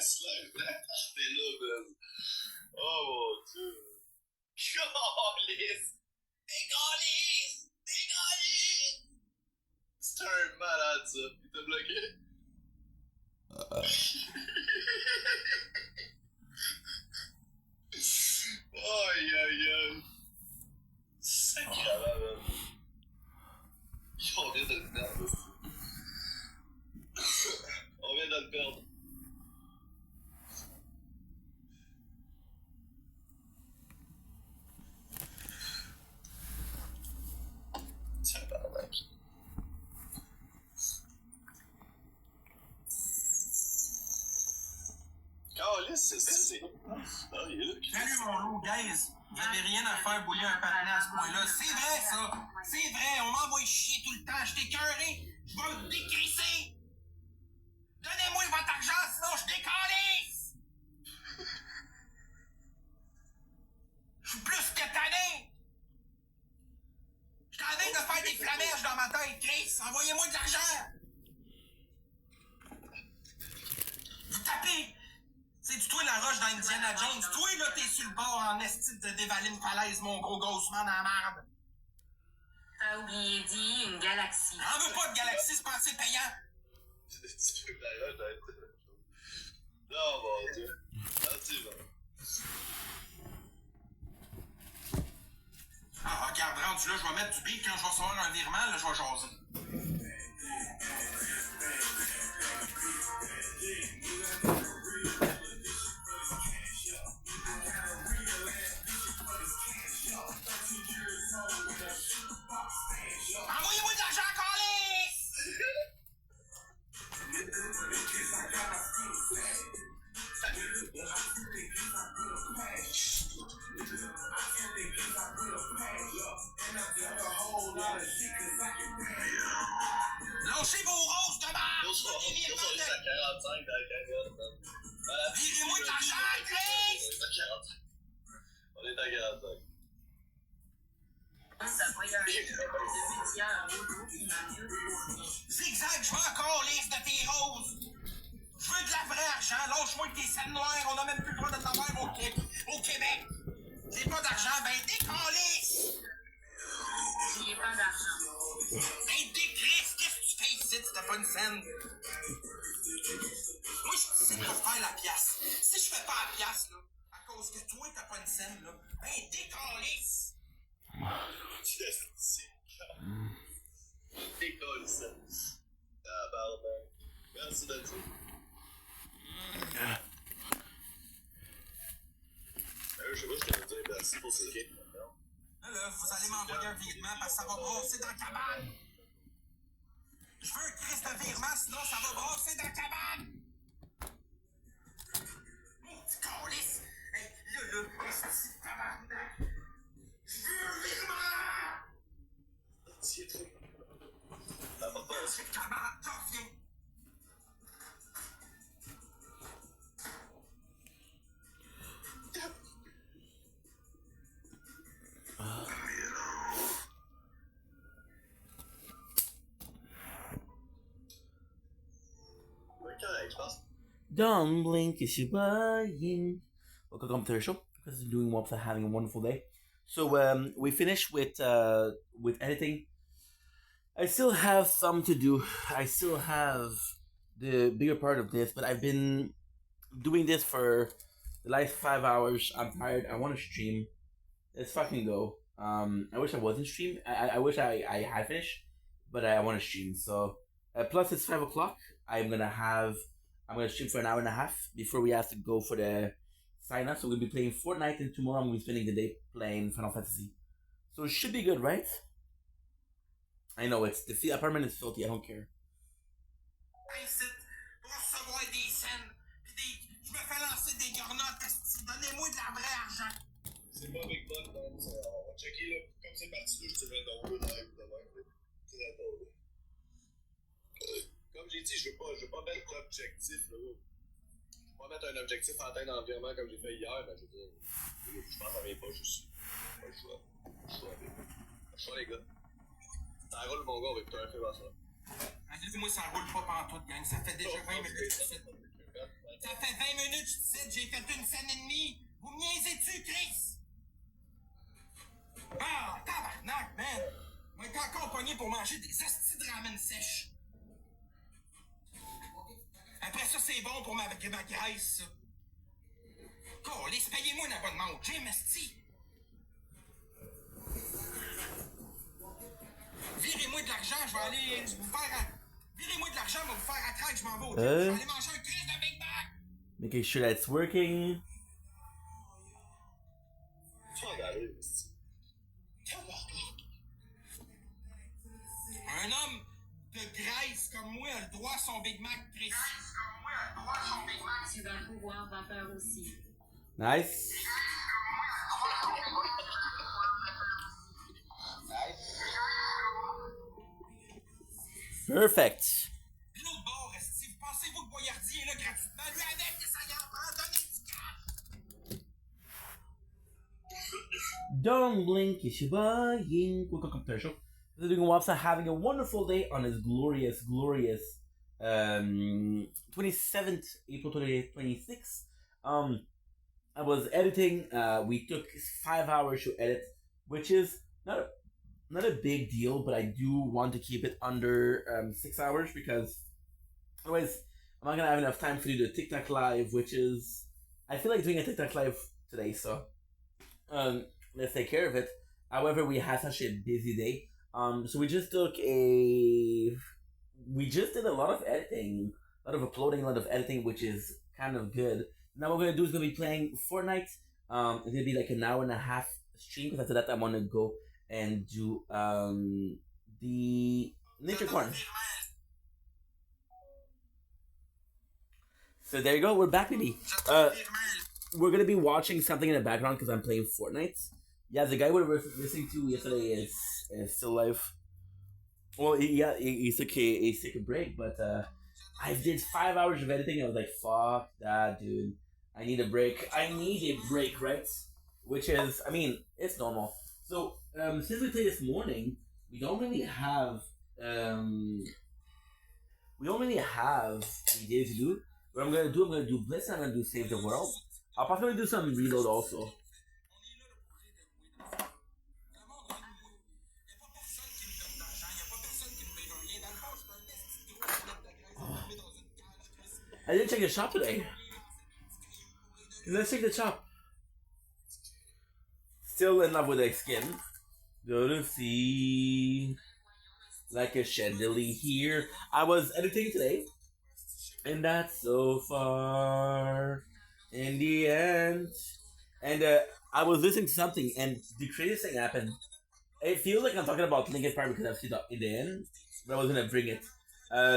slime t'es là, man. Oh mon dieu. Calice! Décalisse! Décalisse! C'est un malade, ça. Il t'a bloqué? Aïe, aïe, aïe. Sacrément, man. On vient de le perdre. On vient de le perdre. Tiens, pardon. Calice, c'est... Ah, il est là. Salut mon loup, guys! Vous avez rien à faire bouiller un patinet à ce point-là. C'est vrai, ça! C'est vrai, on m'envoie chier tout le temps. Je t'ai écœuré. Je vais me décrisser. Donnez-moi votre argent, sinon je décalisse! Je suis plus que tanné! Je suis tanné de faire des flamèches dans ma tête, Chris! Envoyez-moi de l'argent! Vous tapez! C'est du toi la roche dans Indiana Jones. Toi, là, t'es sur le bord en esti de dévaler une falaise, mon gros ghostman dans la merde. T'as oublié dit une galaxie. J'en veux pas de galaxie, c'est pas assez payant. Tu peux la roche dans Indiana Jones. Non, mon dieu. Merci, man. Ah, regarde, rendu là, je vais mettre du beat quand je vais recevoir un virement, là, je vais jaser. Envoyez-moi de l'argent, calice! Lâchez vos roses de marde! On est à 45 dans la cagnotte, man. Virez-moi de l'argent, Chris! On est à 45. Ça voyage de médias à Rodo qui m'a mieux fourni. Zigzag, je veux encore lisse de tes roses! Je veux de la vraie argent, lâche-moi tes scènes noires, on a même plus le droit de t'avoir au Québec! J'ai pas d'argent, ben décalisse! J'y ai pas d'argent. Ben décrisse, qu'est-ce que tu fais ici si t'as pas une scène? Moi, je sais pas faire la pièce. Si je fais pas la pièce, là, à cause que toi, t'as pas une scène, là, ben décalisse! Qu'est-ce que c'est? Décalisse. Ah, pardon. Merci d'être là. Je sais pas, je te dire merci pour ce game. Là, vous allez m'envoyer un virement parce que ça va brasser dans la cabane! Je veux un Christ de virement, sinon ça va brasser dans la cabane! Mon petit calice! Hey, là, esti de tabarnak! Je veux un virement! C'est trop. Ça va pas. C'est le camarade, t'en viens! Don't blink, it's your buying. Welcome to the show. Because you're doing well, having a wonderful day. So we finished with editing. I still have some to do. I still have the bigger part of this, but I've been doing this for the last 5 hours. I'm tired. I want to stream. Let's fucking go. I wish I wasn't stream. I wish I had finished, but I want to stream. So plus it's 5 o'clock. I'm gonna stream for an hour and a half before we have to go for the sign up. So we'll be playing Fortnite, and tomorrow I'm gonna be spending the day playing Final Fantasy. So it should be good, right? I know it's the apartment is filthy. I don't care. Pour recevoir des scènes, pis je me fais lancer des garnottes. Donnez-moi de la vraie argent. C'est pas Big Bot, donc on va checker là. Comme c'est parti, je dirais non, le live demain. C'est la drôle. Comme j'ai dit, je veux pas mettre d'objectif là. Je veux pas mettre un objectif en tête d'environnement comme j'ai fait hier, mais je veux dire, je pense à mes poches aussi. Pas le choix. Pas le choix, les gars. Ça roule mon gars avec toi, un fait dans ça. Moi, ça roule pas pantoute, gang. Ça fait déjà 20 minutes. Ça fait 20 j'ai fait une scène et demie. Vous me niaisez-tu, Chris? Ah, tabarnak, man. Moi, t'es encore pogné pour manger des hosties de ramen sèches. Après ça, c'est bon pour ma graisse, ça. Calisse, payez-moi un abonnement au gym, esti. Virez-moi de l'argent, je vais aller vous faire Virez-moi de l'argent, je vais vous faire à craque, je m'en vais au gym. Je vais aller manger un Chris de Big Mac. Making sure that's working. Un homme de graisse comme moi a le droit à son Big Mac, Chris. Tu vas pouvoir vapeur aussi. Nice. Perfect. Puis l'autre bord, esti, vous pensez-vous que Boyardier est là gratuitement? Lui avec, ça y en prend, donnez du cash! Don't blink, it's your buying. Welcome to the show. They're doing website, having a wonderful day on his glorious 27th April 2026. I was editing. We took 5 hours to edit, which is not a big deal, but I do want to keep it under 6 hours because otherwise I'm not gonna have enough time to do the TikTok live, which is I feel like doing a TikTok live today, so let's take care of it. However, we had such a busy day. So we just did a lot of editing, a lot of uploading, a lot of editing, which is kind of good. Now what we're gonna do is gonna be playing Fortnite. It's gonna be like an hour and a half stream because after that I want to go and do the Nature Corn. So there you go, we're back, baby. We're gonna be watching something in the background because I'm playing Fortnite. Yeah, the guy we were listening to yesterday is still alive. Well, he took a break, but I did 5 hours of editing. I was like, fuck that, dude. I need a break. I need a break, right? Which is, I mean, it's normal. So, since we played this morning, we don't really have the day to do. What I'm gonna do Blitz, and I'm gonna do Save the World. I'll probably do some Reload also. I didn't check the shop today. Let's check the shop. Still in love with the skin. Go to see like a chandelier here. I was editing today, and that's so far in the end. And I was listening to something, and the craziest thing happened. It feels like I'm talking about Linkin Park because I've seen it in the end, but I was gonna bring it.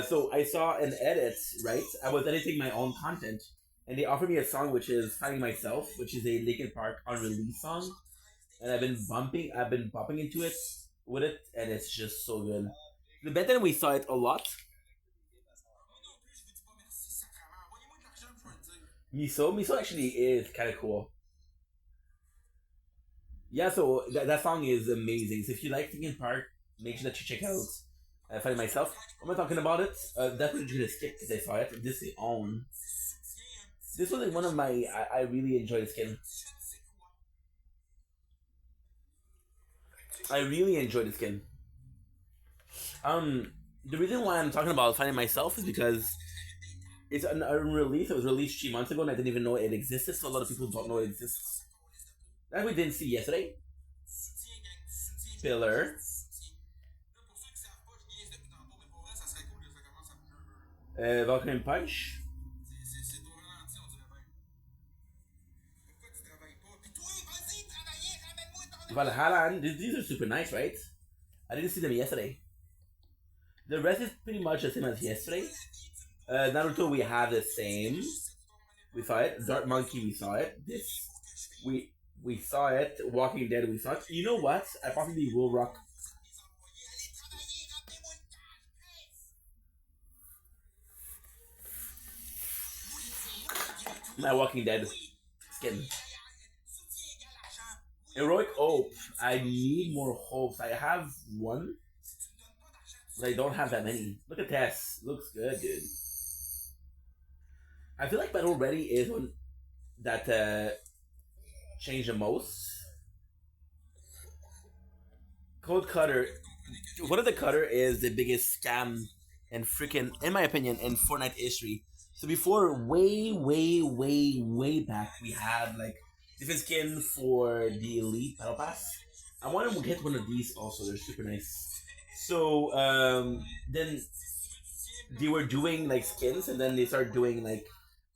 So I saw an edit, right? I was editing my own content, and they offered me a song which is Finding Myself, which is a Linkin Park unreleased song. And I've been bumping into it with it, and it's just so good. The better we saw it a lot. Miso actually is kind of cool. Yeah, so that song is amazing. So if you like Linkin Park, make sure that you check out Finding Myself. I'm not talking about it. That's what you're gonna skip because I saw it. This is on. This was like one of my. I really enjoy the skin. I really enjoy the skin. The reason why I'm talking about Finding Myself is because it's an unreleased. It was released 3 months ago, and I didn't even know it existed. So a lot of people don't know it exists. That we didn't see yesterday. Pillar. Valkyrie Punch. Valhalla. These are super nice, right? I didn't see them yesterday. The rest is pretty much the same as yesterday. Naruto, we have the same. We saw it. Dark Monkey, we saw it. This, we saw it. Walking Dead, we saw it. You know what? I probably will rock. My Walking Dead skin. Heroic Hope. I need more hopes. I have one, but I don't have that many. Look at Tess. Looks good, dude. I feel like Battle Ready is one. that change the most. Code Cutter, one of the Cutter is the biggest scam in freaking, in my opinion, in Fortnite history. So before, way back, we had like different skin for the Elite Battle Pass. I want to get one of these also. They're super nice. So then they were doing like skins, and then they started doing like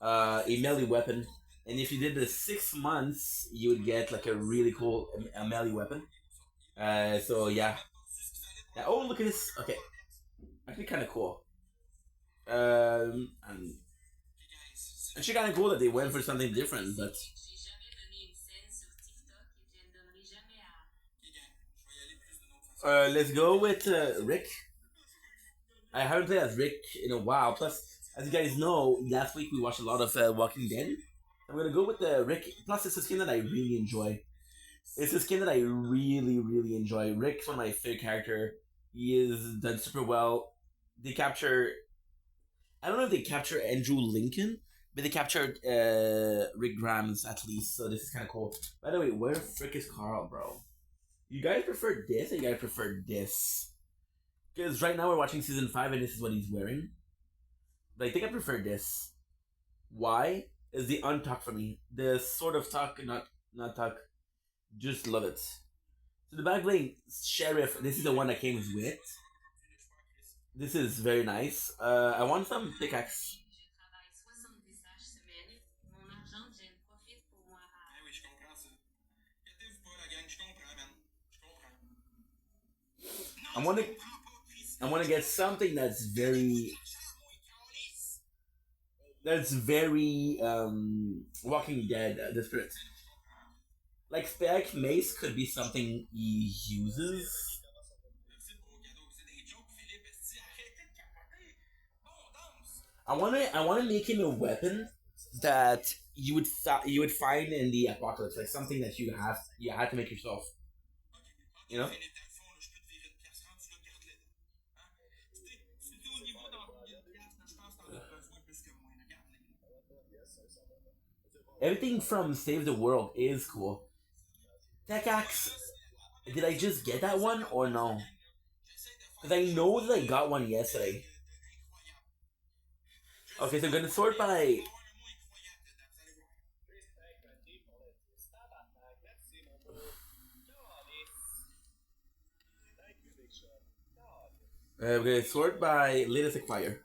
a melee weapon. And if you did the 6 months, you would get like a really cool a melee weapon. So yeah. Oh, look at this. Okay, actually kind of cool. And actually kind of cool that they went for something different, but. Let's go with Rick. I haven't played as Rick in a while. Plus, as you guys know, last week we watched a lot of Walking Dead. I'm gonna go with the Rick. Plus, it's a skin that I really enjoy. It's a skin that I really enjoy. Rick's one of my favorite character. He is done super well. They capture. I don't know if they capture Andrew Lincoln, but they captured Rick Grimes at least. So this is kind of cool. By the way, where the frick is Carl, bro? You guys prefer this, or you guys prefer this? Because right now we're watching season 5, and this is what he's wearing. But I think I prefer this. Why? Is the untuck for me? The sort of tuck, not tuck. Just love it. So the back bling Sheriff. This is the one that came with. This is very nice. I want some pickaxe. I want to get something that's very Walking Dead, the spirit. Like Spec Mace could be something he uses. I wanna make him a weapon that you would find in the apocalypse, like something that you had to make yourself. You know? Everything from Save the World is cool. Tech Axe, did I just get that one or no? Because I know that I got one yesterday. Okay, so I'm gonna sort by. We're gonna sort by latest acquire.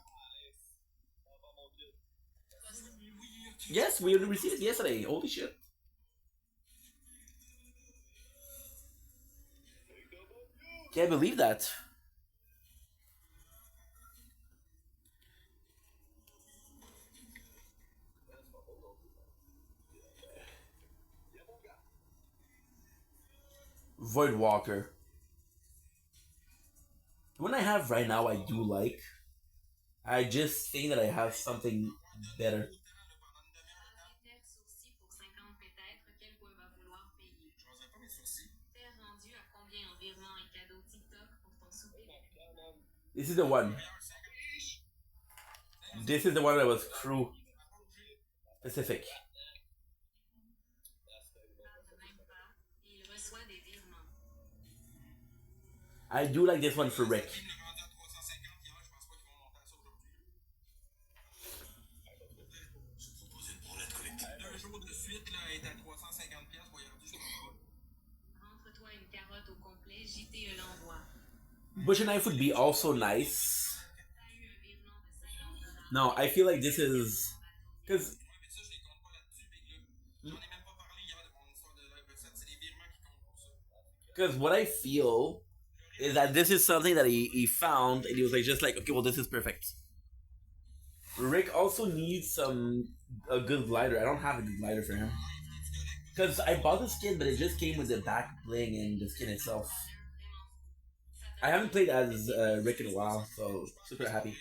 Yes, we received it yesterday. Holy shit. Can't believe that. Void Walker. The one I have right now, I do like. I just think that I have something better. This is the one. This is the one that was crew specific. I do like this one for Rick. Butcher knife would be also nice. No, I feel like this is because what I feel is that this is something that he found, and he was like just like, okay, well, this is perfect. Rick also needs a good glider. I don't have a good glider for him because I bought the skin, but it just came with the back bling and the skin itself. I haven't played as Rick in a while, so super happy.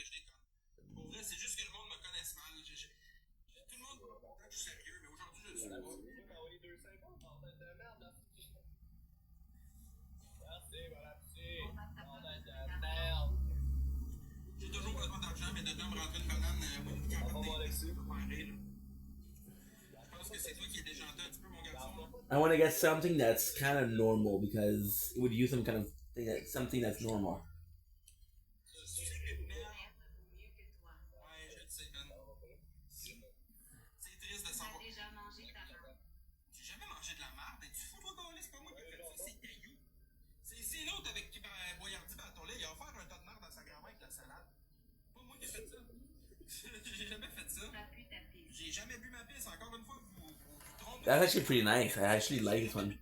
I want to get something that's kind of normal because it would use some kind of thing that something that's normal. Tu sais que merde. Mieux que toi. Ouais, je le sais, man. C'est triste de T'as savoir. déjà mangé ta main. J'ai jamais mangé de la merde. Tu fous, toi, Gaulle, c'est pas moi qui ai fait ça, c'est Taillou. C'est l'autre avec qui Boyardi Bâtonnet, il a offert un tas de merde dans sa grand-mère avec la salade. Pas moi qui ai fait ça. J'ai jamais fait ça. T'as pu ta pisse. J'ai jamais bu ma pisse. Encore une fois, vous trompez. That's actually pretty nice. I actually like this one.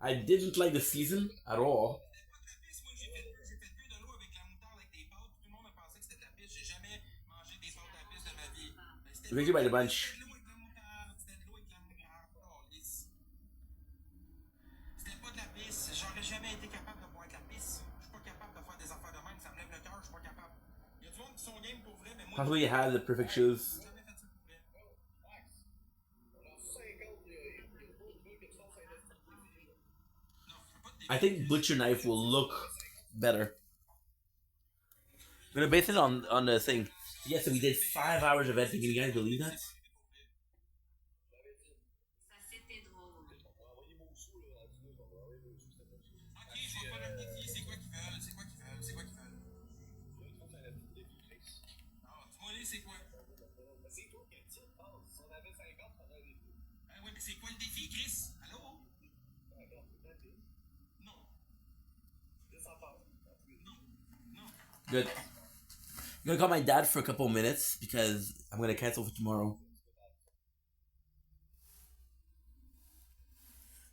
I didn't like the season at all. C'était pas de la pisse, moi, j'ai fait cuire de l'eau avec la moutarde avec des pâtes. Tout le monde a pensé que c'était de la pisse. J'ai jamais mangé des pâtes à la pisse de ma vie. Mais c'était Drinking by the bunch. C'était de l'eau avec la moutarde. C'était de l'eau avec la moutarde. Oh, lisse. C'était pas de la pisse. J'aurais jamais été capable de boire de la pisse. Je suis pas capable de faire des affaires de même. Ça me lève le cœur. Je suis pas capable. Il y a du monde qui sont game pour vrai, mais moi. Possibly you had the perfect shoes. J'ai jamais fait ça pour vrai. Non, je fais pas de I think butcher knife will look better. I'm gonna base it on the thing. Yeah, so we did 5 hours of editing. Can you guys believe that? Ça, c'était drôle. Ok, je vais pas leur défier. C'est quoi qu'ils veulent? C'est quoi qu'ils veulent? C'est quoi qu'ils veulent? Non, dis-moi les, c'est quoi? C'est toi qui as dit, pense. On avait 50 pendant les deux. Ah oui, mais c'est quoi le défi, Chris? Allô? Non. Non. Non. Good. I'm gonna call my dad for a couple minutes because I'm gonna cancel for tomorrow.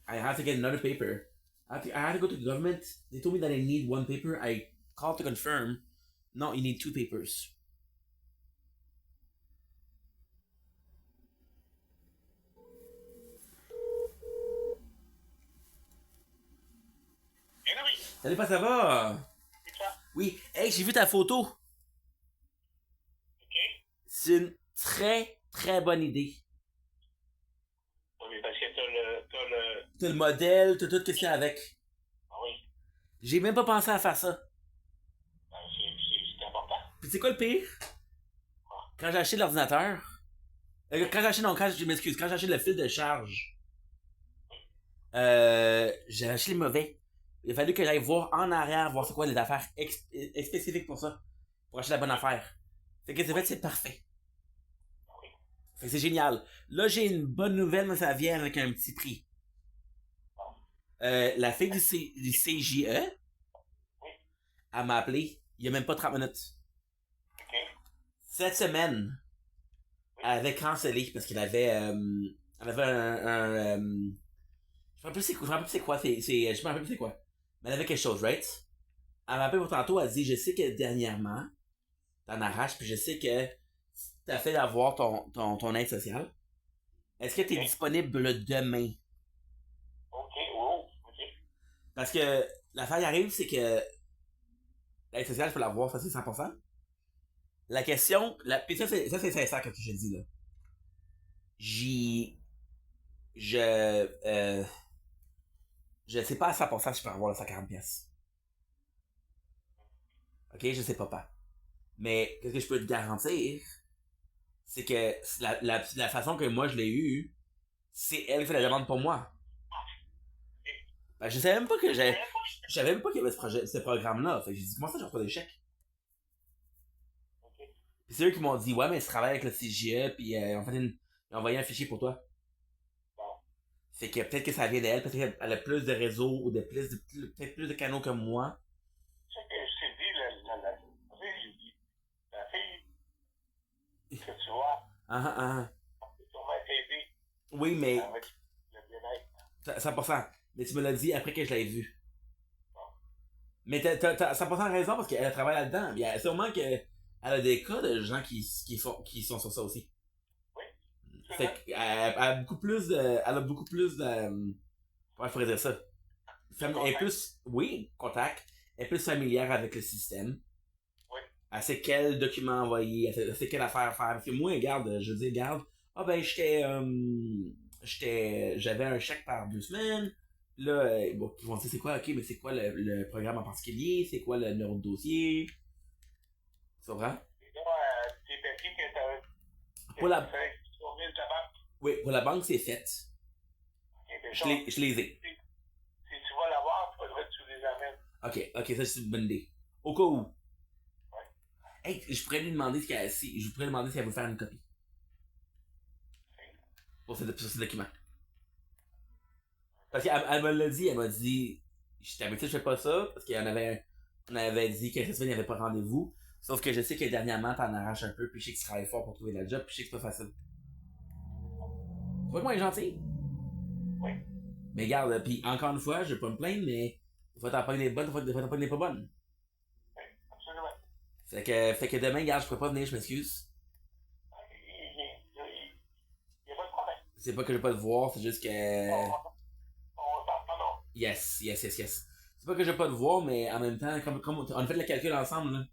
I have to get another paper. I had to go to the government. They told me that I need one paper. I called to confirm. No, you need 2 papers. Salut, pas ça va? Oui. Hey, j'ai vu ta photo. OK. C'est une très, très bonne idée. Oui, parce que t'as le... T'as le modèle, t'as tout ce qu'il y a avec. Ah oui, J'ai même pas pensé à faire ça. ben, c'est important. Puis c'est quoi le pire? Quand j'ai acheté l'ordinateur... quand j'ai acheté... Non, je m'excuse. Quand j'ai acheté le fil de charge... j'ai acheté les mauvais. Il a fallu que j'aille voir en arrière, voir c'est quoi les affaires spécifiques pour ça. Pour acheter la bonne affaire. Fait que c'est fait, c'est parfait. Oui. Fait que c'est génial. Là, j'ai une bonne nouvelle, mais ça vient avec un petit prix. La fille du CJE, elle m'a appelé il y a même pas 30 minutes. OK. Cette semaine, elle avait cancellé parce qu'elle avait, elle avait un je me rappelle plus c'est quoi, je me rappelle plus c'est quoi. Mais elle avait quelque chose, right? Elle m'a appelé pour tantôt, elle dit, je sais que dernièrement, t'en arraches, puis je sais que t'as fait d'avoir ton aide sociale. Est-ce que t'es disponible demain? OK, wow, OK. Parce que l'affaire qui arrive, c'est que l'aide sociale, je peux l'avoir, ça c'est 100%. La question, pis ça c'est sincère que je te dis là. Je sais pas à 100% si je peux avoir le 140 pièces. Ok, je sais pas. Mais qu'est-ce que je peux te garantir, c'est que la façon que moi je l'ai eu, c'est elle qui fait la demande pour moi. Ben, je savais même pas que je savais même pas qu'il y avait ce programme-là. Fait que j'ai dit, comment ça je reçois des chèques? OK. Puis c'est eux qui m'ont dit, ouais, mais tu travailles avec le CGE, puis ils ont envoyé un fichier pour toi. Bon. Fait que peut-être que ça vient d'elle, parce qu'elle a plus de réseaux, ou peut-être plus de canaux que moi. C'est que je t'ai dit, la fille que tu vois, c'est sûrement t'aider Oui, mais avec le bien-être. 100%. Mais tu me l'as dit après que je l'ai vu. Bon. Mais t'as 100% raison parce qu'elle travaille là-dedans. Bien, sûrement qu'elle a des cas de gens qui sont sur ça aussi. Oui. Fait qu'elle a beaucoup plus de. Elle a beaucoup plus de. Comment je pourrais dire ça? Elle est plus. Oui, contact. Elle est plus familière avec le système. Oui. Elle sait quel document envoyer, elle sait quelle affaire faire. Parce que moi, regarde, je dis, regarde, ben j'avais un chèque par 2 semaines. Là, bon, ils vont dire c'est quoi, ok, mais c'est quoi le programme en particulier, c'est quoi le numéro de dossier. C'est vrai? Et là, tes papiers que t'avais. Pour la... Tu fallait que tu fournisses la banque. Oui, pour la banque, c'est fait. Je les ai. Si tu vas l'avoir, il faudrait que tu les amènes. Ok, ça c'est une bonne idée. Au cas où. Ouais. Hey, je pourrais lui demander si elle veut faire une copie. Pour ce document. Parce qu'elle me l'a dit, elle m'a dit, d'habitude je fais pas ça, parce on avait dit que cette semaine il n'y avait pas de rendez-vous. Sauf que je sais que dernièrement t'en arraches un peu, puis je sais que tu travailles fort pour trouver la job, puis je sais que c'est pas facile. Tu vois comment elle est gentille? Oui. Mais regarde, puis encore une fois, je vais pas me plaindre, mais des fois t'en pognes des bonnes, des fois t'en pognes des pas bonnes. Oui, absolument. Fait que demain, regarde, je pourrais pas venir, je m'excuse. Il n'y a pas de problème. C'est pas que je veux pas te voir, c'est juste que. On s'en parle. Yes. C'est pas que je veux pas te voir, mais en même temps, comme on a fait le calcul ensemble, là.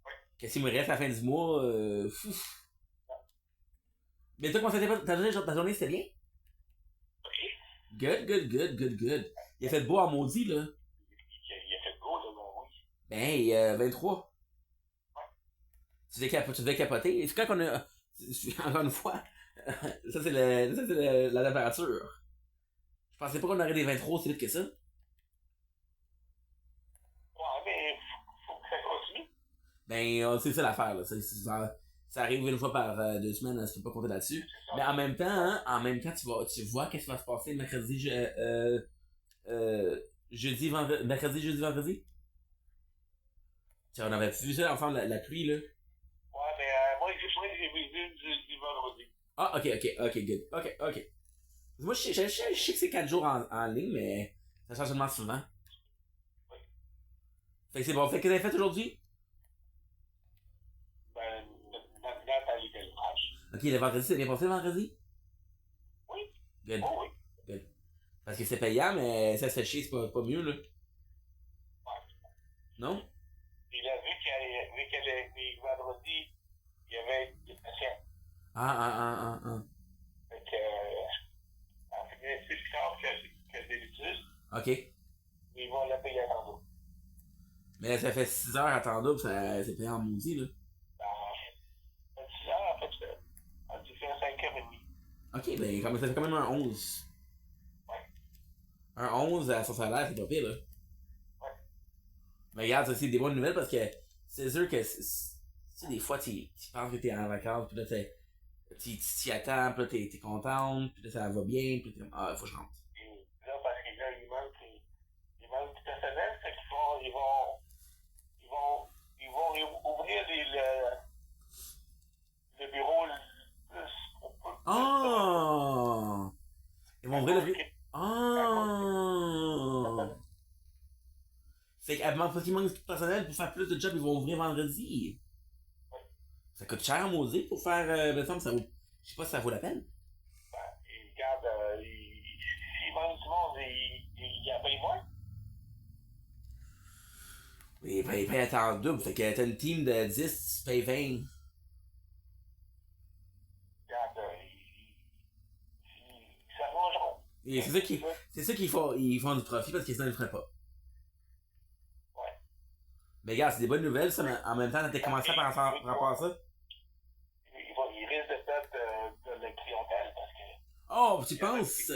Oui. Qu'est-ce qu'il me reste à la fin du mois, Mais toi, comment ça t'est ta journée, c'était bien? Oui. Good. Il a fait beau en maudit, là. Il a fait beau, là, bon, oui. Ben, 23. Ouais. Tu devais capoter. C'est quand qu'on a. Encore une fois, ça c'est la température. Je pensais pas qu'on aurait des 23 aussi vite que ça. Ouais, mais faut que ça continue. Ben, c'est ça l'affaire, là. Ça arrive une fois par 2 semaines, hein, tu peux pas compter là-dessus. Mais en même temps, tu vois qu'est-ce qui va se passer mercredi, jeudi, vendredi, mercredi, jeudi, vendredi. Tu sais, on avait vu ça ensemble, la pluie, là. Ouais, mais moi, j'ai vu jeudi, vendredi. Ah, ok, good. Ok. Moi, je sais que c'est 4 jours en ligne, mais ça change tellement souvent. Oui. Fait que c'est bon. Fait que vous avez fait aujourd'hui? Ben, notre date à l'éclairage. Ok, le vendredi, c'est bien passé le vendredi? Oui. Good. Oh, oui. Good. Parce que c'est payant, mais ça se fait chier, c'est pas mieux, là. Ouais. Non? Il a vu que vendredi, il y avait des patients. Ah. Fait que, en fait, plus tard que d'habitude, Ok. ils vont la payer à tantôt. Mais ça fait 6 heures à temps double, c'est payant en maudit, là. Ben, 10 heures, en fait, tu fais 5h30. Ok, ben, ça fait quand même un 11. Ouais. Un 11 à son salaire, c'est pas pire, là. Ouais. Mais regarde, ça, c'est des bonnes nouvelles parce que c'est sûr que, tu sais, des fois, tu penses que t'es en vacances, pis là, tu t'y attends, pis là, t'es contente, pis là, ça va bien, pis là, t'es comme, ah, faut que je rentre. Et là, parce que là, il manque du personnel, fait ils vont ouvrir le bureau plus. Ah! Ils vont ouvrir le bureau. Ah! Fait parce qu'il manque de personnel pour faire plus de jobs, ils vont ouvrir vendredi. Ça coûte cher à maudit pour faire, me semble, ça vaut. Je sais pas si ça vaut la peine. Ils regardent, s'ils manquent du monde, ils en payent moins. Mais ils payent à temps double, fait que t'as une team de 10, tu payes 20. Regarde, ils s'arrangeront. Et c'est ça qu'ils font du profit parce que sinon ils le feraient pas. Ouais. Mais gars, c'est des bonnes nouvelles, ça, mais en même temps, t'as commencé par rapport à ça. Ils risquent de perdre de la clientèle parce que. Oh, tu penses?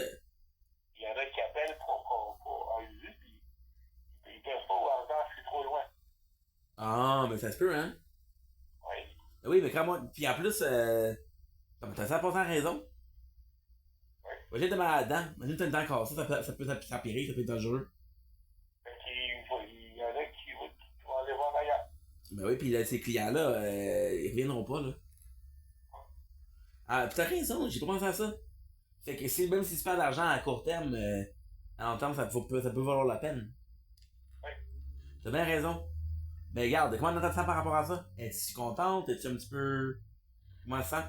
Il y en a qui appellent pour un vue, puis ils peuvent pas encore, c'est trop loin. Ah, mais ça se peut, hein? Oui. Oui, mais comment. Puis en plus, t'as 100% raison. Oui. Moi, j'ai de mal là-dedans. Imagine t'as une dent cassée, ça peut s'empirer, ça peut être dangereux. Fait qu'il y en a qui vont aller voir ailleurs. Ben oui, puis là, ces clients-là, ils reviendront pas, là. Ah, pis t'as raison, j'ai pas pensé à ça. Fait que même si tu perds de l'argent à court terme, à long terme, ça peut valoir la peine. Oui. T'as bien raison. Mais regarde, comment tu te sens par rapport à ça? Es-tu contente? Es-tu un petit peu. Comment tu te sens?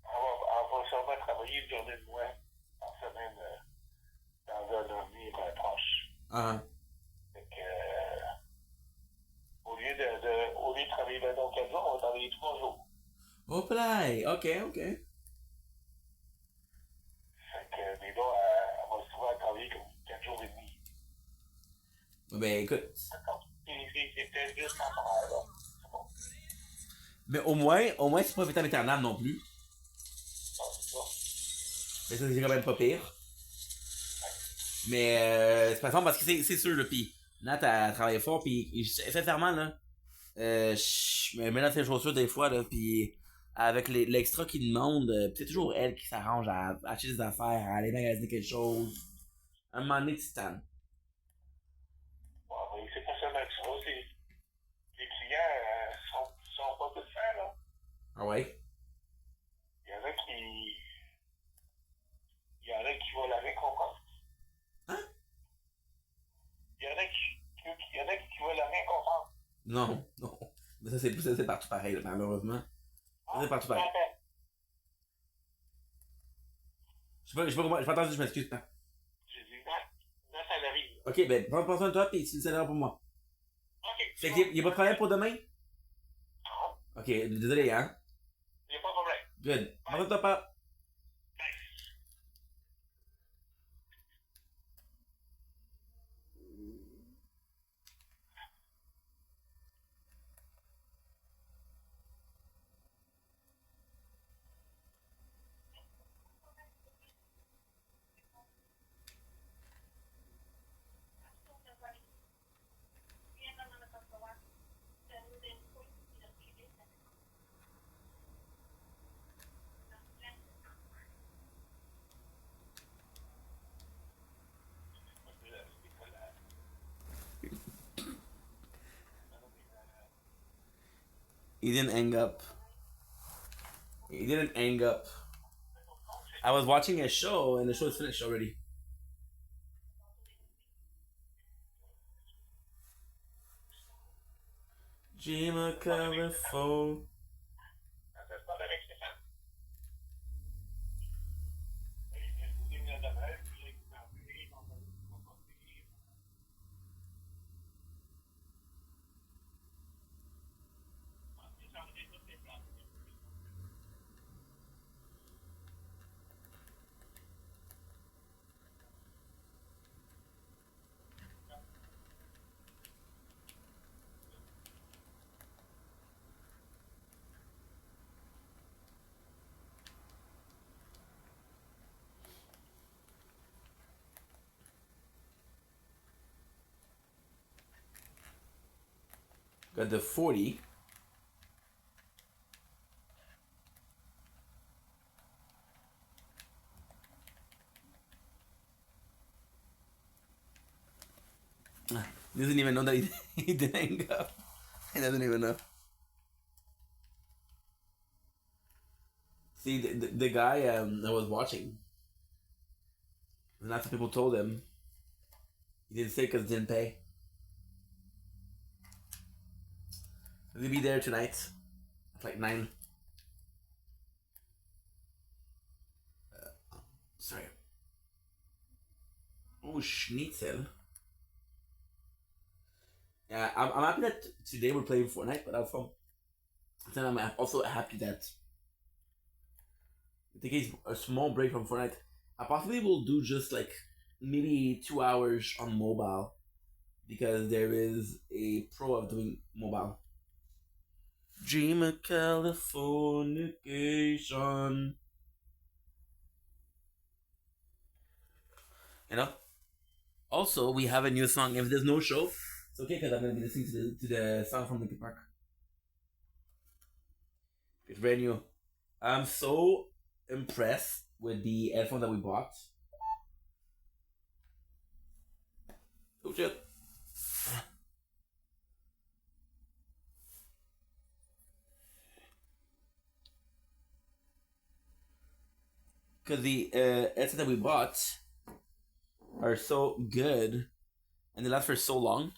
On va sûrement travailler une journée de moins par semaine dans un avenir proche. Ah. Fait que, au lieu de travailler 4 jours, on va travailler 3 jours. Oh, play! Ok. Fait que, mais là, on va souvent travailler comme 4 jours et demi. Ben écoute. D'accord. C'est peut-être juste temporaire, là. C'est bon. Mais au moins c'est pas vitam éternel non plus. Non, c'est ça. Mais ça, c'est quand même pas pire. Mais c'est pas simple parce que c'est sûr, là. Pis Nat a travaillé fort, pis sincèrement, là, je me mets dans ses chaussures des fois, là, pis avec l'extra qu'il demande, pis c'est toujours elle qui s'arrange à acheter des affaires, à aller magasiner quelque chose. À un moment donné, tu tannes. Bon, mais c'est pas seulement que ça. Les clients sont pas tous faits, là. Ah ouais? Il y en a qui vont la récompense. Hein? Il y en a qui vont la récompense. Non, non. Mais ça, c'est partout pareil, là, malheureusement. Ça, c'est partout pareil. Je sais pas comment, j'ai pas entendu, je m'excuse. Hein. J'ai dit, non, ça arrive. Ok, ben, prends soin de toi, pis c'est l'heure pour moi. Ok. Fait qu'il y a pas de problème pour demain? Non, Ok, désolé, hein? il n'y a pas de problème. Good. Prends soin de toi, pas. He didn't hang up. He didn't hang up. I was watching a show and the show is finished already. Jima California. Got the 40. He doesn't even know that he didn't hang up. He doesn't even know. See, the guy I was watching, lots of people told him he didn't say because he didn't pay. He'll be there tonight at like 9. Sorry. Oh, schnitzel. Yeah, I'm happy that today we're playing Fortnite, but also I'm also happy that I think a small break from Fortnite. I possibly will do just like maybe 2 hours on mobile because there is a pro of doing mobile. Dream of Californication. You know? Also, we have a new song. If there's no show, it's okay because I'm going to be listening to the song from Linkin Park. It's brand new. I'm so impressed with the headphone that we bought. Oh shit. Because the headset that we bought are so good and they last for so long.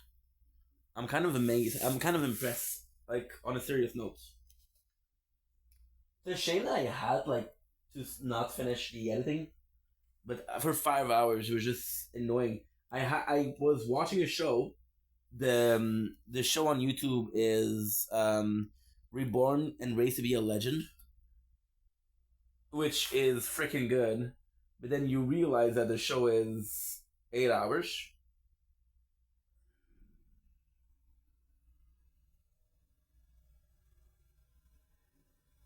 I'm kind of amazed. I'm kind of impressed. Like, on a serious note. It's a shame that I had, like, to not finish the editing. But for 5 hours, it was just annoying. I was watching a show. The show on YouTube is Reborn and Raised to Be a Legend, which is freaking good. But then you realize that the show is 8 hours.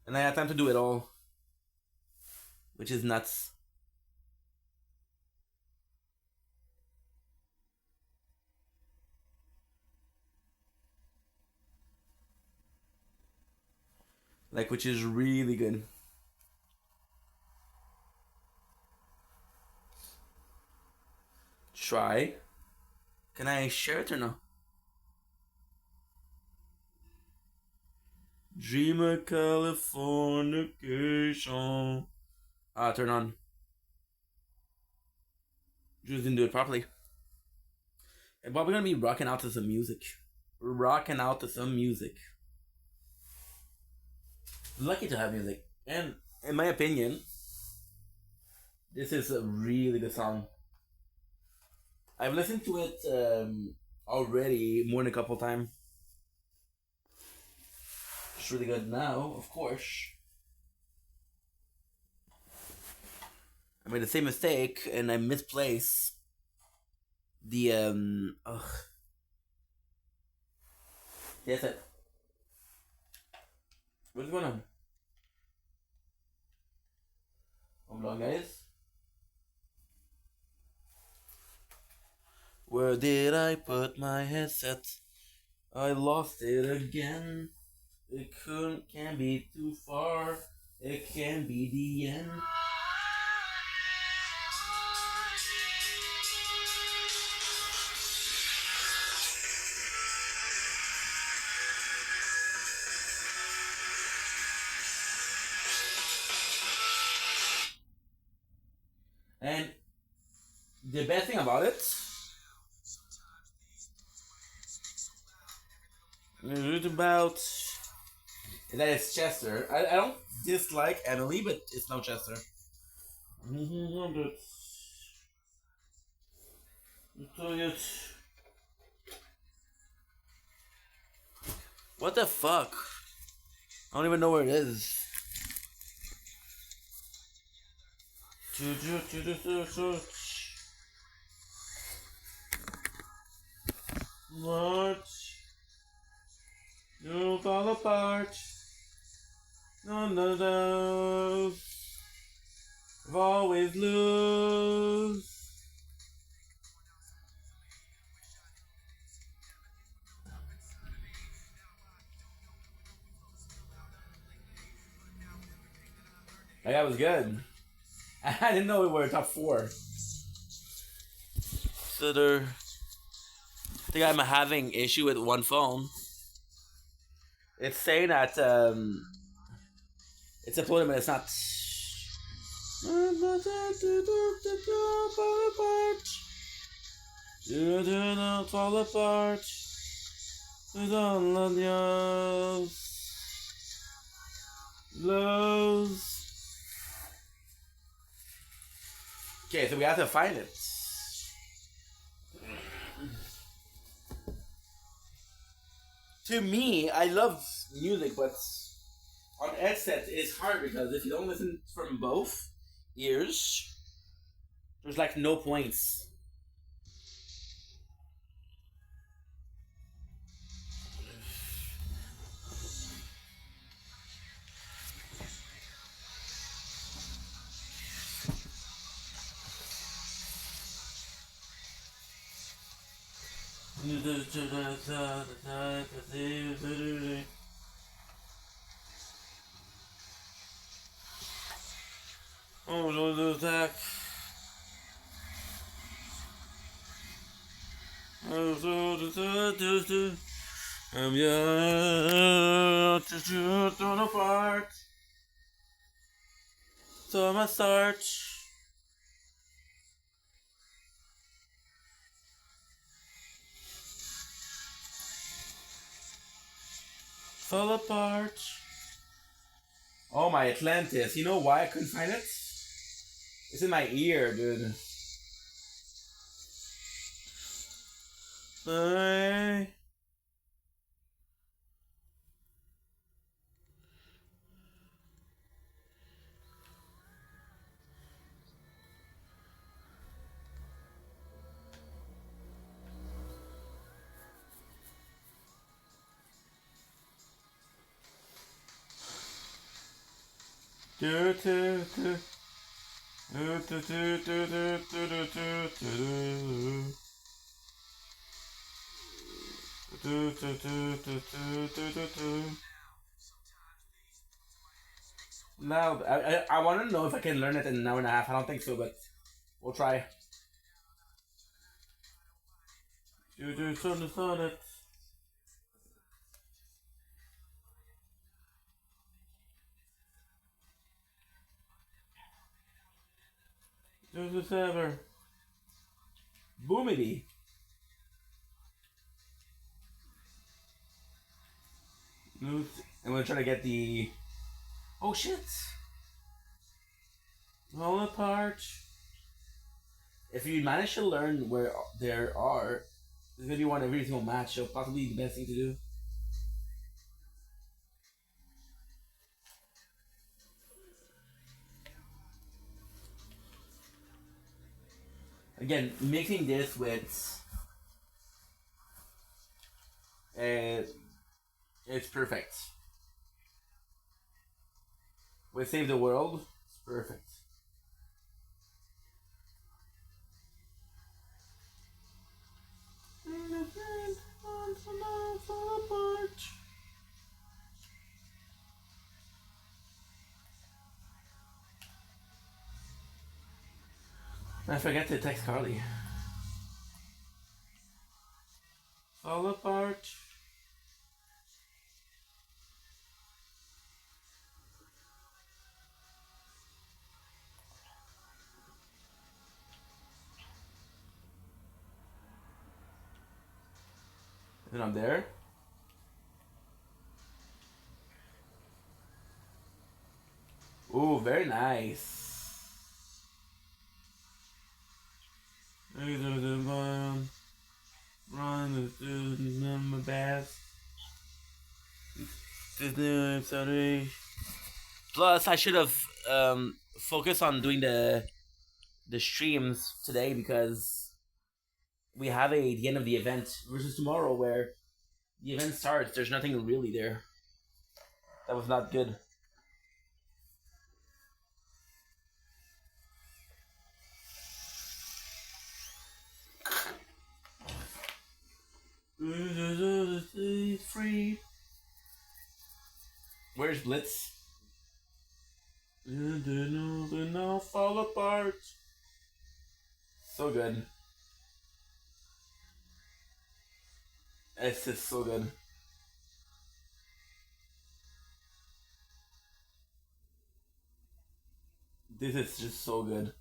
And I had time to do it all, which is nuts. Like, which is really good. Try. Can I share it or no? Dreamer Californication. Ah, turn on. Just didn't do it properly. And but we're gonna be rocking out to some music. We're rocking out to some music. Lucky to have music. And in my opinion, this is a really good song. I've listened to it already more than a couple times. It's really good now, of course. I made the same mistake and I misplaced the Yes, what's going on? Hold on, guys. Where did I put my headset? I lost it again. It can't be too far. It can be the end. And the best thing about it is that it's Chester. I don't dislike Emily, but it's no Chester. What the fuck? I don't even know where it is. What? You'll fall apart. None of those. I've always lose. That was good. I didn't know we were top 4. So I think I'm having issue with one phone. It's saying that it's uploaded, but it's not. You do not fall apart. You don't love yours. Lows. Okay, so we have to find it. To me, I love music, but on headset it's hard because if you don't listen from both ears, there's like no points. Oh, no, attack. I'm young to torn apart. So I must start. Fall apart. Oh, my Atlantis. You know why I couldn't find it? It's in my ear, dude. Bye. Do, do, do. Do, do, do, do, do, do, do, do. Do, do, do, do, do, do, do, do. Now, I want to know if I can learn it in an hour and a half. I don't think so, but we'll try. Do, do, so, it. Do, do, ever. Boomity. I'm gonna try to get the. Oh shit! Fall apart. If you manage to learn where there are, there's gonna be one every single match, so possibly the best thing to do. Again, mixing this with it's perfect. With Save the World, it's perfect. I forget to text Carly. Fall apart. Then I'm there. Ooh, very nice. Run my best. Sorry. Plus, I should have focused on doing the streams today because we have the end of the event versus tomorrow where the event starts. There's nothing really there. That was not good. Free. Where's Blitz? No, fall apart. So good. It's just so good. This is just so good.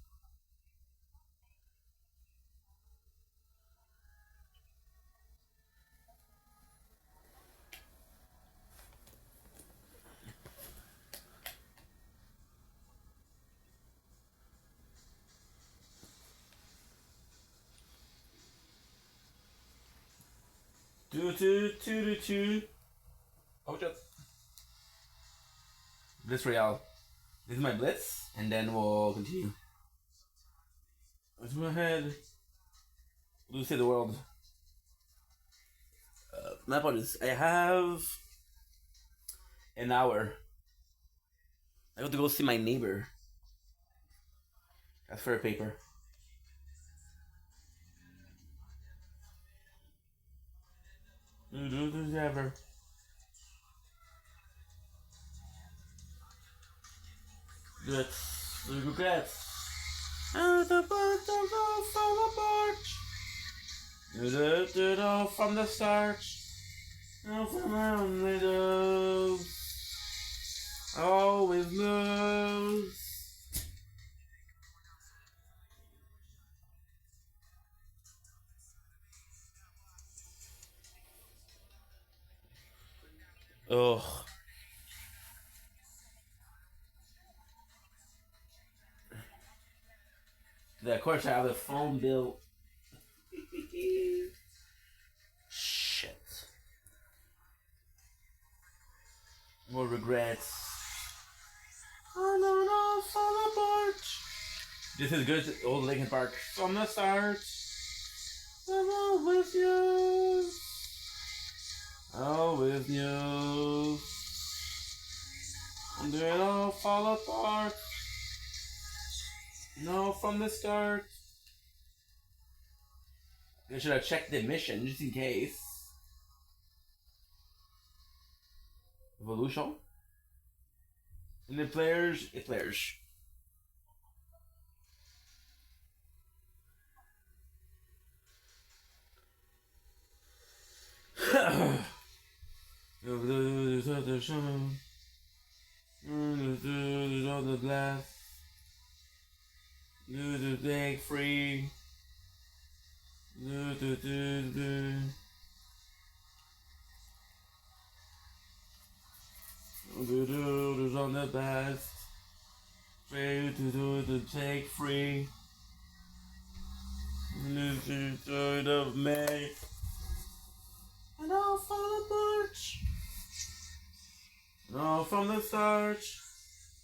Do. Oh, just Blitz Royale. This is my Blitz, and then we'll continue. What's in my head? We'll do Save the World. My apologies. I have an hour. I got to go see my neighbor. That's for a paper. Do this ever. Good. Regrets. And the birds all fall apart. Did all from the start. All from around windows. Always moves. Ugh. Of course, I have the phone bill. Shit. More regrets. Oh no, fall apart. This is good, old Linkin Park. From the start, I'm always you. Always you. They all fall apart. No, from the start. I should have checked the mission just in case. Evolution. And the players, it players. The glass. The bag free. On the best. Free to do the take free. Third of May. And I'll fall apart. No, from the start.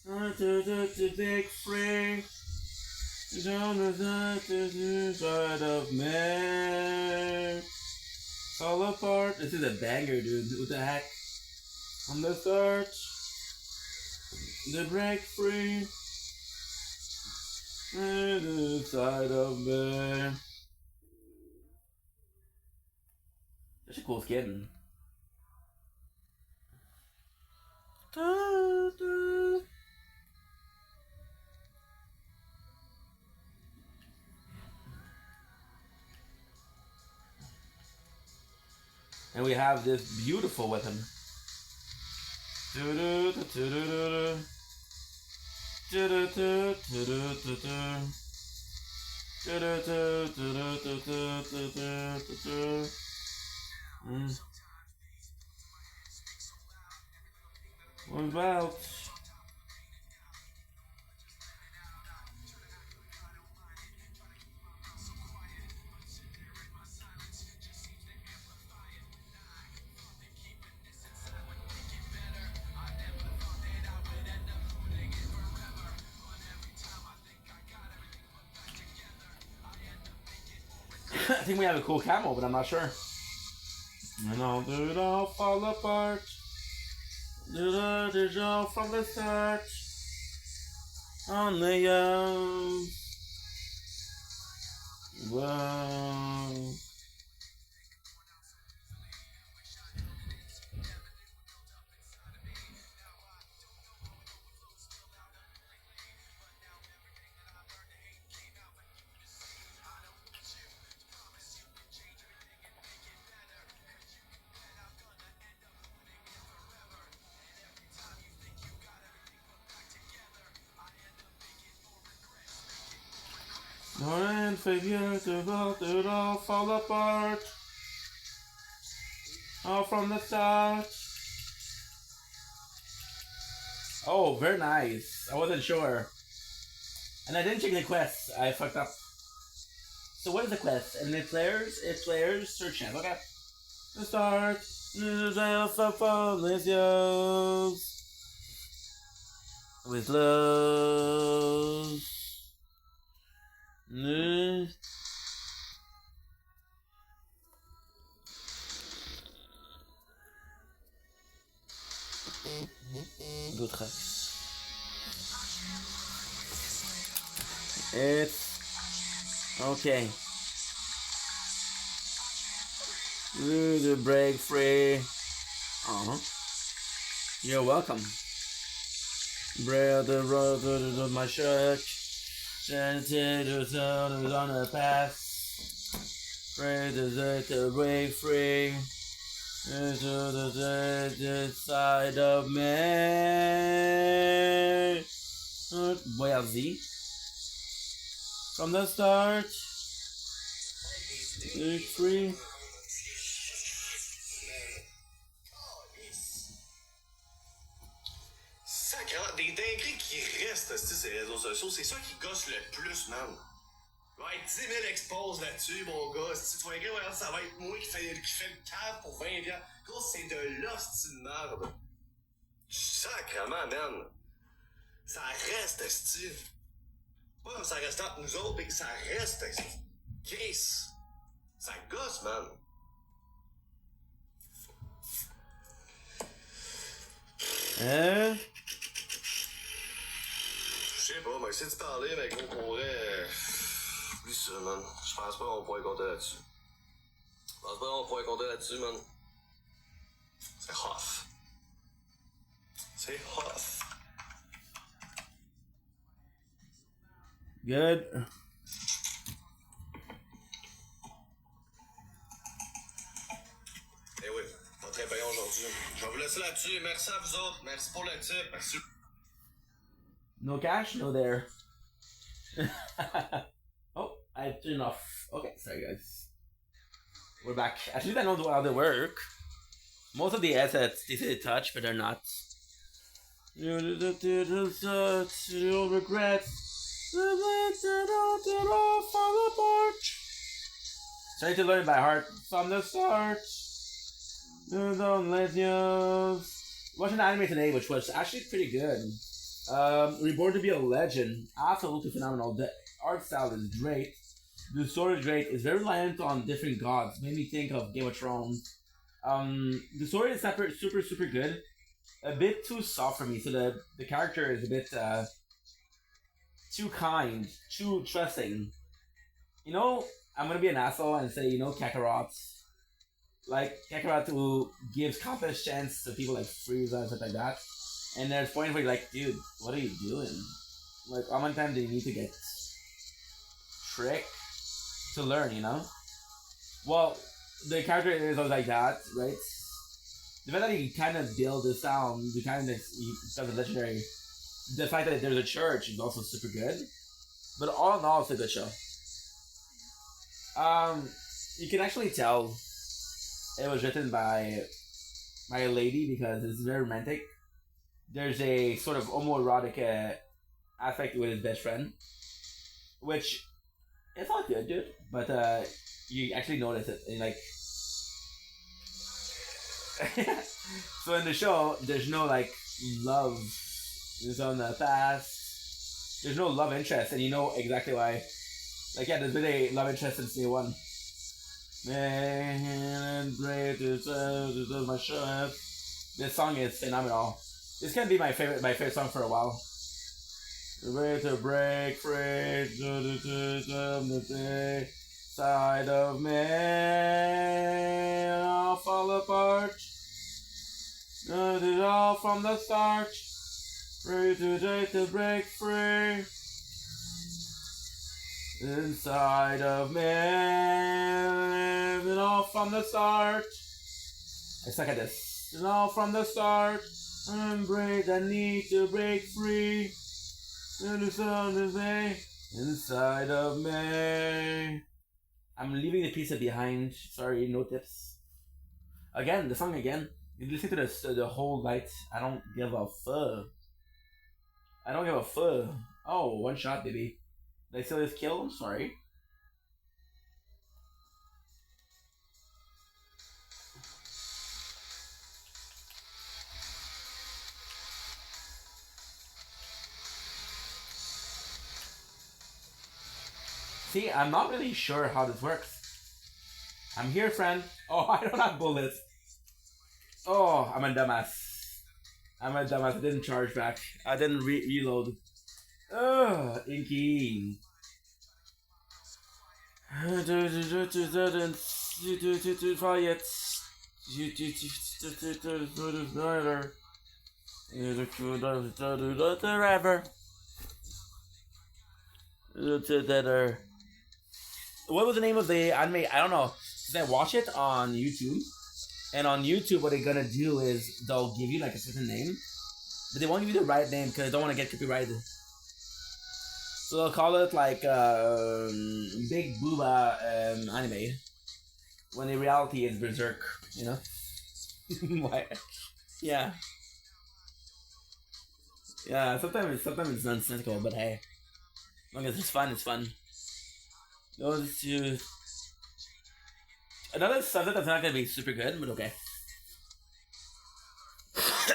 To take free. On the side of May. Fall apart. This is a banger, dude. What the heck? On the start. The break free. The side of May. That's a cool skin. And we have this beautiful weapon. What about? I think we have a cool camel, but I'm not sure. And all do it all fall apart. Do it all from the start. Only you. Whoa. And figure to it all fall apart. All from the start. Oh, very nice. I wasn't sure. And I didn't check the quests. I fucked up. So what is the quest? And it players, search champ. Okay. The start. With love. D'autres. It's okay. The break free. You're welcome. Break the road to my shirt. Sensitive on the path. Pray the break free. Into the side of me. Voyez from the start. Break free. Sacrement, des dingueries qui restent, ces réseaux sociaux, c'est ça qui gosse le plus, man. Il va être 10 000 exposes là-dessus, mon gars. Si tu vas écrire, ouais, ça va être moi qui fait le cave pour 20 $. Gros, c'est de l'hostie de merde. Sacrement, man. Ça reste, Steve. Pas comme ça reste entre nous autres, mais que ça reste, Chris. Ça gosse, man. m'a essayé de parler, mais gros, pour vrai. Oublie ça, man. Je pense pas qu'on pourrait compter là-dessus. Je pense pas qu'on pourrait compter là-dessus, man. C'est rough. C'est rough. Good. Eh oui, pas très payant aujourd'hui. Je vais vous laisser là-dessus. Merci à vous autres. Merci pour le tip. Merci. No cash, no there. Oh, I turned off. Okay, sorry guys. We're back. At least I know how they work. Most of the assets they say touch, but they're not. No regrets. Fall apart. Trying to learn it by heart from the start. Don't let you. Watching the anime today, which was actually pretty good. Reborn to be a Legend, absolutely phenomenal. The art style is great. The story is great. It's very reliant on different gods. Made me think of Game of Thrones. The story is super good. A bit too soft for me. So the character is a bit too kind, too trusting. You know, I'm gonna be an asshole and say, you know, Kakarot. Like Kakarot who gives countless chance to people like Frieza and stuff like that. And there's points where you're like, dude, what are you doing? Like, how many times do you need to get tricked to learn, you know? Well, the character is always like that, right? The fact that he kind of build the sound, the kind of he got the legendary, the fact that there's a church is also super good. But all in all, it's a good show. You can actually tell it was written by a lady because it's very romantic. There's a sort of homoerotic aspect with his best friend, which it's all good, dude. But you actually notice it, and like, so in the show, there's no like love. There's on the past. There's no love interest, and you know exactly why. Like, yeah, there's been a love interest since day one. Man, great, this is my shirt. This song is phenomenal. This can be my favorite song for a while. Ready to break free to the side of me. I'll fall apart. Did it all from the start. Ready to break free. Inside of me. It all from the start. I suck at this. It all from the start. I'm brave, I need to break free. And the sun is inside of me. I'm leaving the pizza behind. Sorry, no tips. Again, the song again. You listen to the whole night. I don't give a fuck. I don't give a fuck. Oh, one shot, baby. Did I steal his kill? I'm sorry. See, I'm not really sure how this works. I'm here, friend. Oh, I don't have bullets. Oh, I'm a dumbass. I didn't charge back. I didn't reload. Ugh, Inky. What was the name of the anime? I don't know. Cause I watch it on YouTube, and on YouTube, what they're gonna do is they'll give you like a certain name, but they won't give you the right name because they don't want to get copyrighted. So they'll call it like Big Booba anime, when in reality it's Berserk. You know? Why? Yeah. Yeah. Sometimes it's nonsensical, but hey, as long as it's fun, it's fun. Those two. Another subject that's not gonna be super good, but okay.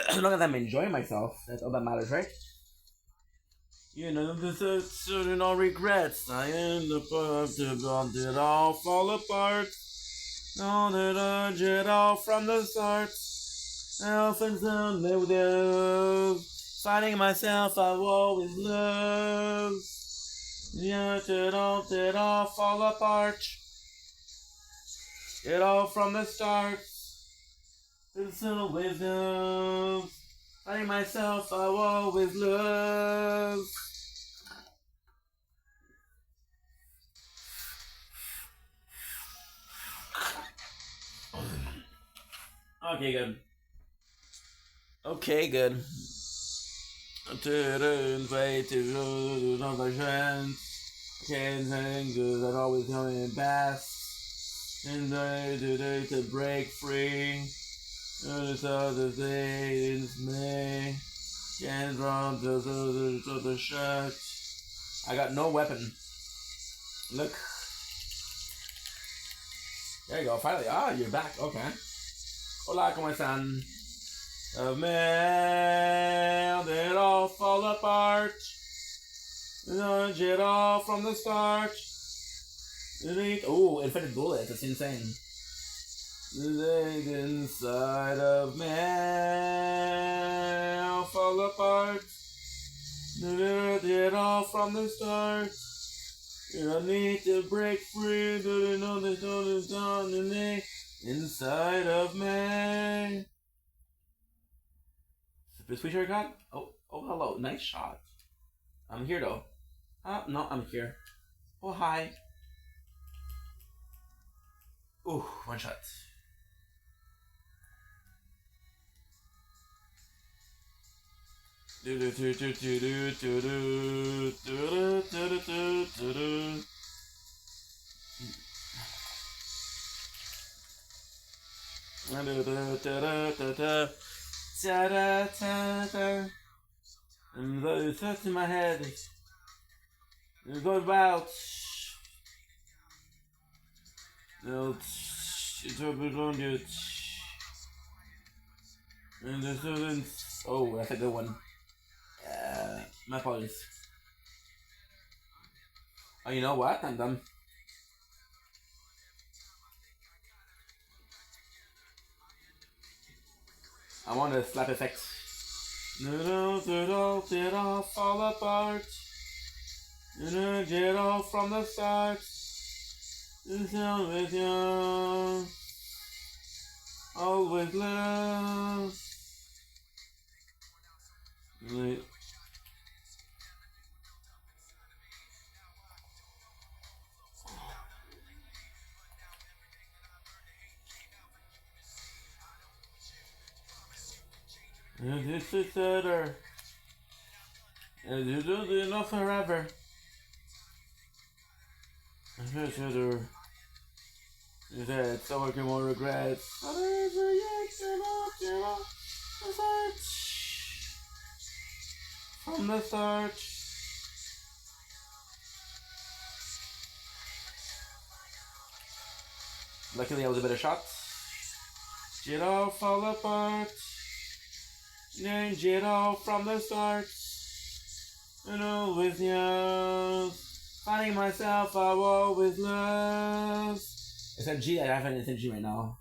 As long as I'm enjoying myself, that's all that matters, right? You know, there's no regrets. I end up did all fall apart. No, did it all from the start. Elf and sun live with Finding myself, I've always loved. Yet it all fall apart. It all from the start. It's little wisdom. Finding myself, I've always loved. Okay, good. Okay, good. Play to another chance. Can't hang good, I'd always coming best. And today to break free. This other day is me. Can't run to the shirt. I got no weapon. Look. There you go, finally. Ah, you're back. Okay. Hola, ¿cómo están? Of man, it all fall apart. It all from the start. Oh, infected bullets. That's insane. The inside of man fall apart. It all from the start. You need to break free. Do know this is done in the inside of man. Sweet haircut? Oh, hello. Nice shot. I'm here though. No, I'm here. Oh, hi. Ooh, one shot. Do do do do do do do do do do do do. And those thoughts in my head. It's going about. It's going to. And the students. Oh, that's a good one. My apologies. Oh, you know what? I'm done. I want a slap effect. It all fall apart. Get all from the start. It's always young. Always love. And this is better. And you do enough forever. And this is better. Is that so I can more regrets? From the start. Luckily, I was a better shot. It all fall apart. And it all from the start. And always young. Finding myself, I've always loved. Except G, I have anything G right now.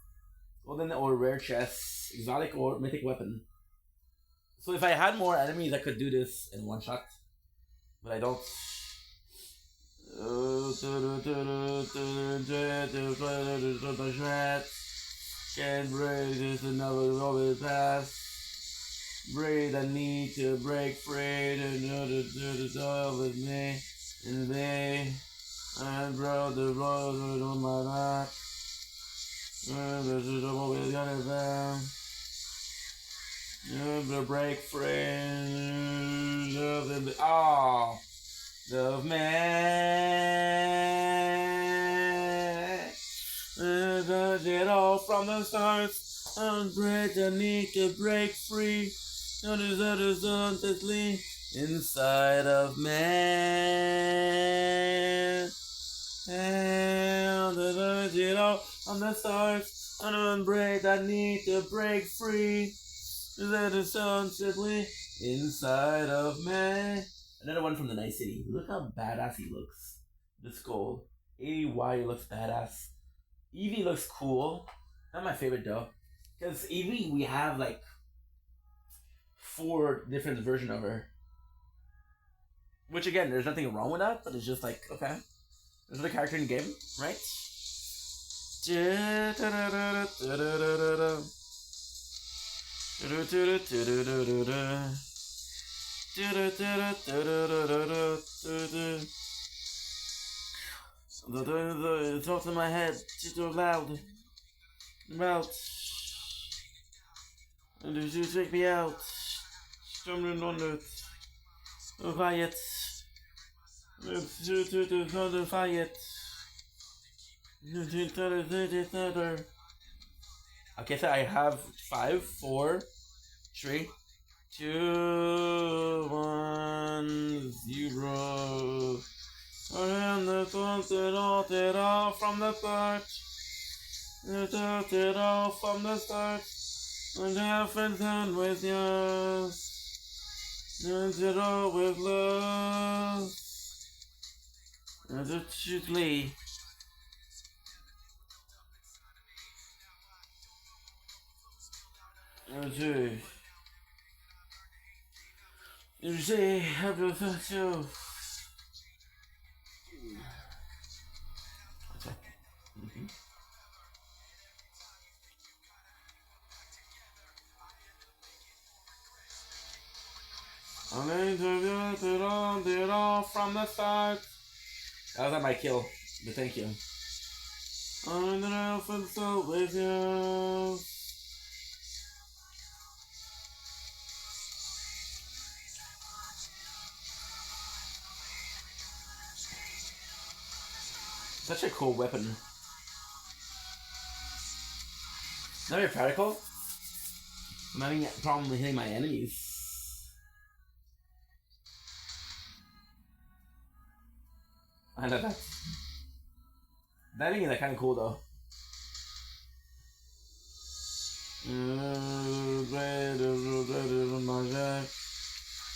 Golden or rare chest, exotic or mythic weapon. So if I had more enemies, I could do this in one shot. But I don't. Can't break this another over the past. Breathe, I need to break free. To know the soil with me. And they, I brought the road on my back. There's a double with the other band. The break free. Love and oh, love man. It all from the start. Unbreak, I need to break free. Notice that is honestly inside of man. And it all on the stars. Unbreak, I need to break free. That is honestly inside of man. Another one from the Night City. Look how badass he looks. The skull. AY looks badass. Evie looks cool. Not my favorite though. Because Evie, we have like 4 different versions of her. Which again, there's nothing wrong with that, but it's just like, okay, this is the character in the game, right? It's off in my head, it's too loud. Out. And you take me out. Stumbling on it. Quiet. Quiet. Okay, so I have 5, 4, 3, 2, 1, 0. And the thought it all from the start. It all from the start. And half and done with yours. And it all with love. And it should leave. You say, have you thought you? I'm going to get it all from the start. That was not my kill, but thank you. I'm the elf and so with you. Such a cool weapon. Not very practical. I'm having a problem with hitting my enemies. I know that. That thing is kind of cool though.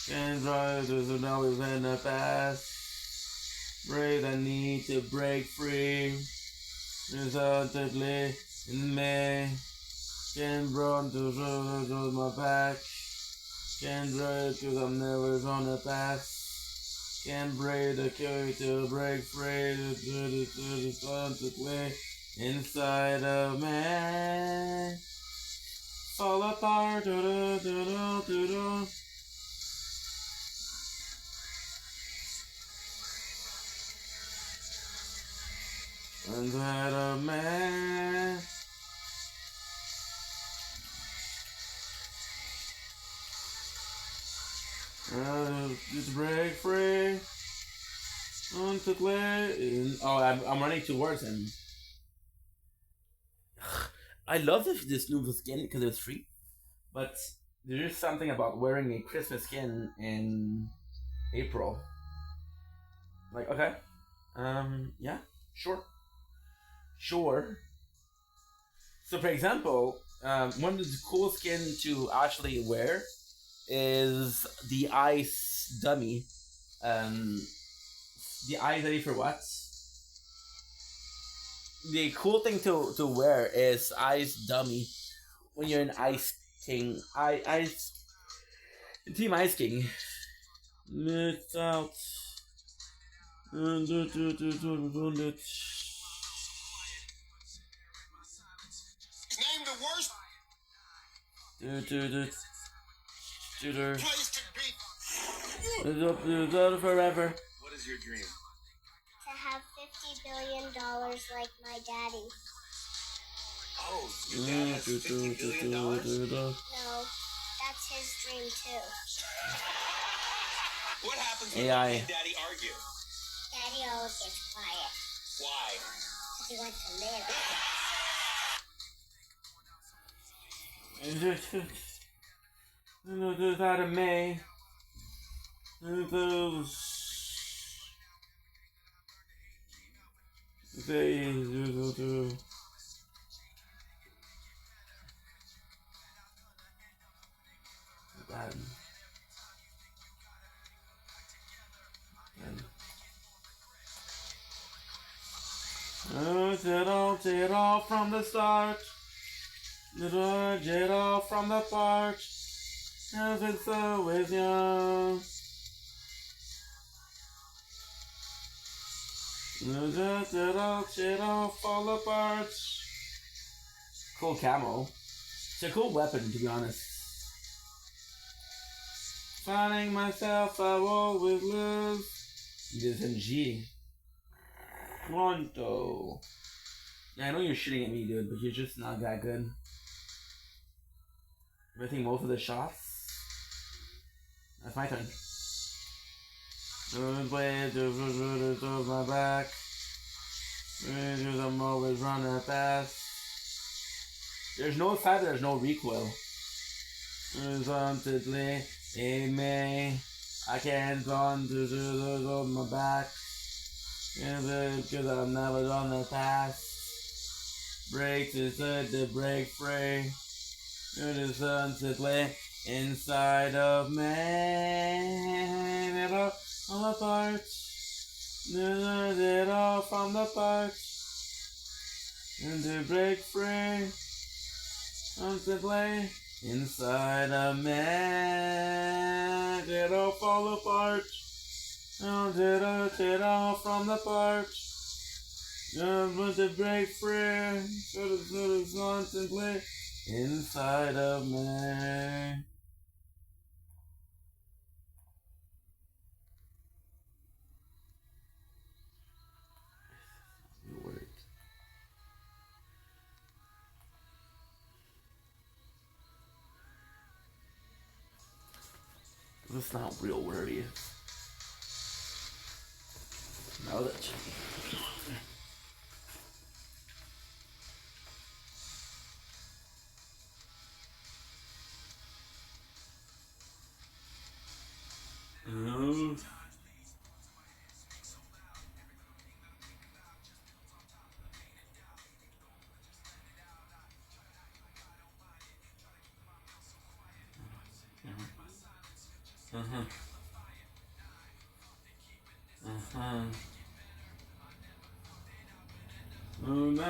Can't drive, there's always in the past. Brave, I need to break free. Resultantly in May. Can't run to my back. Can't drive cause I'm never on the path. Can't break the cure to break free. Resultantly inside of me. Fall apart. Inside of me. Just break free. Oh, I'm running towards him. I love this new skin because it was free, but there is something about wearing a Christmas skin in April. Like, okay, yeah, sure. So, for example, one of the cool skin to actually wear is the ice dummy. The ice dummy for what? The cool thing to wear is ice dummy when you're in Ice King. Team Ice King. It's out. Name the worst place to be. Forever. What is your dream? To have $50 billion like my daddy. Oh, your dad has $50 billion? No, that's his dream too. What happens when AI. you and Daddy argue? Daddy always gets quiet. Why? Because he wants to live. Out of May. It all from the start. It all from the part. As it's always young. Shit all fall apart. Cool camo. It's a cool weapon, to be honest. Finding myself, I always lose. This in G. Pronto. Yeah, I know you're shitting at me, dude, but you're just not that good. I think most of the shots. That's my turn. Good way to my back. I'm always running fast. There's no side, there's no recoil. Horizontally, aiming. I can't run to my back. Because I've never done the past. Break to set the break free. Horizontally inside of me. It all apart. It all from the part. And to break free. Constantly inside of me. It all fall apart. It all from the part. Want to break free. Sort of constantly inside of me. That's not real wordy. Now that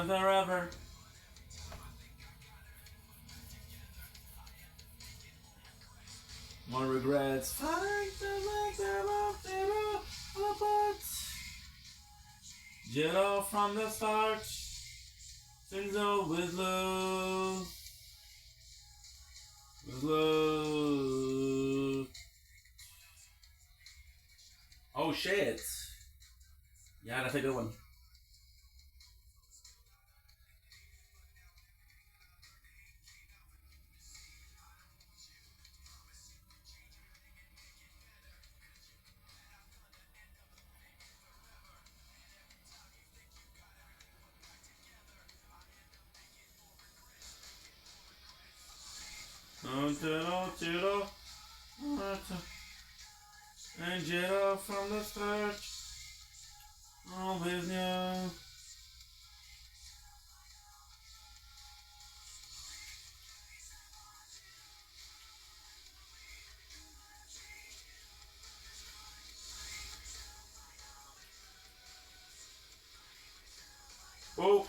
never ever. More regrets. Fight to make them all apart. Jet off from the start. Things always love. Love. Oh shit. Yeah, that's a good one. And jet off from the start. Always new. Oh.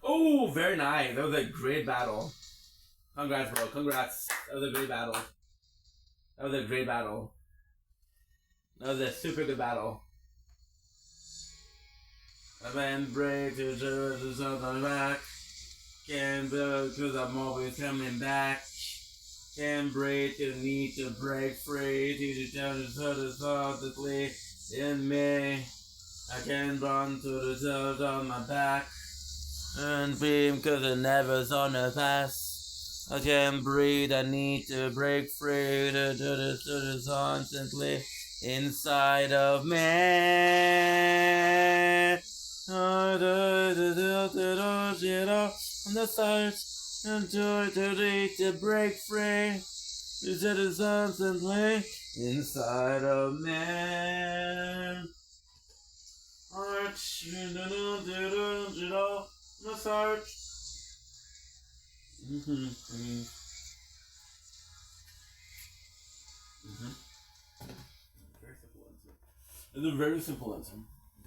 Oh, very nice. That was a great battle. Congrats, bro. Congrats. That was a great battle. That was a great battle. That was a super good battle. I've been brave to something back. Can't build cause I'm always coming back. Can't break the need to break free. To tell the softly in me. I can't run to the toes on my back. And beam cause it never's on the past. I can't breathe, I need to break free. To the constantly inside of me. On the start until to break free. To the constantly inside of me. Arch, the start. Very simple answer. It's a very simple answer.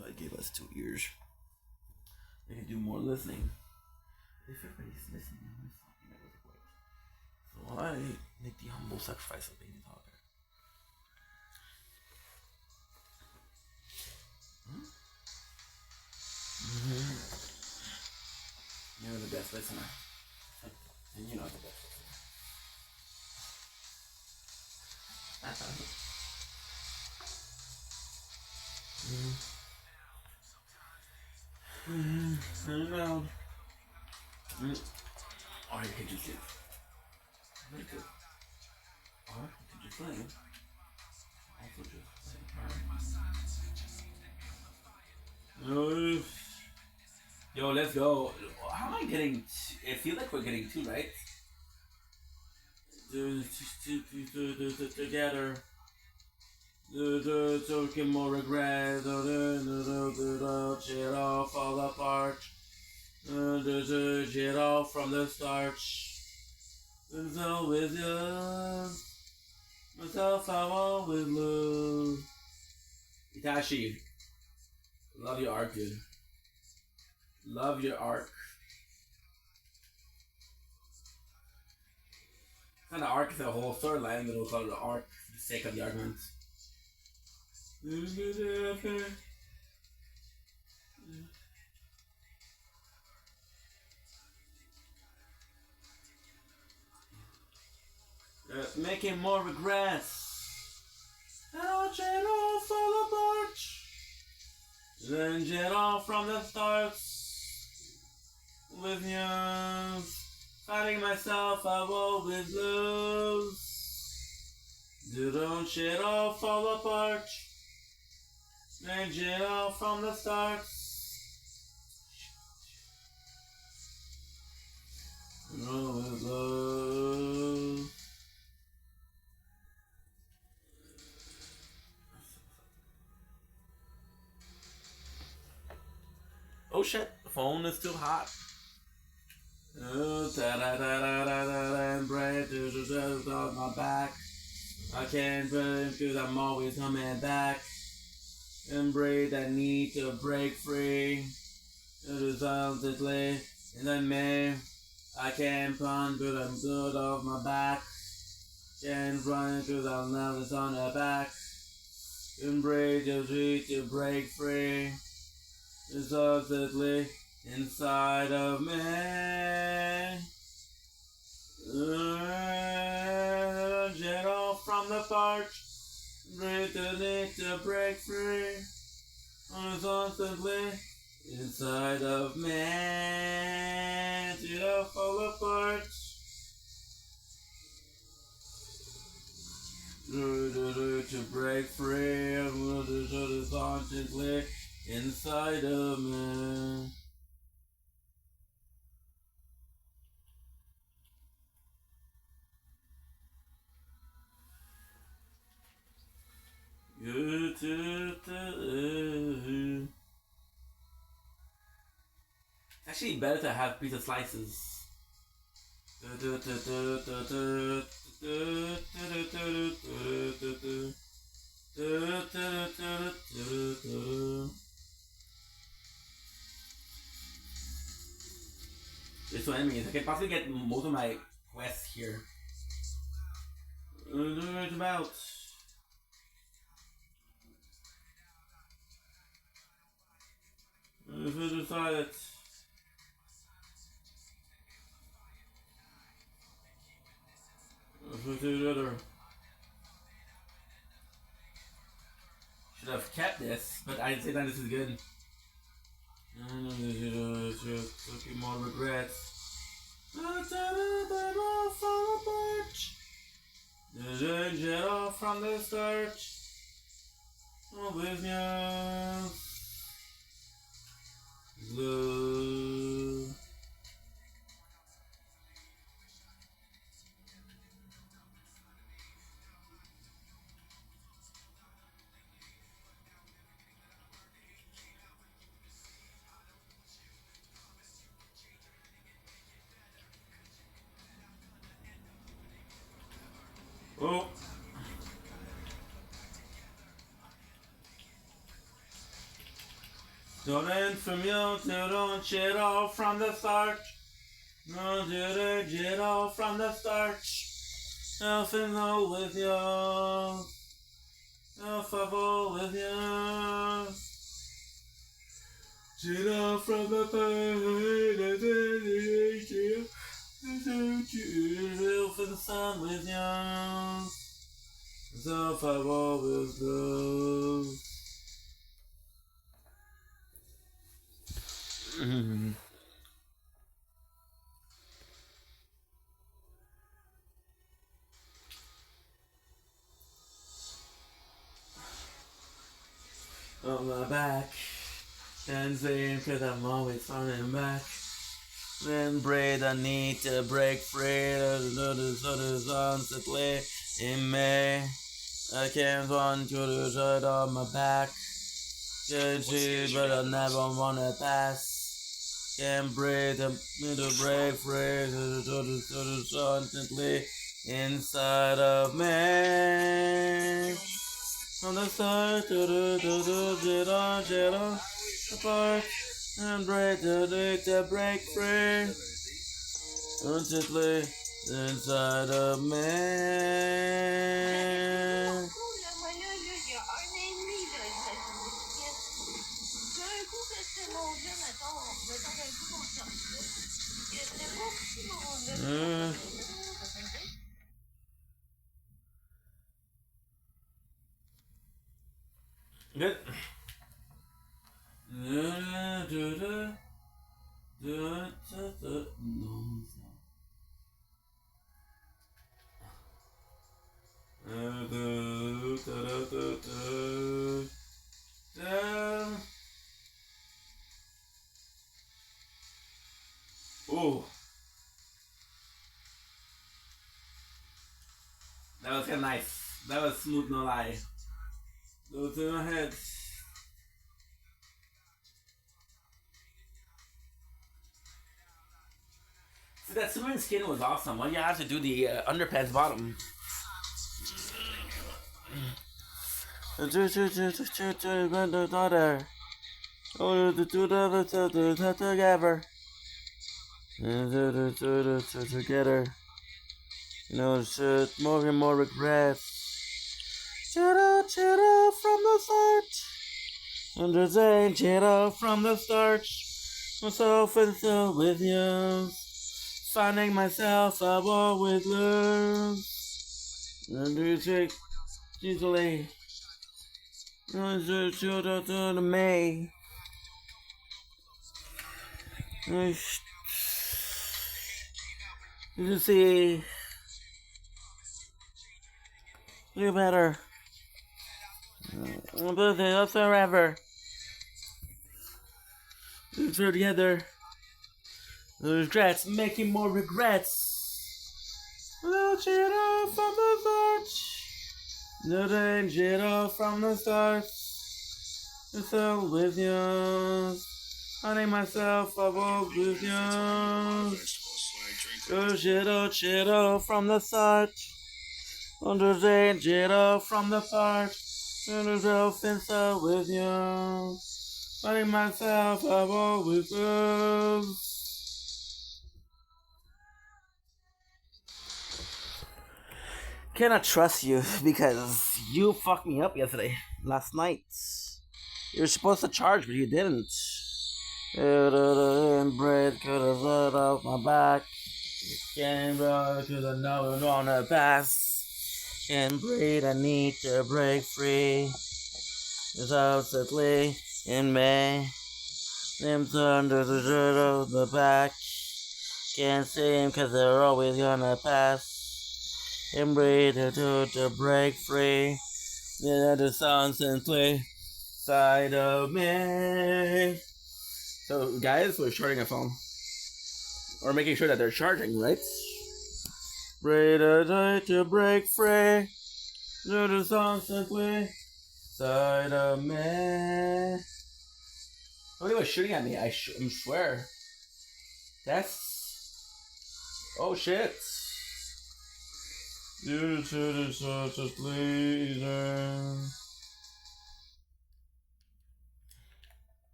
God gave us 2 years. They can do more listening. If everybody's listening, I'm fucking never quit. Oh, I make the humble sacrifice of being a talker. You're the best listener. And you're not the best listener. I know. Or you could just do. Very good. Or you could just play. Also just play. Yo, let's go. How am I getting? It feels like we're getting two, right? Together. Talking more regret. Shit all fall apart. Shit all from the start. It's always you. Myself, I always love. Itachi, love your arc, dude. Love your arc. Not the arc is the whole storyline, but we'll call it the arc for the sake of the arguments. Making more regrets. Now jet all fall apart. Then jet off from the start. With news. Fighting myself, I've always lose. Don't shit all fall apart. Then jet off from the start. Always love. Oh shit, the phone is still hot. And bread on my back. I can't burn because I'm always coming back. And bread I need to break free. It is ultimately in the man. I can't run but I'm good off my back. Can't run because I'm nervous on the back. And bread just need to break free. It's ultimately inside of me. Jet off from the porch. Breathe the need to break free. Constantly inside of me. Jet off fall apart. To break free. Constantly inside of me. It's actually better to have pizza slices. That's what I mean. I can possibly get most of my quests here. It's about. If I decide if I do the other. Should have kept this, but I'd say that this is good. Looking more regrets. Fall apart. Jet off from the start. Oblivion. Blue. Oh. Don't end from you, don't shit off from the start. No, jet off from the start. Self in love with you. Self in love with you. Get off from the pain and self in the sun with you. Self in love with love. On my back, and saying cause I'm always running back. Then bread I need to break free. There's others on to play in me. I can't run to the side on my back. Can't see, but I never wanna pass. Can't breathe, I need to break free. There's others constantly inside of me. From the start to the zero apart and break to break free. Constantly inside of me. Good. Oh, that was kind of nice. That was smooth, no lie. Those in my head. See, that Superman skin was awesome. Why do you have to do the underpants bottom? Together. Together. You know, shit, more and more regrets. Cheddar from the start. Understand cheddar from the start. Myself and so with you. Finding myself a war with love. Undertake easily. To me. You see, you better. But forever. Together. Regrets, making more regrets. No cheater from the start. No danger from the start. It's all with you. Finding myself a walk with you. Go cheater from the start. Under danger from the part. And self inside with you. Finding myself a walk with you. Cannot trust you because you fucked me up last night. You were supposed to charge, but you didn't. Bread could have let off my back. Can't run to the no on the pass. Can't breathe, I need to break free. It's outwardly in me. Limbs under the shirt of the back. Can't see him cause they're always gonna pass. And breathe to break free. The other sounds and play side of me. So guys, we're charging a phone. Or making sure that they're charging, right? Breathe to break free. The other sounds and play side of me. Somebody was shooting at me, I swear. That's... Oh shit. You to such a pleaser.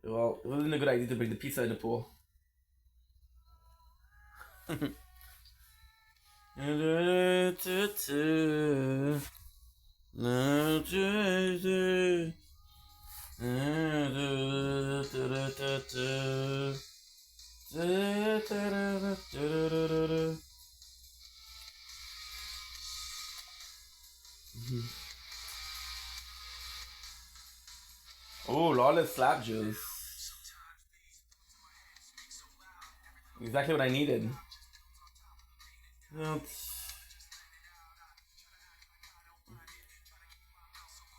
Well, it wasn't a good idea to bring the pizza in the pool. Oh, lawless slap juice. Exactly what I needed.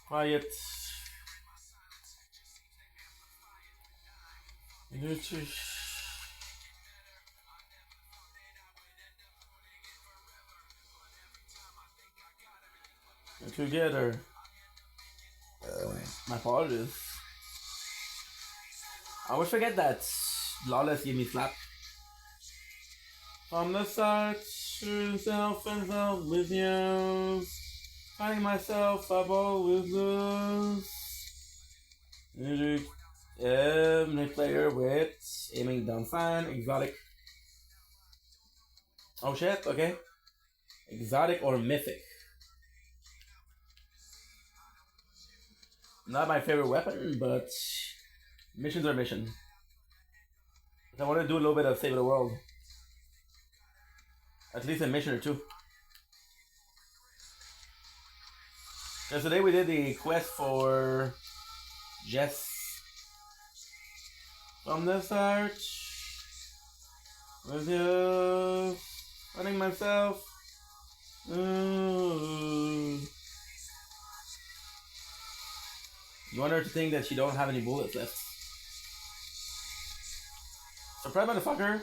Quiet. Together. My apologies. I always forget that lawless gave me slap. From the start, self and self with you. Finding myself, I've always lose. New player with aiming down fine, exotic. Oh shit, okay. Exotic or mythic. Not my favorite weapon, but missions are mission. I want to do a little bit of save the world. At least a mission or two. Because today we did the quest for Jess. From the start, with you, running myself. You want her to think that she don't have any bullets left. Surprise, motherfucker!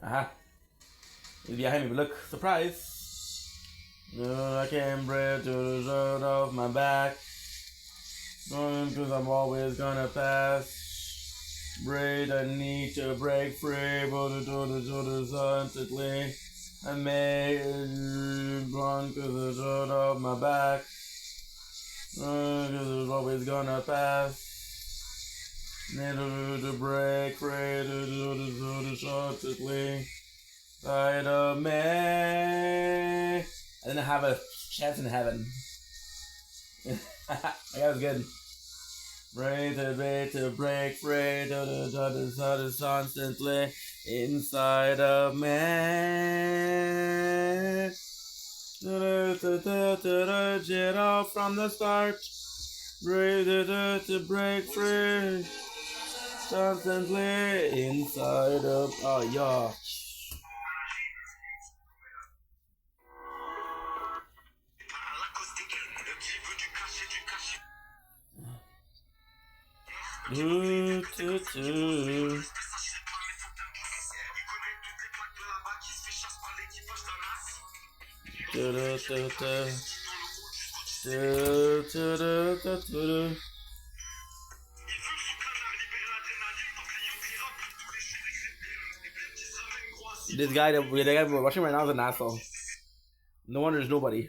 Aha. He's behind me, but look, surprise! No, I can't breathe to the shirt off my back. Cause I'm always gonna pass. Breathe, I need to break free, but the constantly. I made run cause the shirt off my back. Cause it's always gonna pass. Need to break free, the constantly. Side of me. I didn't have a chance in heaven. That was good. Break to break free to the constantly inside of me. Jet off from the start. Break to break free constantly inside of. Oh yeah. This guy that we're watching right now is an asshole. No wonder there's nobody.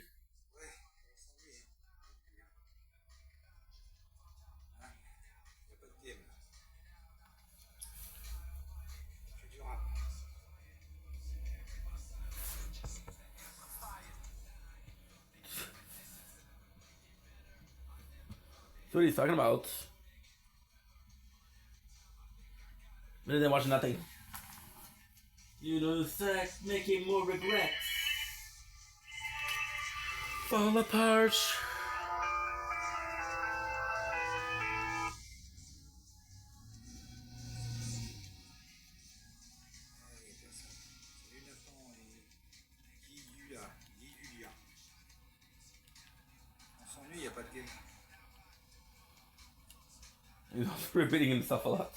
That's what he's talking about. But then watching nothing. You know, sex making more regrets. Fall apart. He's also repeating himself a lot.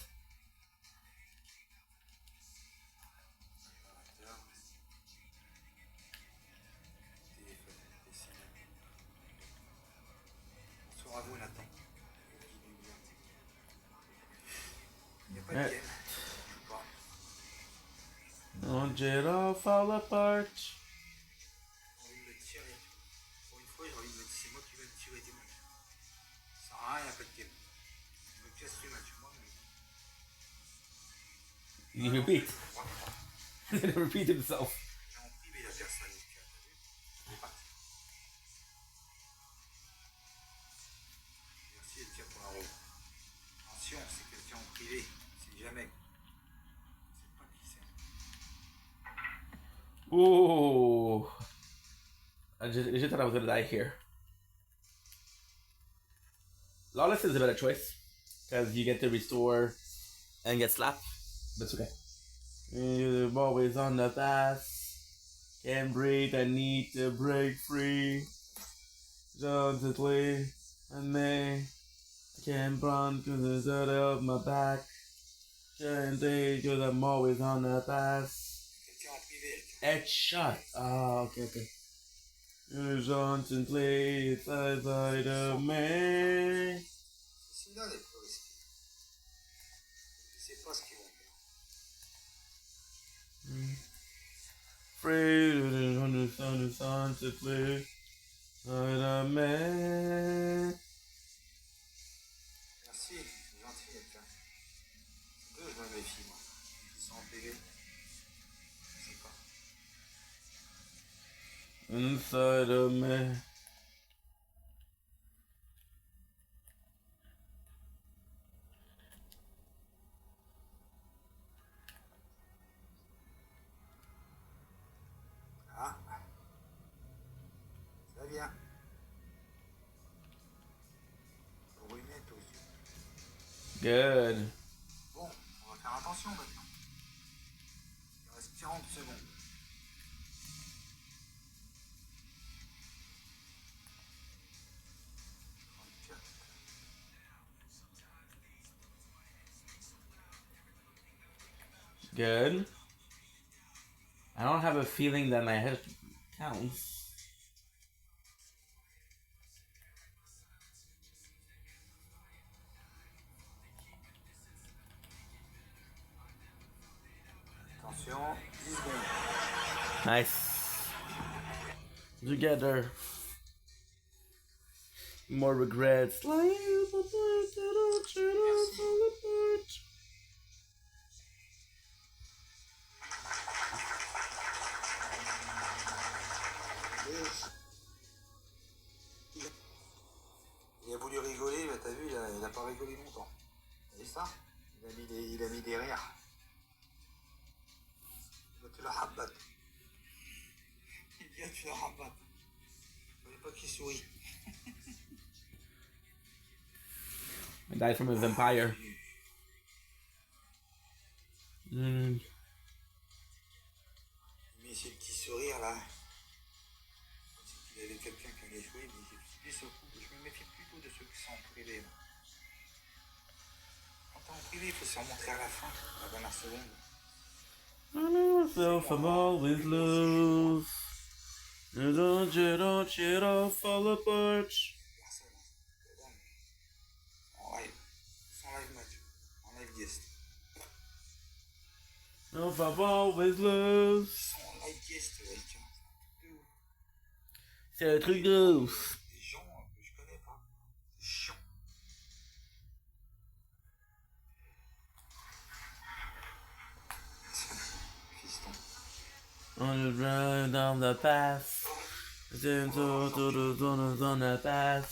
Don't it all fall apart. Ah, il n'y a pas de game. Just too much. He repeat. He repeat himself. J'ai en privé la personne. Tu as vu? Il est parti. Merci de tirer pour la roue. Attention, c'est quelqu'un en privé. C'est jamais. C'est pas qui c'est. Ooh. I just thought I was gonna die here. Lawless is a better choice because you get to restore and get slapped, but it's okay. You're always on the path. Can't breathe. I need to break free. Constantly, and I can't run to the side of my back. Can't take because I'm always on the path. Quelqu'un en privé. Headshot. Oh, okay. You constantly side of me. C'est là les plus risqués. Je sais pas ce qu'ils vont faire. Free to understand the constantly side of me. Merci, c'est gentil quelqu'un. C'est deux, je me méfie moi. Ils sont en privé. Je sais pas. Inside of me. Ah. Ça vient. Ruiner tous. Good. Bon, on va faire attention maintenant. Il reste 40 secondes. Good. I don't have a feeling that my head counts. Attention, 10 secondes. Nice. Together. More regrets. Il a voulu rigoler, mais t'as vu, il a pas rigolé longtemps. Et ça, il a mis des rires. Tu la rabattes. Il dit, tu la rabattes. Je voulais pas qu'il sourit. I died from a vampire. Mais ces petits sourires là, c'est qu'il y avait quelqu'un qui allait jouer, mais j'ai ce coup. Je me méfie plutôt de ceux qui sont en privé. Là. Quand t'es en privé, il faut se remontrer à la fin, à la dernière seconde. I know myself, I'm always loose. You don't fall apart. Personne, hein. En live, sans live match, en live guest. No, I'm always loose. Ils sont en live guest, quelqu'un. C'est un truc de ouf. Des gens que je connais pas. C'est chiant. Fiston. On the drive down the path. Then to the zone on the path.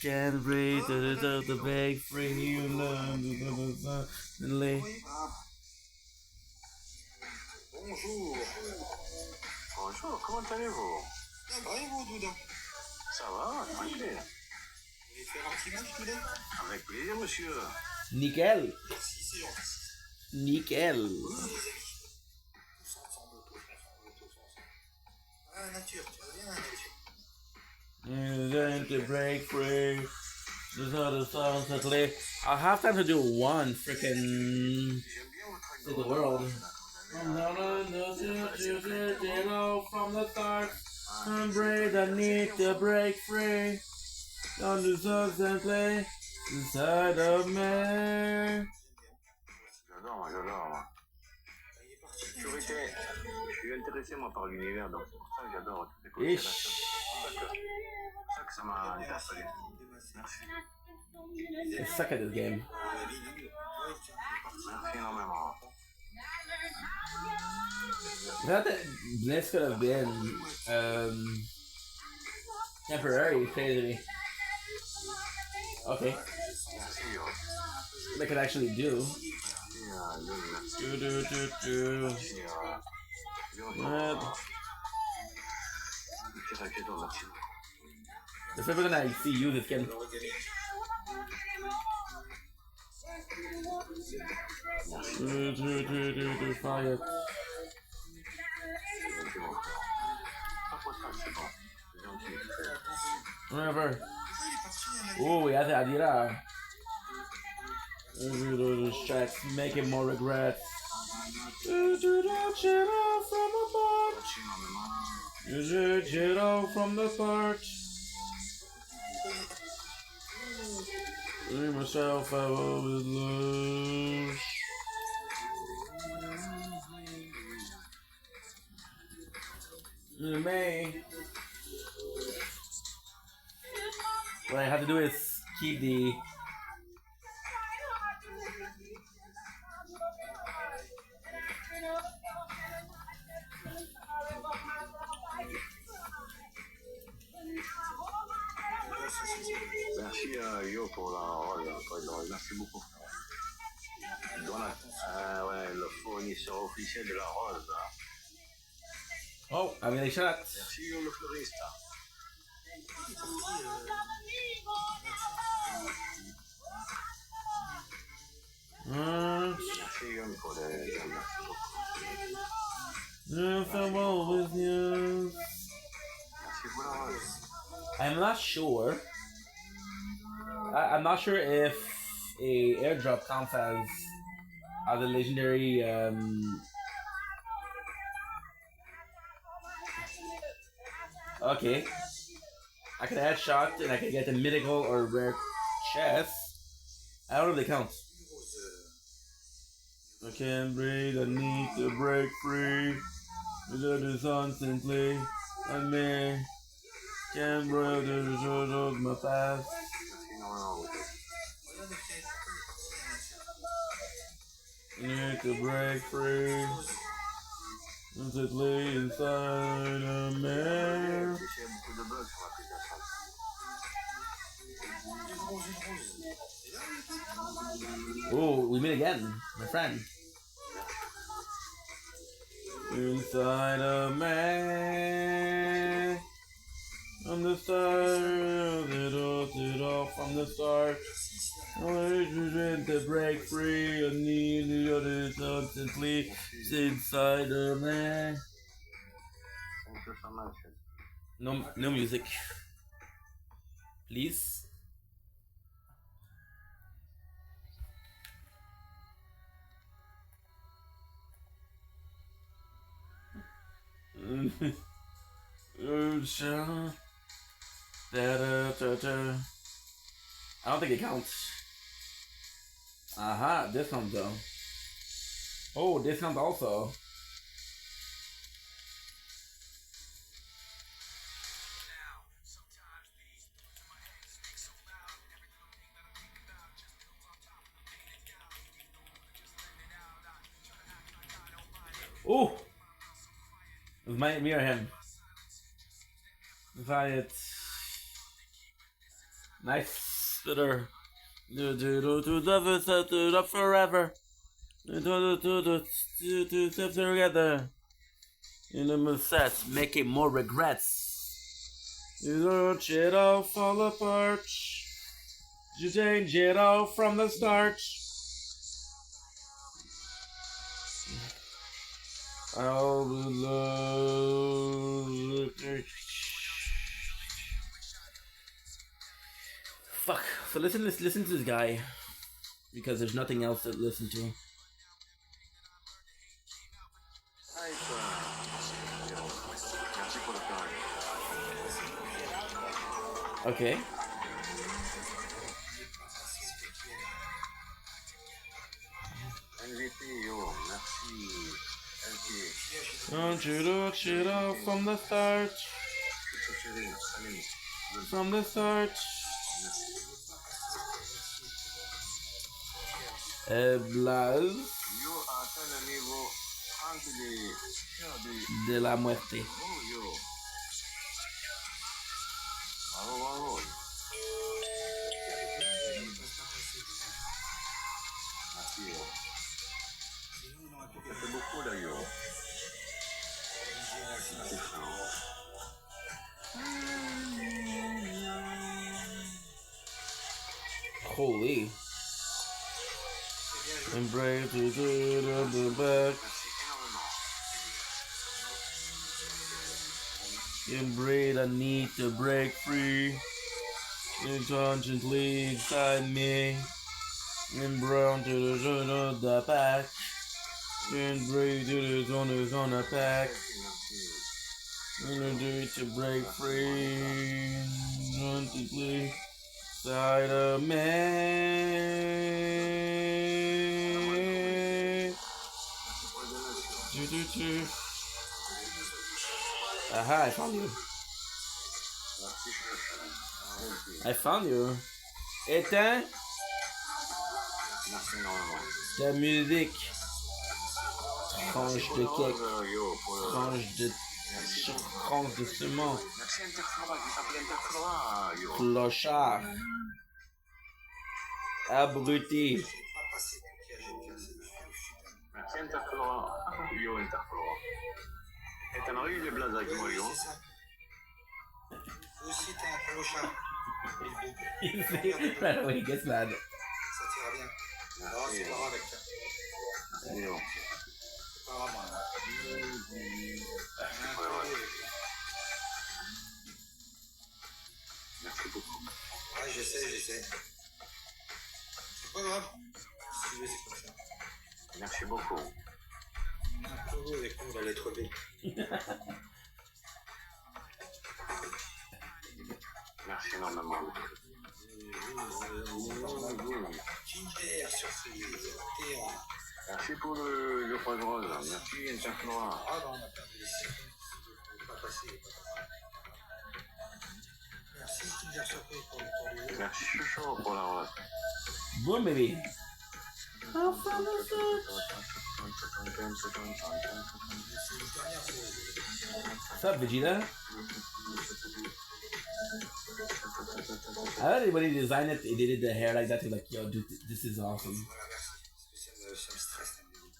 Can't breathe to break free. You know, suddenly. Bonjour. Bonjour, comment allez-vous? Ça va et vous, Douda? Ça va, tranquille. Vous voulez faire un petit match, Douda? Avec plaisir, monsieur. Nickel. Merci, c'est gentil. Nickel. Les amis. Tous ensemble, tous ensemble. Ah, la nature, tu reviens à la nature. And then to break free. There's other songs that play. I'll have time to do one freaking to the world. From now on, from the start. I'm brave, I need to break free. On the songs and play inside of me. J'adore, moi. Il est parti. Sécurité. Je suis suis intéressé moi par l'univers, donc c'est pour ça que j'adore toutes les constellations. C'est pour ça que ça m'a interpellé. Merci. I suck at this game. Merci énormément. I thought that Bliss could have been temporary, crazy. Okay. Merci, yo. They could actually do. Merci, Do. Merci, yo, What? petit raqueton, merci. If we're gonna see you this game. Do fire. Merci, mon frère. Pas pour ça, c'est bon. C'est gentil. Whatever. Oh, yeah, that idea. Stress, making more regrets. From above. Merci énormément. You from the start. Myself, I always lose. Me. What I have to do is keep the. Merci Yo pour la rôle. Merci beaucoup. Voilà. Ouais, le fournisseur officiel de la rose. Oh, I'm gonna shot. Merci Yo le fleuriste. Merci Yo pour les. Merci beaucoup. If I'm always news. Merci pour la rose. I'm not sure. I'm not sure if a airdrop counts as a legendary. Okay, I can add shot and I can get a mythical or rare chest. I don't know if they count. I can't breathe. I need to break free. Without constantly, I may can't breathe. The short of my past. Merci énormément. I need to break free. Constantly inside a man. J'ai beaucoup de bugs sur l'application. Oh, we meet again, my friend. Inside a man. From the start, it all from the start. I need to break free. I need the other constantly inside a man. Thank you so much. No music, please. I don't think it counts. Aha, this counts though. Oh, this counts also. Oh! It might mirror him. Quiet. Nice spitter. Do forever. To step together. In the mustache, making more regrets. You don't it all fall apart. You change it all from the start. I'll be love. Fuck. So listen to this guy, because there's nothing else to listen to. Okay. MVP, yo, merci. Don't you do shit off from the start. From the start. Blas Yo atteint le niveau 30 de la muerte. Yo. Bravo, bravo. Merci, yo. Ça fait beaucoup, là, yo. C'est chaud. Holy. And brave to the back. In breed, I need to break free. Inconstantly inside me. In brown to the back. In breed to the zone is on the pack. In do it to break free. Inconstantly inside of me. Aha, I found you. I found you. Éteins ta musique. Tranche de cake. Tranche de ciment. Clochard. Abruti. Merci Interflora. Yo Interflora. Et t'en as eu les blazes avec moi, yo. Aussi, t'es un clochard. Right away, he gets mad. Ça t'ira bien. Non, c'est pas grave avec toi. Merci, yo. C'est pas grave, moi. Merci beaucoup. Ouais, j'essaie. C'est pas grave. Si tu veux, c'est comme ça. Merci beaucoup. On a un clodo avec nous, la lettre B. Merci énormément. Kinder, surprise. Théa. Merci pour le poids de rose. Merci Interflora. Ah non, on a perdu les circuits. Il n'est pas passé. Merci Kinder Surprise pour le tour du haut. Merci Chouchou pour la rose. Boom, baby. C'est une dernière pause. What's up, Vegeta? How did anybody design it? They did the hair like that. They're like, yo, dude, this is awesome. Voilà, merci. Parce que ça me stresse, la musique.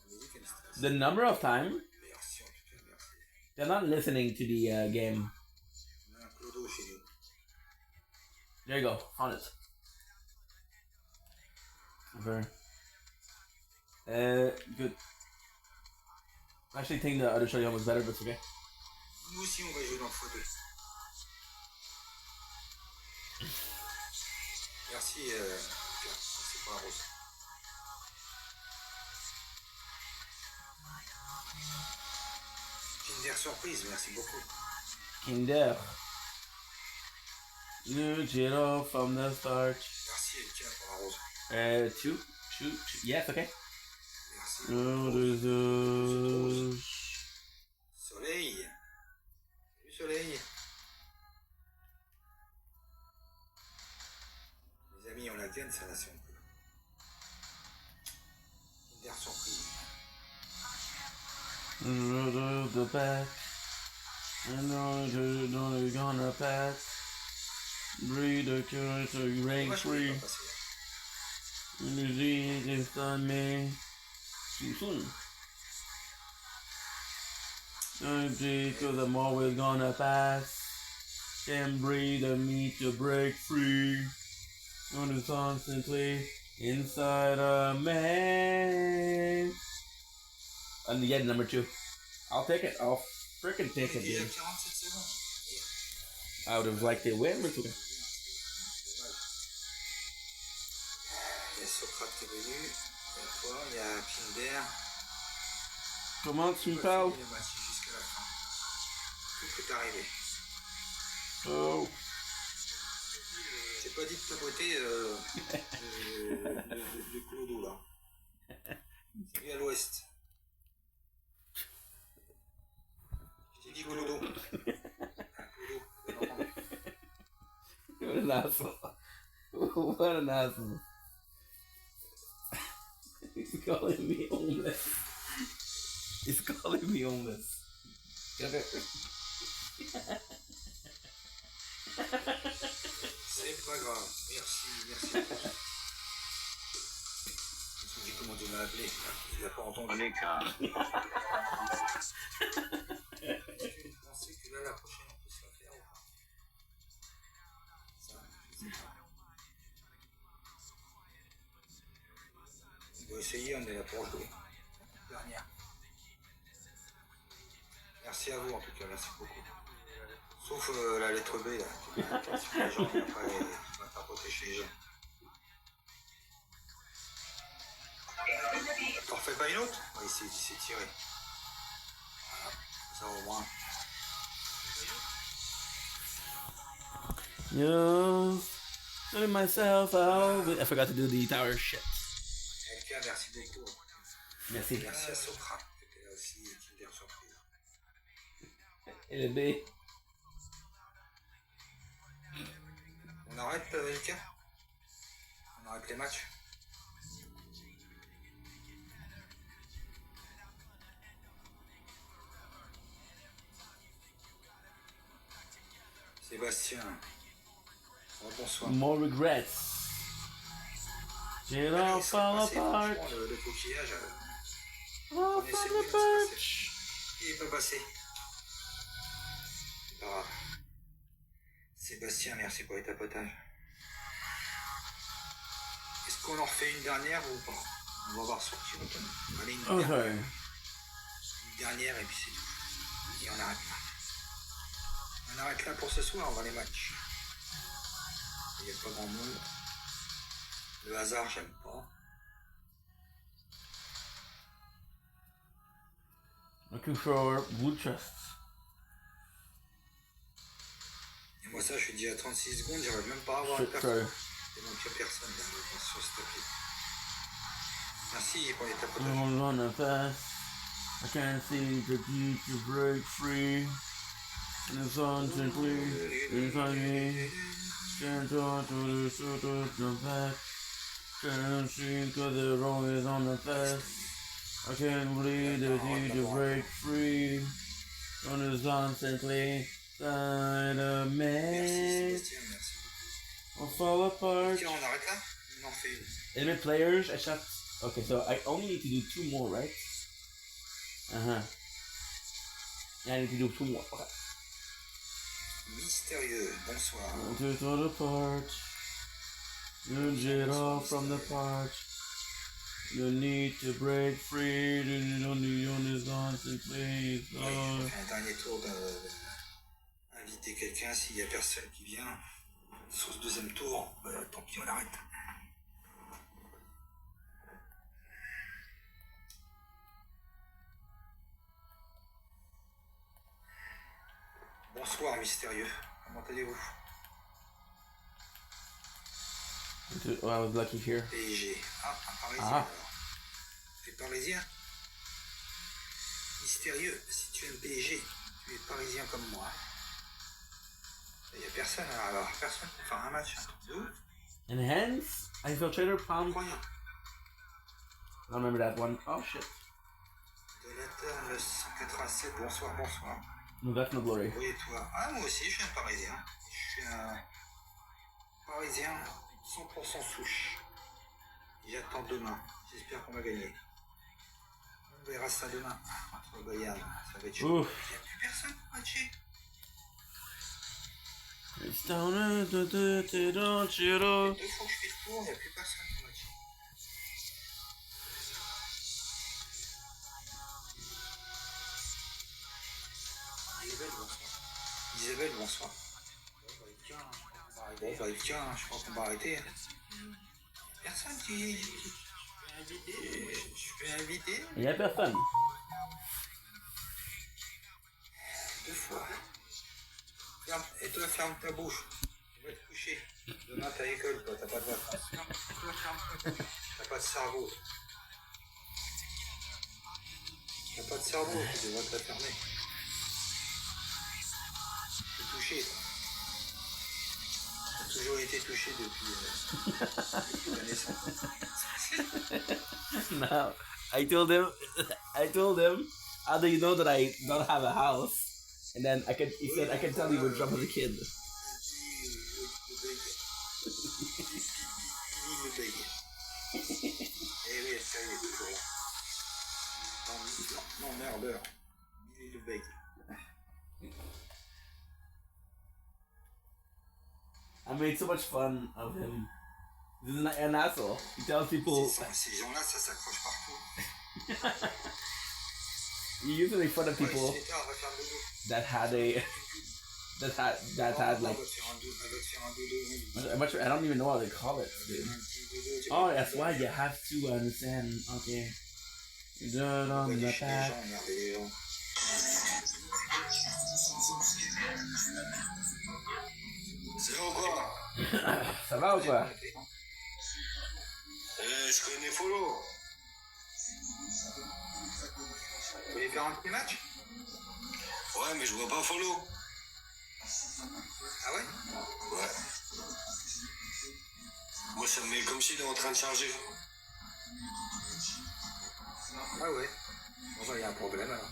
La musique, elle me stresse. The number of time Merci, en tout cas, merci. they're not listening to the game. On a un clodo chez nous. There you go, found it. Very. Good. I actually think the other shotgun was better, but it's okay. Nous aussi, on va jouer dans le photo. Merci, Pierre. Merci pour la rose. Kinder Surprise, merci beaucoup. Kinder. New Giro from the start. Merci, Elkia, pour la rose. Two. Yes, okay. Merci. Soleil. Salut, Soleil. Les amis, on la gagne, ça là, si on peut. Kinder Surprise. The back. I know you're gonna pass. Breathe the current so you rank Moi, je peux free. pas passer. Music is on me. Too soon. Cause I'm always gonna pass. Can't breathe, I need to break free. On the constantly inside of me. And yeah, number 2. I'll take it. I'll freaking take it, Il y a dude. 47 secondes. I would have liked it win, but it's okay. Il y a Socrate qui est venu. Il y a toi, il y a Kinder. Comment tu me On va parles? finir le match jusqu'à la fin. Tout peut arriver. Oh. J'ai pas dit de tapoter le clodo là. Salut à l'ouest. Je t'ai dit Clodo. Clodo, bien entendu. What an asshole. What an asshole. He's calling me homeless. He's calling me homeless. C'est pas grave. Merci, merci à tous. Je me dis comment tu m'as appelé. Il n'a pas entendu. On est calme. Je pensais que là, la prochaine, on peut se la faire ou pas? Ça, je sais pas. On va essayer, on est là pour jouer. Dernière. Merci à vous en tout cas, merci beaucoup. Sauf la lettre B là, qui m'a sur les gens, qui m'a pas protégé les gens. T'en refais pas une autre? Oui, c'est tiré. Voilà, ça au moins. Yo, letting myself out. I forgot to do the tower shit. Quelqu'un, merci beaucoup. Merci. Merci à Sopra, qui était là aussi et qui me dit surprise. Et le B. On arrête, Lucas? On arrête les matchs? Sébastien. Oh, bonsoir. More regrets. It all fall apart. Le coquillage. All fall apart. Il est pas passé. C'est pas grave. Sébastien, merci pour les tapotages. Est-ce qu'on en refait une dernière ou pas? On va voir sur qui on tombe. Allez, une dernière. Okay. Une dernière et puis c'est tout. Et on arrête là. On arrête là pour ce soir, on va les matchs. Il n'y a pas grand monde. Le hasard, j'aime pas. Looking for blue chests. Et moi, ça, je suis dit à 36 secondes, j'arrive même pas à avoir Shit, personne. sorry. Il manque qu'il y a personne là, je pense, sur ce tapis. Merci pour les tapotages. I'm running fast. I can't see the deep to break free. And the sun simply inside me. Can't talk to the suit of the back. Can't see cause the road is on the fast. I can't believe the deep to break free. On the sun simply inside of Merci me. Sébastien, merci beaucoup. I'll fall apart. Tiens, on arrête là? On en fait une. Enemy players, I shot. Okay, so I only need to do 2 more, right? Yeah, I need to do 2 more. Okay. Mystérieux, bonsoir. To fall apart. You get off from the part. You need to break free. You don't need on this constant please. Oui, je fais un dernier tour d'inviter quelqu'un s'il n'y a personne qui vient. Sur ce deuxième tour, tant pis, on arrête. Bonsoir, mystérieux. Comment allez-vous? Oh, I was lucky here. PSG. Ah, un parisien Ah. alors. Tu es parisien? Mystérieux, si tu aimes PSG, tu es parisien comme moi. Il n'y a personne alors, personne pour faire un match. Un truc de ouf. Enhance? Infiltrator Palm. Incroyable. I don't remember that one. Oh shit. Donateur 987, bonsoir, bonsoir. No, that's no glory. Oui, et toi? Ah, moi aussi, je suis un parisien. Je suis un parisien 100% souche. J'attends demain. J'espère qu'on va gagner. On verra ça demain. Entre Bayern, ça va être chaud. Ouf. Il n'y a plus personne pour matcher. It's down at the don't you 2 fois que je fais le tour, il n'y a plus personne pour matcher. Isabelle, bonsoir. Bon, bah, tiens, je crois qu'on va arrêter. Personne qui. Je vais inviter Il y a personne. 2 fois. Ferme, et toi, ferme ta bouche. Tu vas te coucher. Demain, t'as l'école, toi, t'as pas de vacances. Toi, ferme ta bouche. T'as pas de cerveau. pas de cerveau, tu devrais te la fermer. T'es touché. T'as toujours été touché depuis la naissance. No, I told him, how do you know that I don't have a house? And then he said, I can tell you were drunk as a kid. Eh oui, ça y est, toujours là. Non, merdeur. Il le bec. I made so much fun of him. This is an asshole. He tells people. Ces gens-là, ça s'accroche partout. You used to make fun of people that had a that had like. I don't even know how they call it, dude. Oh, that's why you have to understand. Okay. Dirt on the path. C'est bon quoi? Ça va ou quoi? Je connais Follow. Vous voulez faire un petit match? Ouais, mais je vois pas Follow. Ah ouais? Ouais. Moi, ça me met comme s'il est en train de charger. Ah ouais. Bon bah, il y a un problème alors.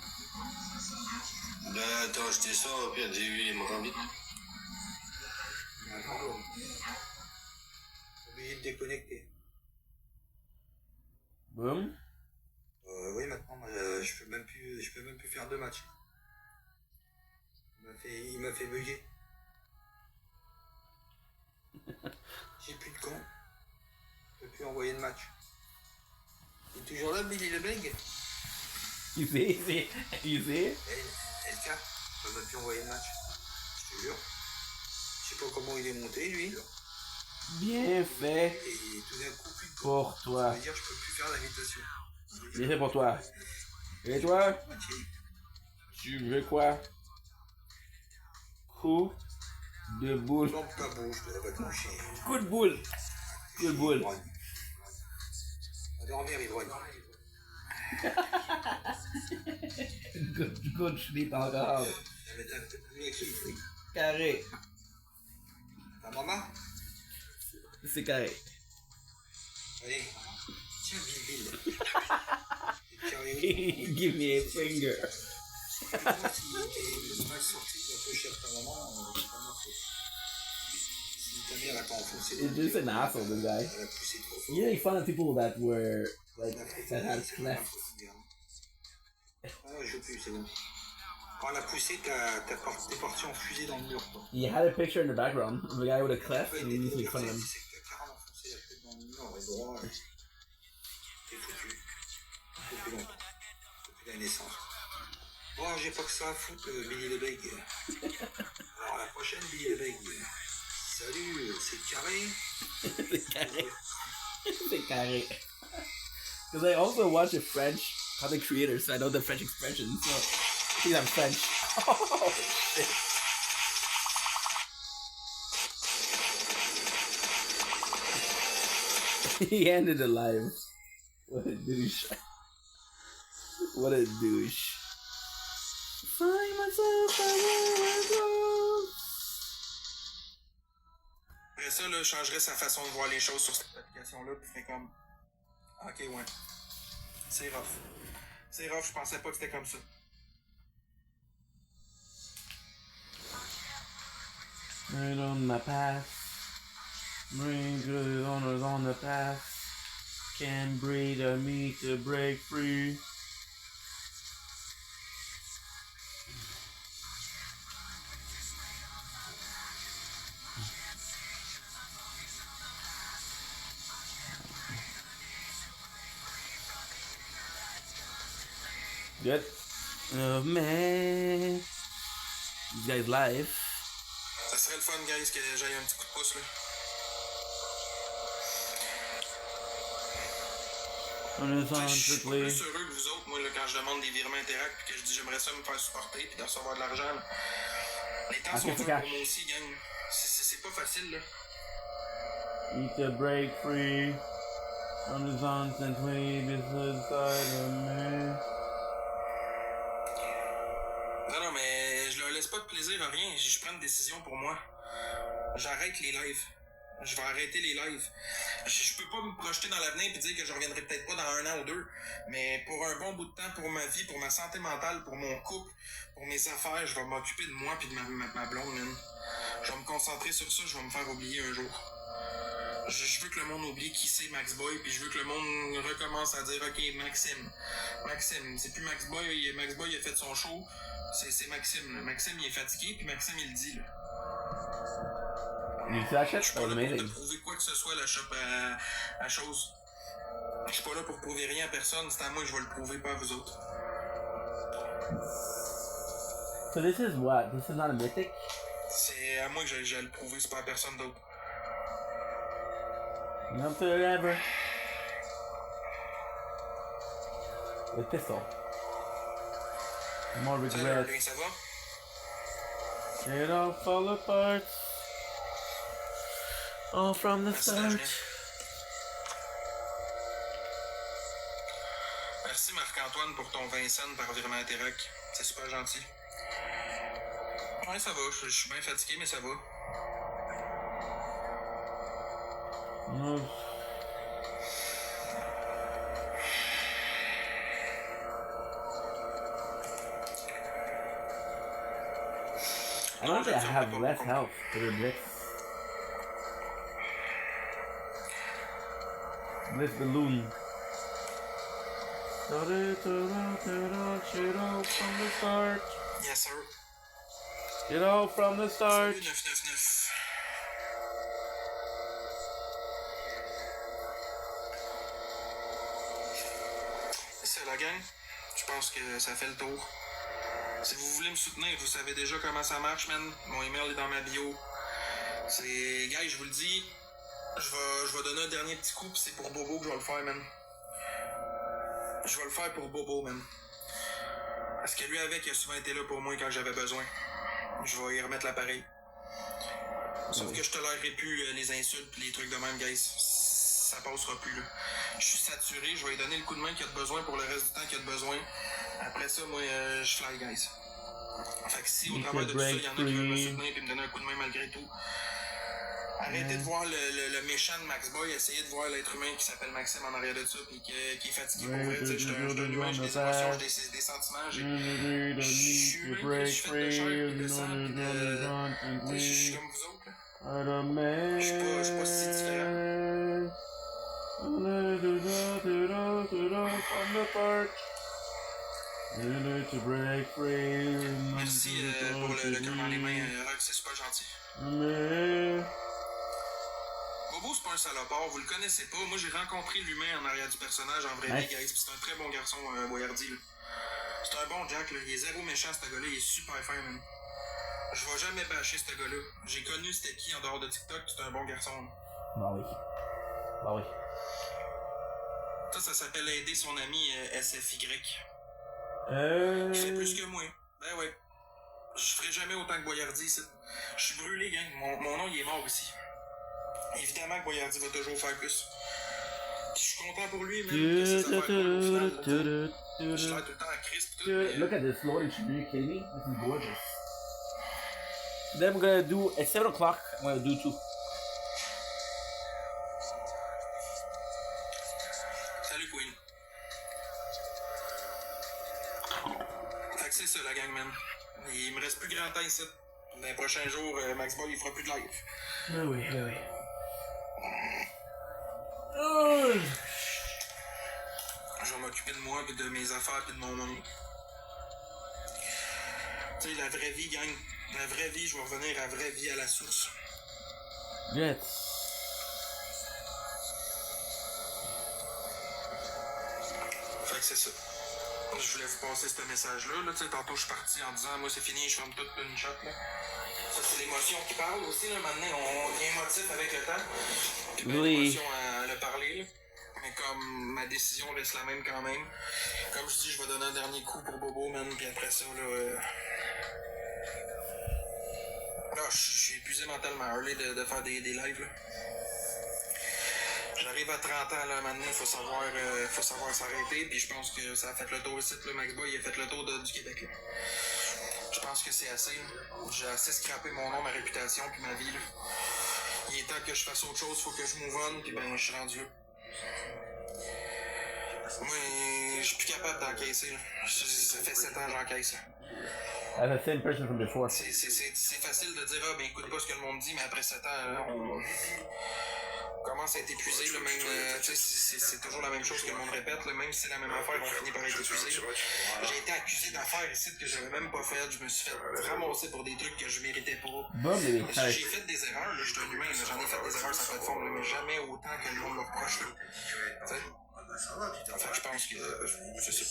Ben attends, je descends, puis il me rend vite. Il y a un problème. Obligé de déconnecter. Boom. Oui, maintenant, moi, je peux même plus faire deux matchs. Il m'a fait bugger. J'ai plus de compte. Je peux plus envoyer de match. Il est toujours là, Billy le Beg? You see? LK, je peux même plus envoyer de match. Je te jure. Je sais pas comment il est monté, lui. Bien fait Et tout d'un coup, plus de compte. pour toi. Ça veut dire que je peux plus faire l'invitation. Bien fait pour toi. Et toi? Tu veux quoi? Coup de boule. Lampe ta bouche, tu vas te coucher. Coup de boule. Coup de boule. On va dormir, ivrogne. Good sleep alcohol. Ça va être un peu plus actif. Carré. Ta maman? C'est carré. Allez. Tiens, Bill. Give me a finger. Moi, s'il est mal sorti de la pochette de ta maman, c'est pas ma faute. Si ta mère a pas enfoncé. It's just an asshole, this guy. Elle a poussé trop fort. You make fun of people that were like that had cleft. Ah ouais, je joue plus, c'est bon. Quand elle a poussé, t'es parti en fusée dans le mur, quoi. He had a picture in the background of a guy with a cleft, and he used to make fun of him. C'est que t'as carrément foncé la tête dans le mur, et droit, t'es foutu. Depuis longtemps. Depuis la naissance. Bon, j'ai pas que ça à foutre, Billy le Beg. Alors, la prochaine, Billy le Beg. Salut, c'est carré. C'est carré. C'est carré. Because I also watch a French content creator, so I know the French expressions. So I think I'm French. Oh, shit. He ended it live. What a douche. What a douche. Find myself Après ça, là, je changerais sa façon de voir les choses sur cette application-là, puis ferais comme. Ok, ouais. C'est rough. C'est rough, je pensais pas que c'était comme ça. right on my path. Bring good honors on the path. Can't breathe, I need to break free. Good. Oh man. You guys live. Ça serait le fun, guys, que j'aille un petit coup de pouce, là. Je suis pas plus heureux que vous autres, moi, là, quand je demande des virements Interact, puis que je dis j'aimerais ça me faire supporter, puis de recevoir de l'argent. Là. Les temps sont durs pour moi aussi, gang. C'est pas facile, là. Need to break free from the constantly beside of me. Non, mais je leur laisse pas de plaisir à rien. Je prends une décision pour moi. J'arrête les lives. Je vais arrêter les lives. Je peux pas me projeter dans l'avenir et dire que je reviendrai peut-être pas dans 1 an ou 2, mais pour un bon bout de temps, pour ma vie, pour ma santé mentale, pour mon couple, pour mes affaires, je vais m'occuper de moi et de ma blonde, man. Je vais me concentrer sur ça, je vais me faire oublier un jour. Je veux que le monde oublie qui c'est Max Boy, puis je veux que le monde recommence à dire ok, Maxime, c'est plus Max Boy, Max Boy il a fait son show, c'est Maxime, là. Maxime il est fatigué, puis Maxime il le dit là. You see that shit? Je suis pas That was là pour amazing. te prouver quoi que ce soit la shop à chose. Je suis pas là pour prouver rien à personne, c'est à moi que je vais le prouver, pas à vous autres. So this is what? This is not a mythic? C'est à moi que j'ai à le prouver, c'est pas à personne d'autre. Not forever. The pistol. More Salut, regrets. lui, ça va? It all fall apart. All from the Merci, start. Daniel. Merci Marc-Antoine pour ton 20 cents par virement Interac. C'est super gentil. Ouais, ça va. Je suis bien fatigué, mais ça va. No. I don't think I have less health for the Blitz. Blitz balloon. Shit all from the start. Yes, sir. Shit all from the start. Salut 999. C'est la gang. Je pense que ça fait le tour. Si vous voulez me soutenir, vous savez déjà comment ça marche, man. Mon email est dans ma bio. C'est... Guys, je vous le dis, je vais donner un dernier petit coup, pis c'est pour Bobo que je vais le faire, man. Je vais le faire pour Bobo, man. Parce que lui avec, il a souvent été là pour moi quand j'avais besoin. Je vais y remettre l'appareil. Sauf que je tolérerai plus les insultes pis les trucs de même, guys. Ça passera plus, là. Je suis saturé, je vais lui donner le coup de main qu'il a de besoin pour le reste du temps qu'il a de besoin. Après ça, moi, je fly, guys. Fait que si au travers de tout ça, il y en a qui veulent me soutenir et me donner un coup de main malgré tout, arrêtez de voir le méchant de Max Boy, essayez de voir l'être humain qui s'appelle Maxime en arrière de ça et qui est fatigué pour vrai. Je suis un humain, j'ai des émotions, j'ai des sentiments, je suis humain, je suis fait de chair et de sang pis de... Je suis comme vous autres, là. Je suis pas si différent. Merci pour le cœur dans les mains, Rock, c'est super gentil. Bobo, c'est pas un salopard, vous le connaissez pas. Moi, j'ai rencontré l'humain en arrière du personnage en vrai vie, guys, pis c'est un très bon garçon, Boyardi, là. C'est un bon Jack, là. Il est zéro méchant, ce gars-là, il est super fin, man. Je vais jamais bâcher ce gars-là. J'ai connu c'était qui en dehors de TikTok, c'est un bon garçon. Là. Bah oui. Bah oui. Ça s'appelle aider son ami SFY. Il fait plus que moi. Ben ouais. Je ferai jamais autant que Boyardi ici. Je suis brûlé, gang. Mon nom, il est mort ici. Évidemment que Boyardi va toujours faire plus. Je suis content pour lui, même que ses affaires coulent au final. Je l'air tout le temps à Christ pis tout. Look at this loading screen. Are you kidding me? This is gorgeous. Then we're gonna do at 7 o'clock. I'm gonna do 2. Salut, Queen. Fait que c'est ça, la gang, man. Il me reste plus grand temps ici. Dans les prochains jours, Max Boy, il fera plus de live. Ah oui, ah oui. Oh. Je vais m'occuper de moi, pis de mes affaires, pis de mon monde. Tu sais, la vraie vie, gang. La vraie vie, je vais revenir à la vraie vie, à la source. Yes. Fait que c'est ça. Je voulais vous passer ce message-là. Là, tantôt, je suis parti en disant, moi, c'est fini, je ferme toute une shot. Là. Ça, c'est l'émotion qui parle aussi. Là. Maintenant, on devient émotif avec le temps. Puis, ben, Oui. l'émotion à le parler. Là. Mais comme ma décision reste la même quand même. Comme je dis, je vais donner un dernier coup pour Bobo, man. Puis après ça, là... Là, je suis épuisé mentalement, Harley, de faire des lives, là. J'arrive à 30 ans, là, maintenant, il faut savoir s'arrêter, puis je pense que ça a fait le tour ici, là, Max Boy, il a fait le tour du Québec, là. pense que c'est assez. J'ai assez scrappé mon nom, ma réputation, puis ma vie. Là. Il est temps que je fasse autre chose, faut que je move on, puis ben, je suis rendu là. Moi, je suis plus capable d'encaisser. Là. Ça fait 7 ans que j'encaisse. Là. I'm the same person from before. C'est facile de dire, ah ben écoute pas ce que le monde dit, mais après 7 ans, là, on commence à être épuisé. Là, même, c'est toujours la même chose que le monde répète. Là, même si c'est la même affaire, on finit par être épuisé. J'ai été accusé d'affaires ici que j'avais même pas faites. Je me suis fait ramasser pour des trucs que je méritais pas. Bon, mais J'ai fait des erreurs, là, je suis un humain, j'en ai fait des erreurs sans plateforme, là, mais jamais autant que le monde me reproche. Enfin, je pense que c'est ça.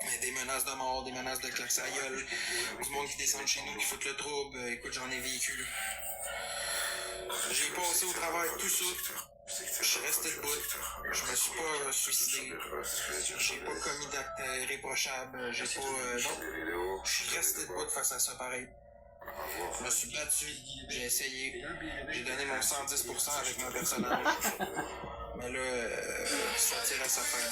Mais des menaces de mort, des menaces de claques à gueule, du monde qui descend chez nous, qui fout le trouble, écoute, j'en ai vécu. Là. J'ai passé au travers de tout ça. Je suis resté debout. Je me suis pas suicidé. J'ai pas commis d'actes irréprochables. J'ai pas. Non. Je suis resté debout face à ça pareil. Je me suis battu. J'ai essayé. J'ai donné mon 110% avec mon personnage. Mais là, ça tire à sa fin.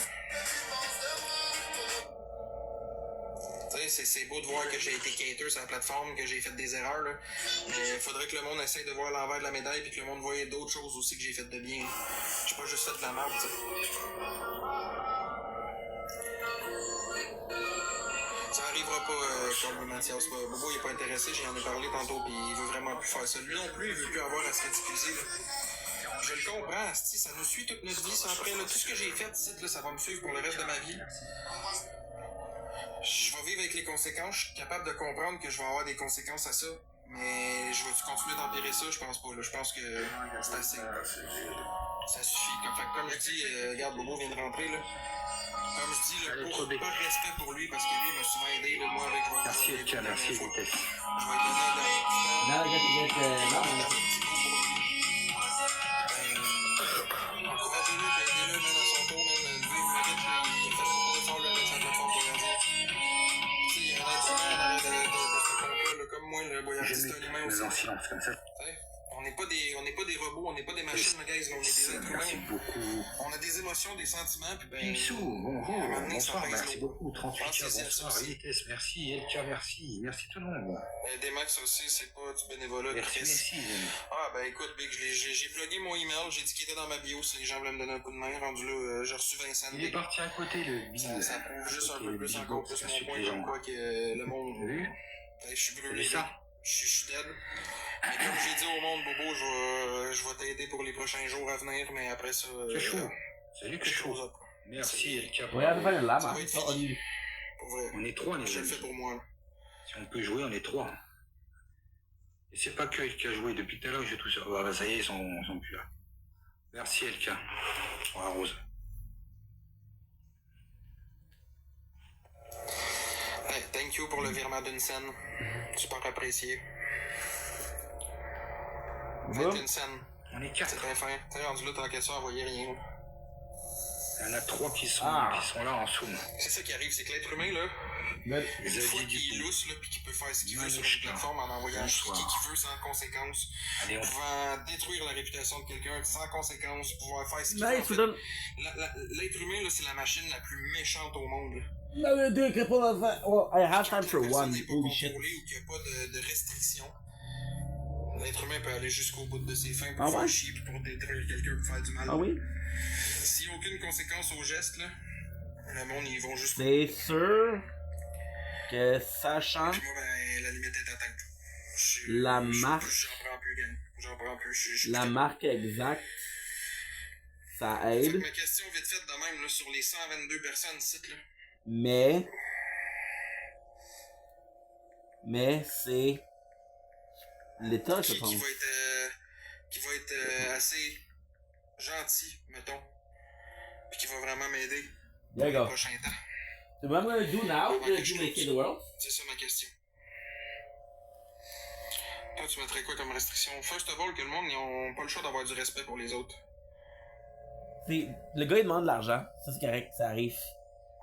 C'est beau de voir que j'ai été cater sur la plateforme, que j'ai fait des erreurs, là. Mais il faudrait que le monde essaye de voir l'envers de la médaille puis que le monde voie d'autres choses aussi que j'ai fait de bien. J'ai pas juste fait de la merde, t'sais. Ça arrivera pas comme Mathias. Bobo il est pas intéressé, j'en ai parlé tantôt puis il veut vraiment plus faire ça. Lui non plus, il veut plus avoir à se ridiculiser, là. Je le comprends, asti, ça nous suit toute notre vie, ça après, là, tout ce que j'ai fait ici, là, ça va me suivre pour le reste de ma vie. Je vais vivre avec les conséquences, je suis capable de comprendre que je vais avoir des conséquences à ça, mais je vais continuer d'empirer ça, je pense pas, là. Je pense que c'est assez. Ça suffit. Comme je dis, regarde, Bobo vient de rentrer, là. Comme je dis, là, par respect pour lui, parce que lui m'a souvent aidé, là, moi, avec Merci, Elka, merci, je vais lui donner un Now I get to get encouragez-le, puis aidez-le, même à son tour, même lui, il mérite, là, il fait beaucoup d'efforts, là, avec sa plateforme pour gagner. Tu sais, il y a un être humain en arrière de ce compte-là, là, comme moi, le boyardiste, c'est un humain aussi. en silence comme ça. On n'est pas des robots, on n'est pas des machines, guys, on est des êtres Merci humains. beaucoup. On a des émotions, des sentiments, puis ben... Picsou, bonjour, à un moment donné, ça bonsoir, pèse merci lourd. beaucoup. 38 Pensez-y à ça bonsoir, aussi. Vitesse, merci, Elka, merci, merci tout le monde. Des max aussi, c'est pas du bénévolat, Merci, Chris. merci. Ah, ben écoute, Big, j'ai plugué mon email, j'ai dit qu'il était dans ma bio si les gens voulaient me donner un coup de main. Rendu là, j'ai reçu Vincent. Il est parti à côté, le Bill. Ça prouve juste un peu plus, Bill encore Box, plus ça mon point, suffit, comme quoi que le T'as monde. vu? Je suis brûlé. C'est ça. Je suis dead. Mais comme j'ai dit au monde, Bobo, je vais t'aider pour les prochains jours à venir, mais après ça. C'est chaud. Salut, que chaud. up. Merci, Elka. We have to find a Ça llama. va être fini. Pour vrai. On est trois, les Je le fais amis. pour moi. Si on peut jouer, on est trois. Et c'est pas que Elka a joué depuis tout à l'heure, j'ai tout ça. Ah bah ça y est, ils sont plus là. Merci, Elka. Au revoir, Rose. Hey, thank you pour le virement d'une scène. Super apprécié. Bon. Faites une scène. On est C'est quatre. très fin. T'es rendu là, tant qu'à ça, envoyez rien. Il y en a trois qui sont là en soum. C'est ça qui arrive, c'est que l'être humain, là, Good. une fois Xavier qu'il est Dupont. lousse, là, pis qu'il peut faire ce qu'il veut sur une Manushka. plateforme en envoyant qui Bonsoir. qu'il veut sans conséquence, Allez, on pouvant détruire la réputation de quelqu'un sans conséquence, pouvoir faire ce qu'il veut. Nice, En fait, we're done. l'être humain, là, c'est la machine la plus méchante au monde. Là. Now we're gonna do a couple of. Well, I have Quand time for la personne one. n'est pas Holy shit. contrôlée ou qu'il n'y a pas de restrictions, l'être humain peut aller jusqu'au bout de ses fins pour Ah faire ouais? chier, puis pour détruire quelqu'un, pour faire du mal. Ah oui? S'il n'y a aucune conséquence au geste, là, le monde, ils vont juste. C'est sûr que sachant Puis moi, ben, la limite est atteinte. La marque. J'en prends plus, gang. J'en prends plus. Je suis la plus marque exacte, ça Fait que aide, ma question vite faite de même, là, sur les 122 personnes ici, là. mais c'est l'État, je Qui pense. va être assez gentil, mettons. Puis qui va vraiment m'aider There you pour le go. prochain temps. So what I'm gonna do now Ouais, to make it the world. C'est ça ma question. Toi, tu mettrais quoi comme restriction? First of all, que le monde, ils ont pas le choix d'avoir du respect pour les autres. C'est le gars il demande de l'argent, ça c'est correct, ça arrive.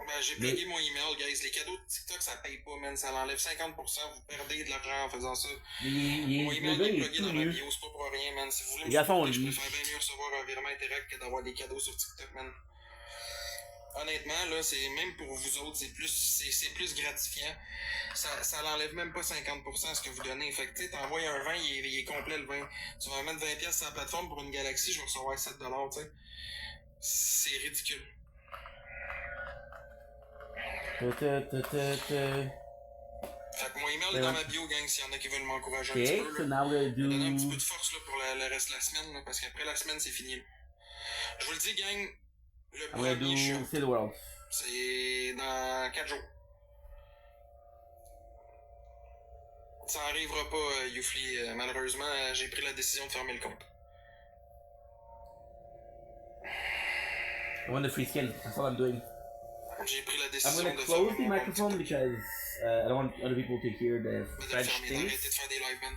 Ben, j'ai plugué mon email, guys. Les cadeaux de TikTok, ça paye pas, man. Ça l'enlève 50%. Vous perdez de l'argent en faisant ça. Mon Le email gars est il est plugué tout dans ma mieux. bio, c'est pas pour rien, man. Si vous voulez me Les gars font supporter, je lui. préfère bien mieux recevoir un virement Interact que d'avoir des cadeaux sur TikTok, man. Honnêtement, là, c'est même pour vous autres, c'est plus gratifiant. Ça l'enlève même pas 50% ce que vous donnez. Fait que tu sais, t'envoies un 20, il est complet le 20. Tu vas mettre 20$ sur la plateforme pour une galaxie, je vais recevoir 7$, tu sais. C'est ridicule. Fait que mon email est dans ma bio, gang, s'il y en a qui veulent m'encourager un petit Okay, peu. so Là. now we're gonna Donner un petit peu do. de force là, pour le reste de la semaine, là, parce qu'après la semaine, c'est fini. Là. Je vous le dis, gang, le I'm gonna premier do shot, Save the World. c'est dans 4 jours. Ça arrivera pas, Youfli. Malheureusement, j'ai pris la décision de fermer le compte. I want the free skin. That's all I'm doing. J'ai pris la I'm décision gonna de close fermer the mon compte microphone TikTok. because I don't want other people to hear the Mais de le French fermer, things. d'arrêter de faire des live, man.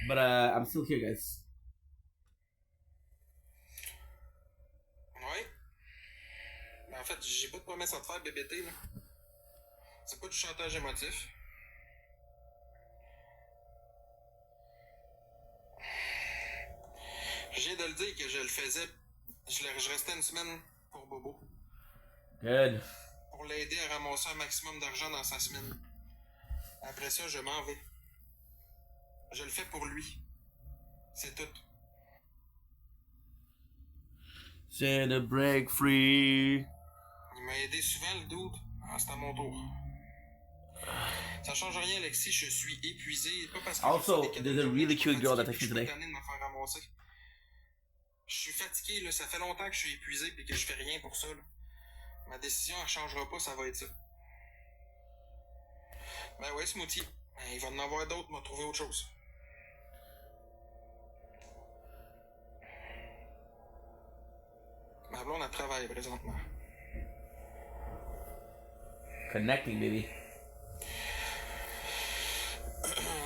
But I'm still here, guys. Ouais. Ben, en fait, j'ai pas de promesse à te faire, BBT, là. C'est pas du chantage émotif. Je viens de le dire que je le faisais. Je restais une semaine pour Bobo. Good. Pour l'aider à ramasser un maximum d'argent dans sa semaine. Après ça, je m'en vais. Je le fais pour lui. C'est tout. C'est le break free. Il m'a aidé souvent, le dude. Ah, c'est à mon tour. Ça change rien, Alexis. Je suis épuisé. Pas parce que Also, je fais des there's a cadeaux, really je suis cute girl fatigué, that puis texted je me suis today. tanné de me faire ramasser. Je suis fatigué, là. Ça fait longtemps que je suis épuisé et que je fais rien pour ça, là. Ma décision, elle changera pas, ça va être ça. Ben ouais, Smoothie. Ben, il va en avoir d'autres, m'a trouvé autre chose. Ma blonde, elle travaille présentement. Connecting, baby.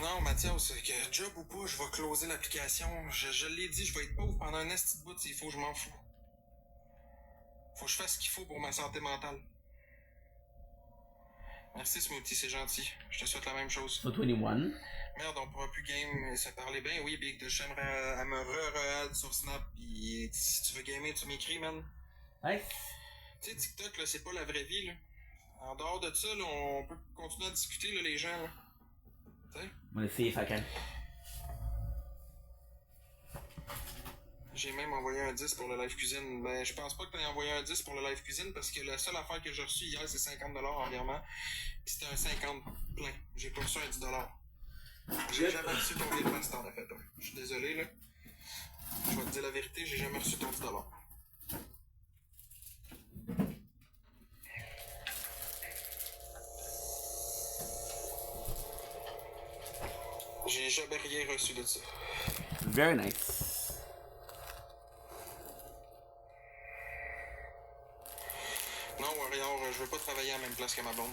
Non, Mathias, c'est que job ou pas, je vais closer l'application. Je l'ai dit, je vais être pauvre pendant un esti de bout, s'il faut, je m'en fous. Faut que je fasse ce qu'il faut pour ma santé mentale. Merci, Smoothie, c'est gentil. Je te souhaite la même chose. So 21. Merde, on pourra plus game et se parler bien. Oui, Big, j'aimerais à me re-add sur Snap. Pis si tu veux gamer, tu m'écris, man. Nice. Tu sais, TikTok, là, c'est pas la vraie vie, là. En dehors de ça, là, on peut continuer à discuter, là, les gens, là. Tu sais? I'm gonna see if I can. J'ai même envoyé un 10 pour le live cuisine. Ben, je pense pas que t'aies envoyé un 10 pour le live cuisine parce que la seule affaire que j'ai reçue hier, c'est 50$ en virement. Pis c'était un 50 plein. J'ai pas reçu un 10$. J'ai jamais reçu ton virement si t'en as fait un. Je suis désolé, là. Je vais te dire la vérité, j'ai jamais reçu ton 10$. J'ai jamais rien reçu de ça. Very nice. Non, Warrior, je veux pas travailler à la même place que ma blonde.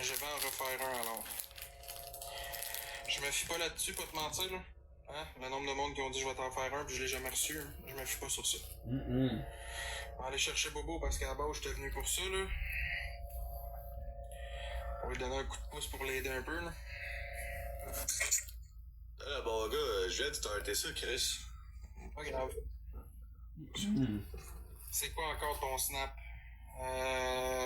Je vais en refaire un alors. Je me fie pas là-dessus, pas te mentir, là. Hein? Le nombre de monde qui ont dit je vais t'en faire un puis je l'ai jamais reçu, hein. Je me fie pas sur ça. On va aller chercher Bobo parce qu'à la base j'étais venu pour ça, là. On va lui donner un coup de pouce pour l'aider un peu, là. Ah, bon gars, je viens de t'arrêter ça, Chris. Pas grave. C'est quoi encore ton snap?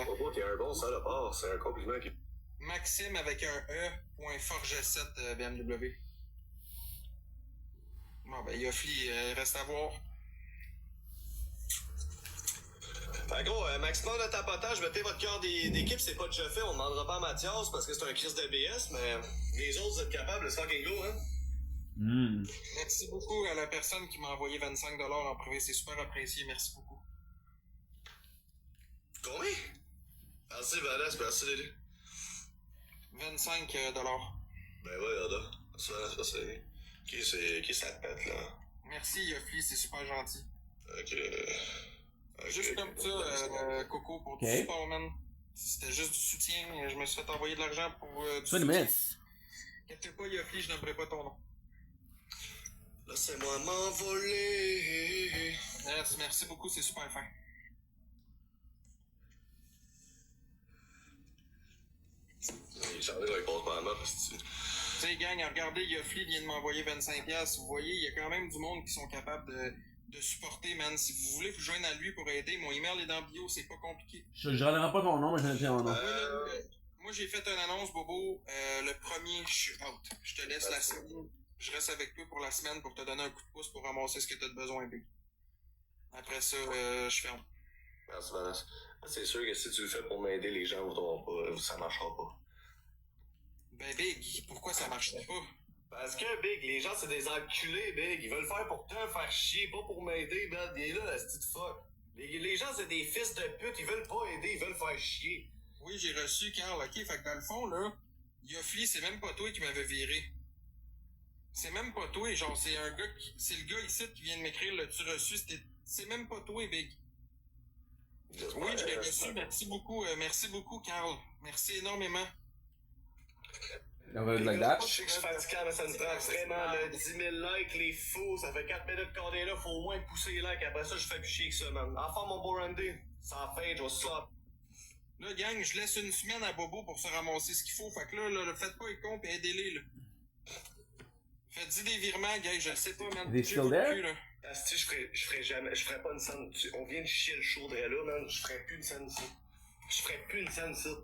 Bobo, t'es un bon salopard, c'est un compliment qui... Maxime avec un E.forge7 BMW. Bon ben Yofli, reste à voir. Fait gros, maximum de tapotage, mettez votre cœur d'équipe, c'est pas déjà fait, on demandera pas à Mathias parce que c'est un Chris de BS, mais les autres, vous êtes capables, let's fucking go, hein? Merci beaucoup à la personne qui m'a envoyé 25$ en privé, c'est super apprécié, merci beaucoup. Combien? Merci, Badass, merci d'aider. 25$. Ben ouais, Yoda. Ça, c'est... Qui ça te pète, là? Merci Yofli, c'est super gentil. Ok. Juste comme ça, Coco, pour du support, man. C'était juste du soutien, je me suis fait envoyer de l'argent pour du 20 soutien. minutes. Inquiète pas, Yofli, je n'aimerais pas ton nom. Laissez-moi m'envoler. Merci beaucoup, c'est super fin. J'en ai un compte par parce que... Tu sais, gang, regardez, Yofli vient de m'envoyer 25$. Vous voyez, il y a quand même du monde qui sont capables de supporter, man. Si vous voulez vous joindre à lui pour aider, mon email est dans le bio, c'est pas compliqué. Je relèverai pas ton nom, mais je vais ton nom. Moi, j'ai fait une annonce, Bobo. Le premier, je suis out. Je te laisse la semaine. Je reste avec toi pour la semaine pour te donner un coup de pouce pour ramasser ce que t'as de besoin, Big. Après ça, je ferme. Merci, Vanessa. C'est sûr que si tu le fais pour m'aider, les gens voudront pas, ça marchera pas. Ben, Big, pourquoi ça marcherait pas? Parce que, Big, les gens, c'est des enculés, Big. Ils veulent faire pour te faire chier, pas pour m'aider, man. Il est là, la petite fuck. Les gens, c'est des fils de pute. Ils veulent pas aider, ils veulent faire chier. Oui, j'ai reçu, Carl, ok? Fait que dans le fond, là, Yofli, c'est même pas toi qui m'avait viré. C'est même pas toi, genre, c'est un gars qui... C'est le gars ici qui vient de m'écrire le tu reçu, c'est même pas toi, Big. Oui, je l'ai reçu, merci beaucoup, Carl. Merci énormément. Like that. Je sais que je suis fatiguant, mais ça me prend vraiment le 10 000 likes, les fous. Ça fait 4 minutes qu'on est là, faut au moins pousser les likes. Après ça, je fais plus chier que ça, man. Enfin, mon beau Randy, ça fait, what's up? Là, gang, je laisse une semaine à Bobo pour se ramasser ce qu'il faut. Fait que là, faites pas les cons pis aidez-les, là. Faites-y des virements, gars, je le sais pas, man. They still there? Cul, là. Asti, je ferais jamais, je ferais pas une scène. On vient de chier le show de là, man. Je ferais plus une scène ici. Je ferais plus une scène ici.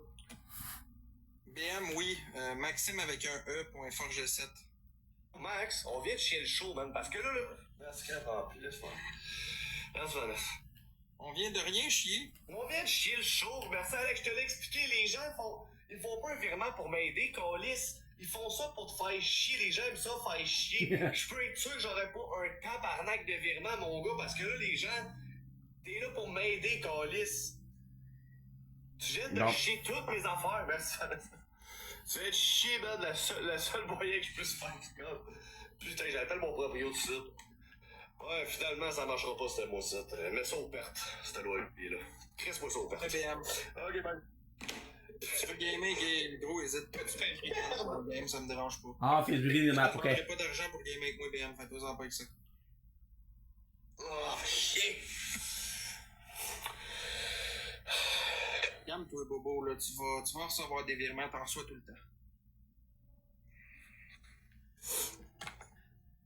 BM, oui. Maxime avec un E.forge7. Max, on vient de chier le show, man. Parce que là, Merci, rempli, laisse-moi. Merci, Vanessa. On vient de rien chier. On vient de chier le show. Merci, Alex, je te l'ai expliqué. Les gens ils font pas un virement pour m'aider, câlisse. Ils font ça pour te faire chier. Les gens aiment ça, faire chier. Je peux être sûr que j'aurais pas un tabarnak de virement, mon gars, parce que là, les gens, t'es là pour m'aider, câlisse. Tu viens de chier toutes mes affaires, merci, Vanessa. Tu viens de chier, man, la seule moyen que je puisse faire, putain, j'appelle mon proprio tout de suite. Ouais, finalement, ça marchera pas, ce mot-ci. Mets ça aux pertes, cette loi là. Crisse-moi ça aux pertes. BM. Ok, bye. Tu veux gamer, gros, hésite pas. Tu peux écrire dans le game, ça me dérange pas. Ah, ok, je read the map, ok. J'ai pas d'argent pour gamer avec moi, BM, faites-toi-en pas avec ça. Oh, chier. Calme-toi, Bobo, là, tu vas recevoir des virements, t'en reçois tout le temps.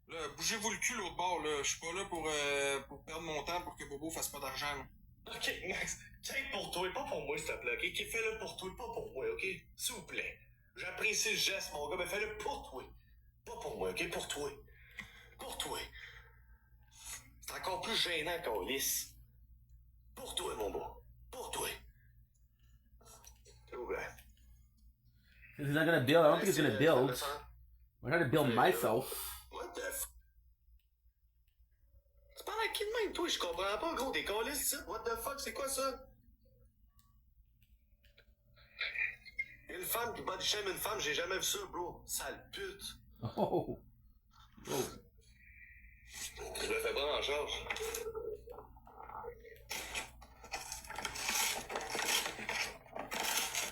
Là, bougez-vous le cul l'autre bord, là. Je suis pas là pour perdre mon temps pour que Bobo fasse pas d'argent, là. Ok, Max, check pour toi, pas pour moi, s'il te plaît, ok? Fais-le pour toi, pas pour moi, ok? S'il vous plaît. J'apprécie le geste, mon gars, mais fais-le pour toi. Pas pour moi, ok? Pour toi. Pour toi. C'est encore plus gênant qu'on lisse. Pour toi, mon beau. Pour toi. S'il vous plaît. He's not gonna build. I don't think he's gonna build. I'm trying to build myself. What the f... Tu parles à qui de même, toi? Je comprends pas, gros. Des câlisses, ça? What the fuck? C'est quoi ça? Une femme qui body shame une femme, j'ai jamais vu ça, bro. Sale pute. Oh. Oh. Je me fais prendre en charge.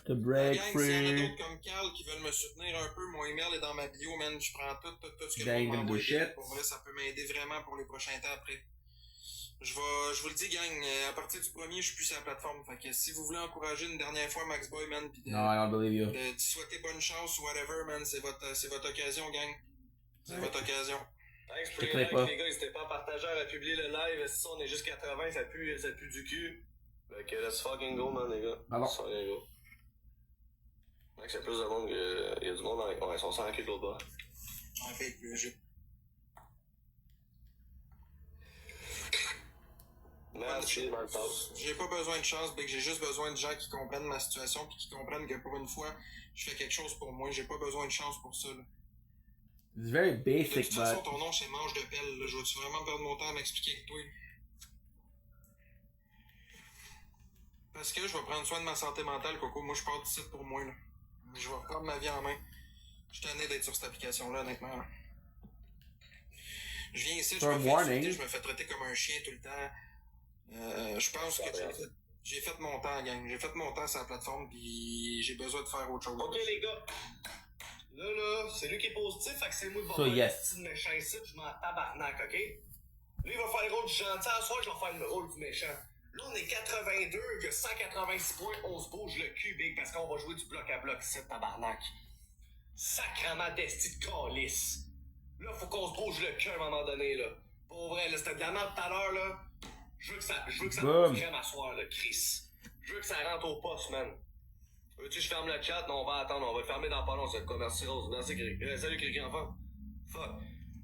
To break Gang, s'il y en a free. d'autres comme Carl qui veulent me soutenir un peu, mon email est dans ma bio, man. Je prends tout ce que Gang vous de m'envoyez. bullshit. Pour vrai, ça peut m'aider vraiment pour les prochains temps après. Je vous le dis, gang, à partir du 1er, je suis plus sur la plateforme. Fait que si vous voulez encourager une dernière fois Max Boy, man, pis No, I don't believe you. de souhaiter bonne chance ou whatever, man, c'est votre occasion, gang. C'est votre occasion. Thanks pour Je les te likes, pas. les gars. N'hésitez pas à partager, à publier le live. Si on est juste 80, ça pue du cul. Fait que let's fucking go, man, les gars. Alors. Let's fucking go. Max, il y a plus de monde que... Il y a du monde dans les... Ouais, ils sont sans cul de l'autre bord. En fait, Merci, dans le temps. j'ai pas besoin de chance, Big. J'ai juste besoin de gens qui comprennent ma situation pis qui comprennent que pour une fois, je fais quelque chose pour moi. J'ai pas besoin de chance pour ça, là. It's very De basic, toute façon, but ton nom, c'est Manche de Pelle, là. Je vais-tu vraiment perdre mon temps à m'expliquer avec toi? Parce que je vais prendre soin de ma santé mentale, Coco. Moi, je pars d'ici pour moi, là. Je vais reprendre ma vie en main. Je suis tanné d'être sur cette application-là, honnêtement, là. Je viens ici, je me fais insulter, je me fais traiter comme un chien tout le temps. Je pense que j'ai fait mon temps, gang. J'ai fait mon temps sur la plateforme, puis j'ai besoin de faire autre chose. Ok, les gars. Là, c'est lui qui est positif, fait que c'est moi qui va So, faire yes. le petit méchant ici, je m'en tabarnak, ok? Lui, il va faire le rôle du gentil, à soir, je vais faire le rôle du méchant. Là, on est 82, il y a 186 points, on se bouge le cul, big, parce qu'on va jouer du bloc à bloc ici, tabarnak. Sacrement d'esti de calice. Là, faut qu'on se bouge le cul à un moment donné, là. Pour vrai, là, c'était de la merde tout à l'heure, là. Je veux que ça Boom. me crème à soir, là, Chris. Je veux que ça rentre au poste, man. Veux-tu que je ferme le chat? Non, on va attendre, on va le fermer dans pas long, c'est quoi? Merci Rose, merci Cricri. Salut Cricri, enfant. Fuck.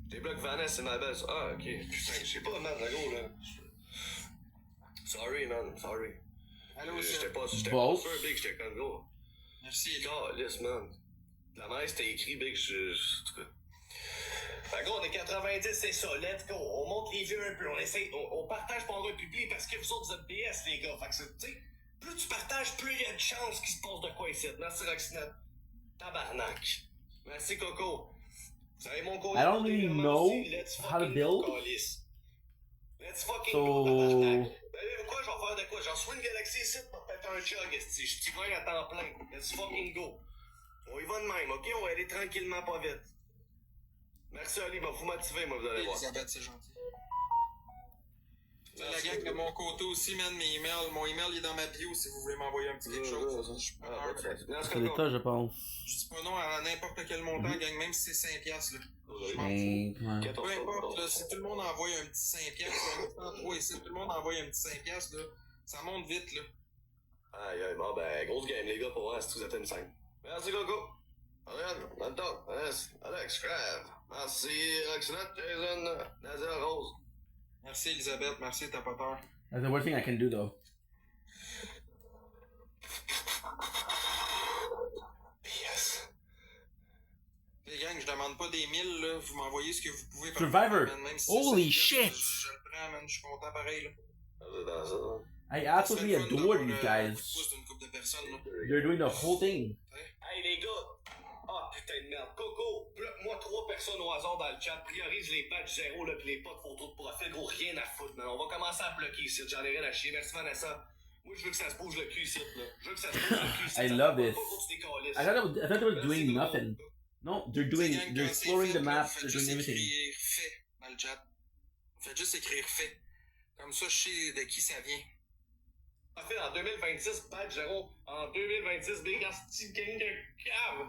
T'es bloqué Vanessa, c'est ma belle. Ah, ok. Putain, je sais pas, man, le gros, là. Sorry, man, sorry. Allô, J'étais c'est... pas sûr, Big, j'étais comme gros. Merci. Calisse, man. La mère, c'était écrit, Big, en tout cas. Fait gros, on est 90, c'est ça, let's go. On monte les vieux un peu, on essaye, on partage pour le public parce que vous autres, vous êtes BS, les gars. Fait que c'est, tu sais, plus tu partages, plus il y a de chances qu'il se passe de quoi ici. Merci, Roxinette. Tabarnak. Merci, Coco. Vous avez mon code. I don't really know how to build. Let's fucking So- go, tabarnak. Ben, quoi, je vais faire de quoi? J'en suis une galaxie ici pour péter un chug, esti. Je t'y à temps plein. Let's fucking go. On y va de même, ok? On va aller tranquillement, pas vite. Merci, Ali, va vous motiver, moi, vous allez voir. Elisabeth, c'est gentil. La gang de mon côté aussi, man, mon email il est dans ma bio si vous voulez m'envoyer un petit quelque chose. Je suis pas dans C'est l'état, je pense. Je dis pas non à n'importe quel montant, gang, même si c'est 5$, là. Je m'en Ouais. fous. Peu importe, là, si tout le monde envoie un petit 5$, là, en 3 ici, tout le monde envoie un petit 5$, là, ça monte vite, là. Aïe, aïe, bon, ben, grosse game, les gars, pour voir si vous êtes une 5. Merci, Coco. Ariane, dans le temps. Alex, Crave. Merci, Roxinette, Jason, Nadia, Rose. Merci Elisabeth, merci, t'as pas peur. That's the worst thing I can do, though. Yes. Les gang, je demande pas des 1000, là, vous m'envoyez ce que vous pouvez. Survivor. Man, même si Holy c'est 5$, shit. Je le prends, man, je suis content pareil, là. Vous êtes dans ça. I absolutely C'est le fun adore d'avoir, these coup de guys. pouce d'une couple de personnes, là. They're doing the whole thing. Hey, les gars. Ah, putain de merde. Coco, bloque-moi 3 personnes au hasard dans le chat. Priorise les badges 0, là, pis les pas de photos de profil. Gros, rien à foutre, man. On va commencer à bloquer ici. J'en ai rien à chier. Merci, Vanessa. Moi, je veux que ça se bouge le cul ici, là. Je veux que ça se bouge le cul ici. I Ça love va this. pas pour que tu décalisses. I thought they were doing nothing. No, they're doing, Gang, they're quand c'est exploring fait, the là, map, vous faites they're doing juste everything. écrire fait dans le chat. Faites juste écrire fait. Comme ça, je sais de qui ça vient. En fait, en 2026, badge 0. En 2026, Big Asti Gang de cave.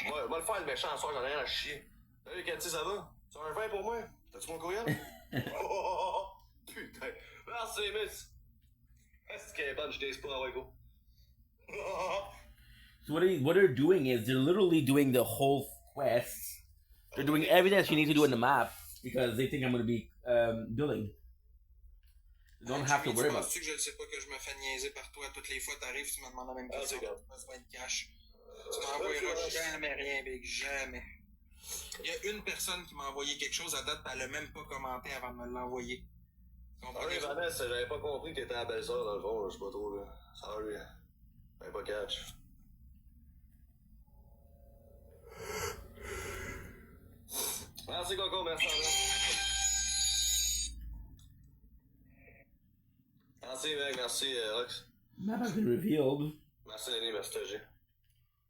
Ouais, va le faire le méchant ce soir, j'en ai rien à chier. Salut Cathy, ça va? Tu as un vin pour moi? T'as-tu mon courriel? Oh, putain. Merci, miss. Est-ce qu'elle est bonne, je t'ai pas, ouais, go. So what they're doing is they're literally doing the whole quest. They're doing everything that you need to do on the map because they think I'm going to be building. They don't have to worry about it. Tu penses-tu que je ne sais pas que je me fais niaiser par toi toutes les fois t'arrives, tu me demandes la même Ah, question, c'est grave. tu as besoin de cash. Tu m'envoyeras jamais rien, Big, jamais. Il y a une personne qui m'a envoyé quelque chose à date, elle a même pas commenté avant de me l'envoyer. Tu comprends? Sorry, Vanessa, j'avais pas compris que t'étais la belle-sœur dans le fond, là, je sais pas trop, là. Sorry. J'avais pas catch. Merci, Coco, merci, Merci, mec, merci, Rox. Map has been revealed. Merci, Lenny, merci, TG.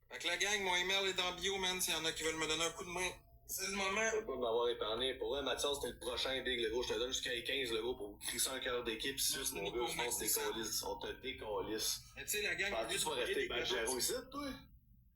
Fait que la gang, mon email est dans bio, man, s'il y en a qui veulent me donner un coup de main. C'est le moment. Je peux pas m'avoir épargné. Pour vrai, Mathias, c'était le prochain Big, le gros. Je te donne jusqu'à 15, le gros, pour crisser un cœur d'équipe. 6, mon gars, je pense que t'es calisse. On te décalisse. Mais tu sais, la gang, Penses-tu que tu vas rester badge 0 ici, toi?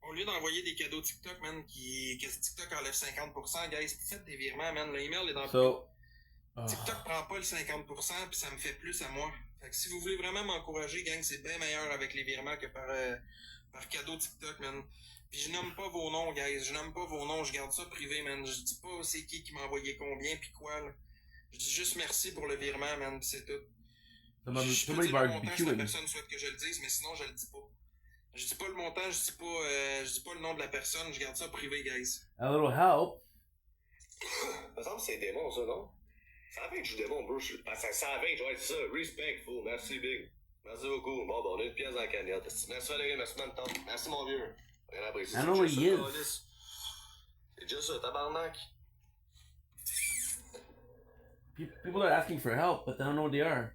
au lieu d'envoyer des cadeaux TikTok, man, que TikTok enlève 50%, guys, faites des virements, man. Le email est dans bio. So, TikTok prend pas le 50%, puis ça me fait plus à moi. Fait que si vous voulez vraiment m'encourager, gang, c'est bien meilleur avec les virements que par cadeau TikTok, man. Puis je nomme pas vos noms, guys. Je nomme pas vos noms, je garde ça privé, man. Je dis pas c'est qui m'a envoyé combien pis quoi, là. Je dis juste merci pour le virement, man, pis c'est tout. Je peux somebody dire le montant si la barbecuing. personne souhaite que je le dise, mais sinon je le dis pas. Je dis pas le montant, je dis pas le nom de la personne, je garde ça privé, guys. A little help. Ça me semble que c'est démon, ça, non? Ça avait que je suis démon, bro. Ça savait que je vais être ça. Respectful. Merci, Big. Merci beaucoup. Bon, ben, on a une pièce dans la cagnotte. Merci, Valérie. Merci, Manton. Merci, mon vieux. Rien apprécié. I know where he is. C'est juste ça, tabarnak. People are asking for help, but they don't know what they are.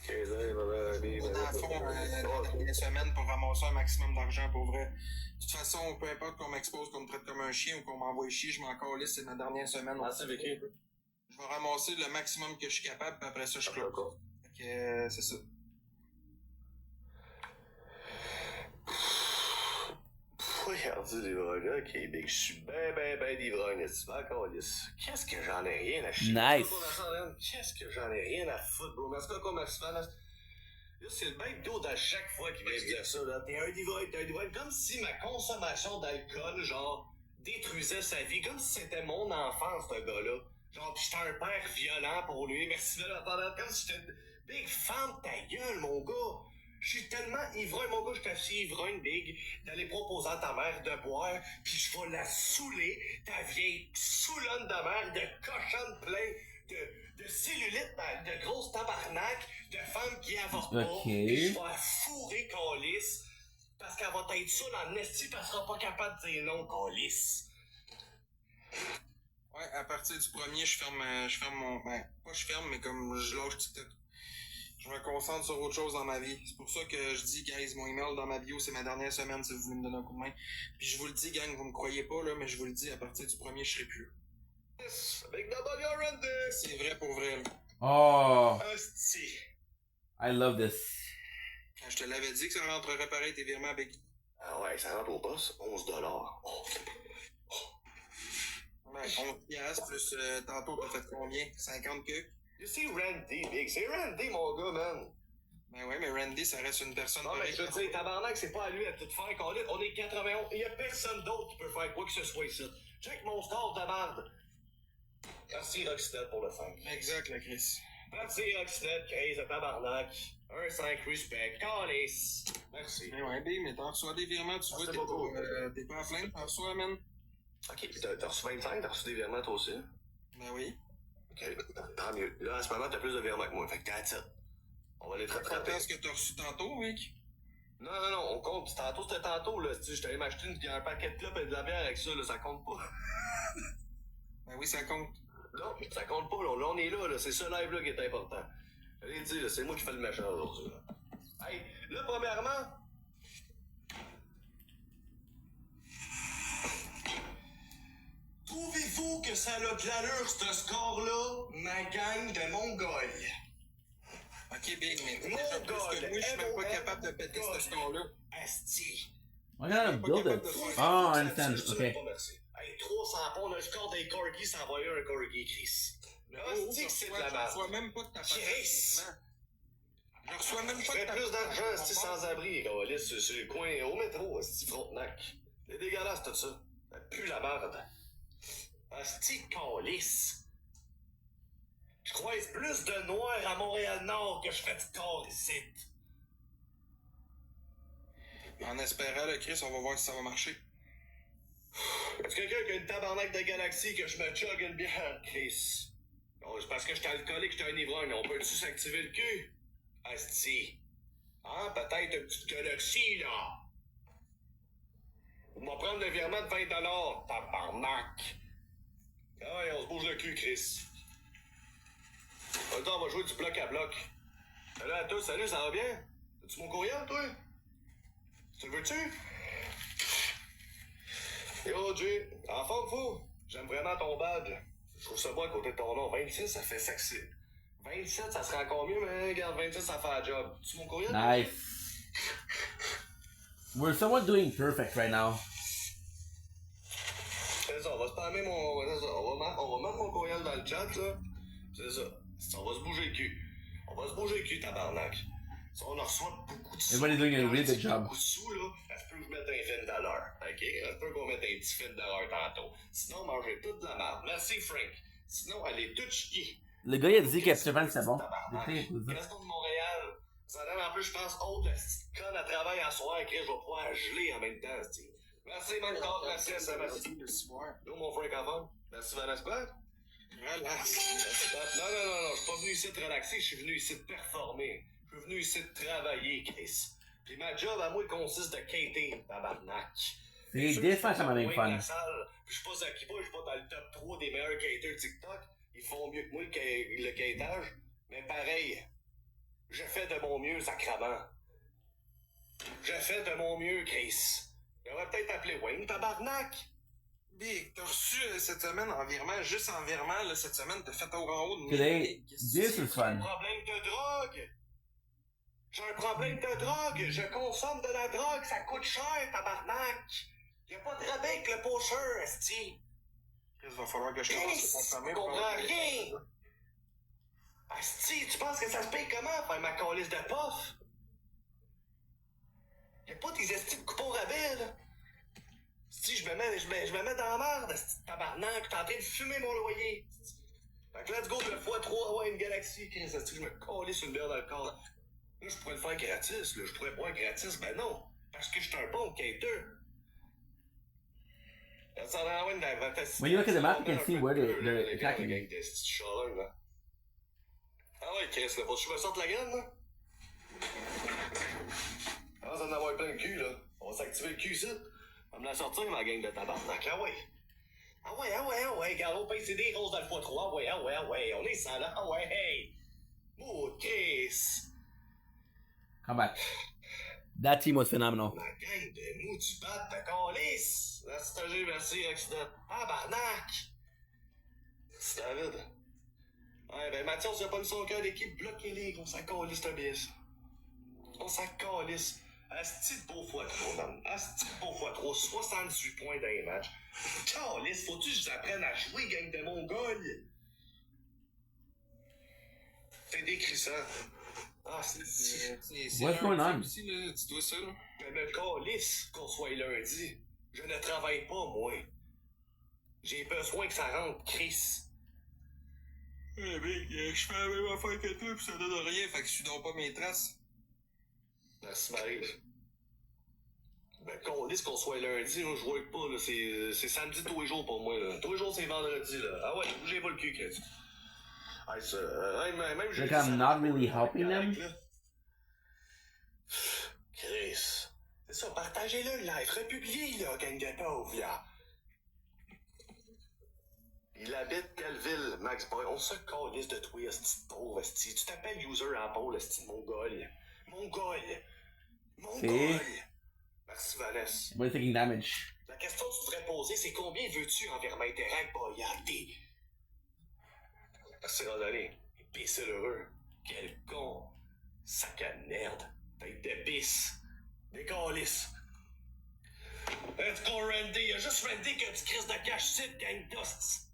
15 ans, il va On est à fond la dernière semaine pour ramasser un maximum d'argent, pour vrai. De toute façon, peu importe qu'on m'expose, qu'on me traite comme un chien ou qu'on m'envoie chier, je m'en calisse, c'est ma dernière semaine. Merci, Vicky. Je vais ramasser le maximum que je suis capable, puis après ça, je clôt. Fait que, c'est ça. Oui, parti de l'ivrogne. Ok, Big, je suis ben d'ivrogne. Tu vas câlisse. Qu'est-ce que j'en ai rien à chier. Nice. Qu'est-ce que j'en ai rien à foutre, bro. Merci beaucoup, merci, fan. Là, c'est le même dos à chaque fois qu'il vient se dire ça, là. T'es un ivrogne. Comme si ma consommation d'alcool, genre, détruisait sa vie. Comme si c'était mon enfance, ce gars-là. Genre, pis j'étais un père violent pour lui. Merci de l'entendre. Comme si j'étais... Big, ferme ta gueule, mon gars. Je suis tellement ivrogne, mon gars, je suis assez ivrogne, Big, d'aller proposer à ta mère de boire, pis je vais la saouler, ta vieille saoulonne de mère, de cochonne plein de cellulite, de grosses tabarnak, de femmes qui avortent pas, pis je vais la fourrer, câlisse, parce qu'elle va être saoule en esti, pis elle sera pas capable de dire non, câlisse. Ouais, à partir du premier, je ferme mon... Ben, pas je ferme, mais comme je lâche TikTok. Je me concentre sur autre chose dans ma vie. C'est pour ça que je dis, guys, mon email dans ma bio, c'est ma dernière semaine si vous voulez me donner un coup de main. Puis je vous le dis, gang, vous me croyez pas, là, mais je vous le dis, à partir du premier, je serai plus là. Avec W Randy. C'est vrai pour vrai, là. Oh, Asti. I love this. Je te l'avais dit que ça rentrerait pareil tes virements avec... Ah ouais, ça rentre au boss, 11 $. Oh. Ouais, 11 piastres plus tantôt, t'as fait combien? 50 que? C'est Randy, Big. C'est Randy, mon gars, man. Ben ouais, mais Randy, ça reste une personne Non, mais correcte. je veux dire, tabarnak, c'est pas à lui à tout faire. On est 91. Il y a personne d'autre qui peut faire quoi que ce soit ici. Check mon score de merde. Merci, Rockstead, pour le 5. Exact, la Chris. Merci, Rockstead, 15 de tabarnak. Un 5 respect. Calice. Merci. Ben ouais, Big, mais t'en reçois des virements, tu vois, t'es pas à plein, t'en reçois, man. Ok, pis t'as reçu 25, t'as reçu des virements toi aussi? Ben oui. Ok, tant mieux. Là, en ce moment, t'as plus de virements que moi. Fait que that's it. On va les te rattraper. Quand est-ce que t'as reçu tantôt, mec? Non, on compte. Tantôt, c'était tantôt, là. Si je t'allais m'acheter un paquet de clopes et de la bière avec ça, là, ça compte pas. Ben oui, ça compte. Non, ça compte pas, là. Là, on est là. C'est ce live-là qui est important. Je l'ai dit, là, c'est moi qui fais le méchant aujourd'hui, là. Hey, là, premièrement... Trouvez-vous que ça a de l'allure, ce score-là, ma gang de Mongols? Ok, Big, mais déjà plus que moi, je suis même pas capable de péter ce score-là. Asti. Why not build it? Oh, I understand. Okay. Hey, 300 points, on a le score des corgis sans envoyer un corgi, Chris. Asti que c'est de la Je merde. reçois même pas de ta Chris! Je reçois même Je pas de ferais ta plus d'argent, asti, sans abri, câlisse, sur le coin, au métro, asti, Frontenac. C'est dégueulasse, tout ça. Ça pue la merde. Asti, câlisse. Je croise plus de noirs à Montréal-Nord que je fais de corps ici. En espérant, le Chris, on va voir si ça va marcher. Est-ce quelqu'un qui a une tabarnak de galaxie que je me chug une bière, Chris? Non, c'est parce que je suis alcoolique, je suis un ivrogne. On peut-tu s'activer le cul? Asti. Hein? Peut-être une petite galaxie, là. On va prendre le virement de 20 $, tabarnak. Ah ouais, on se bouge le cul, Chris. Attends, on va jouer du bloc à bloc. Salut à tous, salut, ça va bien? As-tu mon courriel, toi? Tu le veux-tu? Yo, Jay, en forme, fou? J'aime vraiment ton badge. Je trouve ça beau à côté de ton nom. 26, ça fait sexy. 27, ça serait encore mieux, mais regarde, 26, ça fait la job. Tu mon courriel? Nice. We're somewhat doing perfect right now. C'est ça, on va spammer mon... C'est ça, on va mettre mon courriel dans le chat, là. C'est ça. On va se bouger le cul. On va se bouger le cul, tabarnak. Si on en reçoit beaucoup de sous... Everybody's doing a really good job. Beaucoup de sous, là, ça se peut que je mette un film d'heure. OK? Ça se peut qu'on mette un petit film d'heure tantôt. Sinon, mangez toute de la merde. Merci, Frank. Sinon, allez tout chier. Le gars, il a dit qu'absolument c'est bon. Gaston de Montréal. Ça donne en plus, je pense, autre la petite conne à travail en soir, que je vais pouvoir geler en même temps, t'sais. Merci, Mancord, merci, SMS. Yo, mon Frank Avant. Merci, Vanessa. Quoi? Relax. Non, je suis pas venu ici te relaxer, je suis venu ici te performer. Je suis venu ici te travailler, Chris. Puis ma job à moi consiste de quêter, tabarnak. C'est défense à ma fun. Puis je suis pas Zakiba, je suis pas dans le top 3 des meilleurs quêteurs TikTok. Ils font mieux que moi le quêtage. Mais pareil, je fais de mon mieux, sacrament. Je fais de mon mieux, Chris. Il aurait peut-être appelé Wayne, tabarnak. Big, t'as reçu cette semaine en virement, juste en virement, là, cette semaine, t'as fait au en haut de Today, this is J'ai un fun. problème de drogue. J'ai un problème de drogue. Je consomme de la drogue. Ça coûte cher, tabarnak. Y'a pas de rabais avec le pocheur, esti. Il va falloir que je commence à consommer. Je comprends rien. Asti, tu penses que ça se paye comment faire ma calice de puff? Y'a pas tes estis de coupons rabais, là. Si je me mets dans la merde, esti de tabarnak, t'es en train de fumer mon loyer. Fait que let's go, 2x3, ouais, une galaxie, 15 esti, je me calisse une bière dans le corps. Là, je pourrais le faire gratis, là, je pourrais boire gratis, ben non, parce que je suis un bon cater. When you look at the map, you can see where they're attacking. Ah ouais, Chris, là, faut que je me sorte la graine, là. Ah, ça en avoir plein le cul, là. On va s'activer le cul, ça. On va me la sortir, ma gang de tabarnak. Ah ouais. Ah ouais, regarde, on paye CD rose dans le x3. Ah ouais, on est sans là. Ah ouais, hey. Oh, Chris. Come back. That team was phenomenal. Ma gang de mou du bat de calice. La stratégie, merci, accident. Tabarnak. C'est David. Ouais, ben Mathias, il a pas mis son cœur d'équipe, bloquez-les, on s'en calisse, c'est un bis. On s'en calisse. Asti de beau x3, man. Asti de beau x3, 78 points dans les matchs. Calisse, faut-tu que je vous apprenne à jouer, gang de Mongols? C'est décrissant. Ah, c'est... What's going on? Aussi, là, dis-toi ça, là. Mais me calisse qu'on soit lundi. Je ne travaille pas, moi. J'ai besoin que ça rentre, Chris. Ouais, mec, je fais la même affaire que toi pis ça donne rien, fait que je suis donc pas mes traces. Merci, Marie. Ben, qu'on dise qu'on soit lundi, moi, je vois pas, là. C'est samedi tous les jours pour moi, là. Tous les jours, c'est vendredi, là. Ah ouais, bougez pas le cul, Chris. Hey, même Like I'm not really helping them. Chris. C'est ça, partagez-le, le live. Republiez, là, gang de pauvres, là. Il habite quelle ville, Max Boy? On se calisse de toi, esti de pauvre, esti. Tu t'appelles User Apple, esti de Mongol. Mongol. Merci, Vanessa. We're taking damage. La question que tu devrais poser, c'est combien veux-tu envers Interact, boyardé? Merci, Randonnée. Imbécile heureux. Quel con. Sac à merde. Tête de pisse. Des calices. Let's go, Randy. Y'a juste Randy qui a du crise de cache-site, gang d'hosties.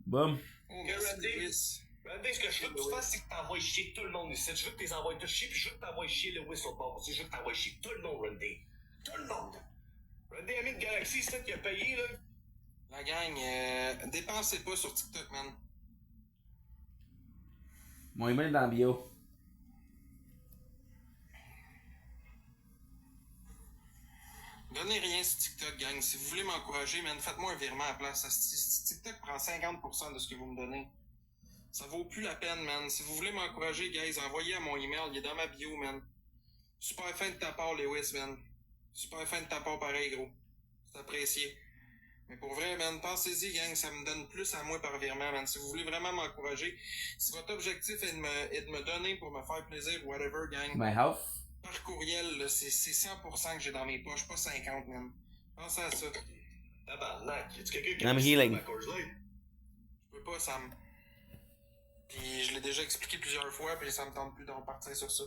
Boom. Oh, Que merci, Randy, Chris. Randy, ce que je veux que tu fasses, c'est que t'envoies chier tout le monde ici. Je veux que tu les envoies tous chier, puis je veux que t'envoies chier le whistle ball aussi. Je veux que t'envoies chier tout le monde, Randy. Tout le monde. Randy a mis une Galaxy, c'est qui a payé, là. La gang, dépensez pas sur TikTok, man. Mon email est dans la bio. Donnez rien sur TikTok, gang. Si vous voulez m'encourager, man, faites-moi un virement à la place. Si TikTok prend 50% de ce que vous me donnez, ça vaut plus la peine, man. Si vous voulez m'encourager, guys, envoyez à mon email. Il est dans ma bio, man. Super fin de ta part, Lewis, man. Super fin de ta part, pareil, gros. C'est apprécié. Mais pour vrai, man, pensez-y, gang, ça me donne plus à moi par virement, man. Si vous voulez vraiment m'encourager, si votre objectif est de me donner pour me faire plaisir, whatever, gang. My house. Par courriel, là, c'est 100% que j'ai dans mes poches, pas 50, man. Pensez à ça. Tabarnak, y'a-tu quelqu'un qui I'm a healing. ma Coors Light? Je peux pas, Sam. Puis je l'ai déjà expliqué plusieurs fois, puis ça me tente plus de repartir sur ça.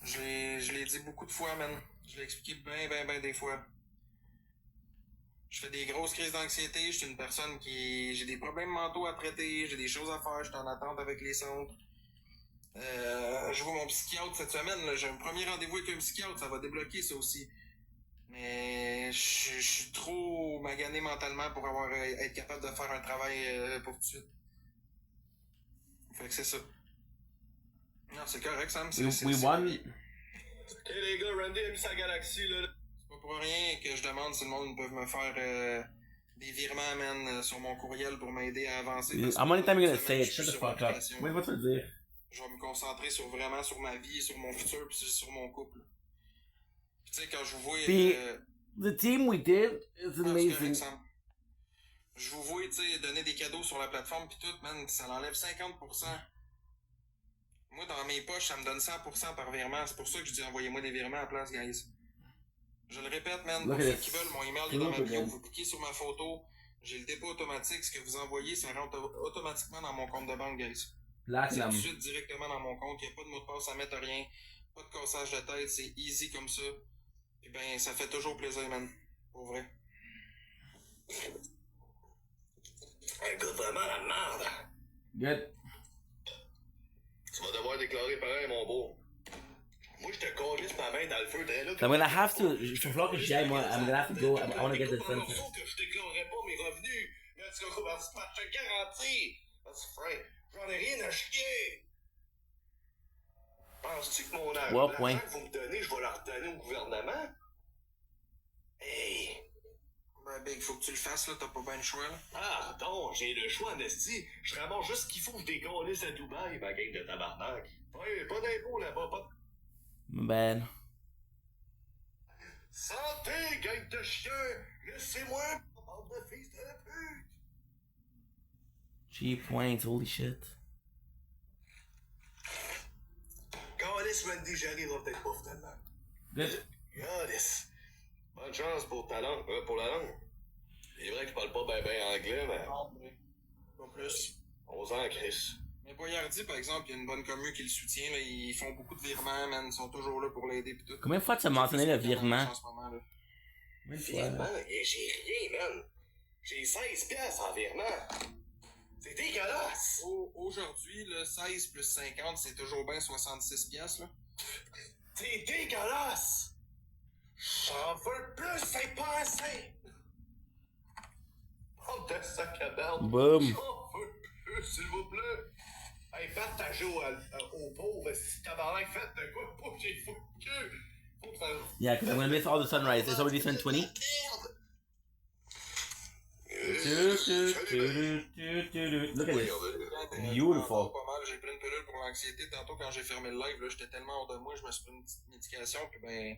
Je l'ai dit beaucoup de fois, man. Je l'ai expliqué ben des fois. Je fais des grosses crises d'anxiété, je suis une personne j'ai des problèmes mentaux à traiter, j'ai des choses à faire, je suis en attente avec les centres. Je vois mon psychiatre cette semaine, là. J'ai un premier rendez-vous avec un psychiatre, ça va débloquer ça aussi. Mais je suis trop magané mentalement pour être capable de faire un travail pour tout de suite. Fait que c'est ça. Non, c'est correct, Sam. We won. Ok, les gars, Randy a mis sa Galaxy, là. C'est pas pour rien que je demande si le monde peut me faire des virements, man, sur mon courriel pour m'aider à avancer. How many times are you gonna say it? Shut the fuck up. Wait, what's le dire? Je vais me concentrer vraiment sur ma vie, sur mon futur, puis sur mon couple. Puis tu sais, quand je vous vois... Puis, the team we did is amazing. Correct, Sam. Je vous vois, tu sais, donner des cadeaux sur la plateforme pis tout, man, ça l'enlève 50%. Moi, dans mes poches, ça me donne 100% par virement. C'est pour ça que je dis envoyez-moi des virements à la place, guys. Je le répète, man, pour ceux qui veulent, mon email est dans ma bio, vous cliquez sur ma photo, j'ai le dépôt automatique, ce que vous envoyez, ça rentre automatiquement dans mon compte de banque, guys. C'est tout de suite directement dans mon compte, il n'y a pas de mot de passe à mettre, rien, pas de cassage de tête, c'est easy comme ça. Eh ben, ça fait toujours plaisir, man. Pour vrai. Un gars vraiment la merde. Good. Tu vas devoir déclarer pareil, mon beau. Moi, je te calisse ma main dans le feu, très là. So I'm gonna have to. Il va falloir que j'y aille, moi. I'm gonna have to go. I wanna get this done. Que je déclarerai pas mes revenus. Mais tu vas je te garantis. Frank, j'en ai rien à chier. Penses-tu que mon argent que vous me donnez, je vais le redonner au gouvernement? Hey! Ben, Big, faut que tu le fasses, là. T'as pas bien le choix, là. Ah, non, j'ai le choix, Nasty. Je ramasse juste ce qu'il faut que je décollisse à Dubaï, ma gang de tabarnak. Ouais, pas d'impôt là-bas, pas de... Man. Santé, gang de chiens! Laissez-moi, bande de fils de pute! G points, holy shit. Calice, Randy, j'arriverai peut-être pas finalement. Good. Calice. Bonne chance pour ta langue, pour la langue. C'est vrai que je parle pas ben anglais, mais... Non, mais pas plus. On s'en crisse. Mais Boyardi, par exemple, il y a une bonne commune qui le soutient, là. Ils font beaucoup de virements, man. Ils sont toujours là pour l'aider pis tout. Combien de fois tu as mentionné le virement? En ce moment, là. Virement? J'ai rien, man. J'ai 16 piastres en virement. C'est dégueulasse. Aujourd'hui, là, 16 plus 50, c'est toujours bien 66 piastres, là. C'est dégueulasse. J'en veux plus, c'est pas assez. Prends de sac à merde. Boom. J'en veux plus, s'il vous plaît. Hey, partagez aux pauvres, si tabarnak, faites de quoi pour que j'ai fou de cul. Faut que ça... Yeah, because I'm gonna miss all the sunrise. It's already 10:20. Look at this. Beautiful. Pas mal, j'ai pris une pilule pour l'anxiété. Tantôt, quand j'ai fermé le live, là, j'étais tellement hors de moi, je me suis pris une petite médication, puis ben...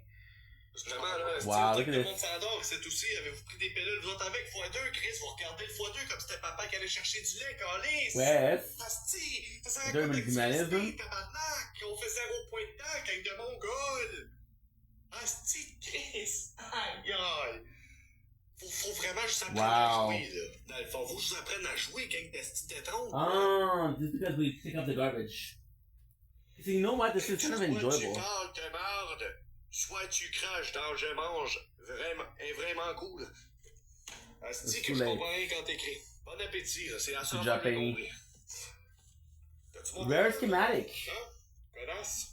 Justement, là, Wow, look at tout le this. monde s'endort, c'est aussi, avez-vous pris des pilules, vous autres avec x2, Chris, vous regardez le x2 comme c'était papa qui allait chercher du lait, calice! Ouais. Asti, ça sert à Deux quoi minutes d'humanisme. d'activité, tabarnak? On fait 0 point de temps avec de mongols! Asti, Chris! Aïe, aïe! Faut vraiment que je vous apprenne à jouer, là. Dans le fond, faut que je vous apprenne à jouer, gang d'asti d'étron. Ah, just because we pick up the garbage. So you know what? This is kind of enjoyable. Soit tu parles de merde, soit tu craches dans je mange. Vraiment cool. Asti que je comprends rien quand t'écris. Bon appétit, là. C'est à ça que j'ai compris. T'as-tu mon Rare schematic. Hein? Connasse?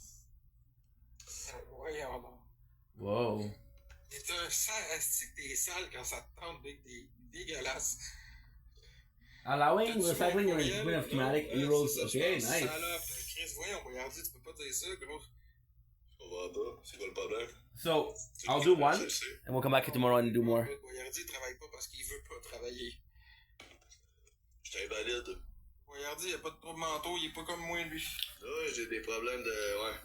Voyons donc. Whoa. T'es un sale, asti que t'es sale quand ça te tente, Big, t'es dégueulasse. Allowing recycling your increment of schematic heroes. Okay, nice. Salope, Chris, voyons, Boyardi, tu peux pas dire ça, gros. Je comprends pas. C'est quoi le problème? So, I'll do one, and we'll come back tomorrow and do more. Boyardi, il travaille pas parce qu'il veut pas travailler. Je suis invalide. Boyardi, il a pas de trouble mentaux, il est pas comme moi, lui. Ouais, j'ai des problèmes de... Ouais.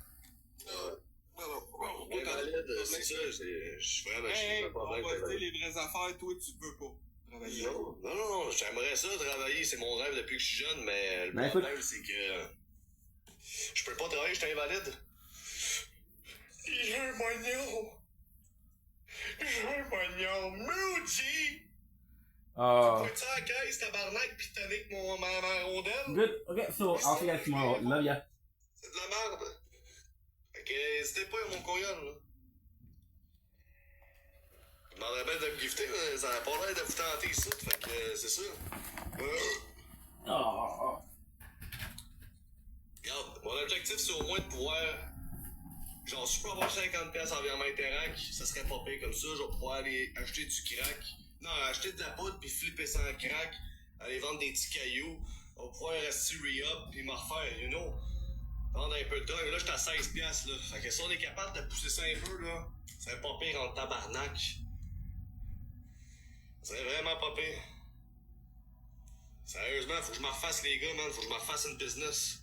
Invalide, c'est ça, je suis vraiment... Hey, pas on problème va se de... dire les vraies affaires, toi, tu veux pas travailler. Non, j'aimerais ça travailler, c'est mon rêve depuis que je suis jeune, mais le problème, c'est que... Je peux pas travailler, je suis invalide. J'ai un moignon. Maudit! Peux-tu à la caisse, tabarnak, pis t'as avec ma rondelle? Good. Okay, so I'll see you guys tomorrow. Love ya. C'est de la merde. Fait que, n'hésitez pas à mon courriel, là. Je demanderais bien de me gifter, mais ça n'a pas l'air de vous tenter ici, fait que c'est ça. Oh. Regarde, mon objectif, c'est au moins de pouvoir... Genre, si je peux avoir 50$ en virement Interac, ça serait pas pire comme ça. Je vais pouvoir aller acheter du crack. Non, acheter de la poudre puis flipper ça en crack. Aller vendre des petits cailloux. On va pouvoir rester re-up puis me refaire, you know. Vendre un peu de drogue. Là, j'étais à 16$, là. Fait que si on est capable de pousser ça un peu, là, ça serait pas pire en tabarnak. Ça serait vraiment pas pire. Sérieusement, faut que je me refasse, les gars, man. Faut que je me refasse une business.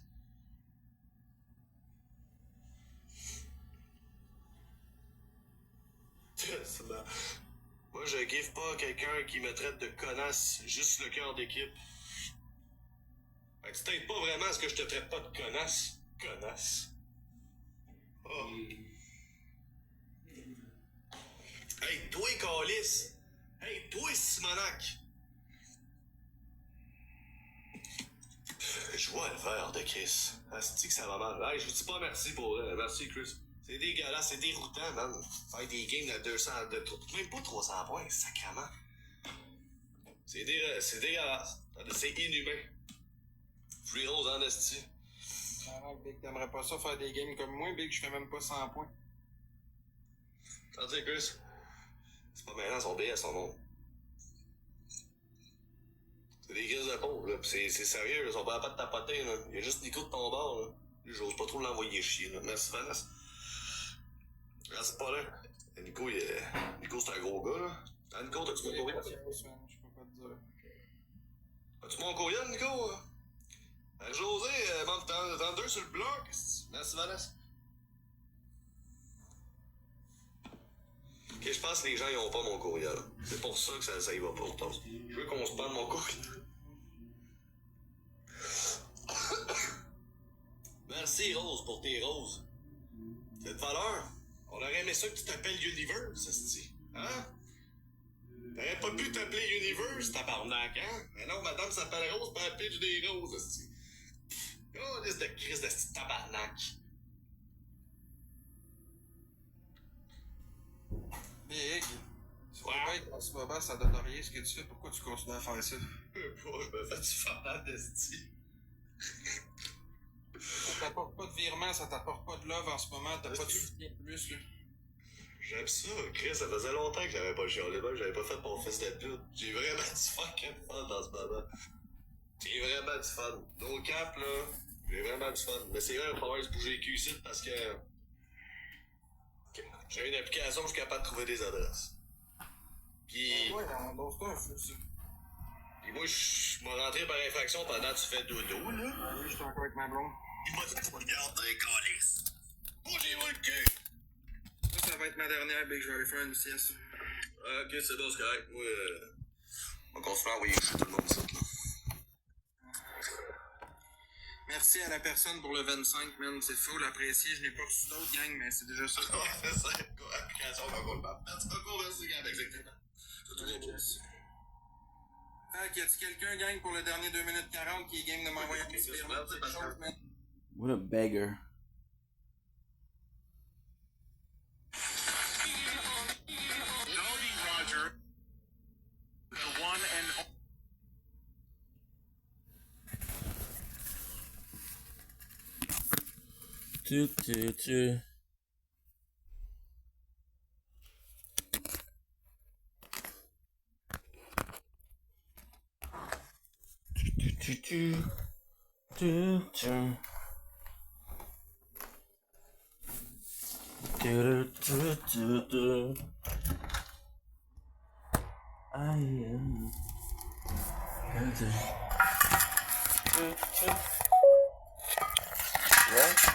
Moi, je give pas quelqu'un qui me traite de connasse, juste le cœur d'équipe. Fait que tu t'aides pas vraiment à ce que je te traite pas de connasse. Connasse. Oh. Hey, toi, Calice! Hey, toi, Simonac! Je vois le verre de Chris. Asti que ça va mal. Hey, je vous dis pas merci pour... merci, Chris. C'est dégueulasse, c'est déroutant, man. Faire des games de 200, même pas 300 points, sacrément. C'est dégueulasse. C'est inhumain. Free Rose en esti. Ah, Big, t'aimerais pas ça faire des games comme moi, Big, je fais même pas 100 points. Tandis Chris, c'est pas maintenant son BS, son nom. C'est des grises de pauvres, là. Pis c'est sérieux, là. Ils sont pas capables de tapoter, là. Il y a juste Nico de ton bord, là. Lui, j'ose pas trop l'envoyer chier, là. Merci, Vanessa. Ah, c'est pas là. Nico, Nico, c'est un gros gars, là. Ah, Nico, t'as-tu mon courriel? Je peux pas te dire. As-tu mon courriel, Nico? José, manque 32 sur le bloc. Merci, Vanessa. Ok, je pense que les gens, ils ont pas mon courriel. C'est pour ça que ça y va pas autant. Je veux qu'on se parle mon courriel. Merci, Rose, pour tes roses. C'est de valeur. On aurait aimé ça que tu t'appelles Universe, esti. Hein? T'aurais pas pu t'appeler Universe, tabarnak, hein? Mais non, madame s'appelle Rose, pas appeler des roses, esti. Oh, liste de crise de tabarnak. Big, si tu être en ce moment, ça donne rien ce que tu fais, pourquoi tu continues à faire ça? Je me fais du fanat d'esti. Ça t'apporte pas de virement, ça t'apporte pas de love en ce moment, t'as pas de soutien plus, là. J'aime ça, Chris, ça faisait longtemps que j'avais pas chialé, même j'avais pas fait mon fils de pute. J'ai vraiment du fucking fun dans ce moment. J'ai vraiment du fun. No cap, là, j'ai vraiment du fun. Mais c'est vrai, il va falloir se bouger les culs ici parce que j'ai une application où je suis capable de trouver des adresses. Pis, Ouais, endosse-toi un fou, ça. pis moi, je m'en rentré par infraction pendant que tu fais dodo, là. Oui, je suis encore avec ma blonde. Il m'a dit de regarder, calice. Bougez-moi le cul! Ça va être ma dernière, Big, je vais aller faire une sieste. Ok, c'est bon, c'est correct. Moi, on va continuer à envoyer chez tout le monde, ça, là. Merci à la personne pour le 25, man. C'est full apprécié. Je n'ai pas reçu d'autres, gang, mais c'est déjà ça. Ouais, c'est ça. Application Google Maps. Merci beaucoup, merci, gang, exactement. C'est tout bien. Fait qu'il y a-tu quelqu'un, gang, pour le dernier 2 minutes 40 qui est game de m'envoyer un petit virement de quelque chose, man? What a beggar. Roger, the one and Tu. I am. What?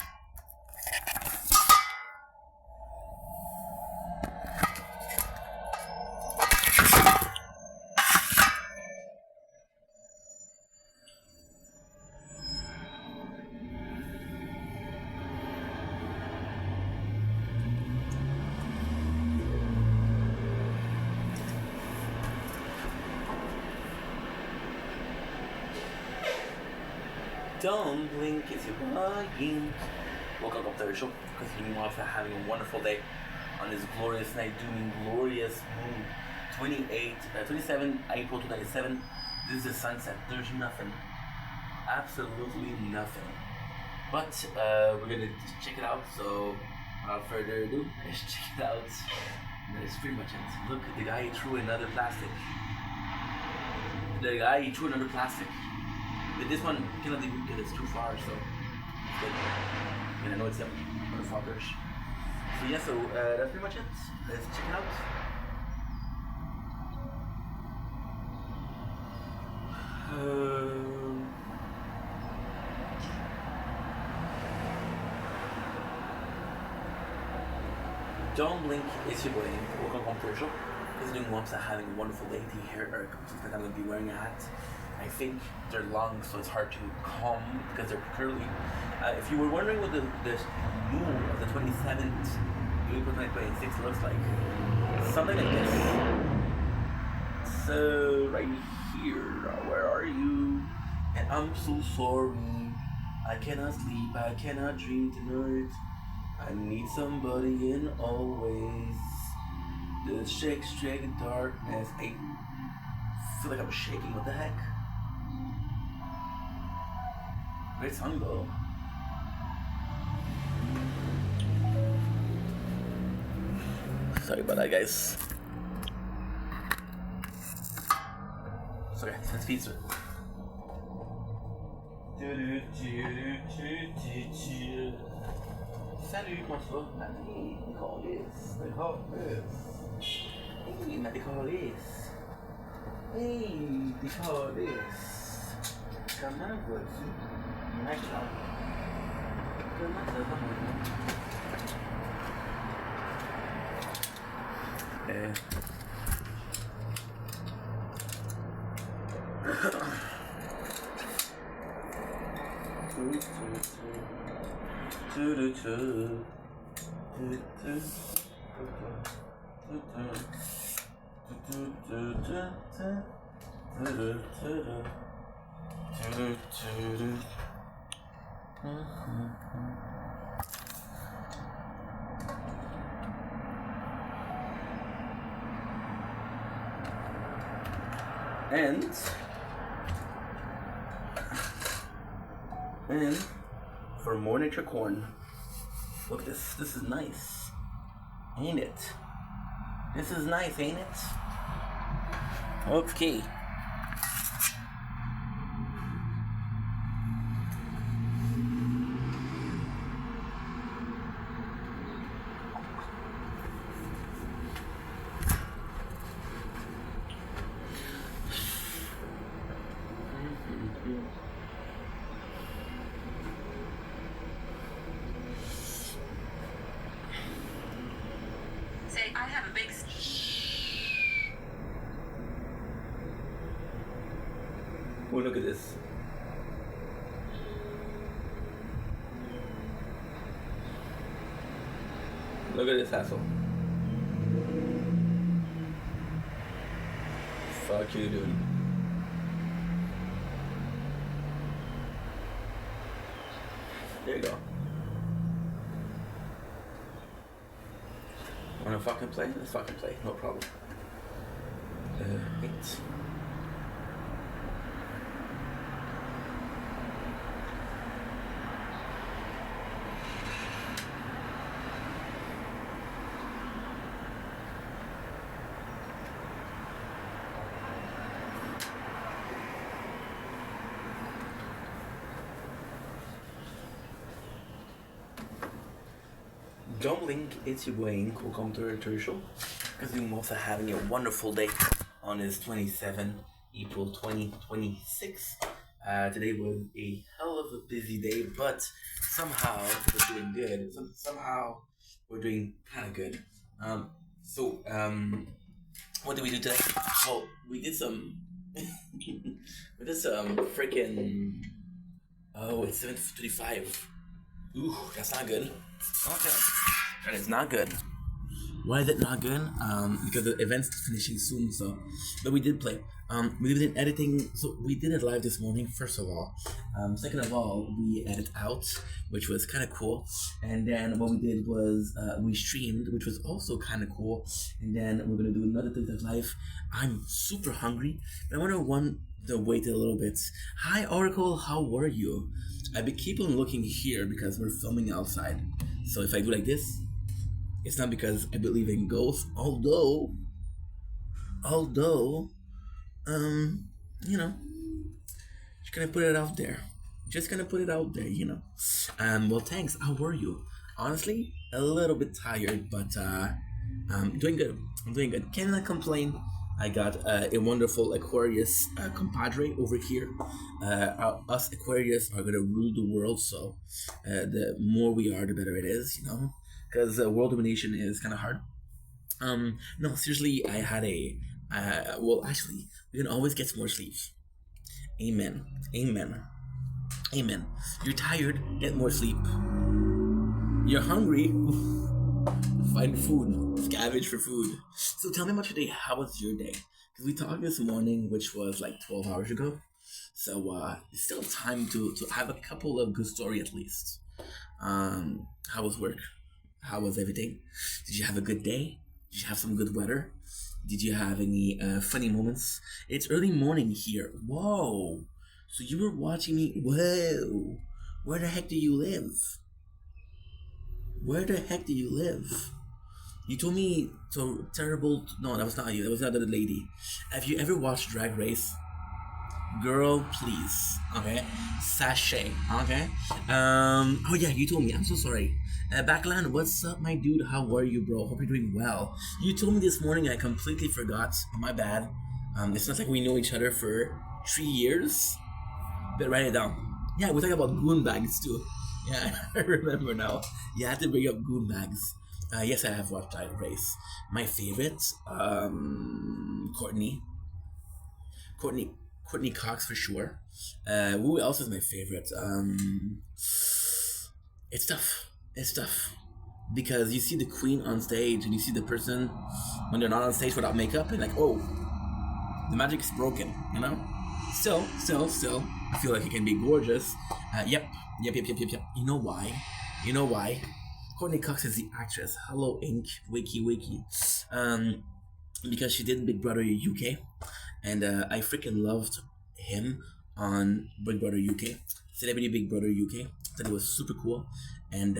Don't blink, it's your bugging. Welcome to the show. Continuing off having a wonderful day on this glorious night, doing glorious moon. 27 April 2007. This is the sunset. There's nothing. Absolutely nothing. But we're gonna check it out. So without further ado, let's check it out. That's pretty much it. Look, the guy threw another plastic. But this one cannot even get us too far, so it's good. And I know it's them, motherfuckers. So yeah, that's pretty much it. Let's check it out. Don't blink, it's your boy. Welcome to the show. Visiting Wumps are having a wonderful day. The hair are because I'm going to be wearing a hat. I think they're long, so it's hard to comb because they're curly. If you were wondering what the moon of the 27th, April 2026 looks like, something like this. So, right here, where are you? And I'm so sorry. I cannot sleep, I cannot dream tonight. I need somebody in always. The shake, darkness. I feel like I'm shaking. What the heck? Great song though. Sorry about that, guys. Sorry, let's pizza. Salut, comment tu vas? Mamie, décalisse. Hey, décalisse. Comment vas-tu? D'accord. Comment ça va, mon And for more nature corn, look at this. This is nice, ain't it? This is nice, ain't it? Okay. Say, I have a big. Oh, look at this. Look at this hassle. Fuck you, dude. There you go. Wanna fucking play? Let's fucking play. No problem. 8. Jumbling, it's your boy welcome to the show. Because you're also having a wonderful day on this 27 April 2026. Today was a hell of a busy day, but somehow we're doing good. Somehow we're doing kind of good. What did we do today? Well, we did some freaking. Oh, it's 7:35. Ooh, that's not good. Okay. That is not good. Why is it not good? Because the event's finishing soon, so. But we did play. We did editing, so we did it live this morning, first of all. Second of all, we edited out, which was kind of cool. And then what we did was we streamed, which was also kind of cool. And then we're going to do another thing that's live. I'm super hungry, but I want to wait a little bit. Hi, Oracle, how were you? I keep on looking here because we're filming outside. So if I do like this, it's not because I believe in ghosts, although, you know, just gonna put it out there. You know. Well, thanks. How were you? Honestly, a little bit tired, but doing good. I'm doing good. Cannot complain. I got a wonderful Aquarius compadre over here. Us Aquarius are gonna rule the world, so the more we are, the better it is, you know? Because world domination is kind of hard. No, seriously, I had well, actually, we can always get more sleep. Amen. You're tired, get more sleep. You're hungry, find food, scavenge for food. So tell me about your day. How was your day? Because we talked this morning, which was like 12 hours ago. So it's still time to have a couple of good stories at least. How was work? How was everything? Did you have a good day? Did you have some good weather? Did you have any funny moments? It's early morning here. Whoa! So you were watching me? Whoa! Where the heck do you live? Where the heck do you live? You told me so terrible. No, that was not you. That was another lady. Have you ever watched Drag Race? Girl, please. Okay. Sachet. Okay. Oh yeah, you told me. I'm so sorry. Backland, what's up, my dude? How are you, bro? Hope you're doing well. You told me this morning. I completely forgot. My bad. It's not like we know each other for 3 years. But write it down. Yeah, we're talking about goon bags too. Yeah, I remember now. You had to bring up goon bags. Yes, I have watched Drag Race. My favorite, Courtney Cox for sure. Who else is my favorite? It's tough. It's tough because you see the queen on stage and you see the person when they're not on stage without makeup and like, oh, the magic is broken. You know. Still, I feel like it can be gorgeous. Yep. You know why? Courtney Cox is the actress. Hello, Ink. Wiki. Because she did Big Brother UK, and I freaking loved him on Big Brother UK, Celebrity Big Brother UK. Thought it was super cool, and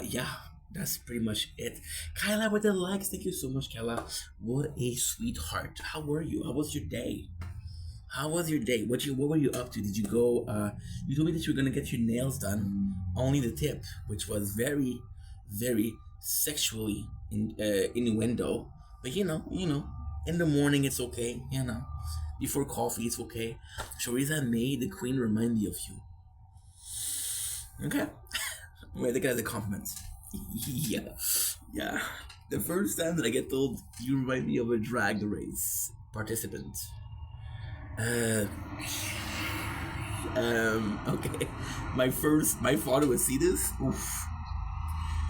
yeah, that's pretty much it. Kyla with the likes. Thank you so much, Kyla. What a sweetheart. How were you? How was your day? What were you up to? Did you go? You told me that you were gonna get your nails done. Only the tip, which was very, very sexually innuendo. But you know, in the morning it's okay. Before coffee it's okay. Choriza made the queen remind me of you. Okay, wait, take it as a compliment. Yeah. The first time that I get told you remind me of a drag race participant. Okay. My father would see this. Oof.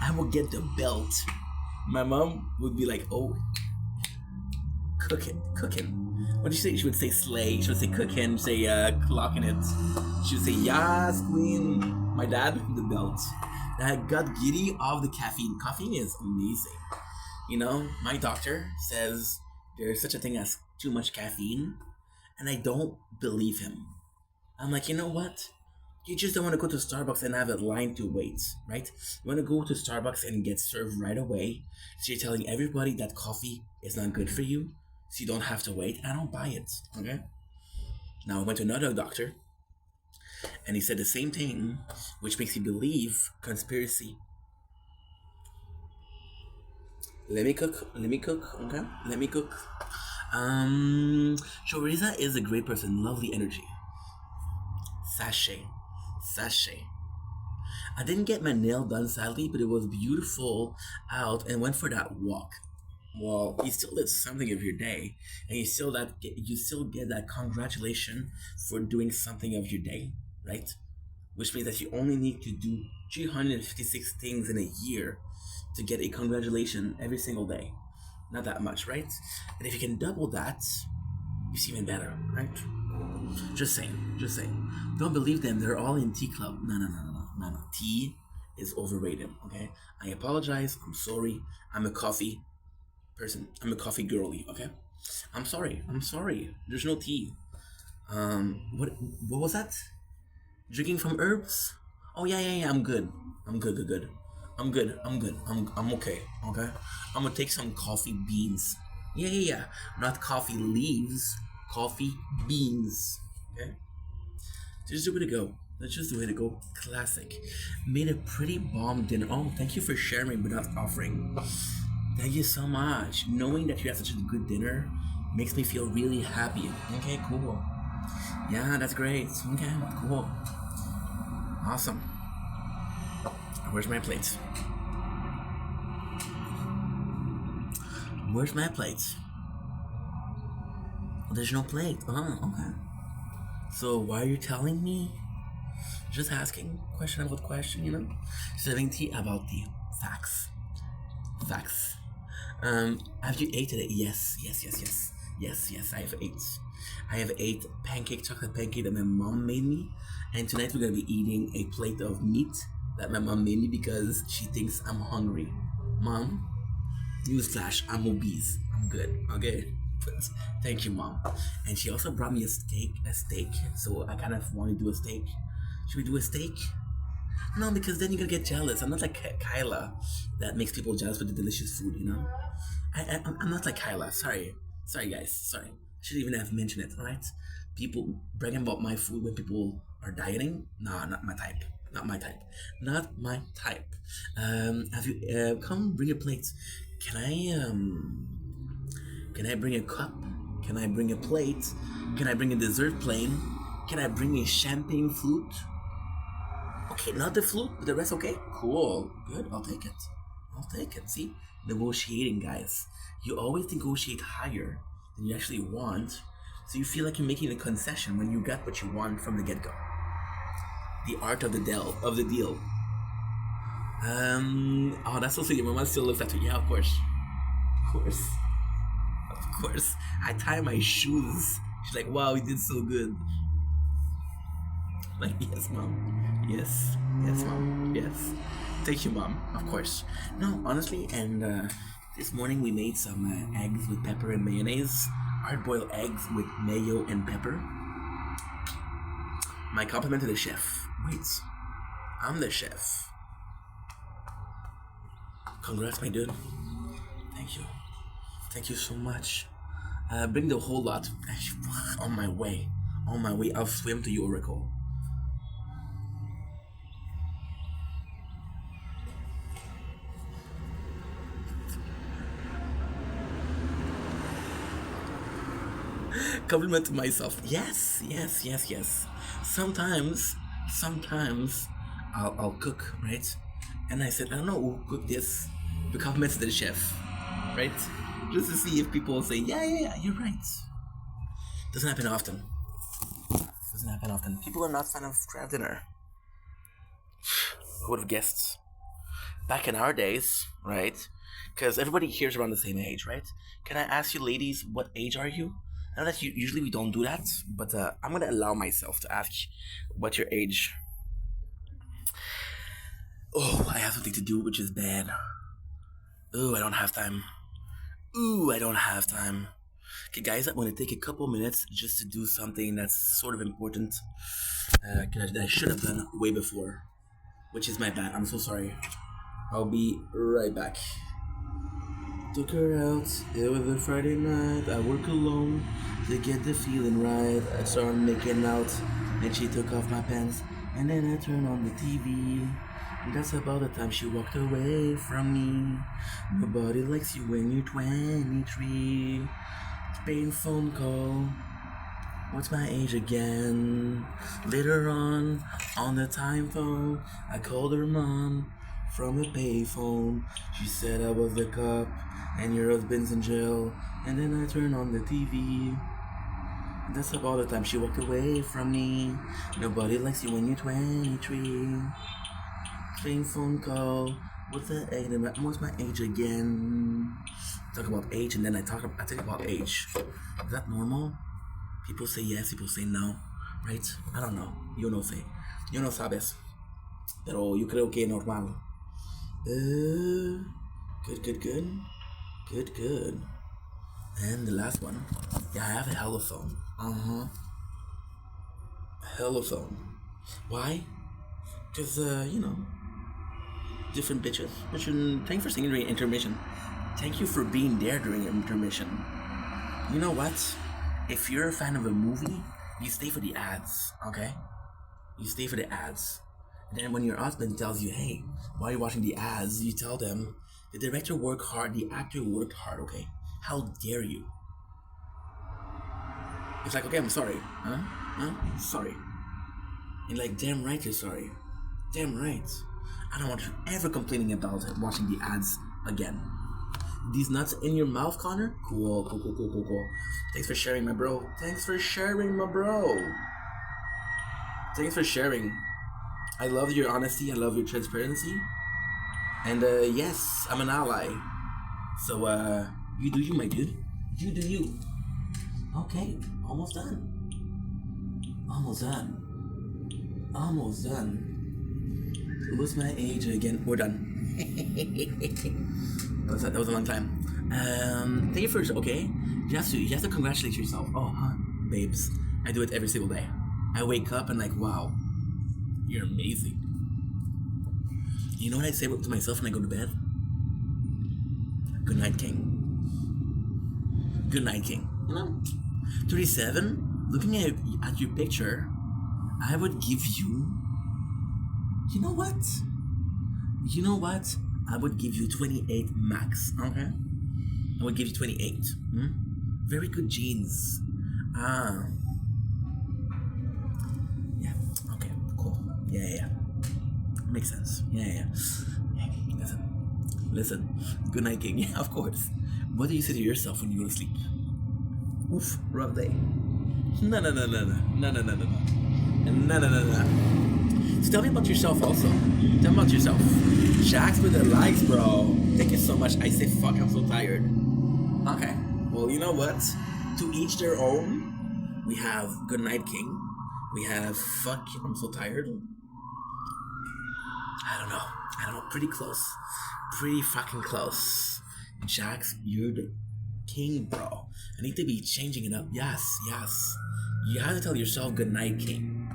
I would get the belt. My mom would be like, oh, cooking. What did she say? She would say slay. She would say cooking. Say clocking it. She would say yes, queen. My dad, the belt. And I got giddy off the caffeine. Caffeine is amazing. My doctor says there's such a thing as too much caffeine. And I don't believe him. I'm like, you know what? You just don't want to go to Starbucks and have a line to wait, right? You want to go to Starbucks and get served right away. So you're telling everybody that coffee is not good for you, so you don't have to wait. I don't buy it, okay? Now I went to another doctor, and he said the same thing, which makes me believe conspiracy. Let me cook, okay? Let me cook. Choriza is a great person, lovely energy. Sachet. I didn't get my nail done sadly, but it was beautiful out and went for that walk. Well, you still did something of your day, and you still get that congratulation for doing something of your day, right? Which means that you only need to do 356 things in a year to get a congratulation every single day. Not that much, right? And if you can double that, it's even better, right? Just saying. Don't believe them. They're all in tea club. No. Tea is overrated, okay? I apologize. I'm sorry. I'm a coffee person. I'm a coffee girly, okay? I'm sorry. There's no tea. What was that? Drinking from herbs? Oh, yeah. I'm good. I'm good. I'm okay. I'm gonna take some coffee beans. Yeah. Not coffee leaves, coffee beans. Okay? Just the way to go. That's just the way to go. Classic. Made a pretty bomb dinner. Oh, thank you for sharing without offering. Thank you so much. Knowing that you had such a good dinner makes me feel really happy. Okay, cool. Yeah, that's great. Okay, cool. Awesome. Where's my plate? There's no plate. Oh, okay. So why are you telling me? Just asking. Question about question, Serving tea about tea. Facts. Have you ate today? Yes. I have ate chocolate pancake that my mom made me. And tonight we're gonna be eating a plate of meat that my mom made me because she thinks I'm hungry. Mom, newsflash, I'm obese. I'm good, okay? But thank you, Mom. And she also brought me a steak. So I kind of want to do a steak. Should we do a steak? No, because then you're gonna get jealous. I'm not like Kyla that makes people jealous with the delicious food, you know? I'm not like Kyla. Sorry, guys. Sorry. I shouldn't even have mentioned it, alright? People bragging about my food when people are dieting? Nah, not my type. Not my type. Not my type. Have you come bring your plates? Can I bring a cup? Can I bring a plate? Can I bring a dessert plate? Can I bring a champagne flute? Okay, not the flute, but the rest okay? Cool. Good, I'll take it. See? Negotiating, guys. You always negotiate higher than you actually want, so you feel like you're making a concession when you got what you want from the get-go. The art of the deal. Oh, that's also your mama still looks at you. Yeah, of course. Of course. I tie my shoes. She's like, wow, you did so good. Like, yes, Mom. Yes, Mom. Yes. Thank you, Mom. Of course. No, honestly, and this morning we made some eggs with pepper and mayonnaise. Hard-boiled eggs with mayo and pepper. My compliment to the chef. Wait, I'm the chef. Congrats, my dude. Thank you. Thank you so much. Bring the whole lot. On my way. I'll swim to your Oracle. Compliment to myself. Yes. Sometimes I'll cook, right? And I said, I don't know who cooked this. The compliments to the chef, right? Just to see if people will say, yeah, you're right. Doesn't happen often. People are not fan of crab dinner. Who would have guessed? Back in our days, right? Because everybody here's around the same age, right? Can I ask you ladies, what age are you? I know that usually we don't do that, but I'm gonna allow myself to ask what's your age. Oh, I have something to do, which is bad. Oh, I don't have time. Okay, guys, I'm gonna take a couple minutes just to do something that's sort of important that I should have done way before, which is my bad. I'm so sorry. I'll be right back. Took her out, it was a Friday night, I work alone to get the feeling right. I started making out, and she took off my pants, and then I turned on the TV. And that's about the time she walked away from me. Nobody likes you when you're 23. Spain phone call. What's my age again? Later on the time phone, I called her mom from a payphone. She said I was the cop and your husband's in jail. And then I turned on the TV. That's about the time she walked away from me. Nobody likes you when you're 23. Same phone call. What's my age again? Talk about age and then I talk about age. Is that normal? People say yes, people say no, right? I don't know. Yo no sé. Yo no sabes. Pero yo creo que normal. Good. And the last one. Yeah, I have a hellophone. Hellophone. Why? Because, different bitches. Thanks for singing during intermission. Thank you for being there during intermission. You know what? If you're a fan of a movie, you stay for the ads, okay? You stay for the ads. And then when your husband tells you, hey, why are you watching the ads? You tell them, the director worked hard, the actor worked hard, okay? How dare you? It's like, okay, I'm sorry. Huh? Sorry. And like, damn right you're sorry. Damn right. I don't want you ever complaining about watching the ads again. These nuts in your mouth, Connor? Cool. Thanks for sharing, my bro. Thanks for sharing. I love your honesty. I love your transparency. And yes, I'm an ally. So you do you, my dude. You do you. Okay, almost done. What's my age again? We're done. That was a long time. Thank you for okay. You have to congratulate yourself. Oh, babes, I do it every single day. I wake up and like, wow, you're amazing. You know what I say to myself when I go to bed? Good night, King. Good night, King. You know, 37. Looking at your picture, I would give you. You know what? You know what? I would give you 28 max. Okay. I would give you 28. Very good genes. Yeah. Okay. Cool. Yeah. Makes sense. Yeah. Listen. Good night, King. Yeah, of course. What do you say to yourself when you go to sleep? Oof, rough day. No. So tell me about yourself also. Tell me about yourself. Jax with the likes, bro. Thank you so much. I say fuck, I'm so tired. Okay. Well, you know what? To each their own. We have Good Night King. We have fuck, I'm so tired. I don't know. Pretty close. Pretty fucking close. Jax, you're the king, bro. I need to be changing it up. Yes. You have to tell yourself Good Night King.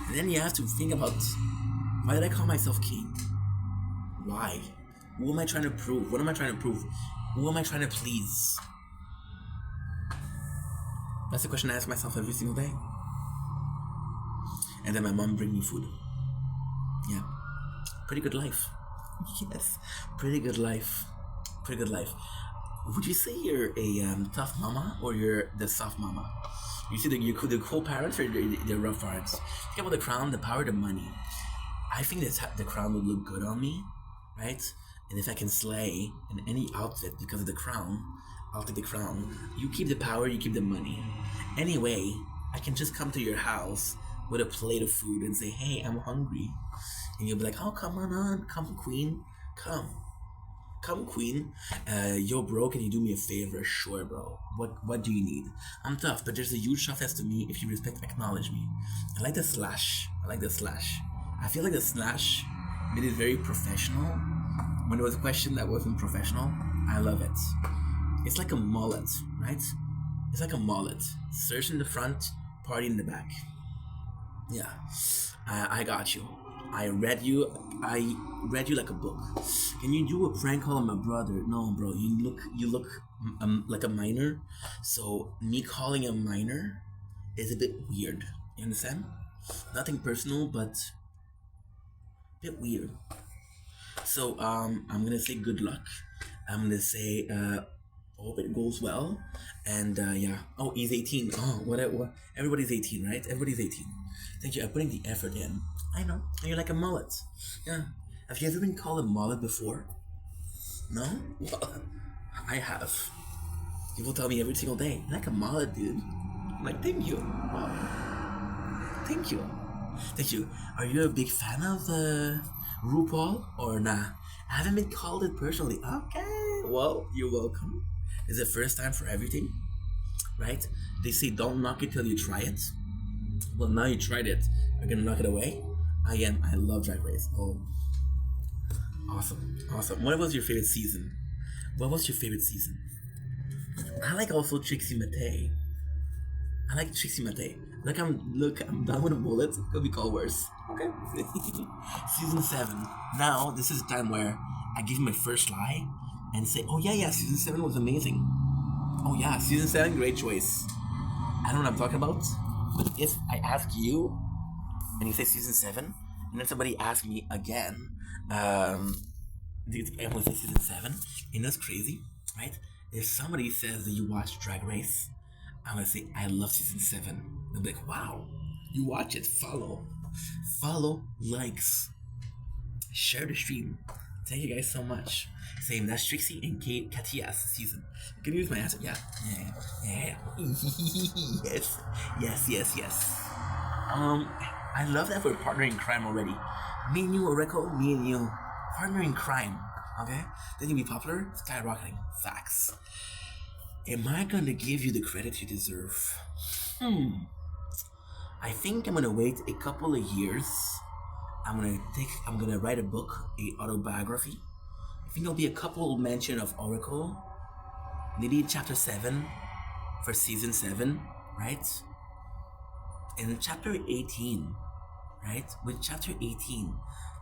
And then you have to think about, why did I call myself king? Why? Who am I trying to prove? What am I trying to prove? Who am I trying to please? That's the question I ask myself every single day. And then my mom bring me food. Yeah. Pretty good life. Yes. Pretty good life. Would you say you're a tough mama or you're the soft mama? You see the cool parents or the rough parents? Think about the crown, the power, the money. I think the crown would look good on me, right? And if I can slay in any outfit because of the crown, I'll take the crown. You keep the power, you keep the money. Anyway, I can just come to your house with a plate of food and say, hey, I'm hungry. And you'll be like, oh, come on, come queen, come queen. You're broke and you do me a favor. Sure, bro. What do you need? I'm tough, but there's a huge softness to me if you respect, acknowledge me. I like the slash. I feel like the slash made it very professional. When there was a question that wasn't professional, I love it. It's like a mullet, right? It's like a mullet. Search in the front, party in the back. Yeah, I got you. I read you like a book. Can you do a prank call on my brother? No, bro. You look like a minor. So me calling a minor is a bit weird. You understand? Nothing personal, but a bit weird. So I'm gonna say good luck. I'm gonna say hope it goes well. And yeah. Oh, he's 18. Oh, what? Everybody's 18, right? Everybody's 18. Thank you. I'm putting the effort in. I know. And you're like a mullet. Yeah. Have you ever been called a mullet before? No? Well, I have. People tell me every single day, you're like a mullet, dude. I'm like, thank you. Wow. Thank you. Are you a big fan of RuPaul or nah? I haven't been called it personally. Okay. Well, you're welcome. It's the first time for everything, right? They say don't knock it till you try it. Well, now you tried it. Are you gonna knock it away? I love Drag Race. Oh, awesome. What was your favorite season? I like also Trixie Mattel. I'm done with the bullets. Could be called worse. Okay. Season 7. Now this is the time where I give my first lie and say, oh yeah, season 7 was amazing. Oh yeah, season 7, great choice. I don't know what I'm talking about, but if I ask you and you say season 7, and then somebody asks me again, I'm gonna say season 7, and that's crazy, right? If somebody says that you watch Drag Race, I'm gonna say I love season 7. They'll be like, wow, you watch it, follow, likes, share the stream. Thank you guys so much. Same, that's Trixie and Katia's season. You can use my answer. Yeah. Yes. I love that we're partnering in crime already. Me and you, Oreko, me and you, partnering in crime. Okay? Then you'll be popular, skyrocketing. Facts. Am I gonna give you the credit you deserve? I think I'm gonna wait a couple of years I'm gonna write a book, a autobiography. I think there'll be a couple mention of Oracle. Maybe chapter 7 for season 7, right? And chapter 18, right? With chapter 18,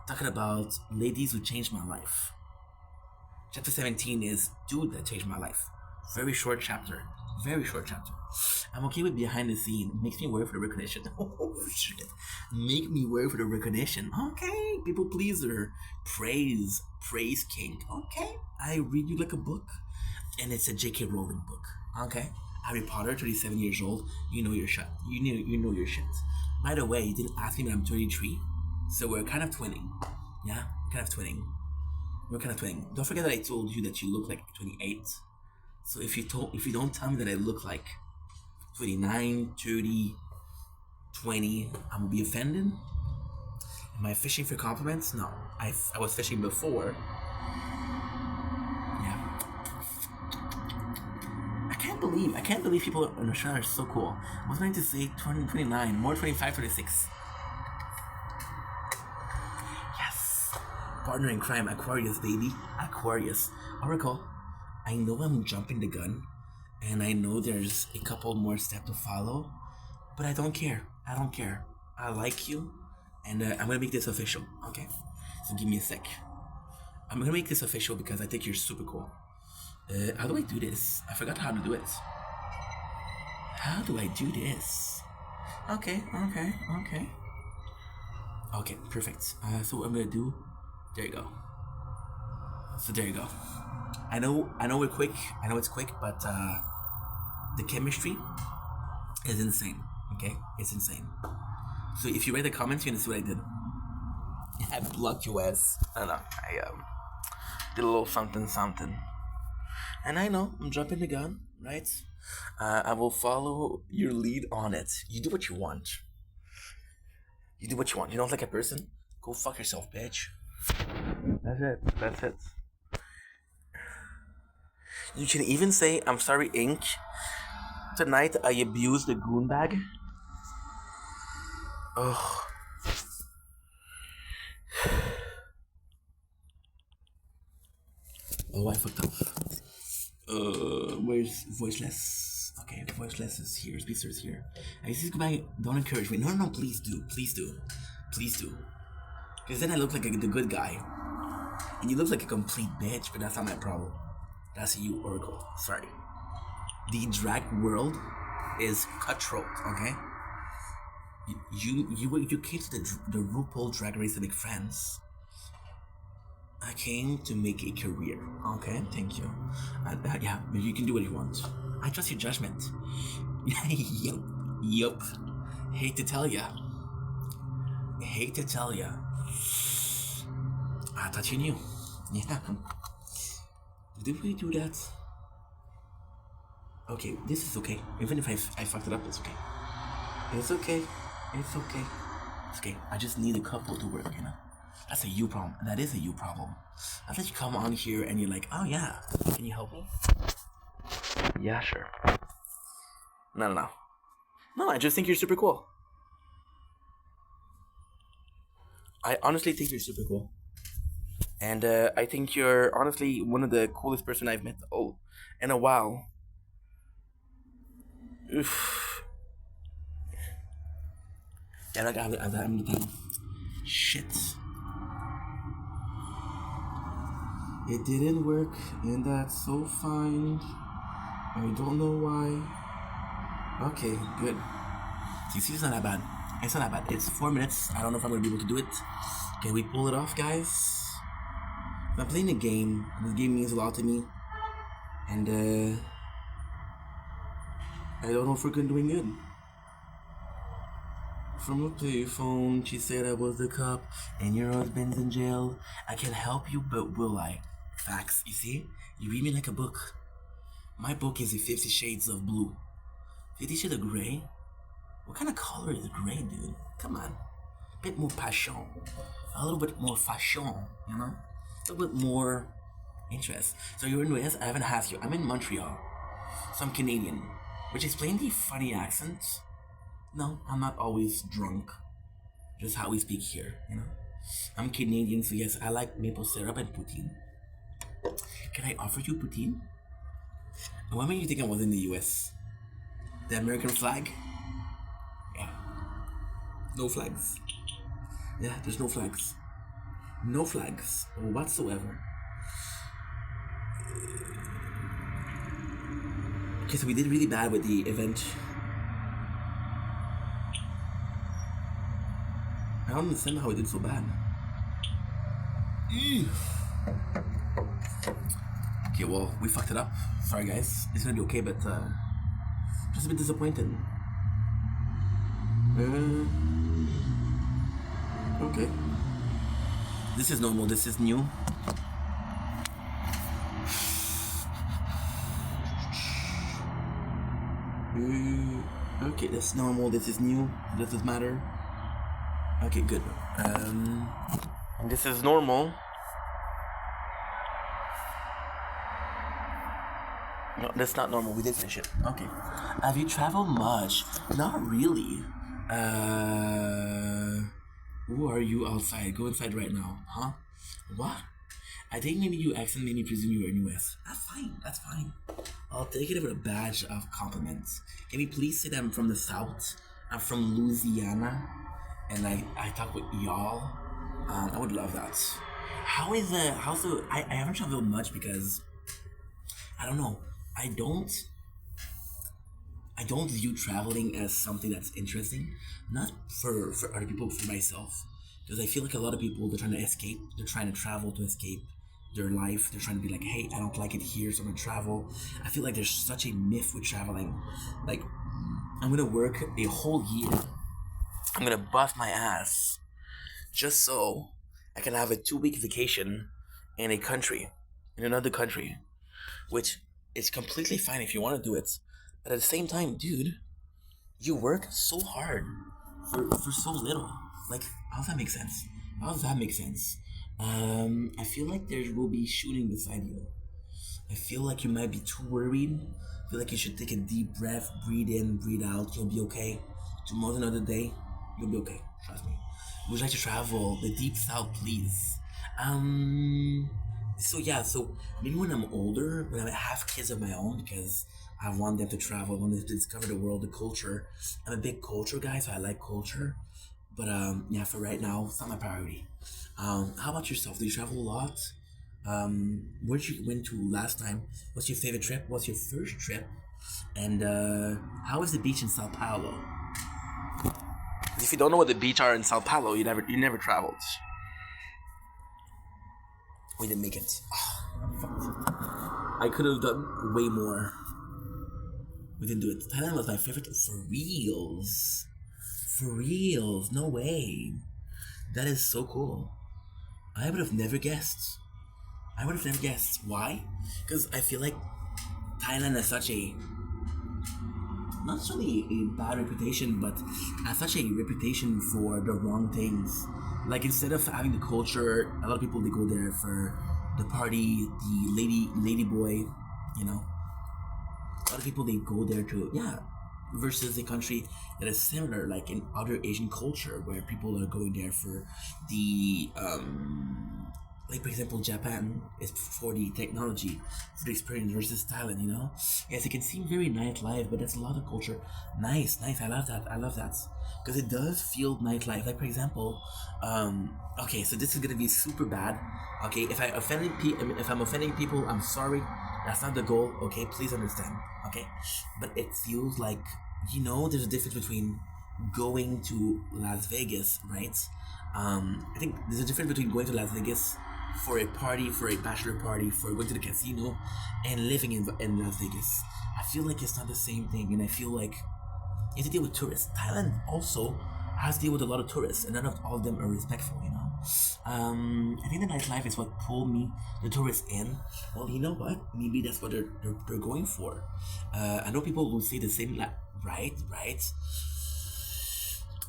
talking about ladies who changed my life. Chapter 17 is dude that changed my life. Very short chapter. Very short chapter. I'm okay with behind the scene. Makes me work for the recognition. Oh shit. Make me work for the recognition. Okay. People pleaser. Praise. Praise king. Okay. I read you like a book. And it's a J.K. Rowling book. Okay. Harry Potter, 37 years old. You know your shit. You know your shit. By the way, you didn't ask me, but I'm 33. So we're kind of twinning. Yeah? We're kind of twinning. Don't forget that I told you that you look like 28. So if you don't tell me that I look like 29, 30, 20, I'm gonna be offended. Am I fishing for compliments? No. I was fishing before. Yeah. I can't believe people in Australia are so cool. I was going to say 20, 29, more 25, 26. Yes. Partner in crime, Aquarius, baby. Aquarius. Oracle, I know I'm jumping the gun, and I know there's a couple more steps to follow, but I don't care. I like you, and I'm gonna make this official, okay? So give me a sec. I'm gonna make this official because I think you're super cool. How do I do this? I forgot how to do it. How do I do this? Okay, perfect. So what I'm gonna do, there you go. So there you go. I know we're quick. I know it's quick, but the chemistry is insane. Okay, it's insane. So if you read the comments, you're gonna see what I did. I blocked your ass. I don't know. I did a little something. And I know I'm jumping the gun, right? I will follow your lead on it. You do what you want. You don't like a person? Go fuck yourself, bitch. That's it. You can even say, I'm sorry, Ink. Tonight I abused the goon bag. Ugh. Oh, I fucked up. Where's voiceless? Okay, voiceless is here. Speedster is here. I see goodbye. Don't encourage me. No, please do. Because then I look like the good guy. And you look like a complete bitch, but that's not my problem. That's you, Oracle. Sorry. The drag world is cutthroat, okay? You came to the RuPaul Drag Race to make friends. I came to make a career, okay? Thank you. Yeah, you can do what you want. I trust your judgment. Yup. Hate to tell ya. I thought you knew. Yeah. Did we do that? Okay, this is okay. Even if I fucked it up, it's okay. It's okay. I just need a couple to work, you know? That's a you problem. That is a you problem. I let you come on here and you're like, oh yeah, can you help me? Yeah, sure. No. No, I just think you're super cool. I honestly think you're super cool. And I think you're honestly one of the coolest person I've met in a while. Oof. Yeah, like I'm done. Shit. It didn't work, and that's so fine. I don't know why. Okay, good. See, it's not that bad. It's 4 minutes. I don't know if I'm gonna be able to do it. Can we pull it off, guys? I'm playing a game. This game means a lot to me. And I don't know if we're doing good. From a payphone, she said I was the cop, and your husband's in jail. I can help you, but will I? Facts, you see? You read me like a book. My book is the 50 Shades of Blue. 50 Shades of Grey? What kind of color is gray, dude? Come on. A bit more passion. A little bit more fashion, you know? A little bit more interest. So you're in Wales? I haven't asked you. I'm in Montreal. So I'm Canadian. Which explains the funny accent. No, I'm not always drunk. Just how we speak here, you know? I'm Canadian, so yes, I like maple syrup and poutine. Can I offer you poutine? And what made you think I was in the US? The American flag? Yeah. No flags. Yeah, there's no flags. No flags whatsoever. Okay, so we did really bad with the event. I don't understand how we did so bad. Okay, well, we fucked it up. Sorry, guys. It's gonna be okay, but just a bit disappointed. Okay. This is normal. This is new. Okay, that's normal. This is new. Doesn't matter. Okay, good. This is normal. No, that's not normal. We did finish it. Okay. Have you traveled much? Not really. Who are you outside? Go inside right now. Huh? What? I think maybe you accent made me presume you were in US. That's fine. That's fine. I'll take it with a badge of compliments. Can we please say that I'm from the South? I'm from Louisiana. And I talk with y'all. I would love that. How's the I haven't traveled much because I don't know. I don't view traveling as something that's interesting. Not for other people, for myself. Because I feel like a lot of people, they're trying to escape. They're trying to travel to escape their life. They're trying to be like, hey, I don't like it here, so I'm gonna travel. I feel like there's such a myth with traveling. Like, I'm gonna work a whole year. I'm gonna bust my ass just so I can have a 2-week vacation in another country, which is completely fine if you want to do it. But at the same time, dude, you work so hard for so little. Like, how does that make sense? How does that make sense? I feel like there will be shooting beside you. I feel like you might be too worried. I feel like you should take a deep breath, breathe in, breathe out. You'll be okay. Tomorrow's another day. You'll be okay. Trust me. Would you like to travel the deep south, please? So maybe when I'm older, when I have kids of my own, because I want them to travel, I want them to discover the world, the culture. I'm a big culture guy, so I like culture. But for right now, it's not my priority. How about yourself? Do you travel a lot? Where did you went to last time? What's your favorite trip? What's your first trip? And how is the beach in Sao Paulo? If you don't know what the beach are in Sao Paulo, you never traveled. We didn't make it. I could have done way more. We didn't do it. Thailand was my favorite for reals. For reals, no way. That is so cool. I would have never guessed. Why? Because I feel like Thailand has such a, not necessarily a bad reputation, but has such a reputation for the wrong things. Like, instead of having the culture, a lot of people, they go there for the party, the lady boy, you know. A lot of people, they go there to, versus a country that is similar, like in other Asian culture, where people are going there for the, like, for example, Japan is for the technology, for the experience, versus Thailand, you know? Yes, it can seem very nightlife, but that's a lot of culture. Nice, I love that. Because it does feel nightlife. Like, for example, okay, so this is gonna be super bad. Okay, if I'm offending people, I'm sorry. That's not the goal, okay? Please understand, okay? But it feels like, you know, there's a difference between going to Las Vegas, right? I think there's a difference between going to Las Vegas for a party, for a bachelor party, for going to the casino, and living in Las Vegas. I feel like it's not the same thing, and I feel like you have to deal with tourists. Thailand also has to deal with a lot of tourists, and none of all of them are respectful, you know? I think the nightlife is what pulled the tourists in. Well, you know what? Maybe that's what they're going for. I know people will say the same, right?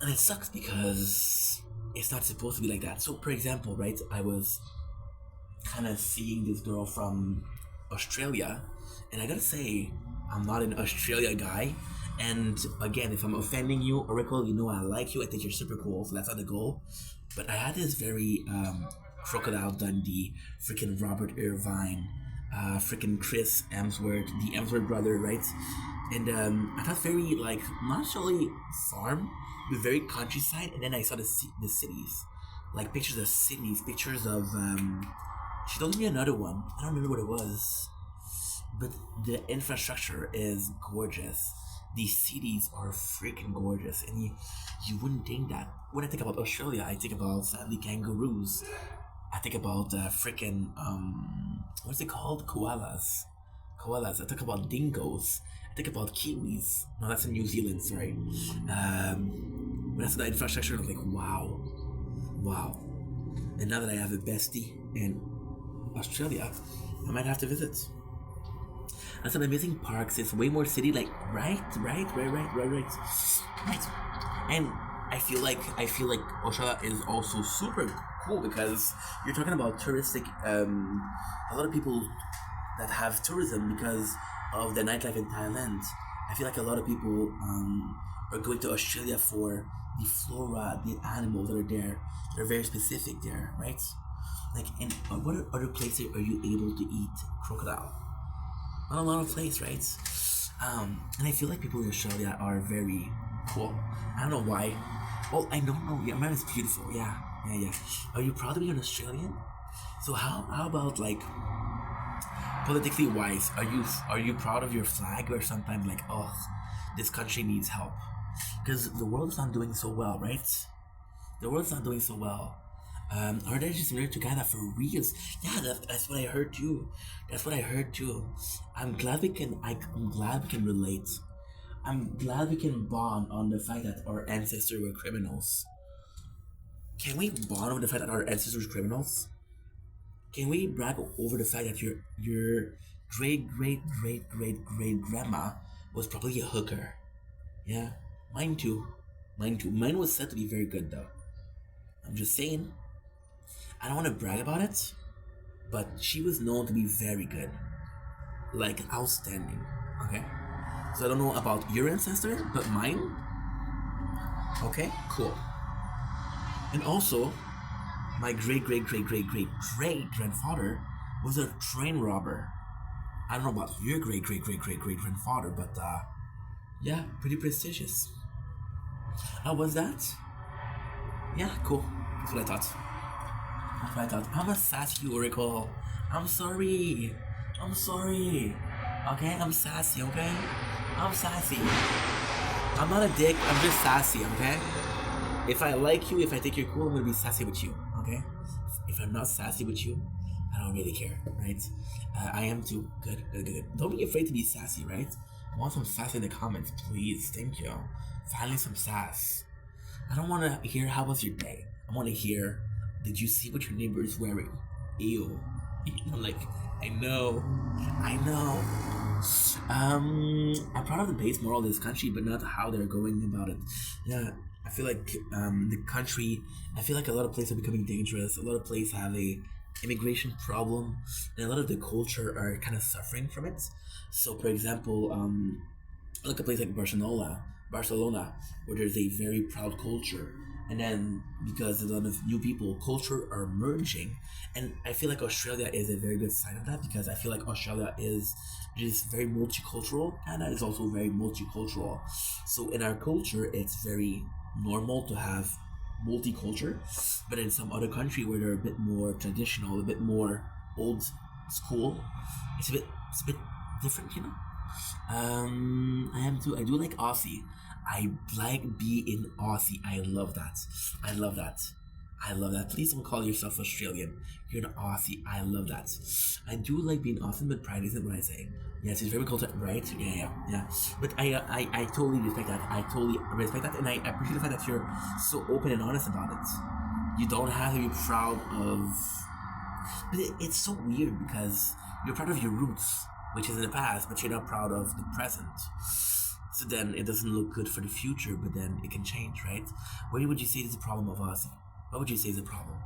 And it sucks because it's not supposed to be like that. So, for example, right, I was kind of seeing this girl from Australia, and I gotta say, I'm not an Australia guy, And again, if I'm offending you, Oracle, you know I like you. I think you're super cool, so that's not the goal. But I had this very Crocodile Dundee, freaking Robert Irvine, freaking Chris Hemsworth, the Hemsworth brother, right? And I thought very like not necessarily farm, but very countryside. And then I saw the cities, like pictures of cities, pictures of. She told me another one. I don't remember what it was, but the infrastructure is gorgeous. These cities are freaking gorgeous, and you wouldn't think that. When I think about Australia, I think about sadly kangaroos. I think about freaking what's it called? Koalas. I think about dingoes. I think about kiwis. No, that's in New Zealand. Sorry. But that's the infrastructure. I was like, wow. And now that I have a bestie in Australia, I might have to visit. And some amazing parks. It's way more city like right. And I feel like Australia is also super cool because you're talking about touristic. A lot of people that have tourism because of the nightlife in Thailand. I feel like a lot of people are going to Australia for the flora, the animals that are there. They're very specific there, right? Like, in what other places are you able to eat crocodile? Not a lot of places, right? And I feel like people in Australia are very cool. I don't know why. Oh, I don't know. Yeah, America's beautiful. Yeah. Are you proud to be an Australian? So how about like politically wise? Are you proud of your flag, or sometimes like, oh, this country needs help? Because the world's not doing so well, right? The world's not doing so well. Are they just married together for reals? Yeah, that's what I heard too. I'm glad we can relate. I'm glad we can bond on the fact that our ancestors were criminals. Can we bond over the fact that our ancestors were criminals? Can we brag over the fact that your great grandma was probably a hooker? Yeah, mine too. Mine was said to be very good though. I'm just saying. I don't want to brag about it, but she was known to be very good. Like, outstanding. Okay? So I don't know about your ancestor, but mine? Okay, cool. And also, my great grandfather was a train robber. I don't know about your great grandfather, but yeah, pretty prestigious. How was that? Yeah, cool. That's what I thought. I'm a sassy Oracle. I'm sorry. Okay, I'm sassy, okay? I'm sassy. I'm not a dick, I'm just sassy, okay? If I like you, if I think you're cool, I'm gonna be sassy with you, okay? If I'm not sassy with you, I don't really care, right? I am too. Good. Don't be afraid to be sassy, right? I want some sass in the comments, please. Thank you. Finally, some sass. I don't want to hear how was your day. I want to hear, did you see what your neighbor is wearing? Ew. I'm like, I know. I'm proud of the base moral of this country, but not how they're going about it. Yeah, I feel like the country, I feel like a lot of places are becoming dangerous. A lot of places have a immigration problem, and a lot of the culture are kind of suffering from it. So, for example, look at a place like Barcelona, where there's a very proud culture. And then, because a lot of new people, culture are merging. And I feel like Australia is a very good sign of that, because I feel like Australia is just very multicultural. Canada is also very multicultural. So in our culture, it's very normal to have multicultural. But in some other country where they're a bit more traditional, a bit more old school, it's a bit different, you know? I am too. I do like Aussie. I like being Aussie. I love that. Please don't call yourself Australian. You're an Aussie. I love that. I do like being Aussie, but pride isn't what I say. Yes, it's very cultural, right? Yeah. But I totally respect that. And I appreciate the fact that you're so open and honest about it. You don't have to be proud of. But it's so weird because you're proud of your roots, which is in the past, but you're not proud of the present. So then it doesn't look good for the future, but then it can change, right? What would you say is the problem of Aussie? What would you say is the problem?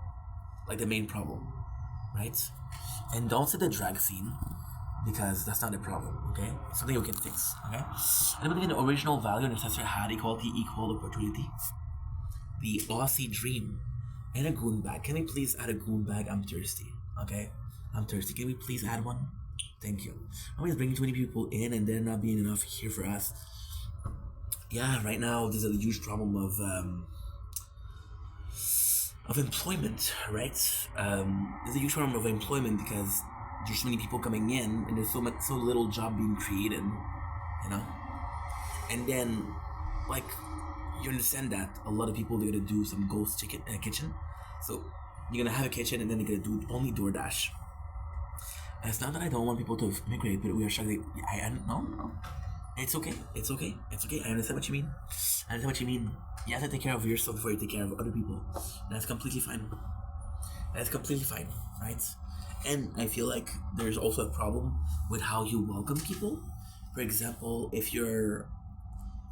Like the main problem, right? And don't say the drag scene. because that's not a problem, okay? It's something we can fix, okay? I believe in the original value and ancestor had equality, equal opportunity. The Aussie dream. And a goon bag. Can we please add a goon bag? I'm thirsty, okay? I'm thirsty. Can we please add one? Thank you. I'm always bringing 20 people in and there not being enough here for us. Yeah, right now there's a huge problem of employment, right? There's a huge problem of employment because there's so many people coming in and there's so little job being created, you know. And then, like, you understand that a lot of people they're gonna do some ghost kitchen, so you're gonna have a kitchen and then they're gonna do only DoorDash. And it's not that I don't want people to immigrate, but we are struggling. No. It's okay. I understand what you mean. You have to take care of yourself before you take care of other people. That's completely fine. Right? And I feel like there's also a problem with how you welcome people. For example, if you're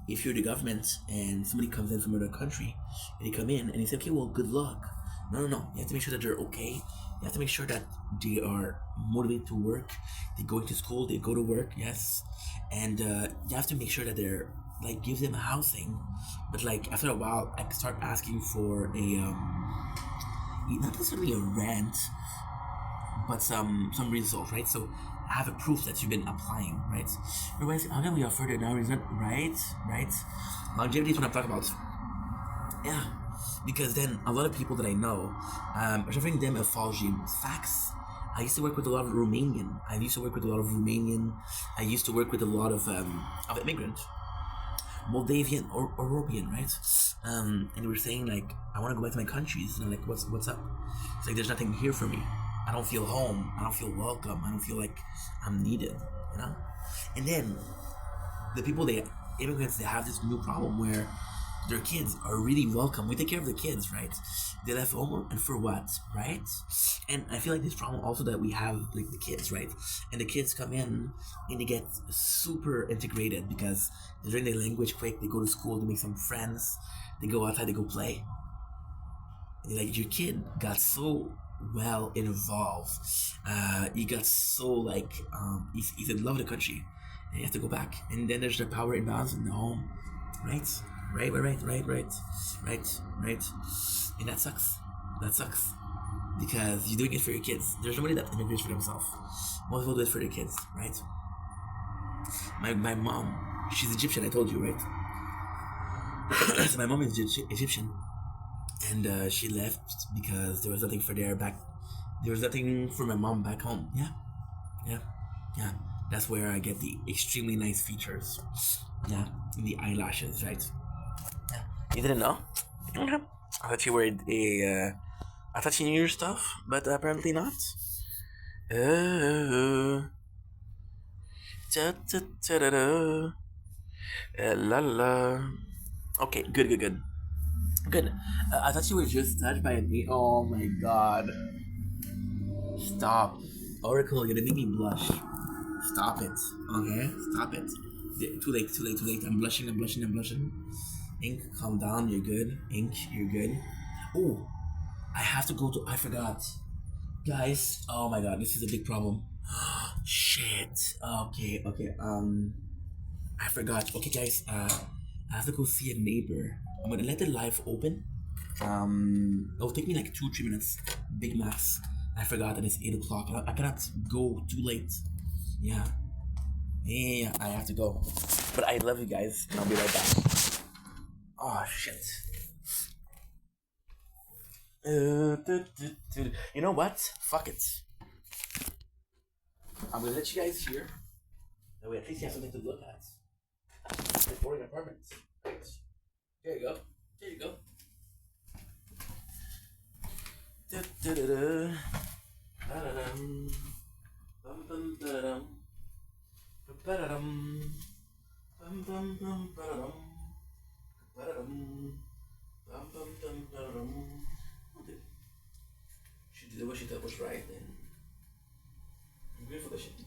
the government and somebody comes in from another country and they come in and you say, okay, well, good luck. No. You have to make sure that they're okay. You have to make sure that they are motivated to work. They go into school, they go to work, yes. And you have to make sure that they're, like, give them housing. But, like, after a while, I start asking for a, not necessarily a rent, but some results, right? So I have a proof that you've been applying, right? Otherwise, how can we offer it now? Is that right? Longevity is what I'm talking about. Yeah, because then a lot of people that I know, are offering them a false dream. Facts. I used to work with a lot of Romanian. I used to work with a lot of immigrants. Moldavian or European, right? And they were saying, like, I want to go back to my countries. And I'm like, what's up? It's like, there's nothing here for me. I don't feel home. I don't feel welcome. I don't feel like I'm needed, you know? And then the immigrants, they have this new problem where their kids are really welcome. We take care of the kids, right? They left home, and for what, right? And I feel like this problem also that we have, like, the kids, right? And the kids come in and they get super integrated because they learn their language quick. They go to school, they make some friends, they go outside, they go play. And, like, your kid got so well involved. He got so, like, he's in love with the country. And he has to go back. And then there's the power imbalance in the home, right? Right. And that sucks. Because you're doing it for your kids. There's nobody that immigrates for themselves. Most people do it for their kids, right? My mom, she's Egyptian, I told you, right? So my mom is Egyptian. And she left because there was nothing for my mom back home. Yeah. That's where I get the extremely nice features. Yeah, the eyelashes, right? Yeah. You didn't know? Okay. I thought you were I thought you knew your stuff, but apparently not. La la. Okay, good. I thought you were just touched by an oh my god. Stop. Oracle, you're gonna make me blush. Stop it. Okay? Stop it. Too late. I'm blushing. Ink, calm down. You're good. Ink, you're good. Oh, I forgot. Guys, oh my god, this is a big problem. Shit. Okay. I forgot. Okay, guys, I have to go see a neighbor. I'm gonna let the live open. It'll take me like 2-3 minutes. Big max. I forgot that it's 8 o'clock. I cannot go too late. Yeah, I have to go. But I love you guys, and I'll be right back. Oh, shit. You know what? Fuck it. I'm gonna let you guys hear. That way at least you have something to look at. The boring apartment. Right. There you go. She did what she thought was right, and I'm grateful that she did.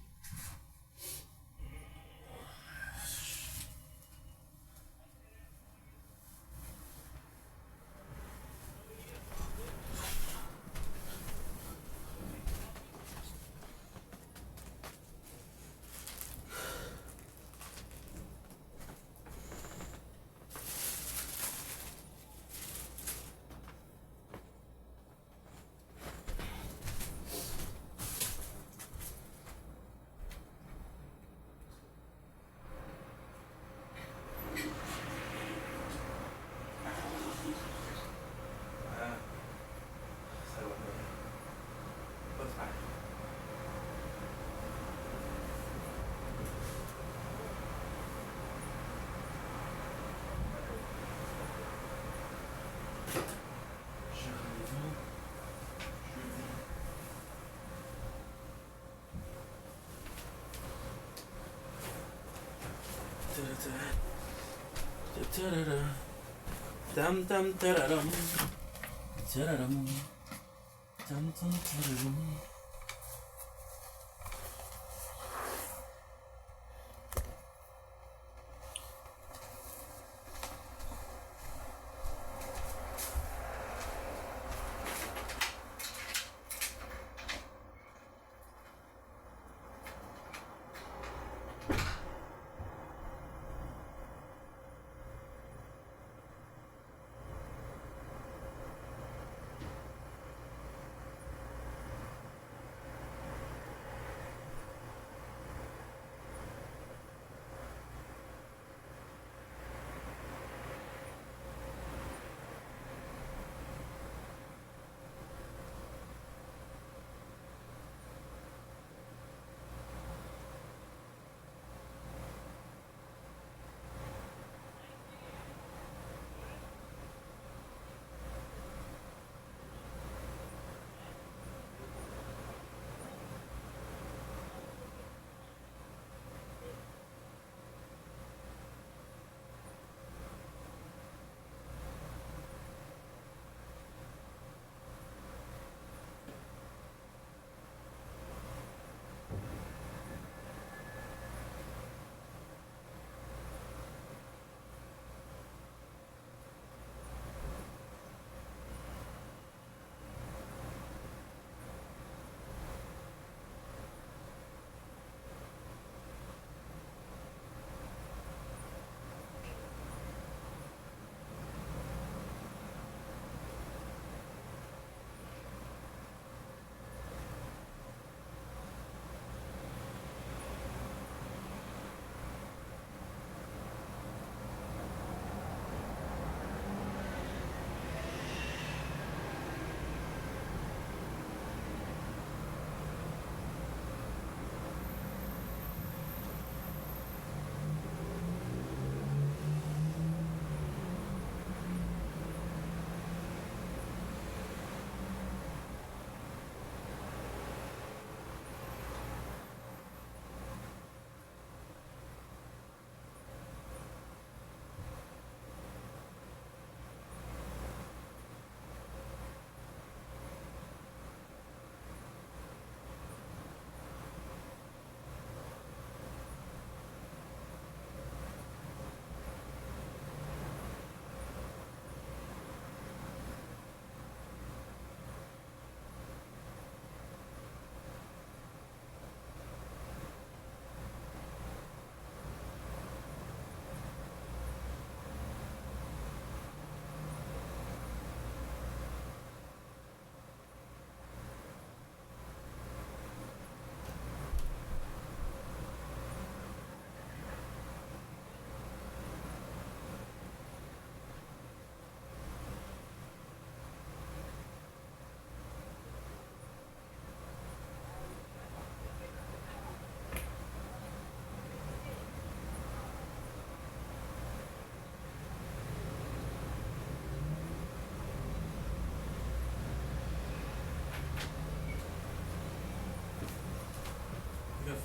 Dum dum da dum. Da dum. Dum dum da dum.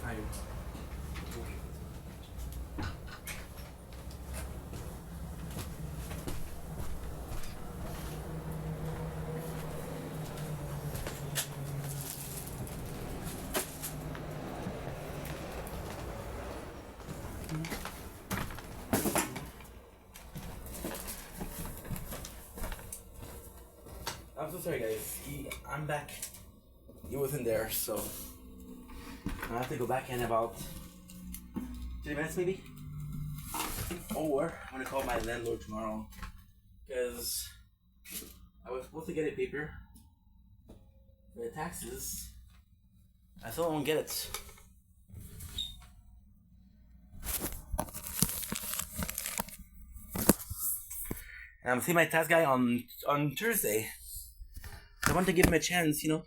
Fine. I'm so sorry, guys. I'm back. He wasn't there, so I have to go back in about 30 minutes, maybe. Or I'm gonna call my landlord tomorrow because I was supposed to get a paper for the taxes. I still don't get it. And I'm seeing my tax guy on Thursday. I want to give him a chance, you know,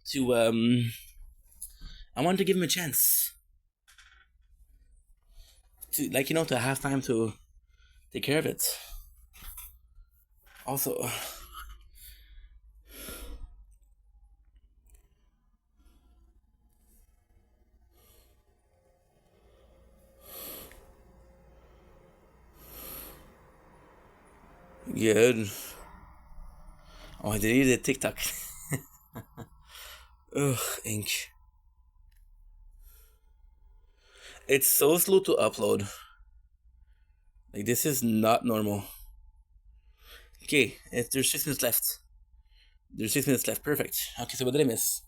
I want to give him a chance to, like, you know, to have time to take care of it. Also, Good. Oh, I deleted TikTok. Ugh, ink. It's so slow to upload. Like, this is not normal. Okay, there's 6 minutes left. There's 6 minutes left. Perfect. Okay, so what did I miss?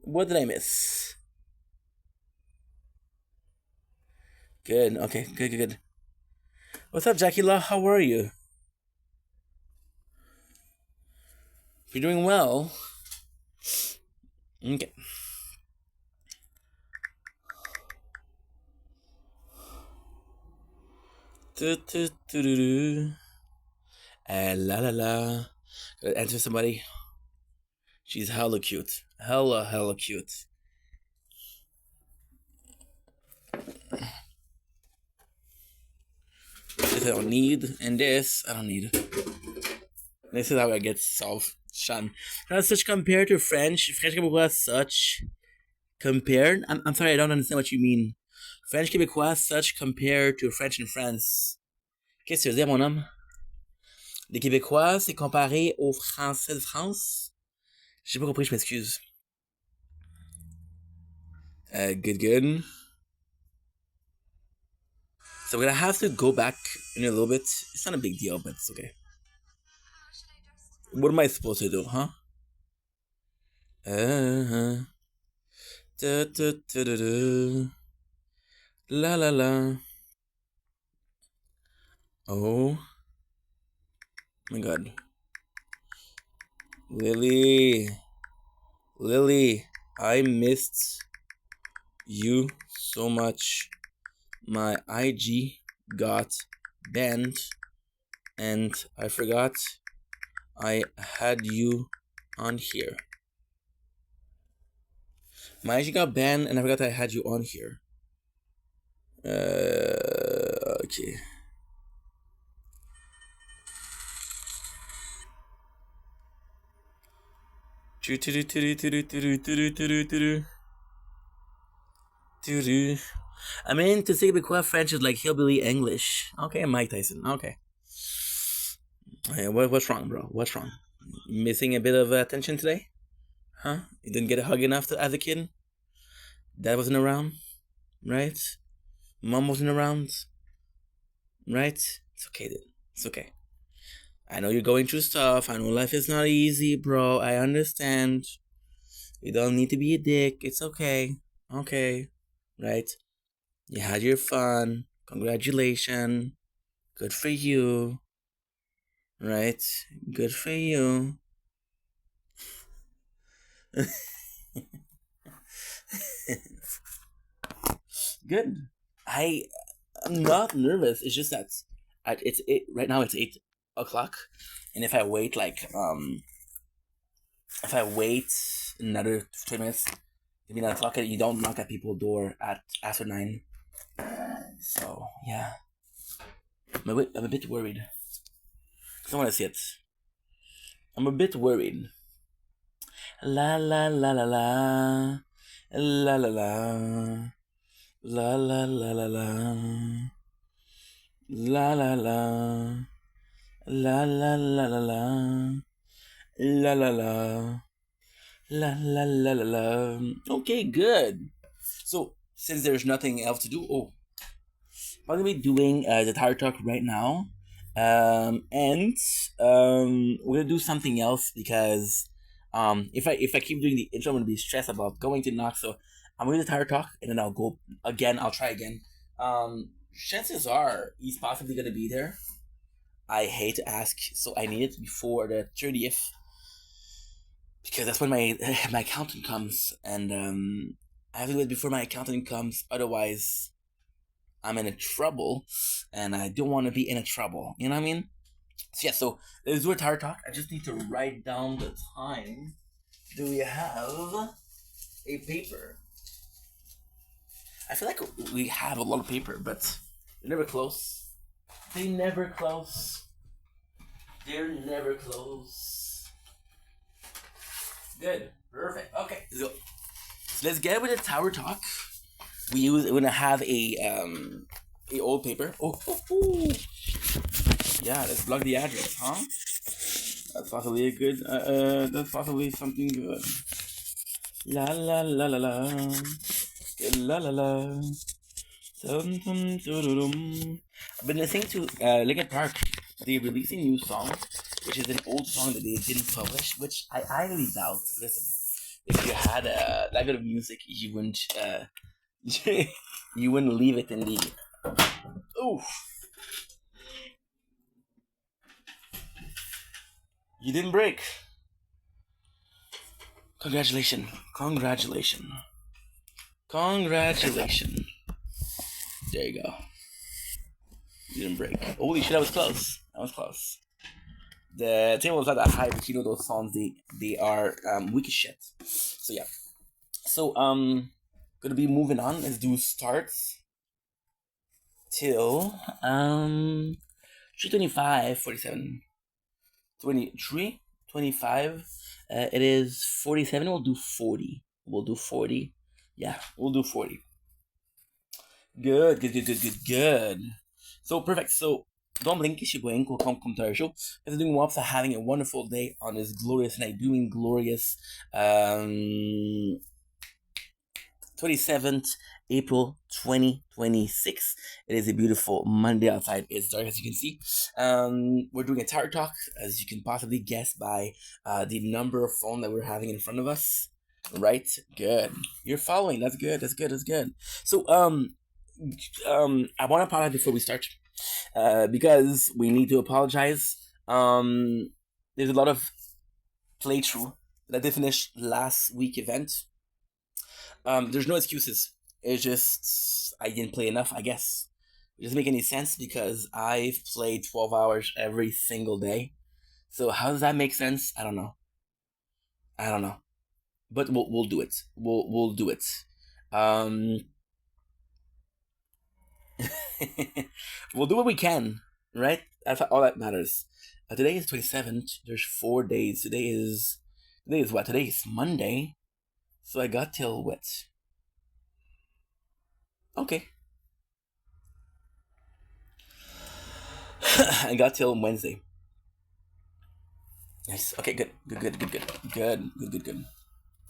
What did I miss? Good. Okay, good. What's up, Jackie Law? How are you? You're doing well. Okay. La la la. Gotta answer somebody. She's hella cute. Hella cute. This I don't need, and this I don't need. This is how I get solved. Sean. Such compared to French. French Québécois such compared. I'm sorry, I don't understand what you mean. French Québécois such compared to French in France. Qu'est-ce que tu veux dire, mon homme? Les Québécois, c'est comparé aux Français de France? J'ai pas compris, je m'excuse. Good. So we're gonna have to go back in a little bit. It's not a big deal, but it's okay. What am I supposed to do, huh? La la la. Oh my god. Lily, I missed you so much. My IG got banned and I forgot I had you on here. My IG got banned and I forgot I had you on here. Okay. I mean, to say Québécois French is like hillbilly English. Okay, Mike Tyson. Okay. Hey, what's wrong, bro? What's wrong? Missing a bit of attention today? Huh? You didn't get a hug enough as a kid? Dad wasn't around? Right? Mom wasn't around? Right? It's okay, dude. It's okay. I know you're going through stuff. I know life is not easy, bro. I understand. You don't need to be a dick. It's okay. Okay. Right? You had your fun. Congratulations. Good for you. Right? Good for you. Good. I'm not nervous. It's just that right now it's 8 o'clock, and if I wait another 20 minutes, it'll be 9 o'clock, and you don't knock at people's door after 9. So yeah, I'm a bit worried. I want to see it. I'm a bit worried. La la la la la la la la. La la la la la la la la la la la la la la la la la la la. Okay, good. So since there's nothing else to do, I'm gonna be doing the tire talk right now, and we're gonna do something else because if I keep doing the intro, I'm gonna be stressed about going to knock. So I'm going to tire talk, and then I'll go again. I'll try again. Chances are he's possibly going to be there. I hate to ask, so I need it before the 30th because that's when my accountant comes, and I have to do it before my accountant comes. Otherwise, I'm in a trouble, and I don't want to be in a trouble. You know what I mean? So yeah. So let's do a tire talk. I just need to write down the time. Do we have a paper? I feel like we have a lot of paper, but they're never close. They're never close. Good. Perfect. Okay. So let's get with the tower talk. We're gonna have a old paper. Yeah, let's block the address, huh? That's possibly a good. That's possibly something good. La la la la la. La la la. Dum, dum, dum. I've been listening to Linkin Park. They released a new song, which is an old song that they didn't publish, which I highly doubt. Listen, if you had that good of music, you wouldn't you wouldn't leave it in the. Oof. You didn't break. Congratulations. Congratulations. Congratulations. There you go. You didn't break. Holy shit, that was close. That was close. The table was not that high, but you know those songs, they are weak as shit. So yeah. So gonna be moving on. Let's do starts till 3:25, 47. 23, 25. It is 47. We'll do 40. We'll do 40. Yeah, we'll do 40. Good, good, good, good, good, good. So perfect. So don't blink, welcome to our show. If you're doing well, so having a wonderful day on this glorious night, doing glorious 27th April 2026. It is a beautiful Monday outside. It's dark, as you can see. We're doing a tarot talk, as you can possibly guess by the number of phone that we're having in front of us. Right? Good. You're following. That's good. That's good. That's good. So I want to apologize before we start, because we need to apologize. There's a lot of playthrough that they finished last week event. There's no excuses. It's just I didn't play enough, I guess. It doesn't make any sense because I've played 12 hours every single day. So how does that make sense? I don't know. But we'll do it. We'll do it. We'll do what we can, right? That's all that matters. Today is 27th. There's 4 days. Today is what? Today is Monday. So I got till what? Okay. I got till Wednesday. Nice. Okay, good.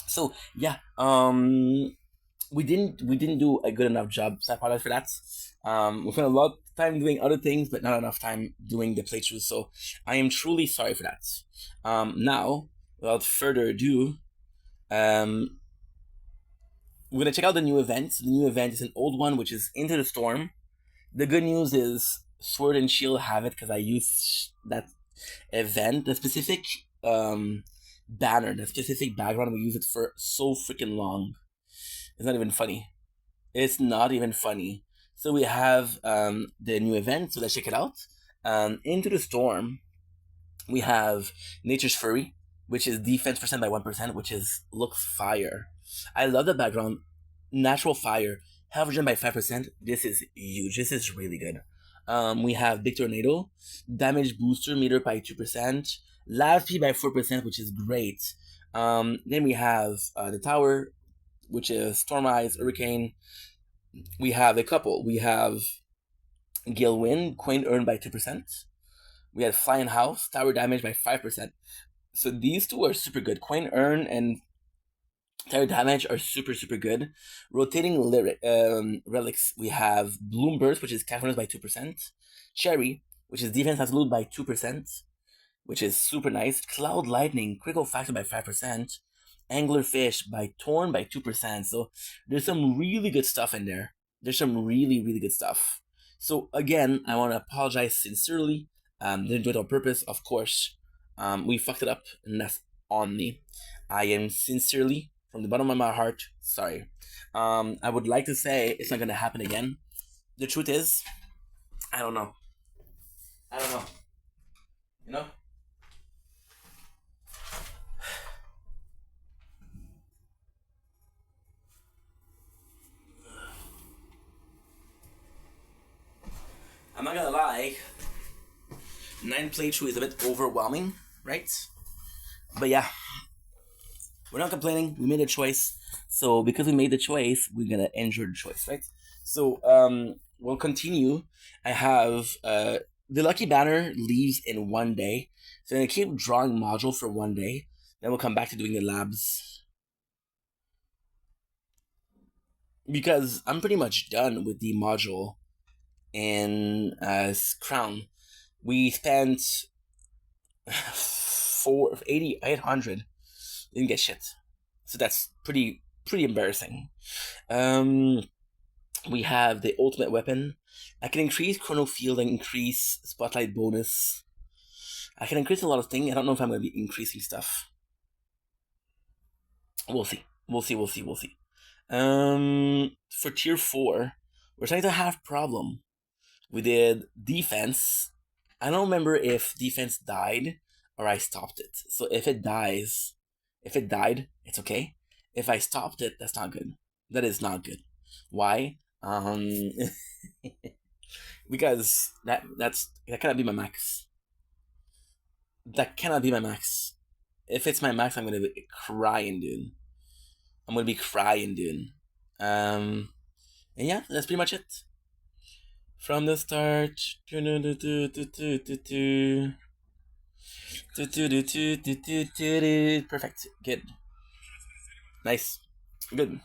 So yeah, we didn't do a good enough job. So I apologize for that. We spent a lot of time doing other things, but not enough time doing the playthrough. So I am truly sorry for that. Now, without further ado, we're gonna check out the new event. The new event is an old one, which is Into the Storm. The good news is Sword and Shield have it because I used that event, the specific banner, the specific background. We use it for so freaking long. It's not even funny. It's not even funny. So we have the new event. So let's check it out. Into the Storm, we have Nature's Fury, which is defense percent by 1%, which looks fire. I love the background. Natural fire. Health regen by 5%. This is huge. This is really good. We have Big Tornado. Damage booster meter by 2%. Last speed by 4%, which is great. Then we have the tower, which is Storm Eyes, Hurricane. We have a couple. We have Gale Wind, Coin earned by 2%. We have Flying House, tower damage by 5%. So these two are super good. Coin earn and tower damage are super, super good. Rotating relics, we have Bloom Burst, which is Caverns by 2%. Cherry, which is defense absolute by 2%, which is super nice. Cloud Lightning, critical factor by 5%. Anglerfish by Torn by 2%. So there's some really good stuff in there. There's some really, really good stuff. So again, I want to apologize sincerely. Didn't do it on purpose, of course. We fucked it up, and that's on me. I am sincerely, from the bottom of my heart, sorry. I would like to say it's not gonna happen again. The truth is, I don't know. You know? I'm not gonna lie. 9 playthrough is a bit overwhelming, right? But yeah, we're not complaining. We made a choice. So because we made the choice, we're gonna enjoy the choice, right? So we'll continue. I have the lucky banner leaves in 1 day, so I'm gonna keep drawing module for 1 day. Then we'll come back to doing the labs because I'm pretty much done with the module in Crown. We spent 800, didn't get shit, so that's pretty embarrassing. We have the ultimate weapon. I can increase chrono field and increase spotlight bonus. I can increase a lot of things. I don't know if I'm going to be increasing stuff. We'll see. We'll see. For tier 4, we're starting to have problem. We did defense. I don't remember if defense died or I stopped it. So if it died, it's okay. If I stopped it, that's not good. That is not good. Why? Because that cannot be my max. That cannot be my max. If it's my max, I'm gonna be crying, dude. And yeah, that's pretty much it. From the start. Perfect. Good. Nice. Good.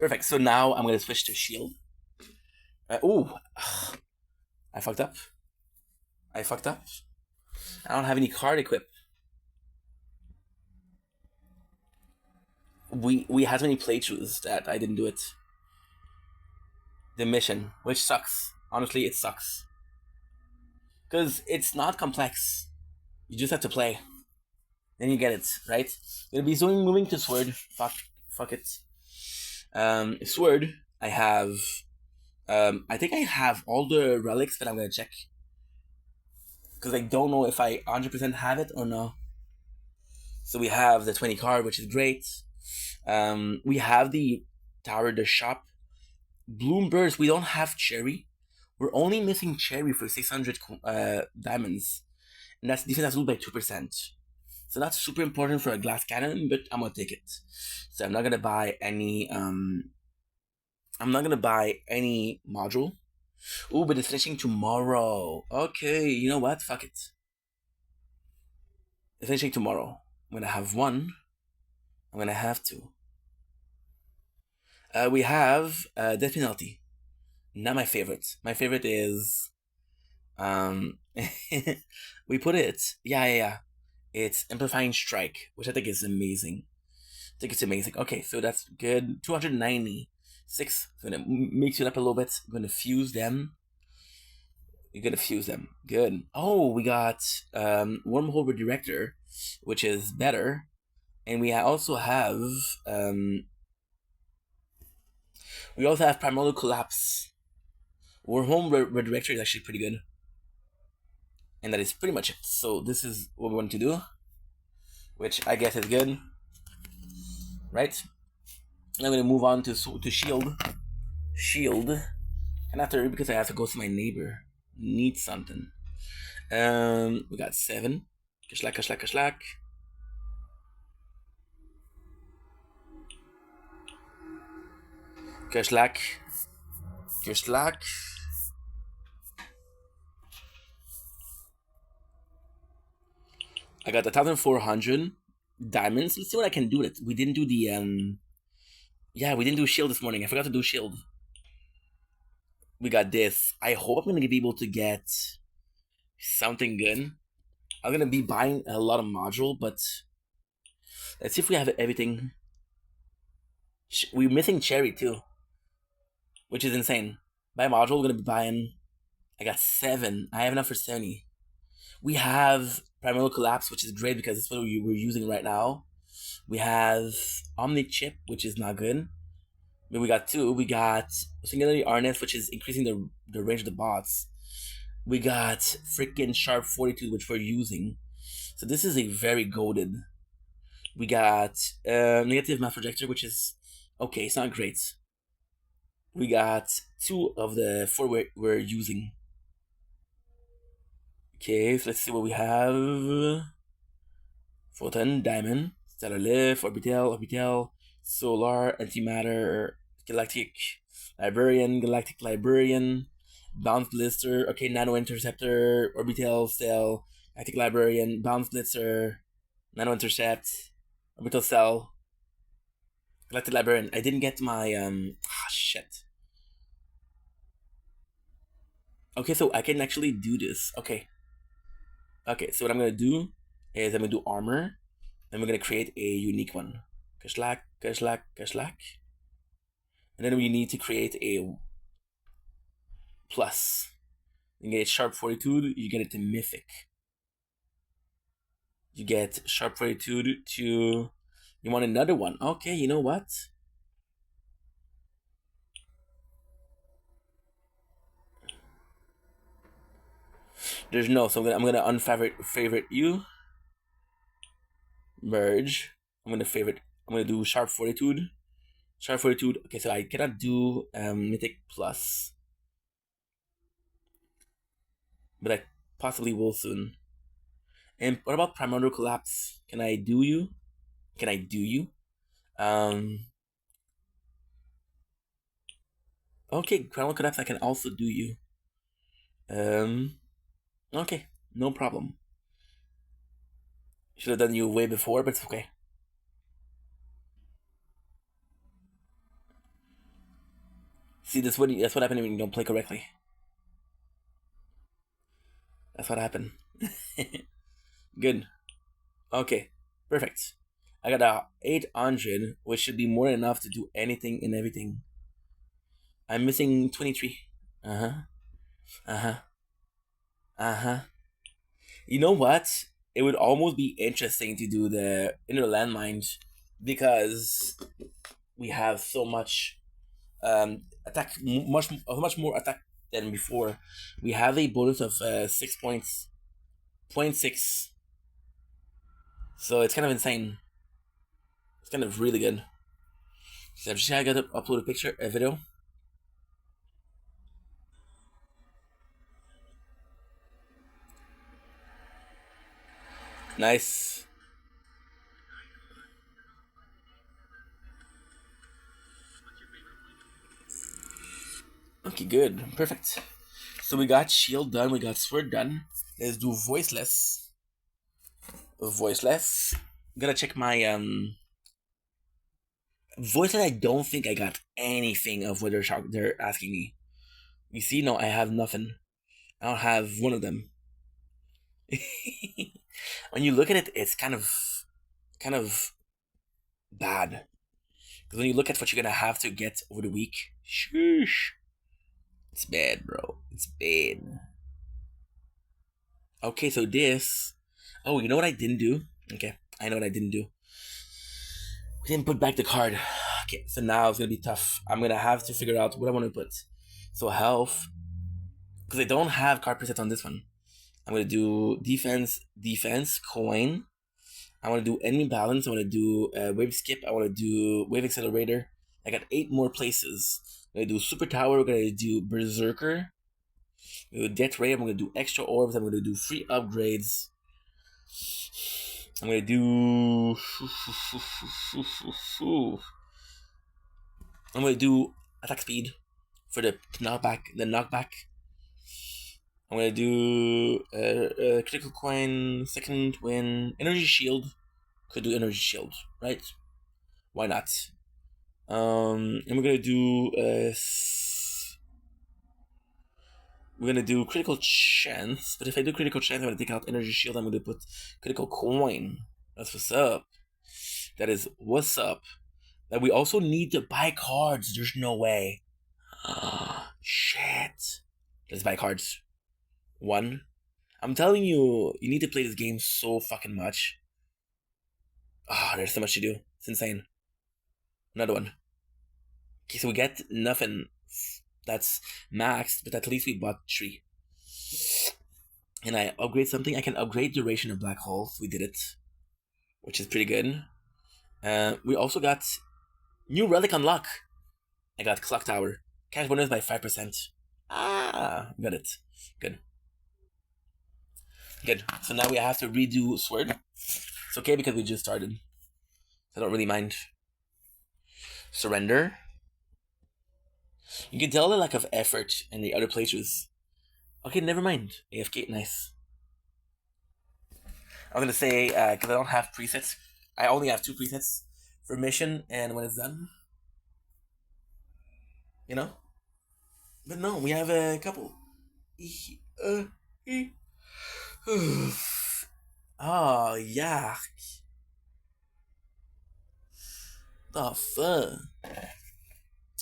Perfect. So now I'm gonna switch to shield. I fucked up. I don't have any card equipped. We had so many playthroughs that I didn't do it. The mission, which sucks. Honestly, it sucks. Because it's not complex. You just have to play. Then you get it, right? It'll be moving to Sword. Fuck it. Sword, I have... I think I have all the relics, but I'm gonna check. Because I don't know if I 100% have it or no. So we have the 20 card, which is great. We have the Tower, the shop. Bloomburst, we don't have Cherry. We're only missing Cherry for 600 diamonds. And that's defense ruled by 2%. So that's super important for a glass cannon, but I'm gonna take it. So I'm not gonna buy any module. Ooh, but it's finishing tomorrow. Okay, you know what? Fuck it. It's finishing tomorrow. I'm gonna have one. I'm gonna have two. We have death penalty. Not my favorite. My favorite is we put it. Yeah. It's amplifying strike, which I think is amazing. It's amazing. Okay, so that's good. 296. So I'm gonna mix it up a little bit. I'm gonna fuse them. You're gonna fuse them. Good. Oh, we got wormhole redirector, which is better. And we also have primordial collapse. Wormhole redirector is actually pretty good. And that is pretty much it. So this is what we want to do, which I guess is good, right? I'm gonna move on to shield. And after, because I have to go see my neighbor, need something. We got 7. Kashlak. I got 1,400 diamonds. Let's see what I can do with it. We didn't do the we didn't do shield this morning. I forgot to do shield. We got this. I hope I'm gonna be able to get something good. I'm gonna be buying a lot of module, but let's see if we have everything. We're missing Cherry too, which is insane. By module, we're gonna be buying. I got 7. I have enough for 70. We have Primordial Collapse, which is great because it's what we're using right now. We have Omni Chip, which is not good. But we got 2. We got Singularity Harness, which is increasing the range of the bots. We got freaking Sharp 42, which we're using. So this is a very goated. We got Negative Math Projector, which is okay. It's not great. We got 2 of the 4 we're using. Okay, so let's see what we have. Photon, Diamond, Stellar Lift, Orbital, Solar, Antimatter, Galactic. Librarian, Galactic Librarian, Bounce Blitzer, okay, Nano Interceptor, Orbital Cell, Galactic Librarian, Bounce Blitzer, Nano Intercept, Orbital Cell, Galactic Librarian. I didn't get my, shit. Okay, so I can actually do this. Okay. Okay, so what I'm gonna do is I'm gonna do armor, and we're gonna create a unique one. Kashlak, Kashlak, Kashlak. And then we need to create a plus. You get sharp fortitude, you get it to mythic. You get sharp fortitude to... You want another one? Okay, you know what? There's no, so I'm gonna unfavorite you. Merge. I'm gonna do sharp fortitude. Sharp fortitude. Okay, so I cannot do mythic plus, but I possibly will soon. And what about primordial collapse? Can I do you? Can I do you? Okay, primordial collapse. I can also do you. Okay, no problem. Should have done you way before, but it's okay. See, that's what happened when you don't play correctly. That's what happened. Good. Okay, perfect. I got a 800, which should be more than enough to do anything and everything. I'm missing 23. You know what? It would almost be interesting to do the inner landmines because we have so much attack, much more attack than before. We have a bonus of 6 points, 0.6. So it's kind of insane. It's kind of really good. So I'm just gonna upload a picture, a video. Nice. Okay, good. Perfect. So we got shield done, we got sword done. Let's do voiceless. Voiceless. Gotta check my voiceless. I don't think I got anything of what they're asking me. You see, no, I have nothing. I don't have one of them. When you look at it, it's kind of bad. Because when you look at what you're gonna have to get over the week, sheesh. It's bad, bro. It's bad. Okay, so this... Oh, you know what I didn't do? Okay, I know what I didn't do. We didn't put back the card. Okay, so now it's gonna be tough. I'm gonna have to figure out what I want to put. So health, because I don't have card presets on this one. I'm gonna do defense, coin. I want to do enemy balance. I want to do wave skip. I want to do wave accelerator. I got 8 more places. I'm gonna do super tower. We're gonna do berserker. Death ray. I'm gonna do extra orbs. I'm gonna do free upgrades. I'm gonna do... I'm gonna do attack speed for the knockback. I'm gonna do critical coin, second win, energy shield. Could do energy shield, right? Why not? And we're gonna do critical chance, but if I do critical chance, I'm gonna take out energy shield. I'm gonna put critical coin. That's what's up. That is what's up. That we also need to buy cards. There's no way. Shit. Let's buy cards. 1. I'm telling you, you need to play this game so fucking much. There's so much to do. It's insane. Another one. Okay, so we get nothing that's maxed, but at least we bought 3. And I upgrade something. I can upgrade duration of black holes. We did it, which is pretty good. We also got new relic unlock. I got clock tower. Cash bonus by 5%. Got it. Good. Good. So now we have to redo sword. It's okay because we just started. I don't really mind. Surrender. You can tell the lack of effort in the other playthroughs. Okay, never mind. AFK, nice. I'm gonna say, because I don't have presets, I only have 2 presets for mission and when it's done. You know? But no, we have a couple. Oh, yeah. The fuck?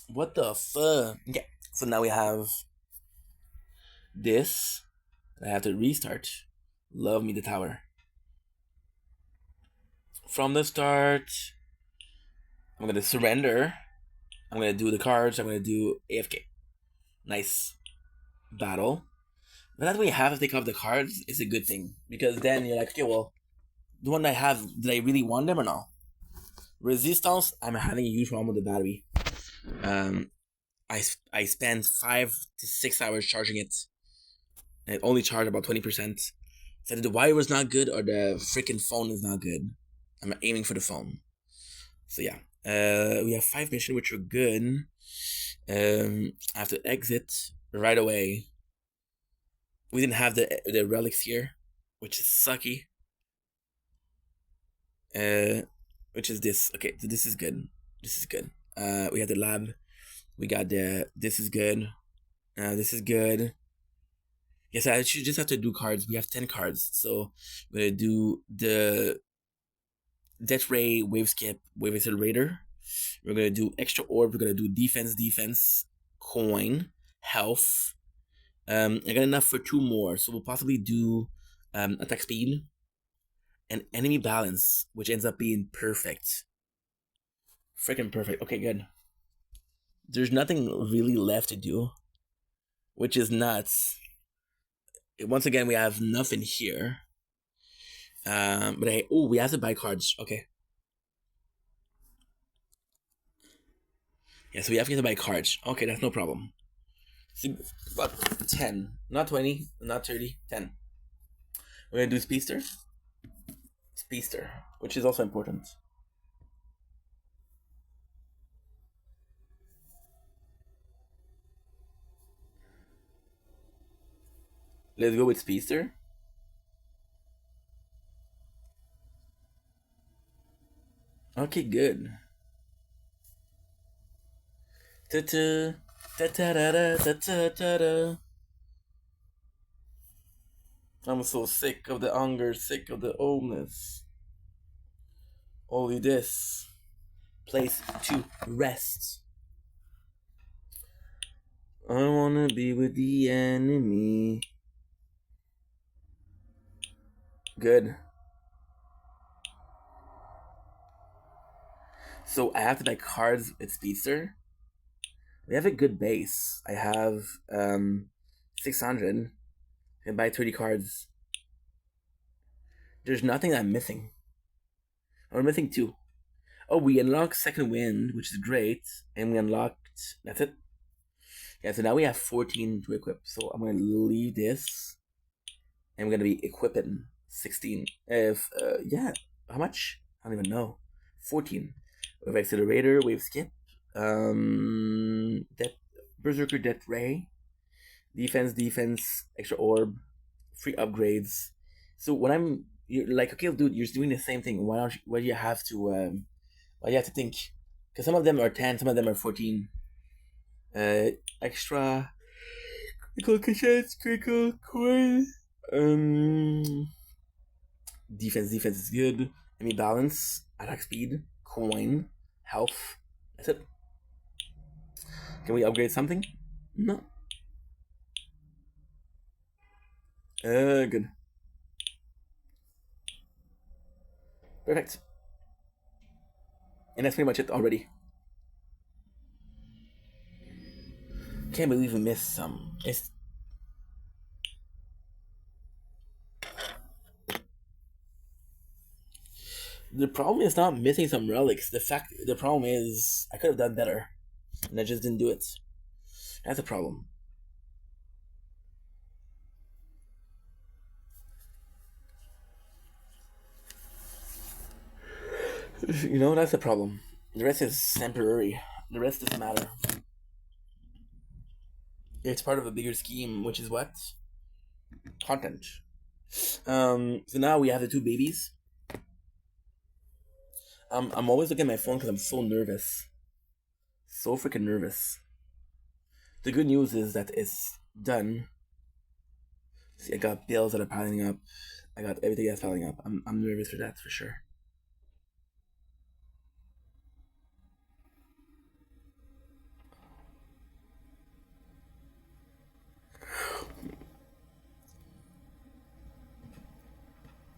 What the fuck? Yeah. So now we have this. I have to restart. Love me the tower. From the start, I'm gonna surrender. I'm gonna do the cards. I'm gonna do AFK. Nice. Battle. But that way you have to take off the cards is a good thing. Because then you're like, okay, well, the one I have, did I really want them or not? Resistance, I'm having a huge problem with the battery. I spent 5 to 6 hours charging it. And it only charged about 20%. So either the wire was not good or the freaking phone is not good. I'm aiming for the phone. So yeah. We have 5 missions which are good. I have to exit right away. We didn't have the relics here, which is sucky. Which is this. Okay, so this is good. This is good. We have the lab. We got the. This is good. This is good. Yes, I should just have to do cards. We have 10 cards, so we're gonna do the Death Ray, Wave Skip, Wave Accelerator. We're gonna do extra orb. We're gonna do defense, coin, health. I got enough for 2 more, so we'll possibly do attack speed and enemy balance, which ends up being perfect. Freaking perfect. Okay, good. There's nothing really left to do, which is nuts. Once again, we have nothing here. But we have to buy cards. Okay. Yeah, so we have to buy cards. Okay, that's no problem. So, about 10, not 20, not 30, 10. We're gonna do Speedster. Speedster, which is also important. Let's go with Speedster. Okay, good. Ta-ta, ta-ta-da-da, ta-ta-da-da. I'm so sick of the hunger, sick of the oldness. Only this place to rest. I wanna be with the enemy. Good. So I have to buy cards with Speedster. We have a good base. I have 600. I can buy 30 cards. There's nothing I'm missing. We're missing 2. Oh, we unlocked Second Wind, which is great. And we unlocked... That's it. Yeah, so now we have 14 to equip. So I'm going to leave this. And we're going to be equipping 16. Yeah. How much? I don't even know. 14. We have Accelerator, Wave Skip. Berserker, Death Ray. Defense, extra orb. Free upgrades. So when you're like, okay, dude, you're doing the same thing. Why do you have to, why do you have to think? Because some of them are 10, some of them are 14. Extra critical conscience, critical coin. Defense is good. Enemy balance, attack speed, coin, health. That's it. Can we upgrade something? No. Good. Perfect. And that's pretty much it already. Can't believe we missed some. The problem is not missing some relics. The problem is I could have done better, and I just didn't do it. That's a problem. You know, that's the problem. The rest is temporary. The rest doesn't matter. It's part of a bigger scheme, which is what? Content. So now we have the two babies. I'm always looking at my phone because I'm so nervous. So freaking nervous. The good news is that it's done. See, I got bills that are piling up. I got everything that's piling up. I'm nervous for that, for sure.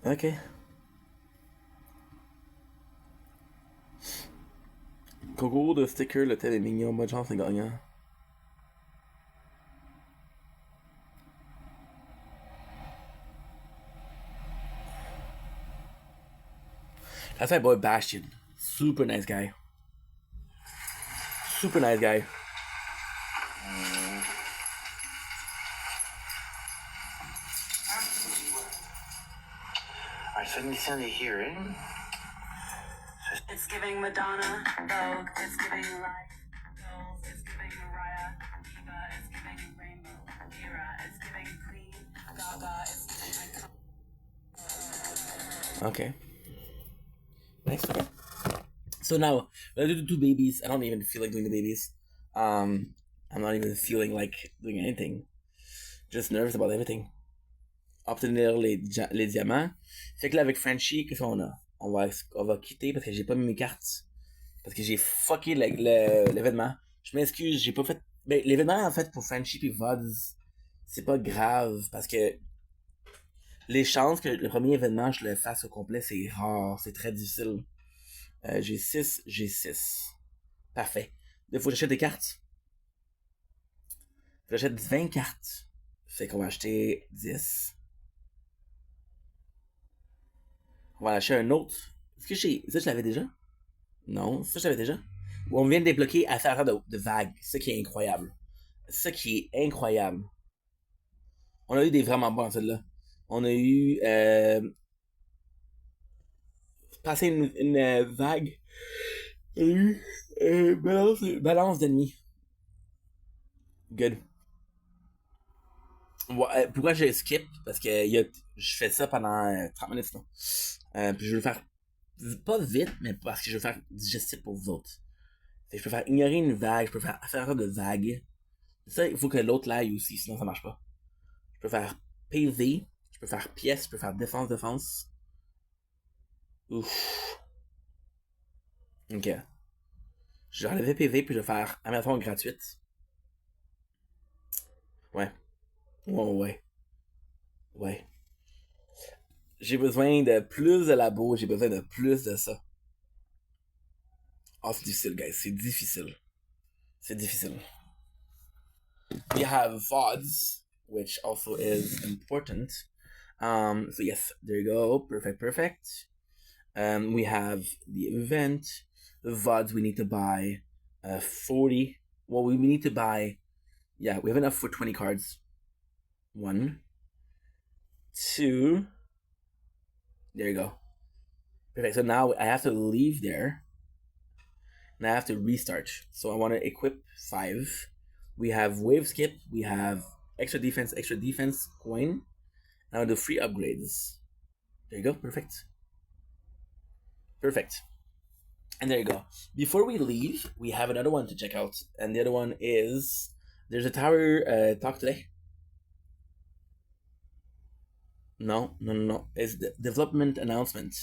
Ok. Concours de sticker, le tel est mignon. Bonne chance, les gagnants. That's my boy Bastion. Super nice guy. Super nice guy. Alright, submission des hearing. It's giving Madonna, Vogue, it's giving Life, Goals, it's giving Mariah, Diva, it's giving Rainbow, Era, it's giving Queen, Gaga, it's giving Icon. Okay. Nice. So now, when I do the two babies, I don't even feel like doing the babies. I'm not even feeling like doing anything. Just nervous about everything. Obtenir les diamants. Fait que là, avec Frenchie, qu'est-ce qu'on a? On va quitter parce que j'ai pas mis mes cartes. Parce que j'ai fucké l'événement. Je m'excuse, j'ai pas fait... Ben, l'événement, en fait, pour Frenchie et Vods, c'est pas grave parce que les chances que le premier événement, je le fasse au complet, c'est rare, c'est très difficile. J'ai 6. Parfait. Il faut que j'achète des cartes. J'achète 20 cartes. Fait qu'on va acheter 10. On va acheter un autre. Est-ce que ça, je l'avais déjà? Non, ça, je l'avais déjà. On vient de débloquer à faire de vagues. C'est ça qui est incroyable. C'est ça qui est incroyable. On a eu des vraiment bons, celle-là. On a eu... passer une vague. On a eu... balance d'ennemis. Good. Ouais, pourquoi je skip? Parce que je fais ça pendant 30 minutes. Non? Puis je veux le faire pas vite, mais parce que je veux faire digestif pour vous autres. Fait que je peux faire ignorer une vague, je peux faire de vagues. Ça, il faut que l'autre l'aille aussi, sinon ça marche pas. Je peux faire PV, je peux faire pièce, je peux faire défense. Ouf. Ok. Je vais enlever PV puis je vais faire animation gratuite. Ouais. Ouais. J'ai besoin de plus de labos, j'ai besoin de plus de ça. Oh, c'est difficile, guys. C'est difficile. We have VODs, which also is important. So yes, there you go. Perfect. We have the event. The VODs, we need to buy 40. Well, we need to buy... Yeah, we have enough for 20 cards. 1, 2... There you go. Perfect. So now I have to leave there. And I have to restart. So I want to equip 5. We have wave skip. We have extra defense, coin. Now the free upgrades. There you go. Perfect. And there you go. Before we leave, we have another one to check out. And the other one is... There's a tower talk today. No. It's the development announcement.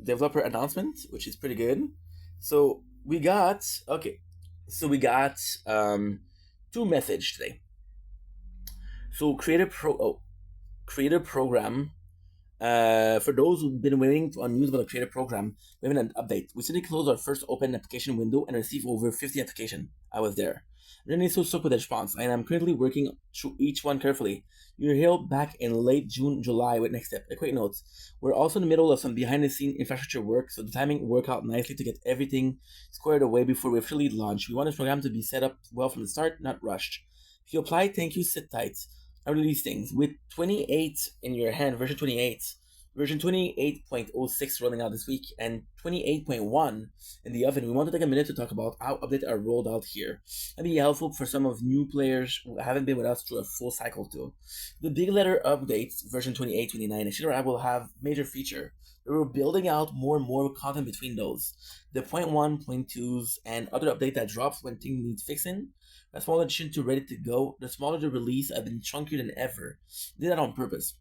Developer announcement, which is pretty good. So we got 2 messages today. So creator program. For those who've been waiting on news about the creator program, we have an update. We recently closed our first open application window and received over 50 applications. I was there. Really so stuck with the response, and I'm currently working through each one carefully. You're here back in late June, July with next step. A quick note. We're also in the middle of some behind-the-scenes infrastructure work, so the timing worked out nicely to get everything squared away before we officially launch. We want this program to be set up well from the start, not rushed. If you apply, thank you, sit tight. I release things. With 28 in your hand, version 28, version 28.06 rolling out this week, and 28.1 in the oven. We want to take a minute to talk about how updates are rolled out here. That'd be helpful for some of new players who haven't been with us through a full cycle too. The big letter updates, version 28.29, and Shader app will have major feature. We're building out more and more content between those. The 0.1, 0.2s, and other update that drops when things need fixing. A small addition to ready to go. The smaller the release have been chunkier than ever. Did that on purpose.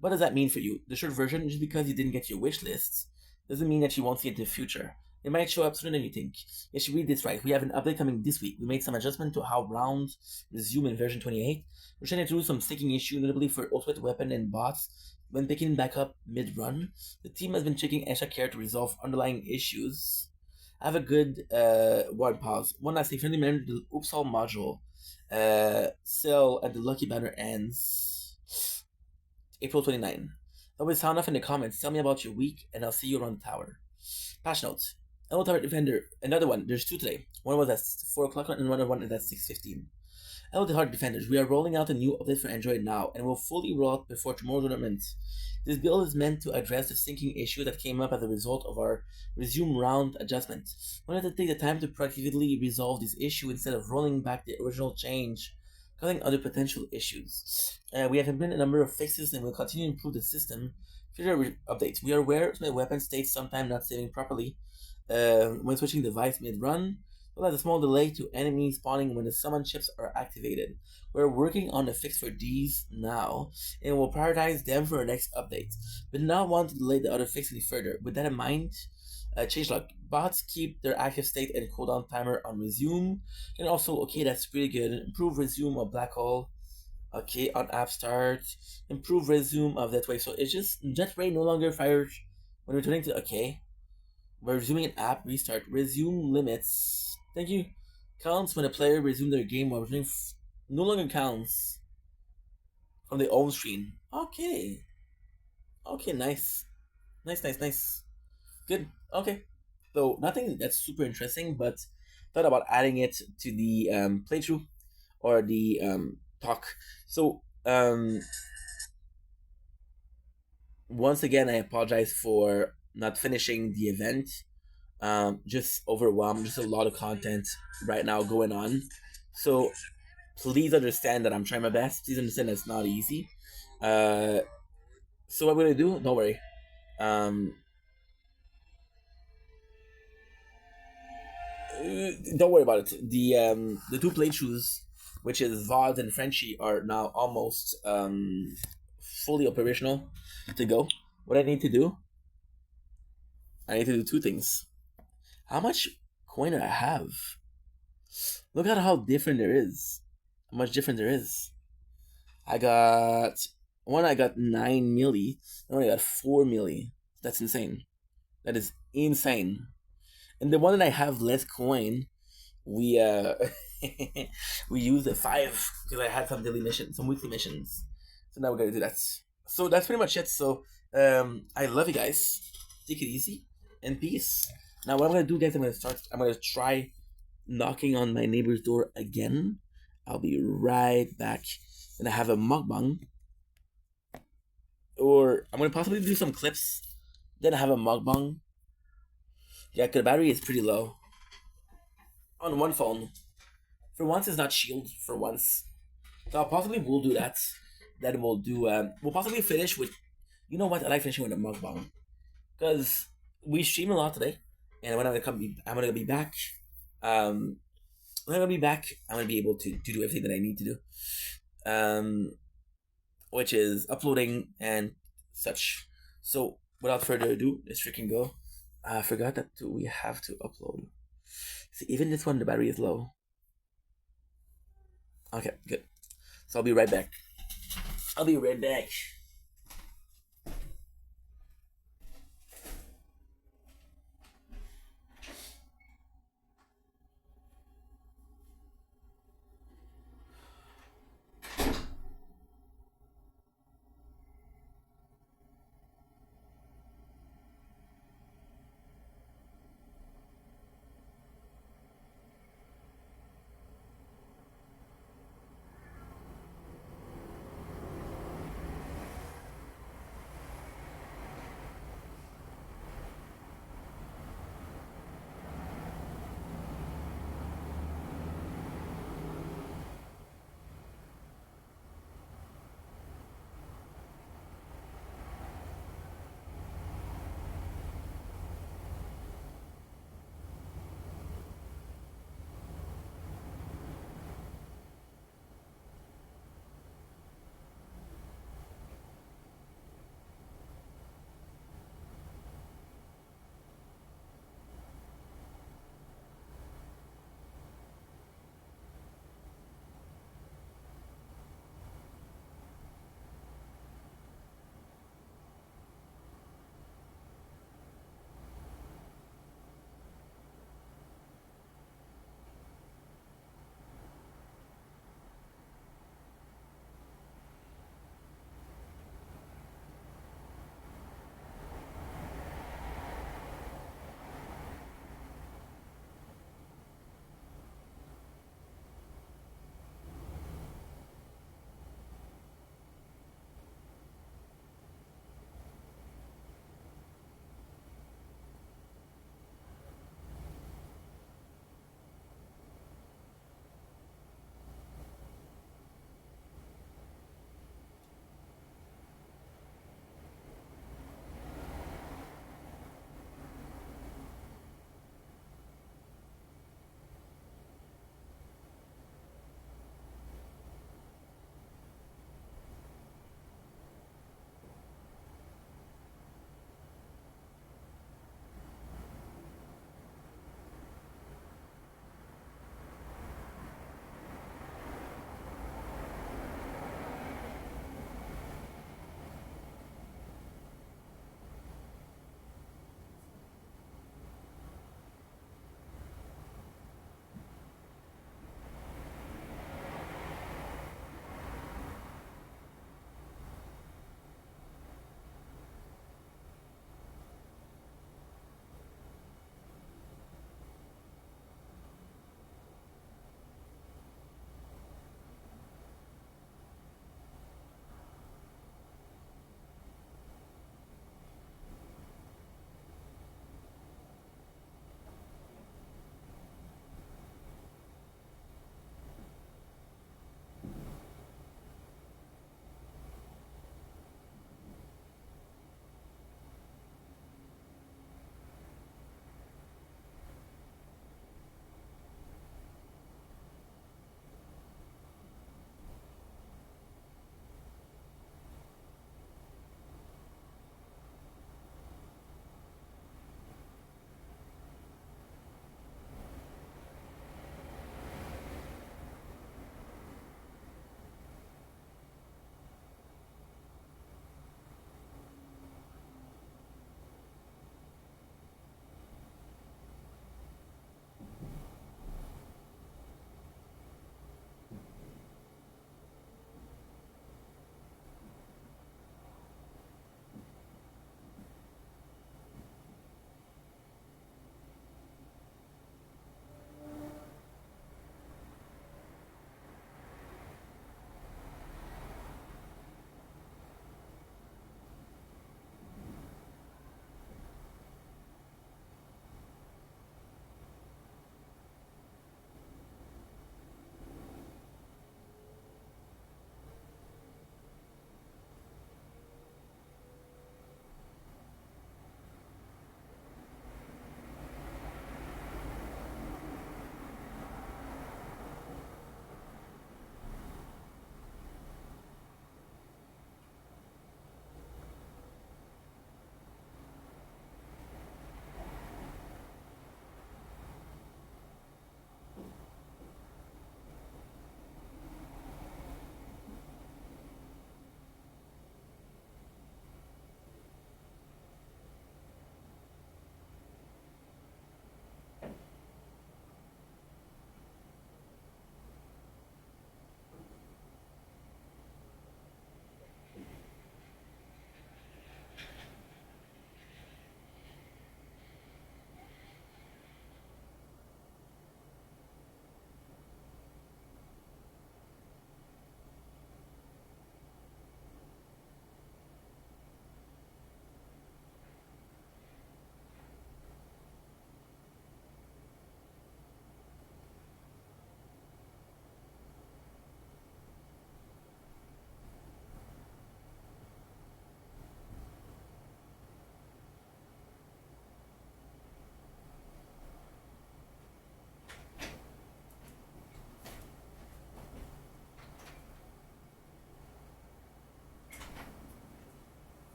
What does that mean for you? The short version, just because you didn't get your wish lists, doesn't mean that you won't see it in the future. It might show up sooner than you think. You should read this right. We have an update coming this week. We made some adjustment to how rounds resume in version 28. We're trying to introduce some sticking issue, notably for ultimate weapon and bots when picking back up mid-run. The team has been taking extra care to resolve underlying issues. Have a good word pause. One last thing, friendly remember the Upsal module. Sale at the Lucky Banner ends April 29. Always sound off in the comments. Tell me about your week, and I'll see you around the tower. Patch notes. Elmo Tower Defender. Another one. There's two today. One was at 4 o'clock, and another one is at 6:15. Elmo Tower Defenders. We are rolling out a new update for Android now, and will fully roll out before tomorrow's tournament. This build is meant to address the syncing issue that came up as a result of our resume round adjustment. We wanted to take the time to proactively resolve this issue instead of rolling back the original change, causing other potential issues. We have implemented a number of fixes and will continue to improve the system. Future updates. We are aware that weapon states sometimes not saving properly when switching device mid-run. We'll have a small delay to enemy spawning when the summon chips are activated. We're working on a fix for these now, and we'll prioritize them for our next update, but not want to delay the other fix any further. With that in mind, changelog. Bots keep their active state and cooldown timer on resume, and also, okay, that's pretty good. Improve resume of black hole. Okay, on app start. Improve resume of that way. So it's just jet ray no longer fires when returning to, okay. We're resuming an app restart. Resume limits. Thank you. Counts when a player resumes their game while returning no longer counts from the home screen. Okay. Okay, nice. Nice. Good. Okay. So nothing that's super interesting, but thought about adding it to the playthrough or the talk. So once again, I apologize for not finishing the event. Just overwhelmed. Just a lot of content right now going on. So please understand that I'm trying my best. Please understand that it's not easy. So what I'm gonna do? Don't worry. Don't worry about it. The two playthroughs, which is VOD and Frenchie, are now almost fully operational to go. What I need to do? I need to do two things. How much coin do I have? Look at how different there is. How much different there is. I got 9 milli. I got 4 milli. That's insane. That is insane. And the one that I have less coin, we we used the 5 because I had some daily missions, some weekly missions. So now we're gonna do that. So that's pretty much it. So I love you guys. Take it easy and peace. Now what I'm gonna do, guys, I'm gonna try knocking on my neighbor's door again. I'll be right back. And I have a mukbang. Or I'm gonna possibly do some clips. Then I have a mukbang. Yeah, cause the battery is pretty low. On one phone. For once it's not shielded for once. So I'll possibly will do that. Then we'll do we'll possibly finish with, you know what, I like finishing with a mukbang. Cause we stream a lot today. And when I'm gonna be back. When I'm gonna be back, I'm gonna be able to do everything that I need to do. Which is uploading and such. So without further ado, let's freaking go. I forgot that we have to upload. See, even this one, the battery is low. Okay, good. So I'll be right back.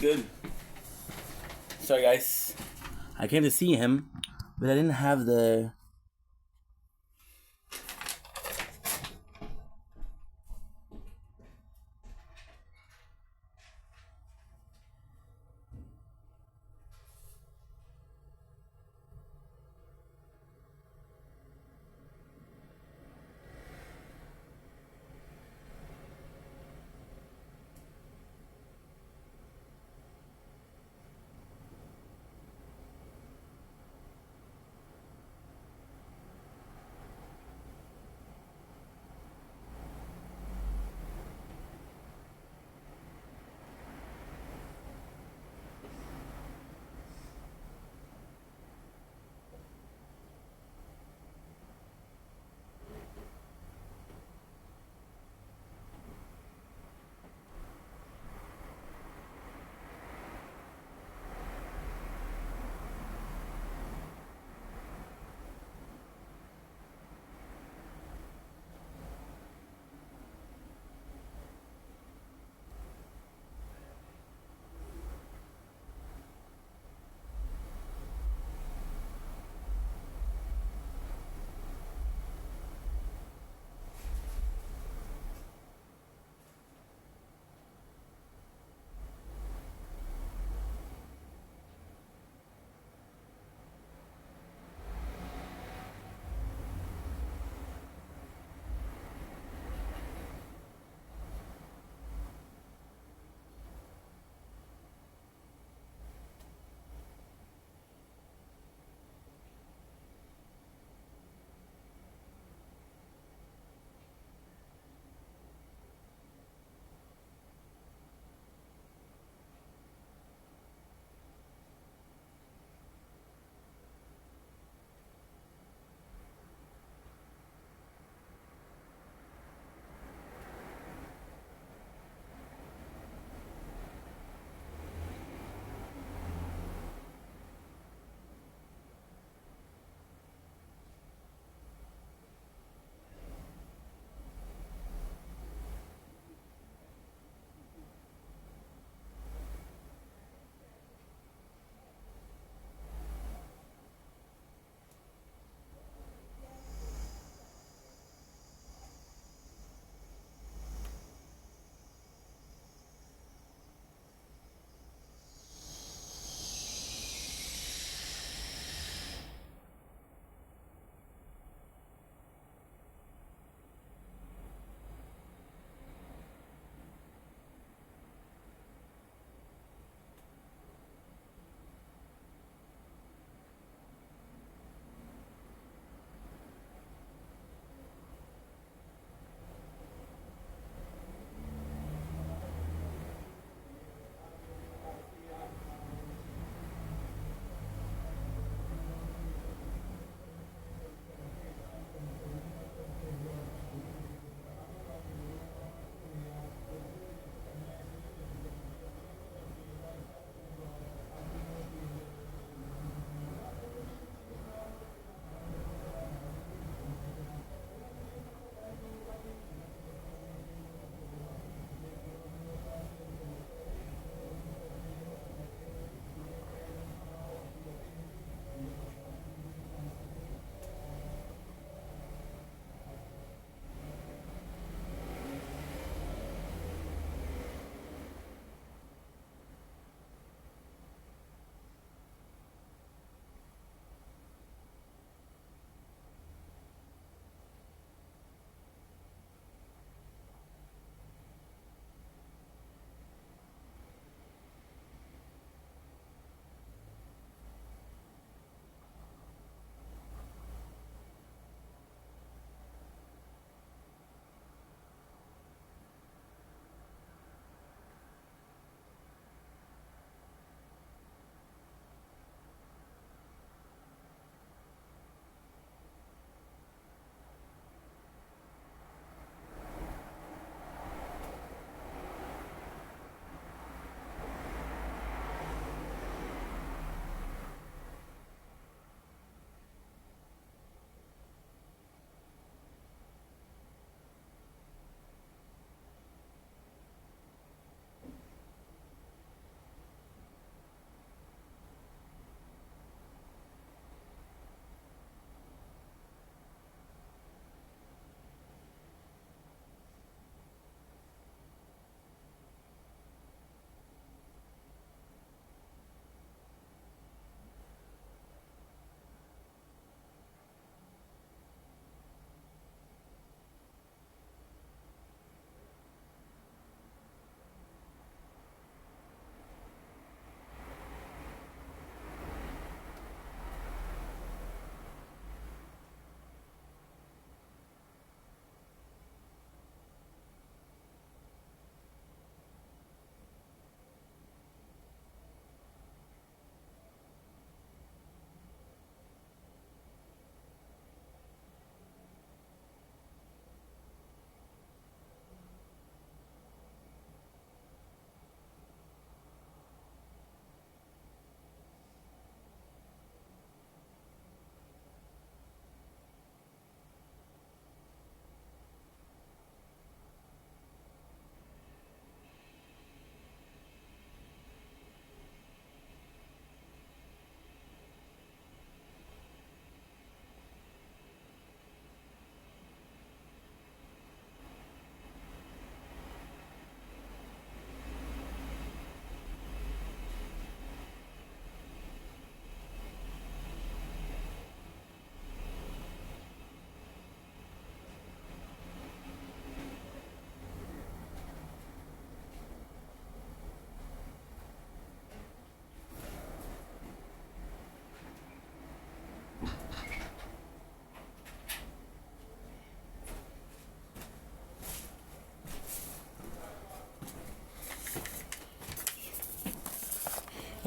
good. Sorry, guys. I came to see him, but I didn't have the...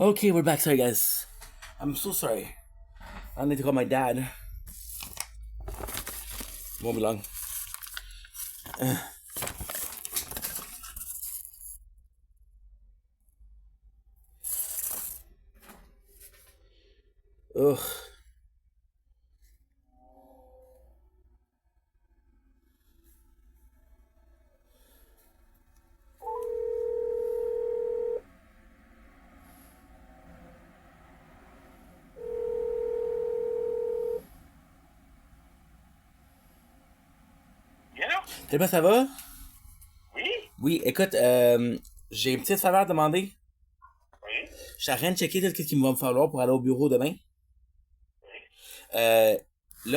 Okay, we're back. Sorry, guys. I'm so sorry. I need to call my dad. Won't be long. Ugh. Bien? Comment ça va? Oui? Oui, écoute, j'ai une petite faveur à demander. Oui? Je suis en train de checker tout ce qu'il va me falloir pour aller au bureau demain. Oui? Là,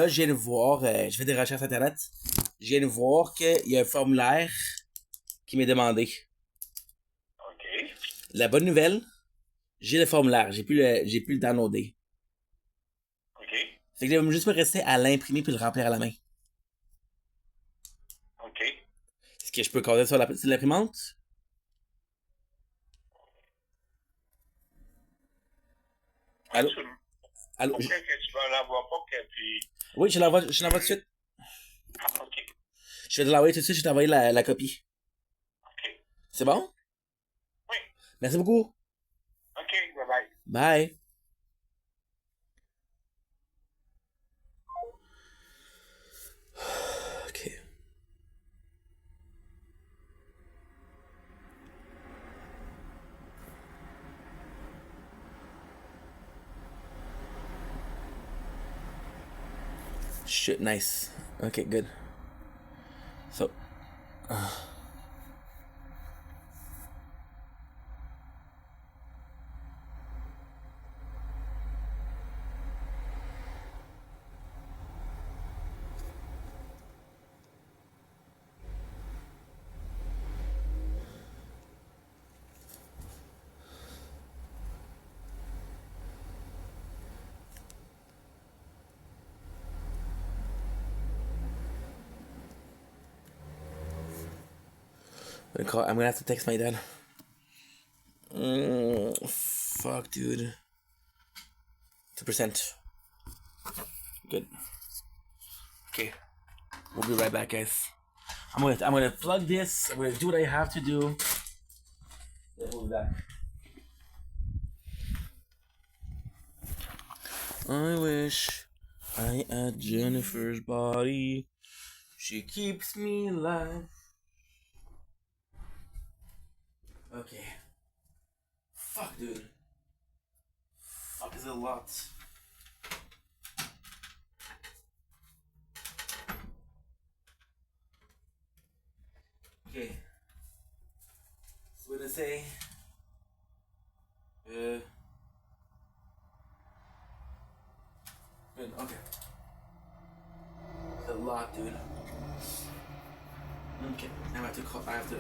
je viens de voir, je fais des recherches internet. Je viens de voir qu'il y a un formulaire qui m'est demandé. OK. La bonne nouvelle, j'ai le formulaire, j'ai plus le downloader. OK. Fait que là, il va juste me rester à l'imprimer puis le remplir à la main. OK. Est-ce que je peux coder sur l'imprimante? Allô? Allô? Pourquoi que tu vas l'avoir pas que puis... Oui, je l'envoie tout de suite. Ah, OK. Je vais te l'envoyer tout de suite, je vais t'envoyer la copie. OK. C'est bon? Oui. Merci beaucoup. OK, bye-bye. Bye. Ok. Shit, nice. Okay, good. So, I'm gonna have to text my dad. Fuck, dude. 2%. Good. Okay. We'll be right back, guys. I'm gonna plug this. I'm gonna do what I have to do. Then we'll be back. I wish I had Jennifer's body. She keeps me alive. Okay. Fuck, dude. Fuck is a lot. Okay. So what did I say? Good, okay. It's a lot, dude. Okay, I have to call. I have to.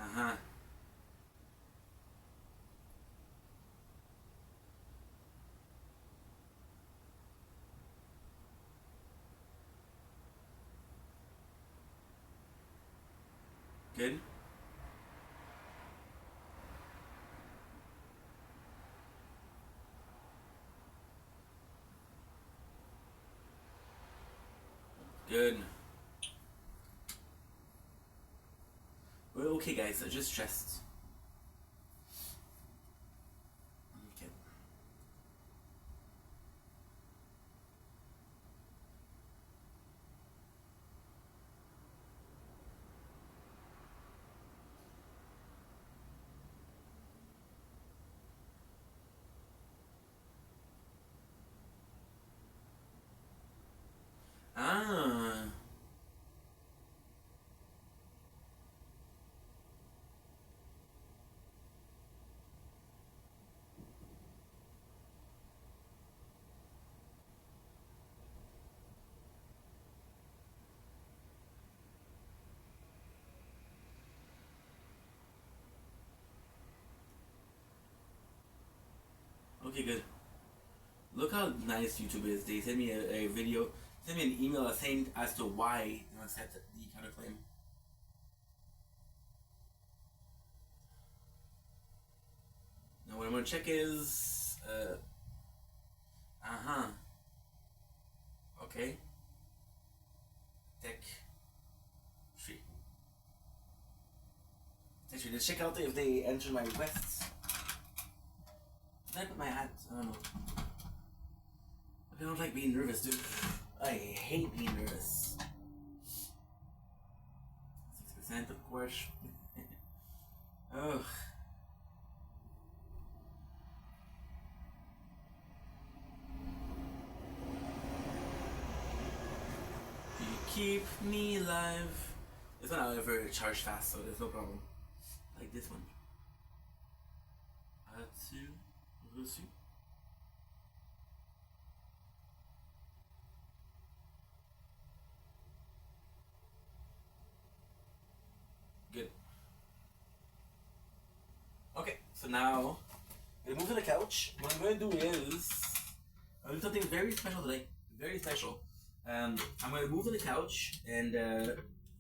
Uh-huh. Good. Good. We're okay, guys. I just stressed. Okay. Ah. Okay, good. Look how nice YouTube is. They sent me a video, sent me an email saying as to why they accept the counterclaim. Now what I'm gonna check is okay. Tech tree. Actually, let's check out if they enter my requests. Did I put my hat? I don't know. I don't like being nervous, dude. I hate being nervous. 6%, of course. Ugh. You keep me alive. This one I'll ever charge fast, so there's no problem. Like this one. As-tu reçu? Good. Okay, so now we move to the couch. What I'm gonna do is I'm doing something very special today. Very special. I'm gonna move to the couch, and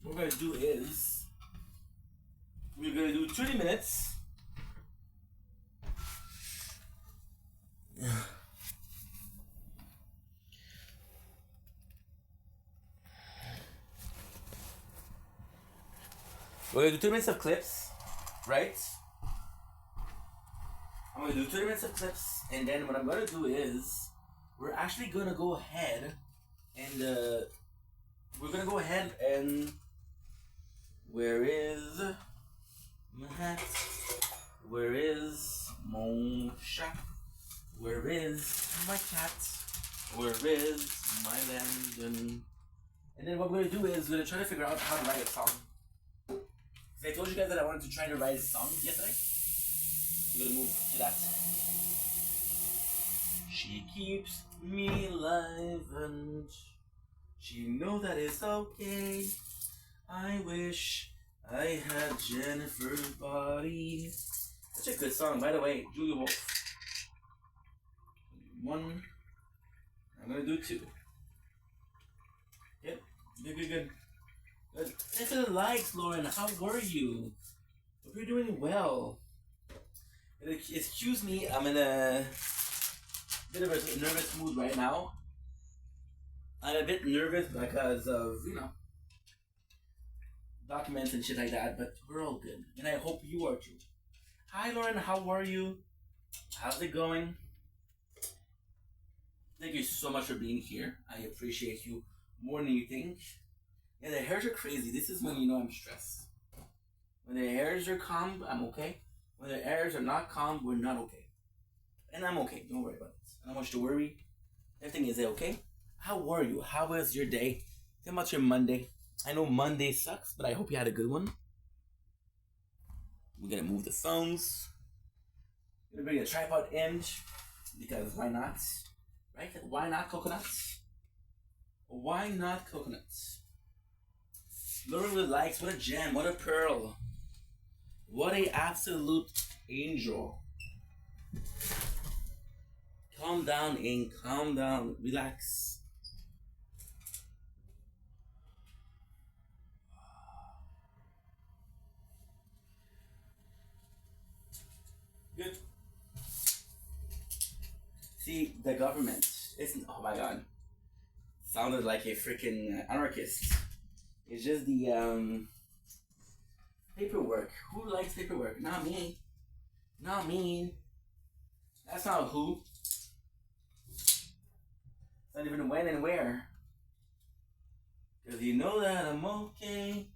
what we're gonna do is we're gonna do 30 minutes. We're gonna do 2 minutes of clips, right? I'm gonna do 30 minutes of clips, and then what I'm gonna do is we're actually gonna go ahead and where is my hat? Where is mon chat? Where is my cat? Where is my Landon? And then what we're gonna do is we're gonna try to figure out how to write a song. I told you guys that I wanted to try to write a song yesterday. We're gonna move to that. She keeps me alive and she knows that it's okay. I wish I had Jennifer's body. Such a good song, by the way. Julia Wolf. 1. I'm gonna do 2. Yep. Good. Good. Thanks for the likes, Lauren. How were you? Hope you're doing well. Excuse me, I'm in a bit of a nervous mood right now. I'm a bit nervous because of, documents and shit like that, but we're all good. And I hope you are too. Hi, Lauren. How are you? How's it going? Thank you so much for being here. I appreciate you more than you think. Yeah, the hairs are crazy. This is when you know I'm stressed. When the hairs are calm, I'm okay. When the hairs are not calm, we're not okay. And I'm okay. Don't worry about it. I don't want you to worry. Everything is okay. How are you? How was your day? Tell me about your Monday. I know Monday sucks, but I hope you had a good one. We're gonna move the phones. We're gonna bring a tripod in because why not? Right? Why not coconuts? Why not coconuts? Lauren with likes. What a gem. What a pearl. What a absolute angel. Calm down, Ink. Calm down. Relax. Good. See, the government isn't. Oh my god. Sounded like a freaking anarchist. It's just the paperwork. Who likes paperwork? Not me. Not me. That's not who. It's not even when and where. Cause you know that I'm okay.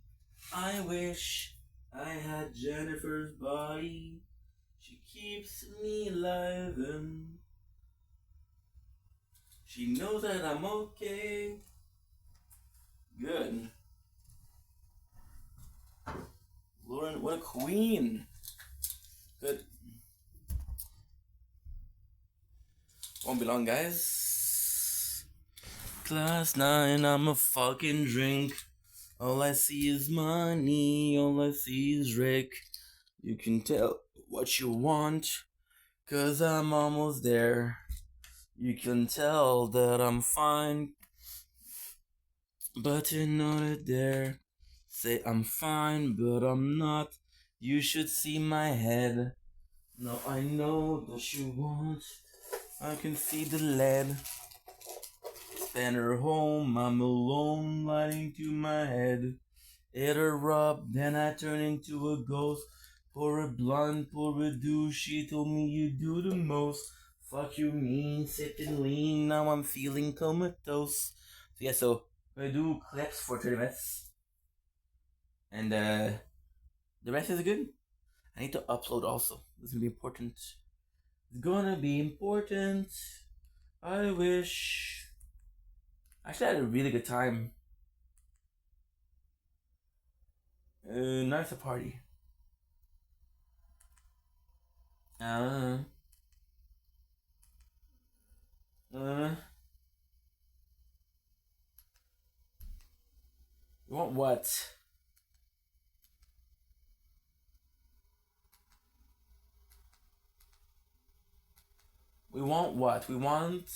I wish I had Jennifer's body. She keeps me alive and she knows that I'm okay. Good. Lauren, what a queen. Good. Won't be long, guys. Class 9, I'm a fucking drink. All I see is money. All I see is Rick. You can tell what you want. 'Cause I'm almost there. You can tell that I'm fine, but you're not there. Say I'm fine, but I'm not. You should see my head. No, I know that you won't. I can see the lead. Send her home, I'm alone, lighting to my head. It erupt, then I turn into a ghost. Pour a blunt, pour a douche. She told me you do the most. Fuck you mean, sipping lean. Now I'm feeling comatose. So yeah, so I do clips for 30 minutes, and the rest is good. I need to upload also. This is gonna be important. It's gonna be important. I wish. Actually, I had a really good time. Nice a party. Uh, you want what? We want what? We want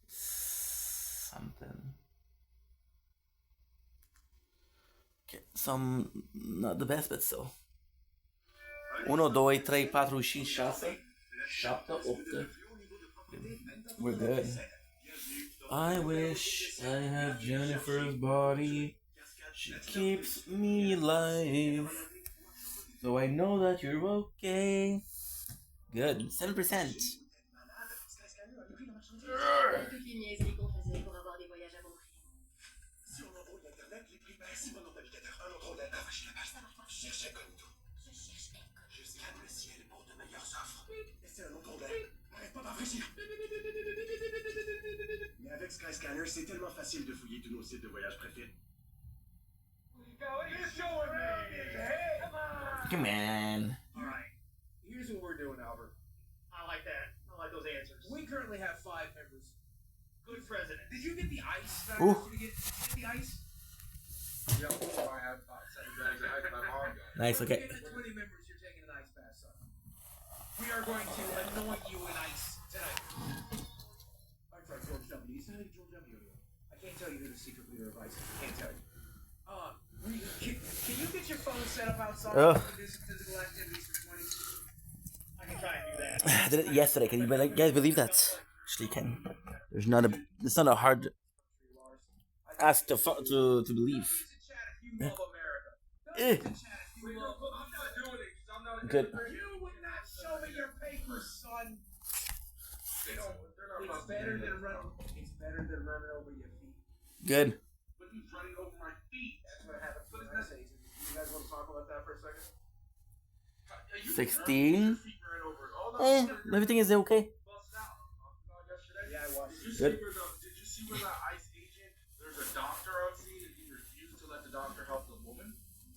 something. Okay, some not the best, but still. 1, 2, 3, 4, 5, 6, 7, 8. We're good. I wish I had Jennifer's body. She keeps me alive. So I know that you're okay. Good. 7%. Mais avec Skyscanner, c'est tellement facile de fouiller tous nos sites de voyage préférés. Come on. Alright, here's what we're doing, Albert. I like that. I like those answers. We currently have 5 members. Good president. Did you get the ice? Did you get the ice? Yeah, I had about 7 bags of ice. My mom got it. Nice, okay. If you get the 20 members, you're taking an ice bath, son. We are going to anoint you in ice tonight. I'm sorry, George W. You sound like George W. I can't tell you who the secret leader of ISIS is. I can't tell you. Can you get your phone set up outside and do some physical activities for 20? I can try and do that. I did it yesterday. Can you guys believe that? Actually, can. It's not a hard ask to believe. Good. You would not show me your papers, son. It's better than running over your feet. Good. But he's running over my feet. That's what happened for the United States. You guys want to talk about that for a second? 16. Everything is okay. Yeah, I was. Good. Did you see where that ICE agent, there's a doctor on scene and he refused to let the doctor help the woman?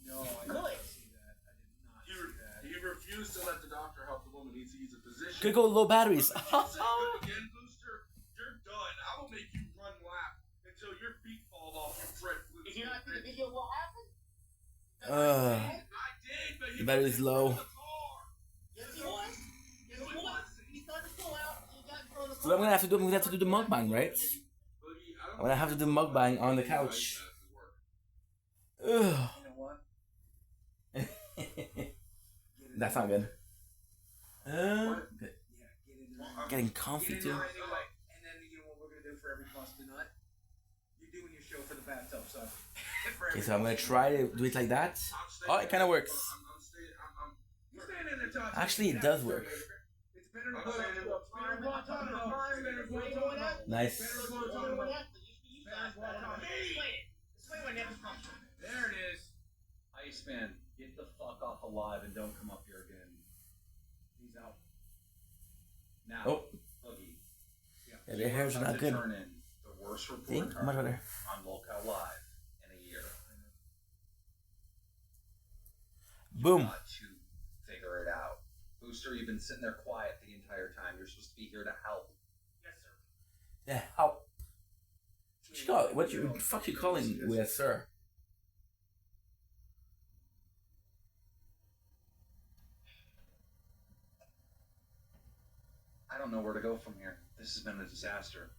No, I didn't see that. I did not see that. He refused to let the doctor help the woman. He's a physician. Could go low batteries. But you said, again, Booster, you're done. I will make you run lap until your feet fall off your Fred Flintstone. Did you not see the video of what happened? I did, but The battery's low. Yes, he was. Yes, he was. He started to pull out. He got in front of the So I'm gonna have to do the mukbang, right? I'm gonna have to do mukbang on the couch. Ugh. You know what? That's not good. Good. Yeah, get in there. Getting comfy Get in too. there anyway. And then you know what we're gonna do for every busted nut? You're doing your show for the bathtub, son. For Okay, every so I'm gonna try to do it like that. Oh, it kind of works. You stand in there talking. Actually, it does work. It's better than Guantanamo. It's better than Guantanamo. Nice. There it is. Iceman, get the fuck off alive and don't come up here again. He's out. Now, Oh. Boogie. Yeah, their hairs are not good. Turn in the worst See? report Much card better. on Locale Live in a year. Boom. Got to figure it out. Booster, you've been sitting there quiet the entire time. You're supposed to be here to help. Yes, sir. Yeah, how? What you call it? What you fuck you calling with, sir? don't know where to go from here. This has been a disaster.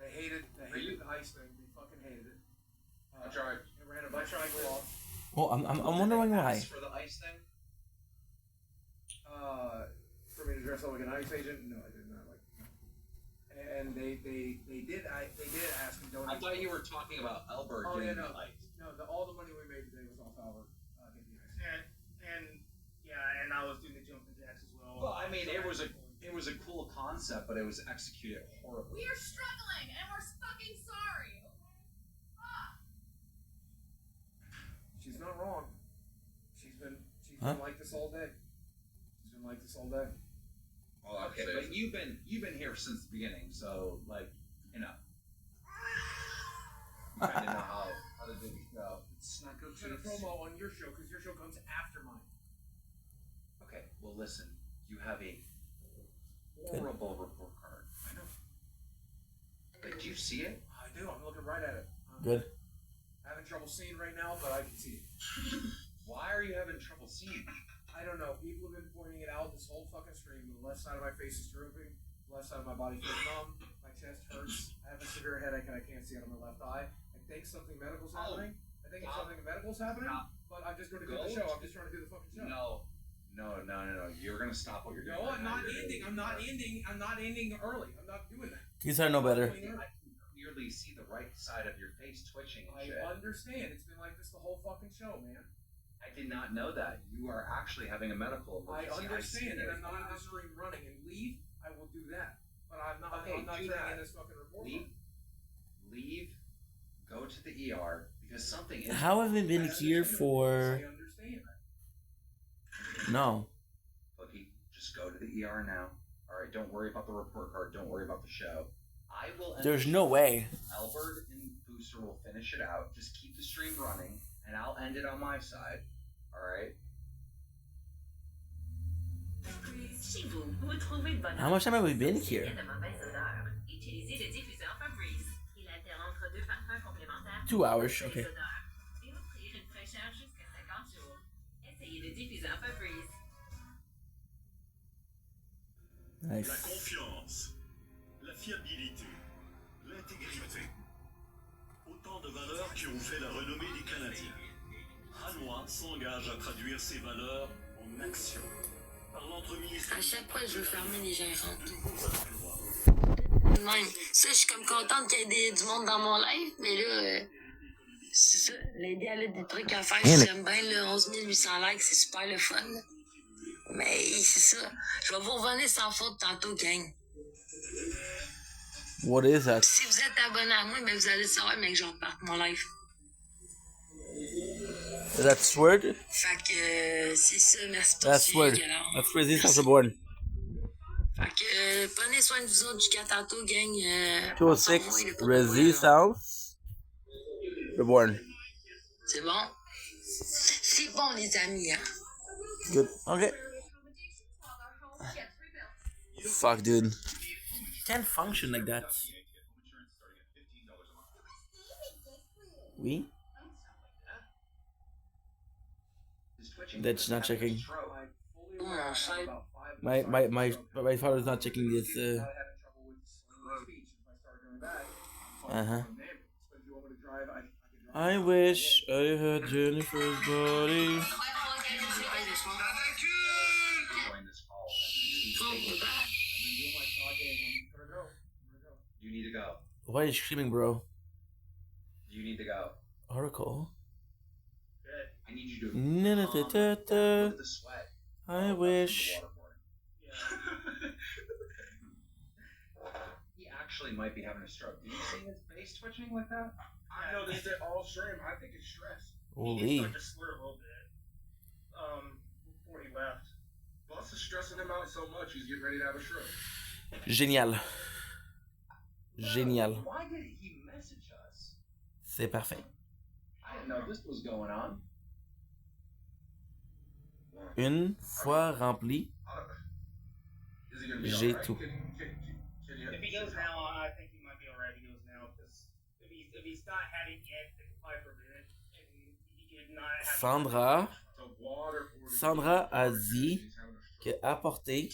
They hated the ice thing. They fucking hated it. I tried. It ran a triangle off. Oh, I'm wondering why. For the ice thing? For me to dress up like an ice agent? No, I did not like. And they did ask and donate. I thought you were talking about Albert getting the ice. No, all the money we made today was off Albert getting the ice. And I was doing the jumping jacks as well. Well, I mean, it was a cool concept, but it was executed horribly. We are struggling, and we're fucking sorry. She's not wrong. She's been like this all day. She's been like this all day. Well, okay, but you've been here since the beginning, so like, you know. You kind of know how to do the show. It's not good to put a promo on your show because your show comes after mine. Okay, well listen, you have a horrible report card. I know. But do you see it? I do. I'm looking right at it. Good. Having trouble seeing right now, but I can see it. Why are you having trouble seeing? I don't know. People have been pointing it out this whole fucking stream. The left side of my face is drooping. The left side of my body feels numb. My chest hurts. I have a severe headache and I can't see out of my left eye. I think something medical's happening. I think something medical's happening. But I'm just going to do the show. I'm just trying to do the fucking show. No. You're going to stop what you're doing. No, I'm not ending. I'm not ending early. I'm not doing that. These are no better. I can clearly see the right side of your face twitching and shit. I understand. It's been like this the whole fucking show, man. I did not know that. You are actually having a medical emergency. I understand, and I'm not in the stream running. And leave, I will do that. But I'm not turning in this fucking report. Leave, go to the ER, because something is... How have we been here for... I understand. No. Bookie, just go to the ER now. Alright, don't worry about the report card. Don't worry about the show. I will... There's no way. Albert and Booster will finish it out. Just keep the stream running, and I'll end it on my side. Alright? Chez vous, vous trouvez le bonheur. How much time have we been here? De mauvaise odeur. Utilisez le diffuseur Fabrice. Il alterne entre deux parfums complémentaires. 2 hours, okay. Et offrir une fraîcheur jusqu'à 50 jours. Essayez le diffuseur Fabrice. Nice. La confiance, la fiabilité, l'intégrité. Autant de valeurs qui ont fait la renommée des Canadiens. Hanois s'engage à traduire ces valeurs en action. Par l'entremise... À chaque fois, je veux fermer les gérants. Même. Ça, je suis comme contente qu'il y ait du monde dans mon live, mais là, c'est ça. L'aider à des trucs à faire, j'aime bien, le 11 800 likes, c'est super le fun. Mais c'est ça. Je vais vous revenir sans faute tantôt, gang. What is that? Si vous êtes abonné à moi, ben vous allez savoir, mais que je reparte mon live. Is that Sword? Fait que c'est ça, merci pour That's Sword. That's Resist Afterborn. Fait que prenez soin de vous autres jusqu'à tantôt, gang. 206 Resistance Reborn. C'est bon? C'est bon, les amis, hein? Good. Okay. Fuck, dude. Can't function like that. Oui? That's not checking. My father's not checking this. I wish I had Jennifer's body. You need to go. Why are you screaming, bro? You need to go. Oracle. I need you to Go to the sweat. I wish. He actually might be having a stroke. Did you see his face twitching like that? I know this is all stream. I think it's stress. Holy. He started to slur a little bit. Before he left. Boss is stressing him out so much, he's getting ready to have a stroke. Génial. Génial. Why did he message us? C'est parfait. I didn't know this was going on. Une fois rempli, j'ai tout. If he goes now, I think he might be alright if he goes now, because if he's not had it yet, then probably prevent it, and he could not have Sandra a dit qu'elle a apporté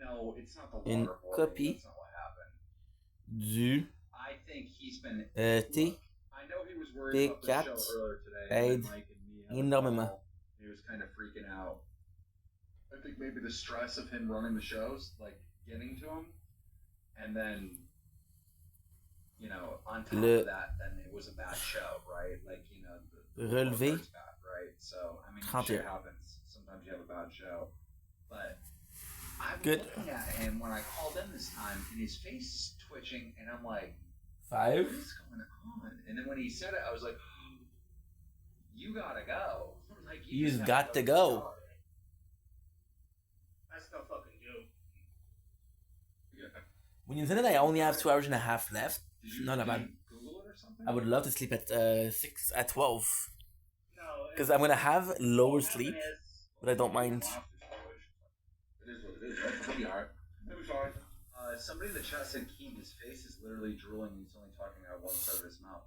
No, it's not the une waterboarding. copie That's not what happened. du I think he's been. T I know he was worried about the P4 show earlier today. aide Mike and me had a énormément. call. He was kind of freaking out. I think maybe the stress of him running the shows, like getting to him, and then, you know, on top of that, then it was a bad show, right? Like, you know, the relevé bad, right? So I mean, 31. shit happens. Sometimes you have a bad show, but I was Good. looking at him when I called in this time, and his face is twitching, and I'm like, 5 what is going on? And then when he said it, I was like, you gotta go. Like, You've just got to go. That's no fucking joke. When you said that I only have 2 hours and a half left, not that bad. Google it or something? I would love to sleep at 12 No. because I'm gonna have lower sleep, but I don't mind. It is what it is, right? It'll be alright. It'll be fine. Somebody in the chat said Keem, his face is literally drooling and he's only talking out one side of his mouth.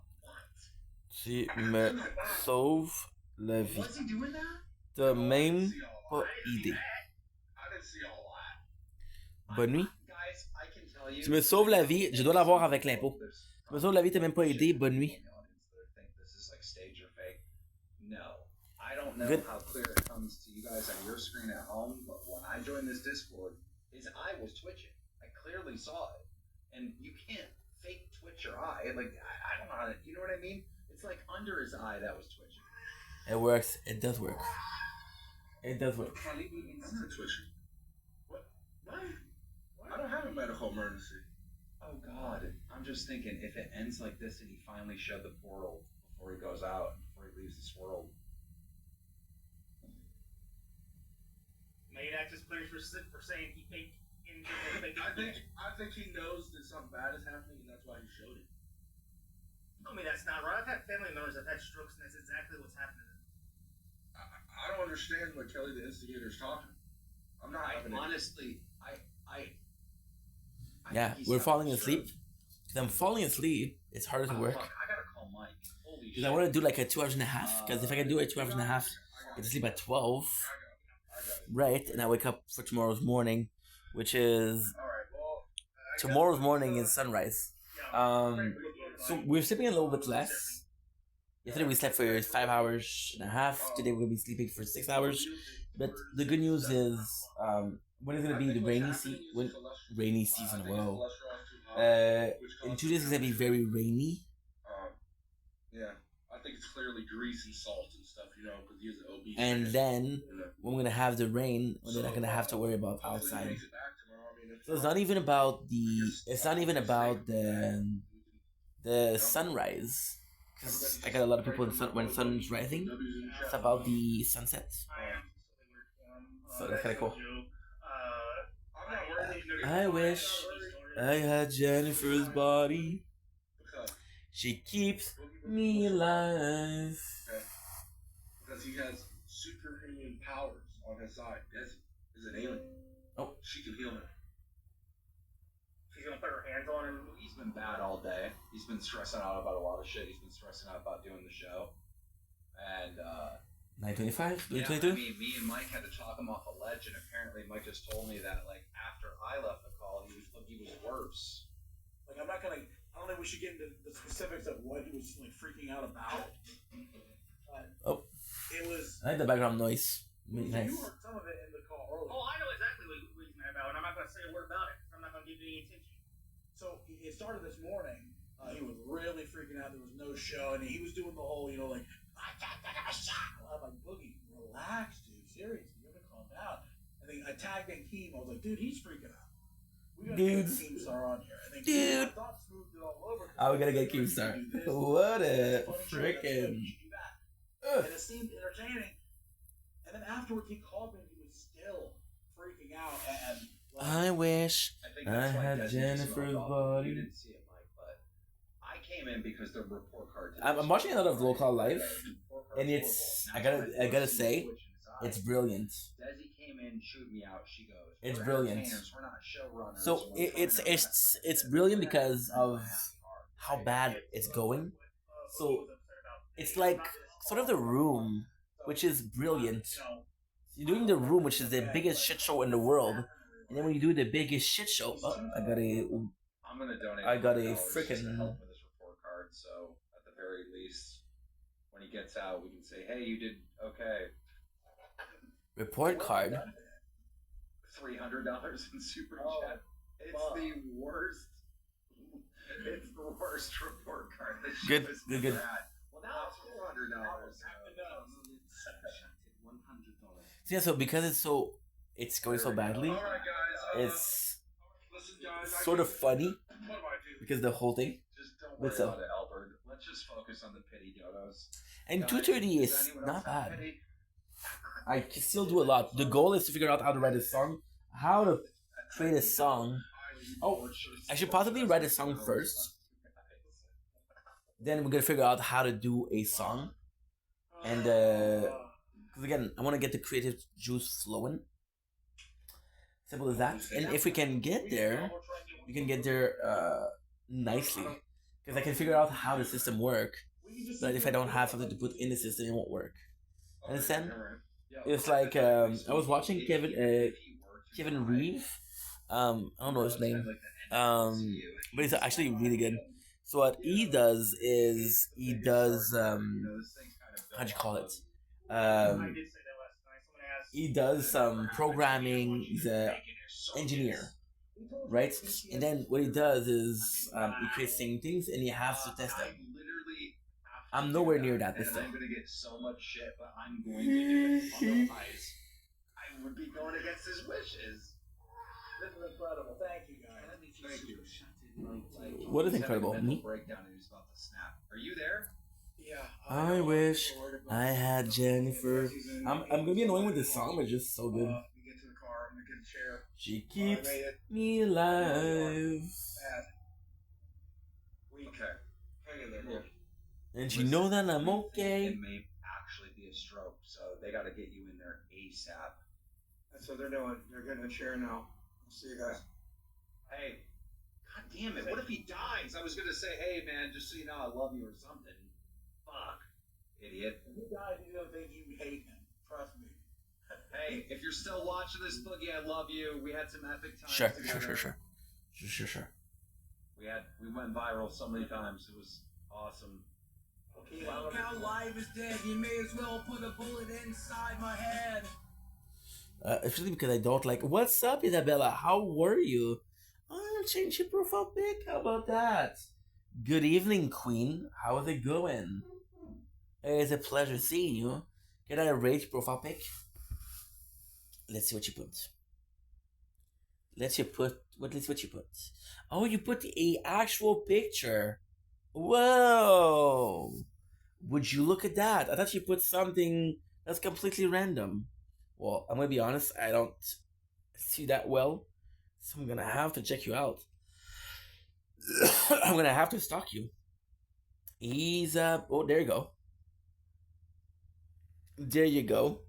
Tu me sauves la vie. Was he doing that? T'as même pas idée. I didn't see all that. Bonne nuit. Guys, I can tell you. Tu me sauves la vie, je dois l'avoir avec l'impôt. Tu me sauves la vie, t'as même pas idée. Bonne nuit. This is like stage or fake. No. I don't know Good. how clear it comes to you guys on your screen at home, but when I joined this Discord, his eye was twitching. I clearly saw it. And you can't fake twitch your eye. Like, I don't know how to, you know what I mean? It's like under his eye that was twitching. It works. It does work. It does work. I'm not twitching. What? I don't have a medical emergency. Oh God, I'm just thinking if it ends like this and he finally showed the portal before he goes out, before he leaves this world. Maybe that's just clear for saying he faked in. I think he knows that something bad is happening, and that's why he showed it. I mean, that's not right. I've had family members that had strokes, and that's exactly what's happening. I don't understand what Kelly the instigator is talking. I'm not having honestly, Yeah, we're falling asleep. If I'm falling asleep, it's harder to work. Fuck, I gotta call Mike. Holy Because I want to do like a 2 hours and a half. Because if I can do it 2 hours and a half, I get to sleep at 12. Right, and I wake up for tomorrow's morning, which is tomorrow's morning is sunrise. So we're sleeping a little bit less. Yesterday we slept for 5 hours and a half. Today we're gonna be sleeping for 6 hours. But the good news is, when is gonna be the rainy season? Whoa. In 2 days it's gonna be very rainy. Yeah, I think it's clearly grease and salt and stuff, you know, because he is an obese. And then when we're gonna have the rain, we're not gonna have to worry about outside. So it's not even about the sunrise. Because I got a lot of people when the sun's rising. It's about the sunset. So that's kind of cool. I wish I had Jennifer's body. She keeps me alive. Because he has superhuman powers on his side. Desi is an alien. Oh. She can heal him. She's gonna put her hands on him. He's been bad all day. He's been stressing out about a lot of shit. He's been stressing out about doing the show. And 9:25? yeah, 9:22? I mean, me and Mike had to talk him off a ledge, and apparently Mike just told me that like after I left the call, he was worse. Like I don't think we should get into the specifics of what he was like freaking out about. Oh. It was. I like the background noise. Really nice. You heard some of it in the call earlier. Oh, I know exactly what he's mad about, and I'm not gonna say a word about it. I'm not gonna give it any attention. So it started this morning. He was really freaking out. There was no show, and he was doing the whole, you know, like I can't take a shot. I'm like, Boogie, relax, dude. Seriously, you gotta calm down. And then I tagged in Keem. I was like, dude, he's freaking out. We gotta get Keemstar on here. And then Dude. I thought smoothed it all over. Oh, we gotta get Keemstar. What a freaking. And it seemed entertaining. And then afterwards, he called me and he was still freaking out. And I wish I had Desi's Jennifer's You body. didn't see it, Mike, but I came in because the report card. I'm watching a lot of local live, and it's I gotta say, it's brilliant. Desi came in, chewed me out. She goes, It's "We're brilliant. entertainers, we're not showrunners." So We're it's brilliant because of how bad it's going. So it's like sort of The Room, which is brilliant. You're doing The Room, which is the biggest shit show in the world, And then when you do the biggest shit show, I'm gonna donate. I got a $100 just to freaking help with his report card. So at the very least, when he gets out, we can say, "Hey, you did okay." report card. $300 in super chat. It's the worst. It's the worst report card that Good, has good, ever good. had. Well, now it's $400. So yeah, so because it's going so badly, it's sort of funny because the whole thing. Just don't But worry so, about it, Albert. Let's just focus on the pity dodos. and Guys, 230 does is anyone not else have bad. pity? I can still do a lot. The goal is to figure out how to write a song, how to create a song. Oh, I should possibly write a song first. Then we're gonna figure out how to do a song, and because again, I want to get the creative juice flowing. Simple as that. And if we can get there, we can get there nicely, because I can figure out how the system work. But if I don't have something to put in the system, it won't work. Understand? It's like I was watching Kevin Reeve. I don't know his name. But he's actually really good. So what he does is he does how'd you call it? He does some programming. He's a engineer, right? And then what he does is he creates things and he has to test them. I'm nowhere near that this time. I'm gonna get so much shit, but I'm going to do it. Otherwise, I would be going against his wishes. This is incredible. Thank you, guys. Thank you. What is incredible? He's having a Me? mental breakdown and he's about to snap. Are you there? Yeah. I wish I had Jennifer. I'm gonna be annoying with this song, but it's just so good. We get to the car. I'm gonna get a chair. She keeps me alive, Okay. Hang in there, bro. and she know that I'm okay. It may actually be a stroke, so they got to get you in there ASAP. That's what they're doing. They're getting a chair now. We'll see you guys. Hey, god damn it! What if he dies? I was gonna say, hey man, just so you know, I love you or something. Fuck, idiot. If he dies, he's gonna think you hate him. Trust me. Hey, if you're still watching this, Boogie, I love you. We had some epic times Sure. together. We went viral so many times. It was awesome. Okay, now life is dead. You may as well put a bullet inside my head. Especially because I don't like. What's up, Isabella? How were you? Oh, change your profile pic. How about that? Good evening, Queen. How is it going? It's a pleasure seeing you. Can I rate your profile pic? Let's see what you put. Let's see what you put. Oh, you put a actual picture. Whoa! Would you look at that? I thought you put something that's completely random. Well, I'm gonna be honest, I don't see that well, so I'm gonna have to check you out. I'm gonna have to stalk you. He's oh, there you go. There you go.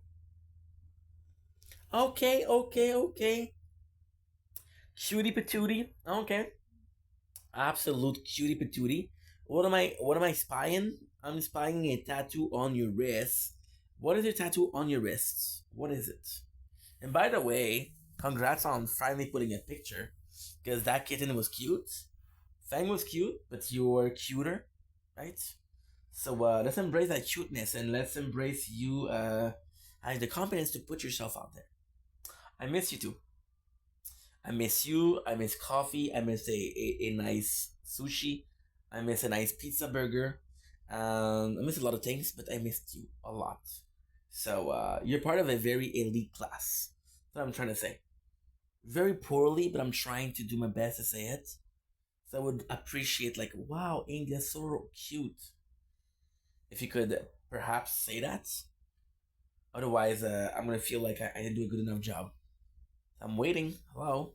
Okay. Cutie patootie. Okay. Absolute cutie patootie. What am I spying? I'm spying a tattoo on your wrist. What is your tattoo on your wrist? What is it? And by the way, congrats on finally putting a picture, because that kitten was cute. Fang was cute, but you're cuter, right? So let's embrace that cuteness and let's embrace you having the confidence to put yourself out there. I miss you too. I miss you. I miss coffee. I miss a nice sushi. I miss a nice pizza burger. I miss a lot of things, but I missed you a lot. So you're part of a very elite class. That's what I'm trying to say. Very poorly, but I'm trying to do my best to say it. So I would appreciate, like, wow, Ing, that's so cute. If you could perhaps say that. Otherwise, I'm gonna feel like I didn't do a good enough job. I'm waiting. Hello.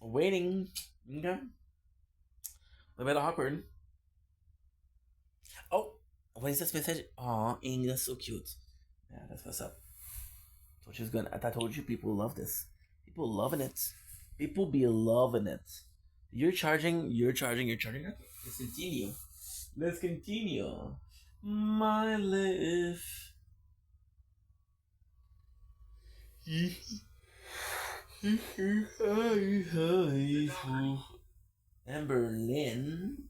Waiting. Okay. A bit awkward. Oh, what is this message? Aw, Ing, that's so cute. Yeah, that's what's up. So she's gonna. I told you people love this. People loving it. People be loving it. You're charging. Okay, let's continue. My life. Amber Lynn.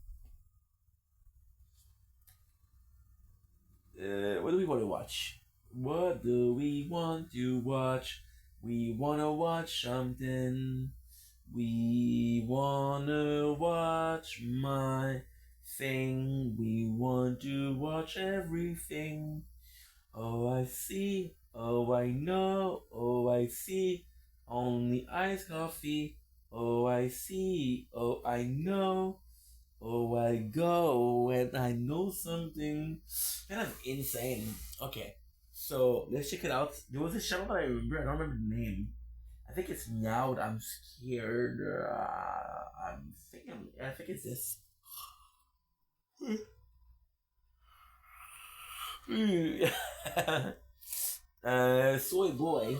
What do we want to watch? What do we want to watch? We wanna watch something. We wanna watch my thing. We want to watch everything. Oh, I see. Oh, I know. Oh, I see. Only iced coffee. Oh, I see. Oh, I know. Oh, I go and I know something. Kind of insane. Okay, so let's check it out. There was a channel that I remember. I don't remember the name. I think it's Meowed. I'm scared. I think it's this. Soy boy.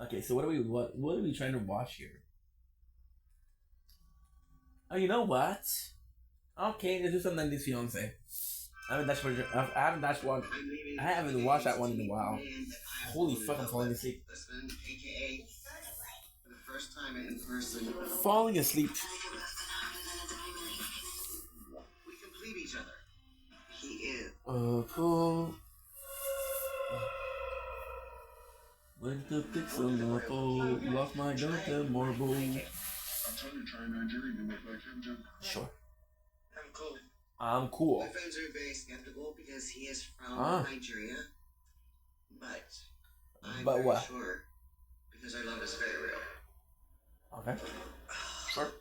Okay, so what are we trying to watch here? Oh, you know what? Okay, let's do something like this fiance. I haven't watched that one in a while. Holy fuck, I'm falling asleep. Falling asleep. We complete each other. He is. Cool. Went to pixel apple, lost my goddamn marble. I'm trying to try Nigerian to make like him, Jim. Sure. I'm cool. I'm cool. My friends are very skeptical because he is from Nigeria. But I'm very sure because our love is very real. Okay. Sure.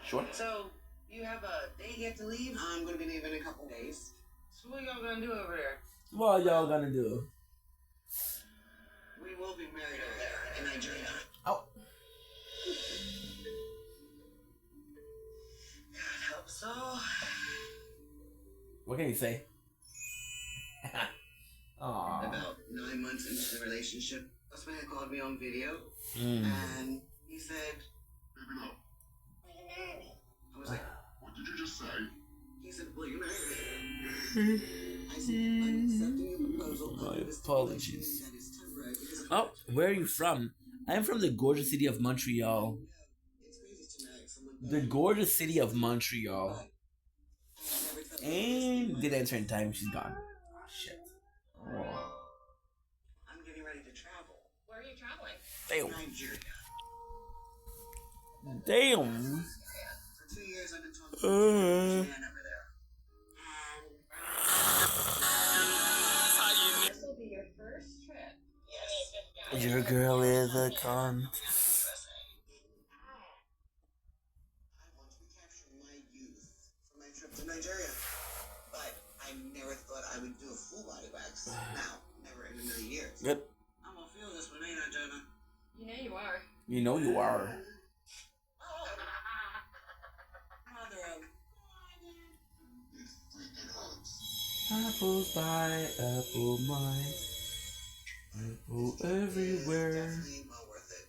Sure. So, you have a date yet to leave? I'm going to be leaving in a couple days. So what are y'all going to do over there? What are y'all gonna do? We will be married over there in Nigeria. Oh. God help so. What can you say? Aww. About 9 months into the relationship, that's when he called me on video. And he said, Baby, no. will you marry me? I was like, What did you just say? he said, will you marry me? I said, I'm accepting your proposal. My apologies. Oh, where are you from? I'm from the gorgeous city of Montreal. The gorgeous city of Montreal. And did answer in time, she's gone. Oh, shit. Oh. I'm getting ready to travel. Where are you traveling? Damn. Nigeria. Damn. For 2 years, I've been talking to a man over there. This will be your first trip. Yes. Your girl is a cunt. I want to recapture my youth from my trip to Nigeria. But I never thought I would do a full body wax. Now, never in a million years. Good. I'm gonna feel this one, ain't I, Jonah? You know you are. You know you are. Apples by apple mine. Apple everywhere. Definitely well worth it.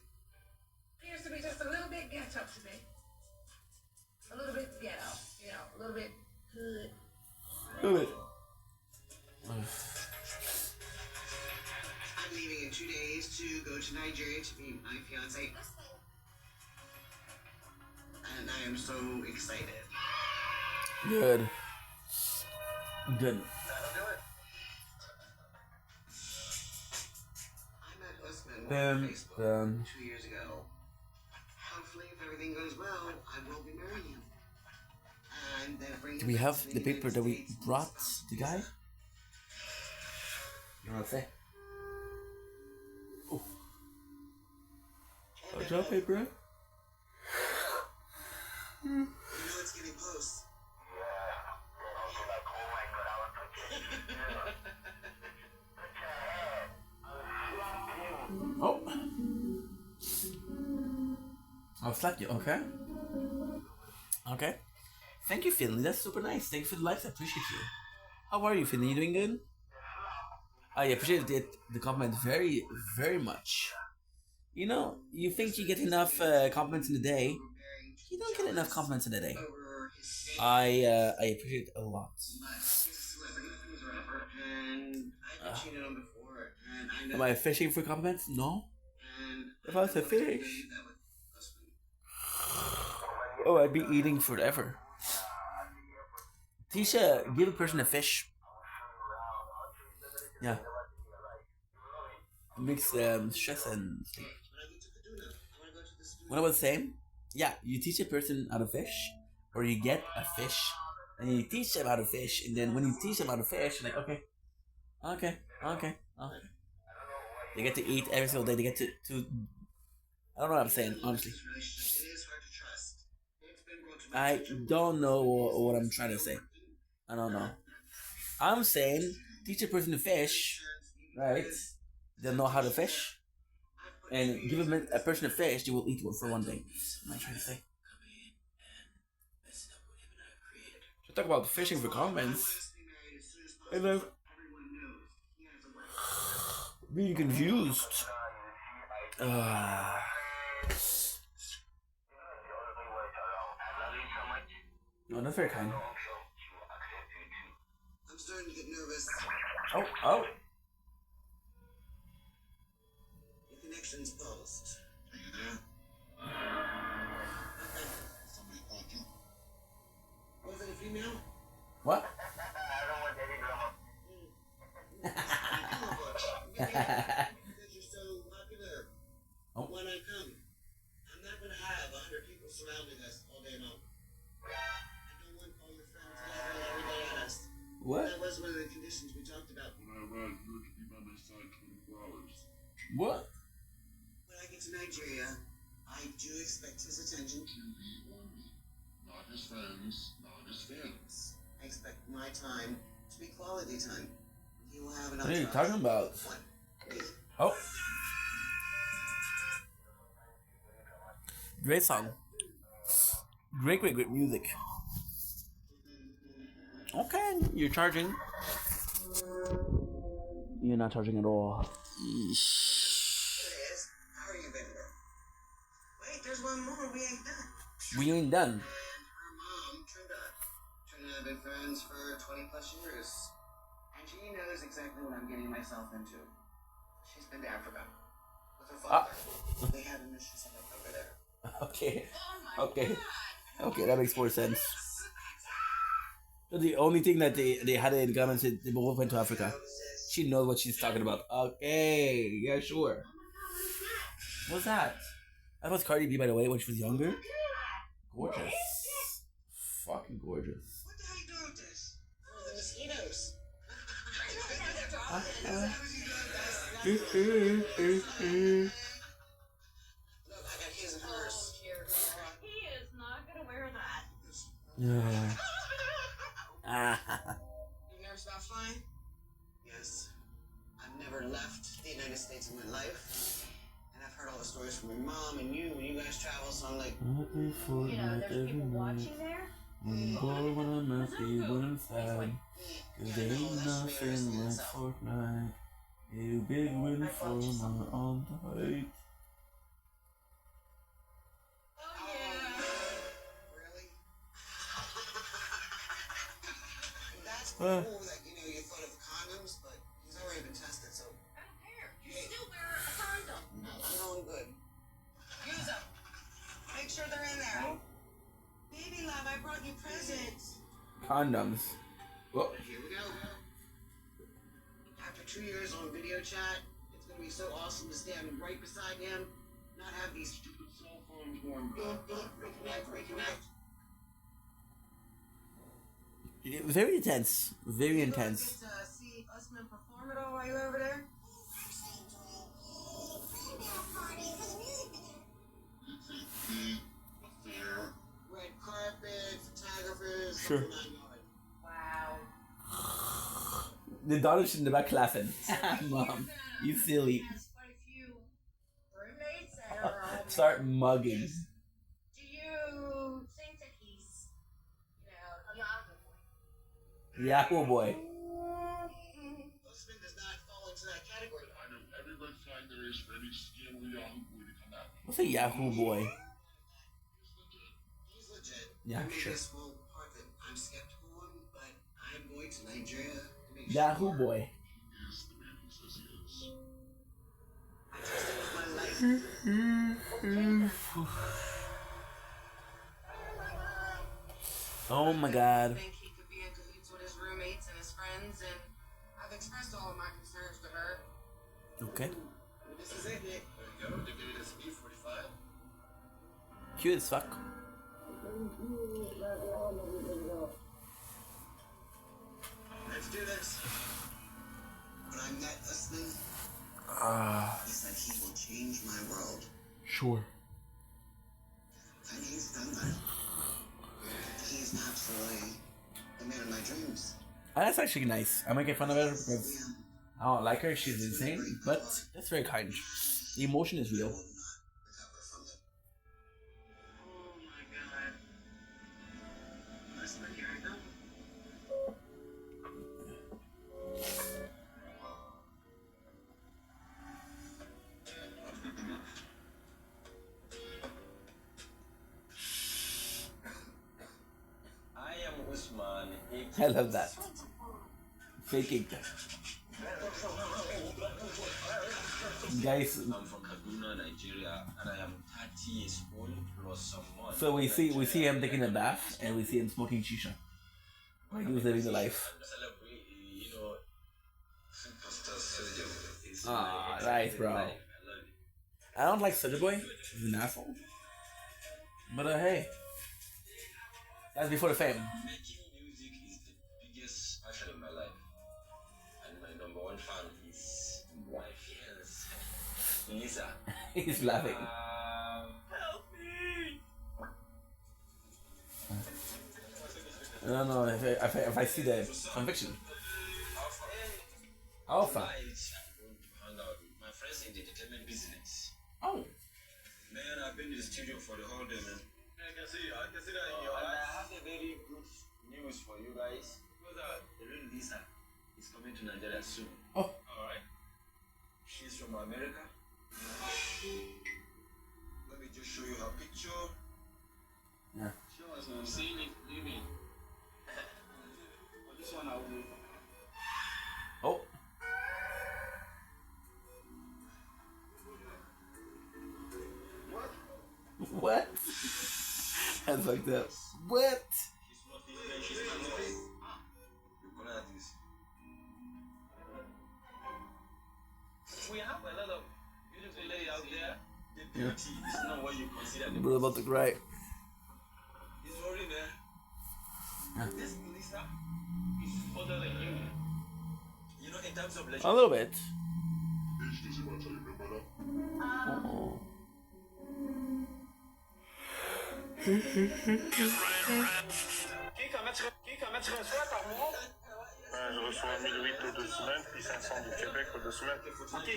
Appears to be just a little bit ghetto to me. A little bit ghetto, you know, a little bit hood. Good. I'm leaving in 2 days to go to Nigeria to meet my fiance. And I am so excited. Good. Good. That'll do it. I met Usman on Facebook 2 years ago. Hopefully, if everything goes well, I will be marrying him. And then bring Do him we back have to the paper United that we States. brought the guy? You know what I'm saying? Oh. Good job, paper. You know it's getting close. Oh. I'll slap you, okay? Okay. Thank you, Finley. That's super nice. Thank you for the likes. I appreciate you. How are you, Finley? You doing good? I appreciate the compliment very, very much. You know, you think you get enough compliments in a day. You don't get enough compliments in a day. I appreciate it a lot. Am I fishing for compliments? No. If I was a fish, oh, I'd be eating forever. Tisha, give a person a fish. Yeah. Makes stress and sleep. What I was saying, yeah, you teach a person how to fish, or you get a fish, and you teach them how to fish, and then when you teach them how to fish, you're like, okay. They get to eat every single day. They get to I don't know what I'm saying, honestly. I don't know what I'm trying to say. I don't know. I'm saying teach a person to fish, right? They'll know how to fish. And give a person a fish, they will eat one for one day. What am I trying to say? So talk about fishing for comments. And I'm being confused. No, not very kind. I'm starting to get nervous. Oh. The connection's paused. Are you there? Okay. Somebody called you. Was it a female? What? Because you're so popular. Oh. When I come, I'm not going to have 100 people surrounding us all day long. I don't want all your friends gathering every day on us. What? That was one of the conditions we talked about. When I arrive, you are to be by my side 24 hours. What? When I get to Nigeria, I do expect his attention. To be on me. Not his friends, not his fans. I expect my time to be quality time. He will have an What are you talking about? Oh. Great song. Great music. Okay, you're charging. You're not charging at all. Yeesh. How are you, baby girl? Wait, there's one more. We ain't done. We ain't done. And her mom, Trinda. Trinda and I have been friends for 20 plus years. And she knows exactly what I'm getting myself into. She's been to Africa with her father. They had a mission set up over there. Okay. Okay, that makes more sense. So the only thing that they had in common is they both went to Africa. She knows what she's talking about. Okay, yeah, sure. What's that? That was Cardi B, by the way, when she was younger. Gorgeous. Fucking gorgeous. What the hell are you doing with this? Oh, the mosquitoes. Look, I got his and hers. He is not gonna wear that. Yeah. You nervous about flying? Yes. I've never left the United States in my life. And I've heard all the stories from your mom and you when you guys travel, so I'm like, You know, there's people watching there. When I'm happy, when I'm sad. Cause there ain't nothing like Fortnite. A big win for my on the height. Oh yeah. really? That's cool that, you thought of condoms, but he's already been tested, so. I don't care. You still wear a condom. No, I'm good. Use them. Make sure they're in there. Baby love, I brought you presents. Condoms. Well, Here we go. After 2 years on video chat, it's gonna be so awesome to stand right beside him, not have these stupid cell phones going reconnect. very intense. Very intense. Get to see us men perform at all while you're over there? Red carpet, photographers. Sure. the whole 9 yards. Wow. The daughter's in the back laughing. Mom, you silly. Has quite a few roommates that are Start mugging. Do you think that he's, a Yahoo boy? Yahoo boy. Usman does not fall into that category. I know every red flag there is for any scary Yahoo boy to come out. What's a Yahoo boy? He's legit. Yeah, Maybe sure. this will part that I'm skeptical on, but I'm going to Nigeria to make Yahoo sure. boy. He is the man he says he is. I trust him with my life. Oh my god. I think he could be in cahoots with his roommates and his friends, and I've expressed all of my concerns to her. Okay. This is it, Nick. There you go. Give me this B45. Cute as fuck. Let's do this. When I met Usman, he said he will change my world. Sure. And he's done that. He's absolutely the man of my dreams. That's actually nice. I might get fun of her because I don't like her. She's insane, but that's very kind. The emotion is real. Oh my god. Usman, here I come. I am Usman. I love that. Faking. Guys, I'm from Kaduna, Nigeria, and I am 30 years old plus some months. so we see him taking a bath and we see him smoking shisha. Like he was living the life. Celebrate, you know, superstar Sergio. It's Ah, it's nice, bro. I love it. I don't like Soulja Boy. He's an asshole. But hey, that's before the fame. Making music is the biggest passion in my life, and my number one fan is my fiance, Lisa. He's laughing. Help me! I don't know if I see the conviction. Alpha. Tonight, I'm going to hang out with my friends in the entertainment business. Oh. Man, I've been in the studio for the whole day, man. I can see that in your And I eyes. have a very good news for you guys. What's that? The real Lisa is coming to Nigeria soon. Oh. Alright. She's from America. Let me just show you her picture. Yeah. Show us now. Seeing it, you mean? Well, this one I will. Oh. What? What? That's like that. What? She's not Indian, she's Malay. You gonna have this. We have a lot of beautiful ladies out there. The beauty is not what you consider the Bro, about to cry. It's already there. Yeah. This Lisa is further than you. You know, in terms of A little bit. Oh. Qui comment tu reçois par mois? Je reçois 1008 aux 2 semaines, puis 500 du Québec aux 2 semaines. Ok,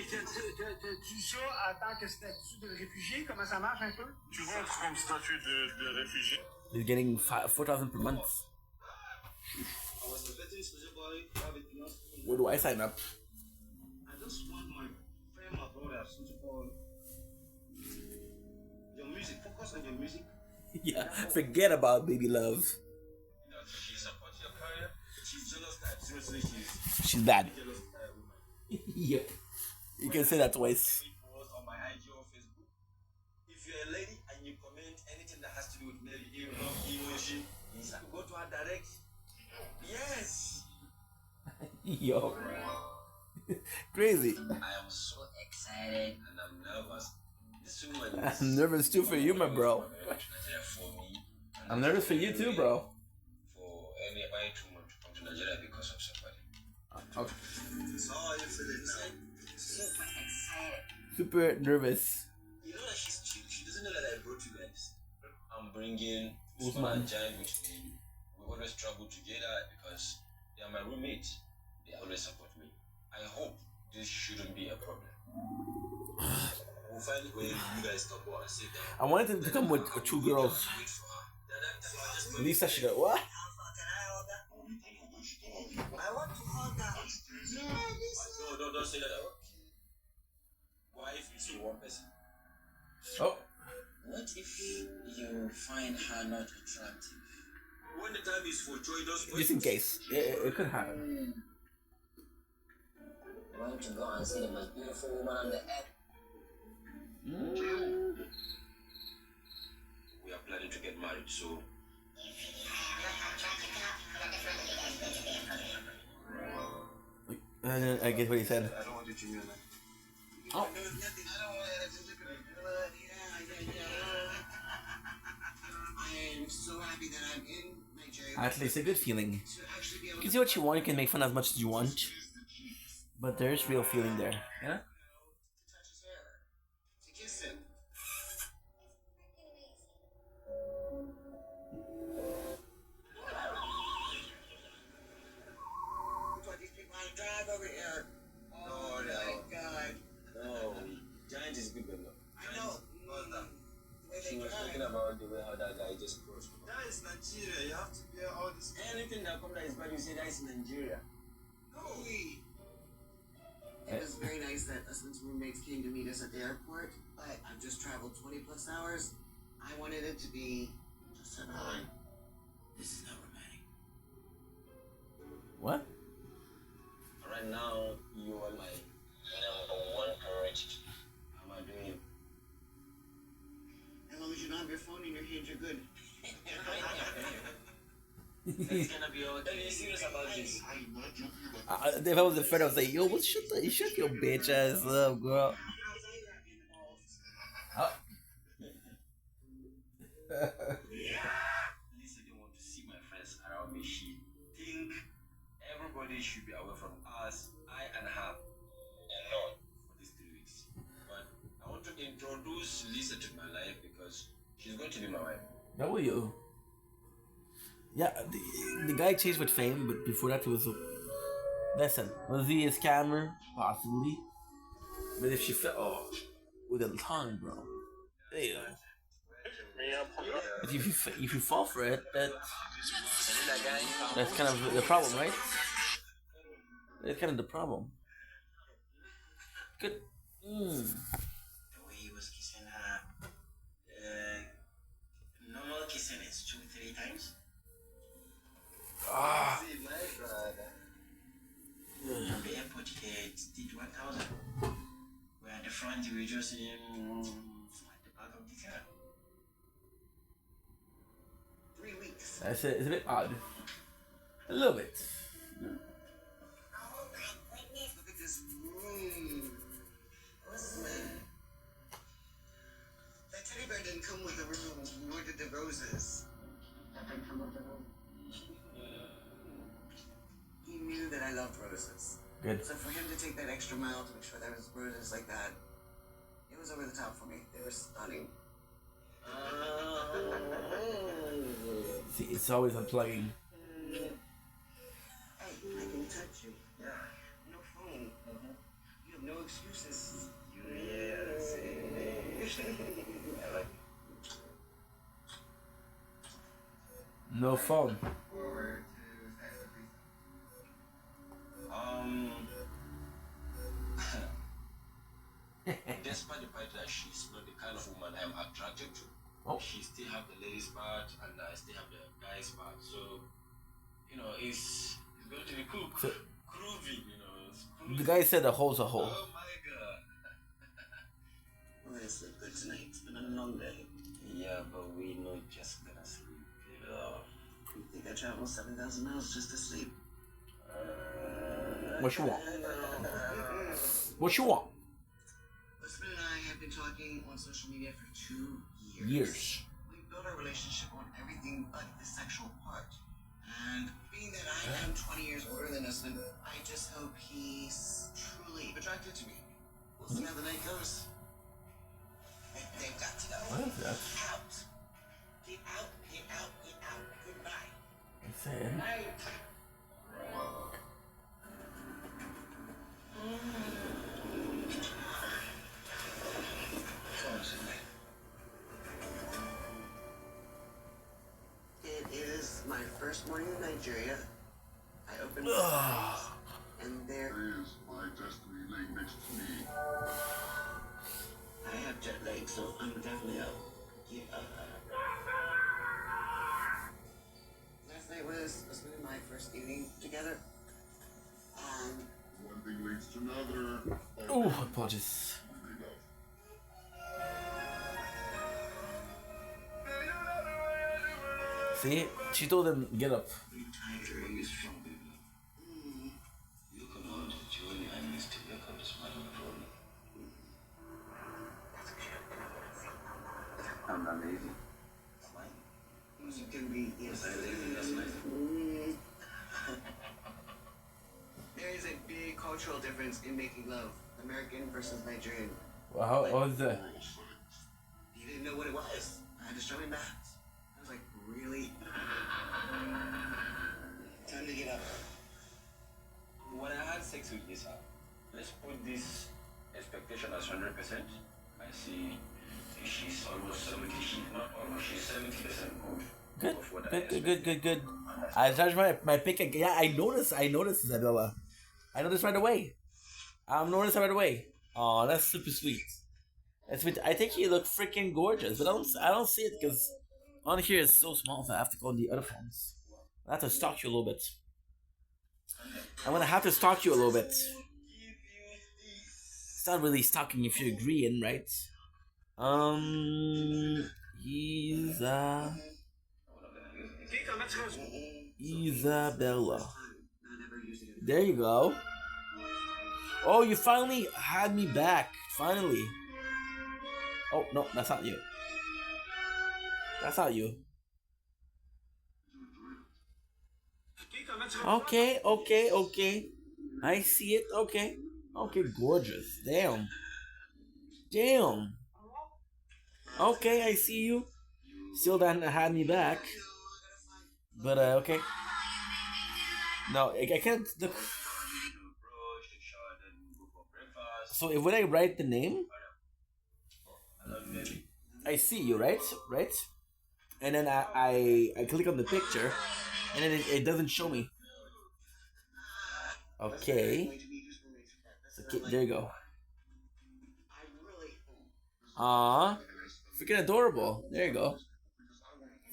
tu ça en tant que statut de réfugié? Comment ça marche un peu? Tu rentres comme statut de réfugié. He's getting 4,000 per month. Where do I sign up? I just want my friend, my brothers, to support your music. Focus on your music. Yeah, forget about baby love. She supports your career. She's jealous type. Seriously, She's bad. jealous type woman. Yep. You can say that twice. Post on my IG or Facebook. If you're a lady and you comment anything that has to do with male, you know, he or she, you go to her direct. Yes. Yo. Crazy. I am so excited and I'm nervous. This woman is I'm nervous too for you, my bro. for me. I'm nervous for you too, bro. For anybody to come to Nigeria because of somebody. Okay. So how are you feeling now? Super excited. Super nervous. You know that she doesn't know that I brought you guys. I'm bringing Usman. Usman and Jan with me. We always travel together because they are my roommates. They always support me. I hope this shouldn't be a problem. We'll find a way you guys talk about and say that. I wanted him to come with 2 girls. Lisa should go, what? I want to hold that. No, don't say that. Why if you see one person? Oh. What if you find her not attractive? When the time is for joy, don't Just in case. It could happen. I want to go and see the most beautiful woman on the earth. We are planning to get married, so. I get what he said. I don't want you to hear that. Oh. I'm so happy that I'm in Nigeria. Actually, it's a good feeling. You can see what you want, you can make fun as much as you want. But there's real feeling there, yeah? To touch his hair. To kiss him. You taught these people how to drive over here. Oh my god. No, Giant is good, but no. I know. She was thinking about the way how that guy just crossed. That is Nigeria. You have to bear all this. Anything that comes that is bad, you say that is Nigeria. No. It was very nice that Usman's roommates came to meet us at the airport, but I've just traveled 20 plus hours. I wanted it to be just a night. This is not romantic. What? Right now, you are my number one priority. How am I doing? As long as you don't have your phone in your hand, you're good. It's gonna be all. Are you serious about this? If I was a friend, I would say, yo, shut your bitch ass up, girl. Oh. Lisa didn't want to see my friends around me. She think everybody should be away from us, I and her, alone for these 3 weeks. But I want to introduce Lisa to my life because she's going to be my wife. W. Yeah, the guy changed with fame, but before that he was a... Listen, was he a scammer? Possibly. But if she fell... Oh, with a tongue, bro. Damn. But if you fall for it, that's kind of the problem, right? That's kind of the problem. Good. The way he was kissing her, normal kissing is 2-3 times. Ah. The airport he did 1,000. We're at the front, we were just at the back of the car. 3 weeks. It's a bit odd. A little bit. Look at this room. Usman. That teddy bear didn't come with the room, nor did the roses. That didn't come with the room. He knew that I loved roses. Good. So for him to take that extra mile to make sure there was roses like that, it was over the top for me. They were stunning. See, it's always unplugging. Hey, I can touch you. Yeah. No phone. You have no excuses. Yes. No phone. Despite the fact that she's not the kind of woman I'm attracted to, she still have the ladies part and I still have the guys part. So, you know, it's going to be cool. Groovy, you know. The guy said a hole's a hole. Oh my god. We're gonna sleep good tonight. It's been a long day. Yeah, but we not just gonna sleep. You think I traveled 7,000 miles just to sleep? What you want? What you want? Usman and I have been talking on social media for 2 years. Years. We built our relationship on everything but the sexual part. And being that I am 20 years older than Usman, I just hope he's truly attracted to me. We'll see how the night goes. They've got to go. What is that? Out. Get out, get out, get out. Goodbye. I said. Night. It is my first morning in Nigeria. I opened my eyes, and there is my destiny laying next to me. I have jet lag, so I'm definitely up. Yeah. Last night was Usman and my first evening together. One thing leads to another. Oh, apologies. See, she told him get up. You can hold the journey and you still wake up this morning problem. I'm amazing. Am I? Yes, you can be. Yes. That's nice. There is a big cultural difference in making love. American versus Nigerian. Wow, how was that? He didn't know what it was. I had to show him that. I was like, really? Time to get up. When I had sex with Lisa, let's put this expectation as 100%. I see she's almost 70, she's not almost, she's 70% good. Good. I judged my pick again. Yeah, I noticed, Isabella. I noticed right away. Oh, that's super sweet. That's sweet. I think you look freaking gorgeous, but I don't see it because on here it's so small, so I have to go on the other phones. I have to stalk you a little bit. I'm gonna have to stalk you a little bit. It's not really stalking if you're agreeing, right? Isabella. There you go. Oh, you finally had me back. Finally. Oh, no, that's not you. That's not you. Okay. I see it. Okay, gorgeous. Damn. Okay, I see you. Still didn't had me back. But, okay. No, I can't look. So if when I write the name, I see you, right? And then I click on the picture, and then it doesn't show me. Okay, there you go. Freaking adorable. There you go.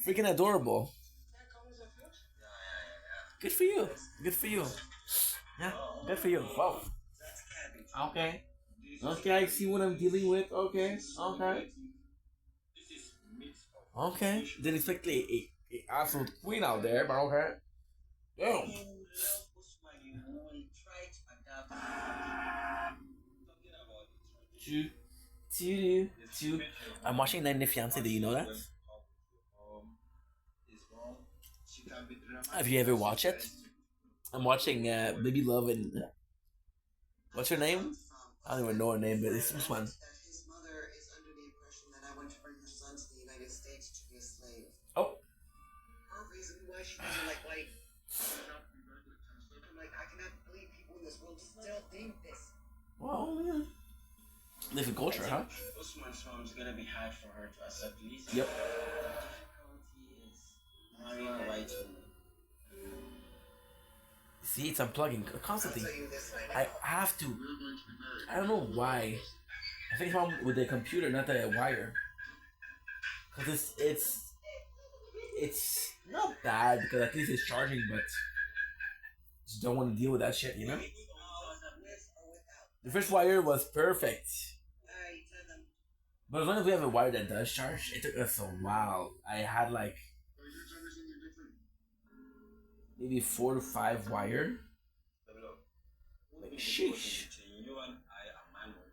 Freaking adorable. Good for you. Yeah, good for you. Wow. Okay, I see what I'm dealing with. Okay. Didn't expect a absolute queen out there, but okay. Damn. Two. I'm watching 90 Day Fiancé. Do you know that? Have you ever watched it? I'm watching Baby Love and what's her name? I don't even know her name, but it's this one. His mother is under the impression that I went to bring her son to the United States to be a slave. Oh. Her reason why she doesn't like white. I'm like, I cannot believe people in this world still think this. Well, yeah. Different culture, huh? Osman's mom's gonna be hard for her to accept Lisa. Yep. Marrying a white woman. See, it's unplugging constantly. I have to. I don't know why. I think it's wrong with the computer, not the wire. Cause it's not bad because at least it's charging, but just don't want to deal with that shit, you know. The first wire was perfect, but as long as we have a wire that does charge, it took us a while. I had like maybe 4 to 5 wire. Like, sheesh. You and I are manual.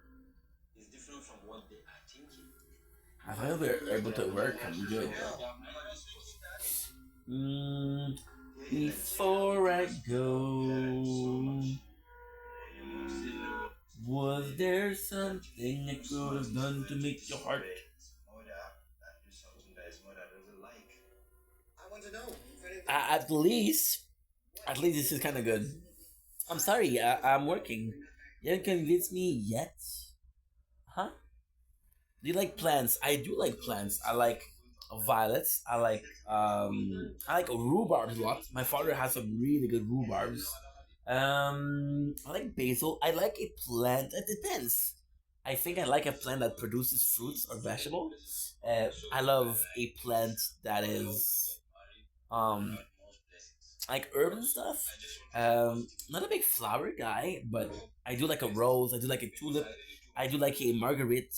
It's different from what they are thinking. I thought we're able to work. I'm good. Before I go, was there something I could have done to make your heart? At least this is kind of good. I'm sorry, I'm working. You haven't convinced me yet? Huh? Do you like plants? I do like plants. I like violets. I like rhubarbs a lot. My father has some really good rhubarbs. I like basil. I like a plant. It depends. I think I like a plant that produces fruits or vegetables. I love a plant that is like herb and stuff. Not a big flower guy, but I do like a rose. I do like a tulip. I do like a marguerite.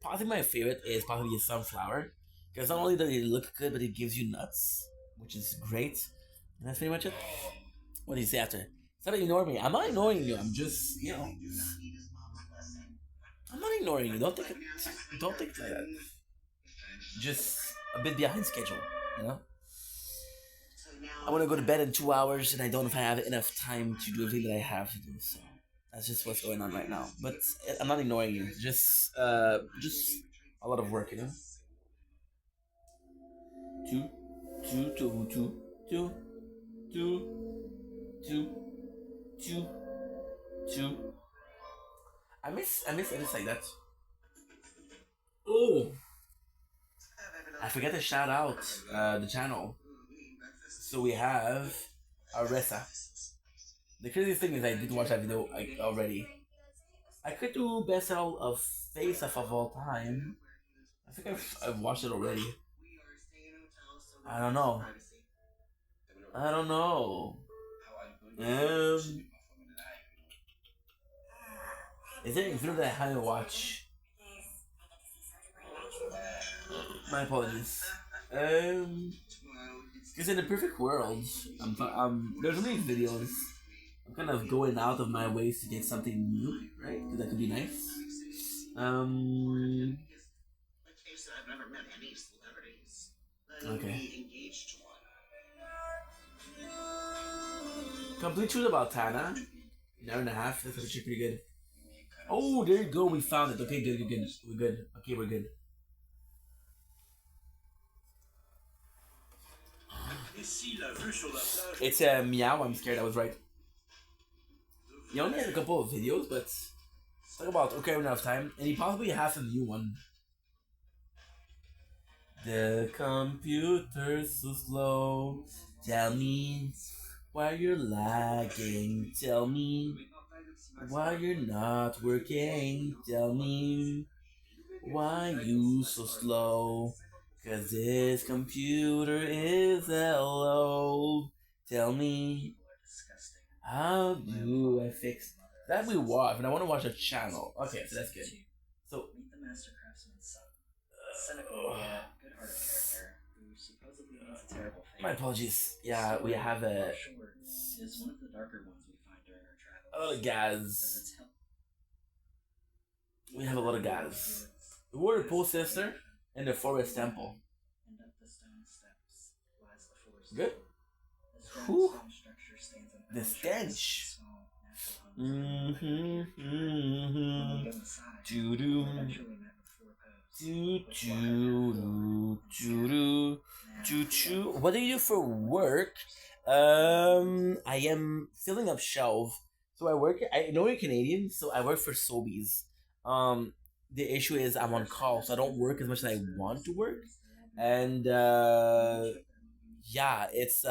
Possibly my favorite is probably a sunflower, Because not only does it look good, but it gives you nuts, which is great. And that's pretty much it. What do you say after? Stop ignoring me. I'm not ignoring you. I'm just, you know, I'm not ignoring you. Don't think it like that. Just a bit behind schedule, you know. I want to go to bed in 2 hours, and I don't know if I have enough time to do everything that I have to do. So that's just what's going on right now. But I'm not ignoring you. Just a lot of work, you know. Two. I miss edits like that. Oh, I forget to shout out the channel. So we have Aressa. The crazy thing is I did watch that video already. I could do best out of face off of all time. I think I've watched it already. I don't know. Is there a video that I haven't watched? My apologies. Because in the perfect world, there's many videos. I'm kind of going out of my ways to get something new, right? Because that could be nice. Okay. Complete truth about Tana. 1.5 hours. That's actually pretty good. Oh, there you go. We found it. Okay, good. We're good. Okay, we're good. It's a meow. I'm scared I was right. He only has a couple of videos, but talk about okay, we don't have time, and he possibly has a new one. The computer's so slow. Tell me why you're lagging. Tell me why you're not working. Tell me why you so slow. 'Cause this computer is hello. Tell me how do I fix that? We watch, and I want to watch a channel. Okay, so that's good. So meet the master craftsman's son. Cynical yet good-hearted character who supposedly means a terrible thing. My apologies. Yeah, we have a. Is one of the darker ones we find during our travels. A lot of guys. We have a lot of guys. The Warrior Pole Sister and the Forest Temple. And up the stone steps lies the forest. Good. Whew. The stench. What do you do for work? I am filling up shelf. So I know you're Canadian, so I work for Sobeys. The issue is I'm on call, so I don't work as much as I want to work. And yeah, it's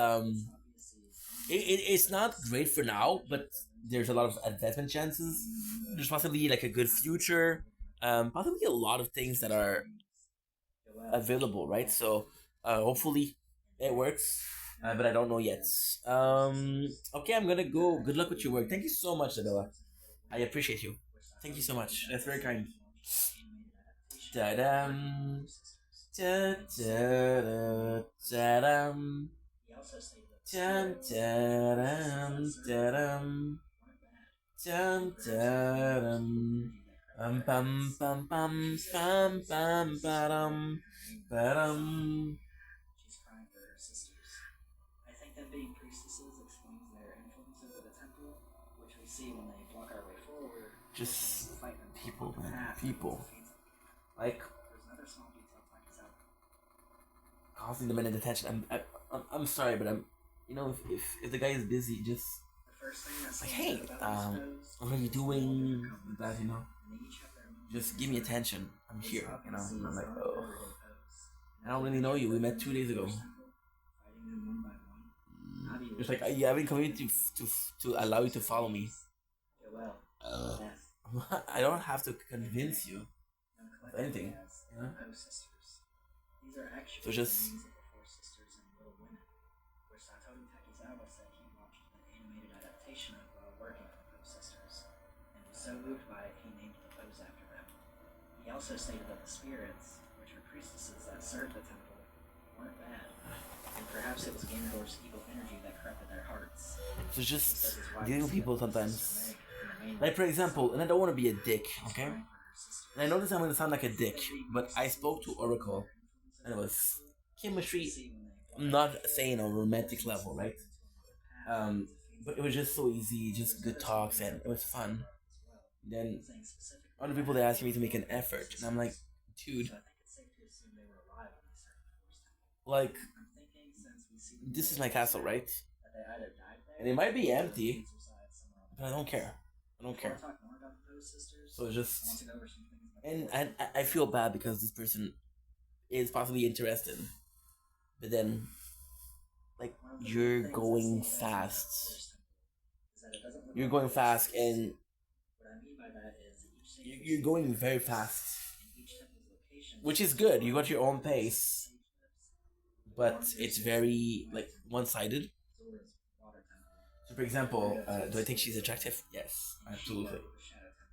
not great for now, but there's a lot of advancement chances. There's possibly like a good future. Possibly a lot of things that are available, right? So hopefully it works. But I don't know yet. Okay, I'm gonna go. Good luck with your work. Thank you so much, Adela. I appreciate you. Thank you so much. That's very kind. Ta-dam. Ta-da-da-da-dam. Dum dum dum dum dum bum bum bum bum bum bum bum. She's crying for her sisters. I think them being priestesses explains their influence over the temple, which we see when they block our way forward. Just people, man. People. Like there's another small detail points out. Causing them in detention. I'm sorry, but you know, if the guy is busy, just like, hey, what are you doing? That, you know, just give me attention. I'm here, you know. And I'm like, oh, I don't really know you. We met 2 days ago. It's like, you haven't come in to allow you to follow me. I don't have to convince you of anything, you know. So just. So moved by it, he named the pose after them. He also stated that the spirits, which were priestesses that served the temple weren't bad. And perhaps it was Ganondorf's evil energy that corrupted their hearts. So just dealing with people sometimes. Like for example, and I don't want to be a dick, okay? And I know this I'm going to sound like a dick, but I spoke to Oracle, and it was chemistry. I'm not saying on a romantic level, right? But it was just so easy, just good talks, and it was fun. Then other people they asked me to make an effort, and I'm like, dude, like, this is my castle, right? And it might be empty, but I don't care. I don't care. So just, and I feel bad because this person is possibly interested, but then, like, you're going fast. You're going fast, and you're going very fast, which is good. You got your own pace, but it's very like one-sided. So, for example, do I think she's attractive? Yes, absolutely,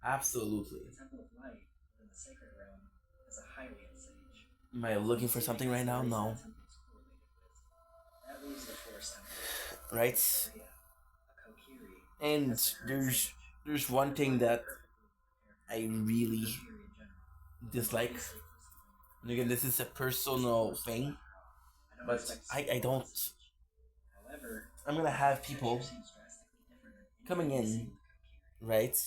absolutely. Am I looking for something right now? No. Right. And there's one thing that I really dislike. And again, this is a personal thing, but I don't. I'm gonna have people coming in, right?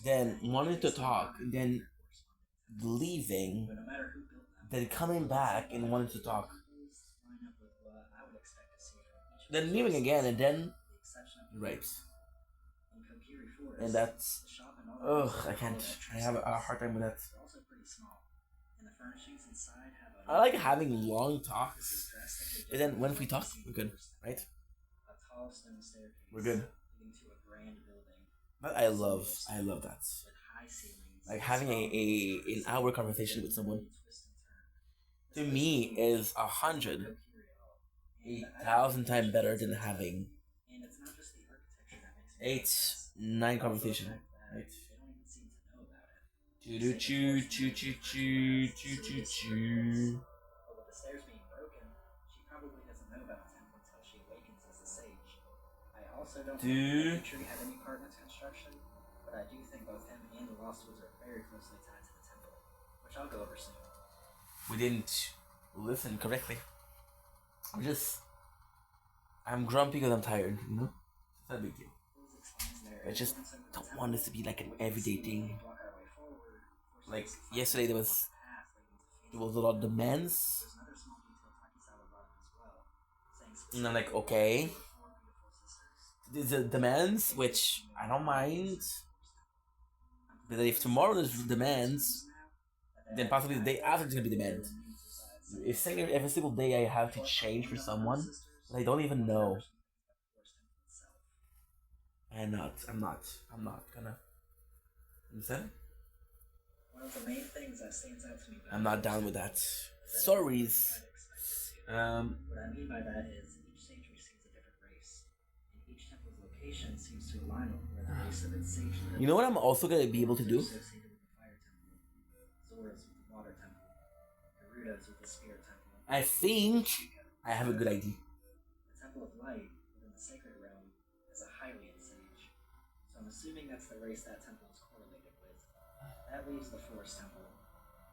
Then wanting to talk, then leaving, then coming back and wanting to talk, then leaving again, and then right. And that's I can't. I have a hard time with that. I like having long talks, but then when we talk, we're good, right? We're good. But I love that. Like having an hour conversation with someone, to me, is 100,000 times better than having 8-9 conversation. Right? Choo choo choo choo choo choo choo choo choo. But with the stairs being broken, she probably doesn't know about the temple until she awakens as a sage. I also don't think Tree had any part in its construction, but I do think both him and the Lost Woods are very closely tied to the temple, which I'll go over soon. We didn't listen correctly. I'm grumpy because I'm tired, you know? It's not a big deal. I just don't want this to be like an everyday thing. Like yesterday there was a lot of demands, and I'm like, okay, these are demands which I don't mind, but if tomorrow there's demands, then possibly the day after it's gonna be demand. If every single day I have to change for someone that I don't even know, I'm not gonna understand. One of the main things that stands out to me. I'm not down with that. Sorries. What I mean by that is each sage receives a different race, and each temple's location seems to align with where the race of its sage lives. You know what I'm also gonna be able to do? Associated with the fire temple, Zora's with the water temple, Garuda's with the spirit temple. I think I have a good idea. The Temple of Light within the sacred realm is a Hylian sage, so I'm assuming that's the race that temple is correlated with. That leaves the Forest Temple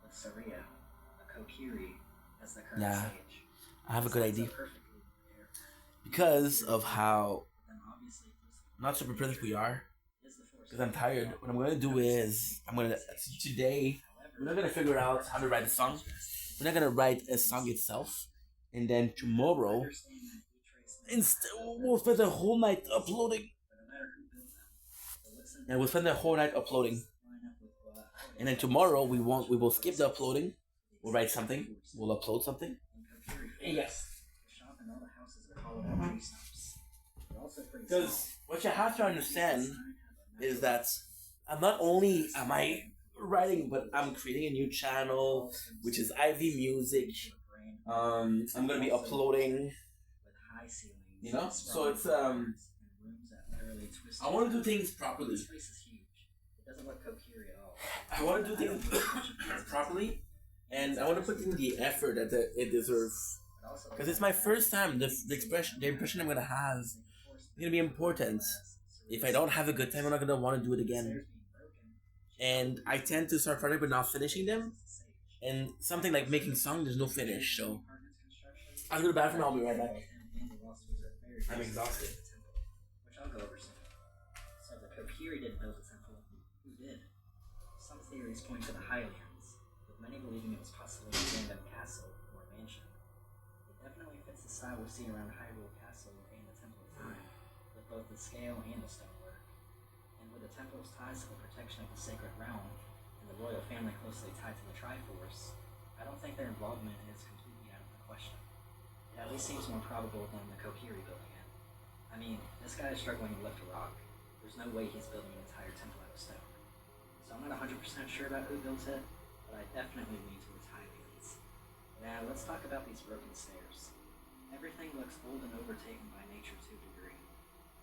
with Saria, a Kokiri, as the current sage. I have a good idea. Because of how not super present we are, because I'm tired, what I'm going to do is, today, we're not going to figure out how to write a song. We're not going to write a song itself. And then tomorrow, we'll spend the whole night uploading. And we'll spend the whole night uploading. And then tomorrow we will skip the uploading. We'll write something. We'll upload something. And yes. Because what you have to understand is that not only am I writing, but I'm creating a new channel, which is IV Music. I'm gonna be uploading. You know, so it's I want to do things properly. I want to do things properly, and I want to put in the effort that it deserves. Because it's my first time. The impression I'm gonna have is gonna be important. If I don't have a good time, I'm not gonna want to do it again. And I tend to start projects but not finishing them. And something like making songs, there's no finish. So I'll go to the bathroom. I'll be right back. I'm exhausted. Which I'll go over soon. So the Kokiri didn't build the temple. Who did? Some theories point to the Highlands, with many believing it was possibly a random castle or mansion. It definitely fits the style we see around Hyrule Castle and the Temple of Time, with both the scale and the stonework. And with the temple's ties to the protection of the sacred realm, and the royal family closely tied to the Triforce, I don't think their involvement is completely out of the question. It at least seems more probable than the Kokiri building it. I mean, this guy is struggling to lift a rock. There's no way he's building an entire temple out of stone. So I'm not 100% sure about who built it, but I definitely lean towards Highlands. Now, let's talk about these broken stairs. Everything looks old and overtaken by nature to a degree,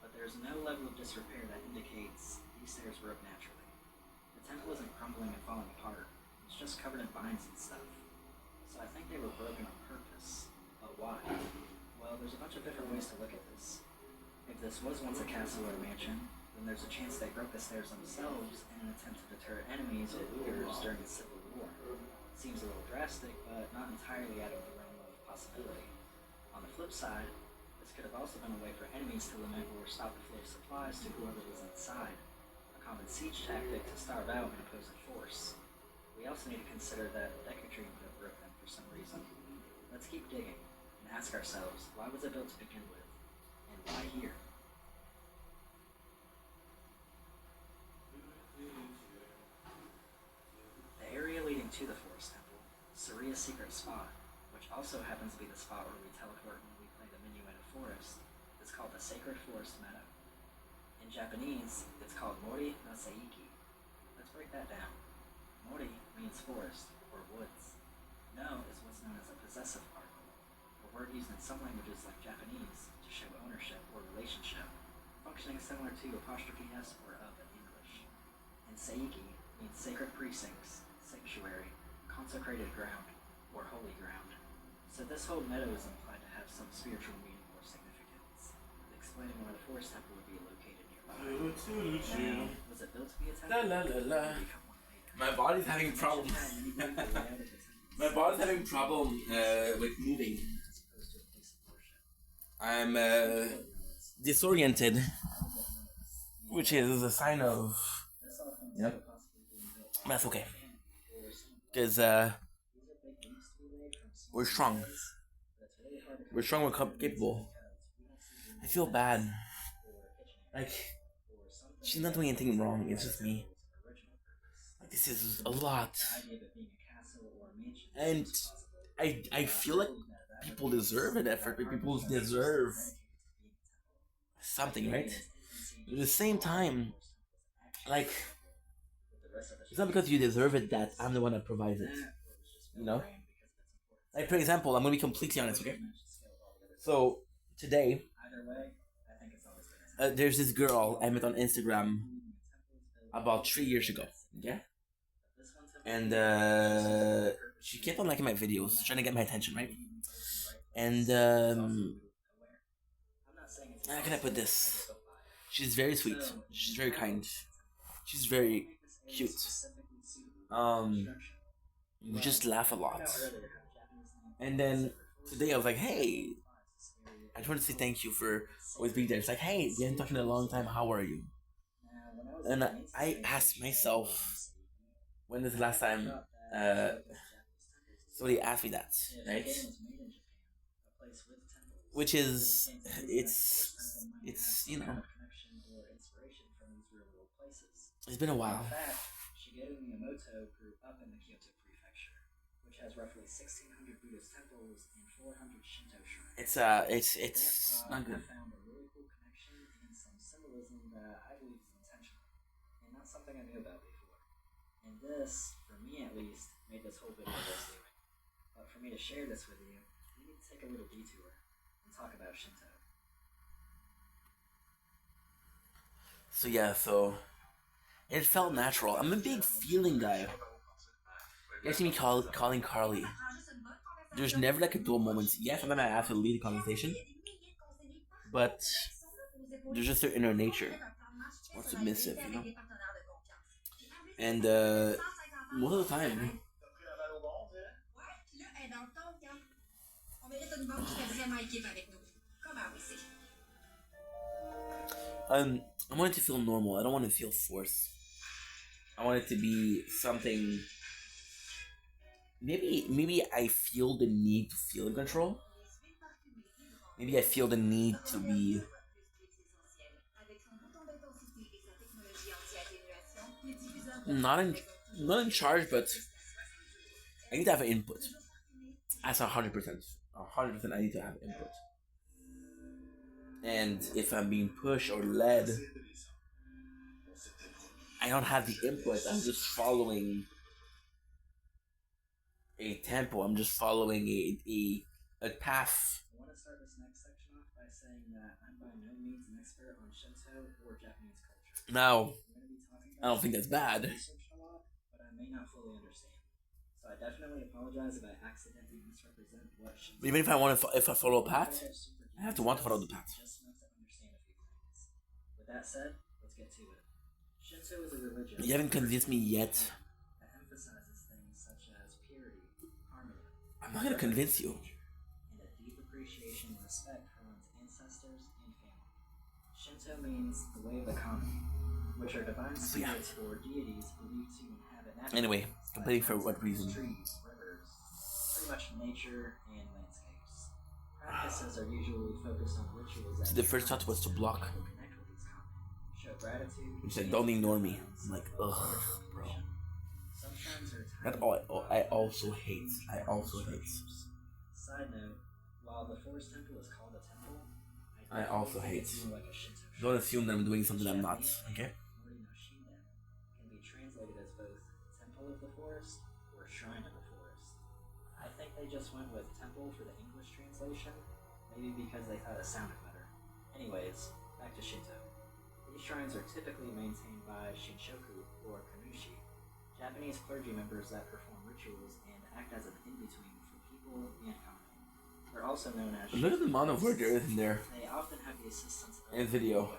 but there's no level of disrepair that indicates these stairs broke naturally. The temple isn't crumbling and falling apart, it's just covered in vines and stuff. So I think they were broken on purpose. But why? Well, there's a bunch of different ways to look at this. If this was once a castle or a mansion, then there's a chance they broke the stairs themselves in an attempt to deter enemies or leaders during the Civil War. Seems a little drastic, but not entirely out of the realm of possibility. On the flip side, this could have also been a way for enemies to limit or stop the flow of supplies to whoever was inside, a common siege tactic to starve out an opposing force. We also need to consider that a Deku Tree would have broke them for some reason. Let's keep digging and ask ourselves, why was it built to begin with, and why here? The area leading to the Forest Temple, Saria's secret spot, which also happens to be the spot where we teleport when we play the menu in a forest, is called the Sacred Forest Meadow. In Japanese, it's called Mori no Seiki. Let's break that down. Mori means forest, or woods. No is what's known as a possessive particle, a word used in some languages like Japanese to show ownership or relationship, functioning similar to apostrophe S or of in English. And Seiki means sacred precincts, sanctuary, consecrated ground, or holy ground. So this whole meadow is implied to have some spiritual meaning or significance, explaining why the Forest Temple would be located nearby. Now, was it built to be a temple? La la la la. My body's having problems. My body's having problem with moving. I'm disoriented, which is a sign of. Yep. That's okay. Because we're strong. We're strong, we're capable. I feel bad. Like, she's not doing anything wrong, it's just me. Like, this is a lot. And I feel like people deserve an effort, people deserve something, right? But at the same time, like, it's not because you deserve it that I'm the one that provides it. You know? Like, for example, I'm gonna be completely honest, okay? So, today, there's this girl I met on Instagram about 3 years ago, yeah? And she kept on liking my videos, trying to get my attention, right? And how can I put this? She's very sweet. She's very kind. She's very cute. We just laugh a lot. And then today I was like, hey, I just want to say thank you for always being there. It's like, hey, we haven't talked in a long time. How are you? And I asked myself, when is the last time somebody asked me that, right? Which is, it's you know, it's been a while. Shigeru Miyamoto grew up in the Kyoto prefecture, which has roughly 1,600 Buddhist temples and 400 Shinto shrines. It's not good. I found a really cool connection and some symbolism that I believe is intentional, and not something I knew about before. And this, for me at least, made this whole video worth doing. But for me to share this with you, we need to take a little detour and talk about Shinto. So yeah, it felt natural. I'm a big feeling guy. You see me calling Carly. There's never like a dual moment. Yes, sometimes I have to lead the conversation, but there's just her inner nature, more submissive, you know. And most of the time, I want it to feel normal. I don't want to feel forced. I want it to be something. Maybe I feel the need to feel in control. Maybe I feel the need to be not in charge, but I need to have an input. That's 100%. 100%. I need to have input. And if I'm being pushed or led, I don't have the input. I'm just following a tempo. I'm just following a path. I want to start this next section off by saying that I'm by no means an expert on Shinto or Japanese culture. Now, I don't think that's bad. A lot, but I may not fully understand. So I definitely apologize if I accidentally misrepresent what Shinto. Even if I follow a path, I have to want to follow the path. Just enough to understand a few things. With that said, let's get to it. Shinto is a religion. You haven't convinced me yet. That emphasizes things such as purity, harmony. I'm not gonna convince you. And a deep appreciation and respect for one's ancestors and family. Shinto means the way of the kami, which are divine spirits or deities believed to inhabit natural Anyway, places complaining like for what reason? trees, rivers, pretty much nature and landscapes. Practices are usually focused on rituals that So the first thought was to block. connect with these kami, show gratitude. He said, "Don't ignore me." I'm like, ugh, bro. Some shrines are That I also hate. I also hate. Side note, while the forest temple is called a temple, I also hate. it's more like a Shinto Don't assume that I'm doing something I'm not. Okay. Mori no Shinden can be translated as both Temple of the Forest or Shrine of the Forest. I think they just went with Temple for the English translation, maybe because they thought it sounded better. Anyways, back to Shinto. These shrines are typically maintained by Shinshoku or Kanushi, Japanese clergy members that perform rituals and act as an in-between for people and kami. They're also known as Look at the amount of work there is in there. They often have the assistance of And video.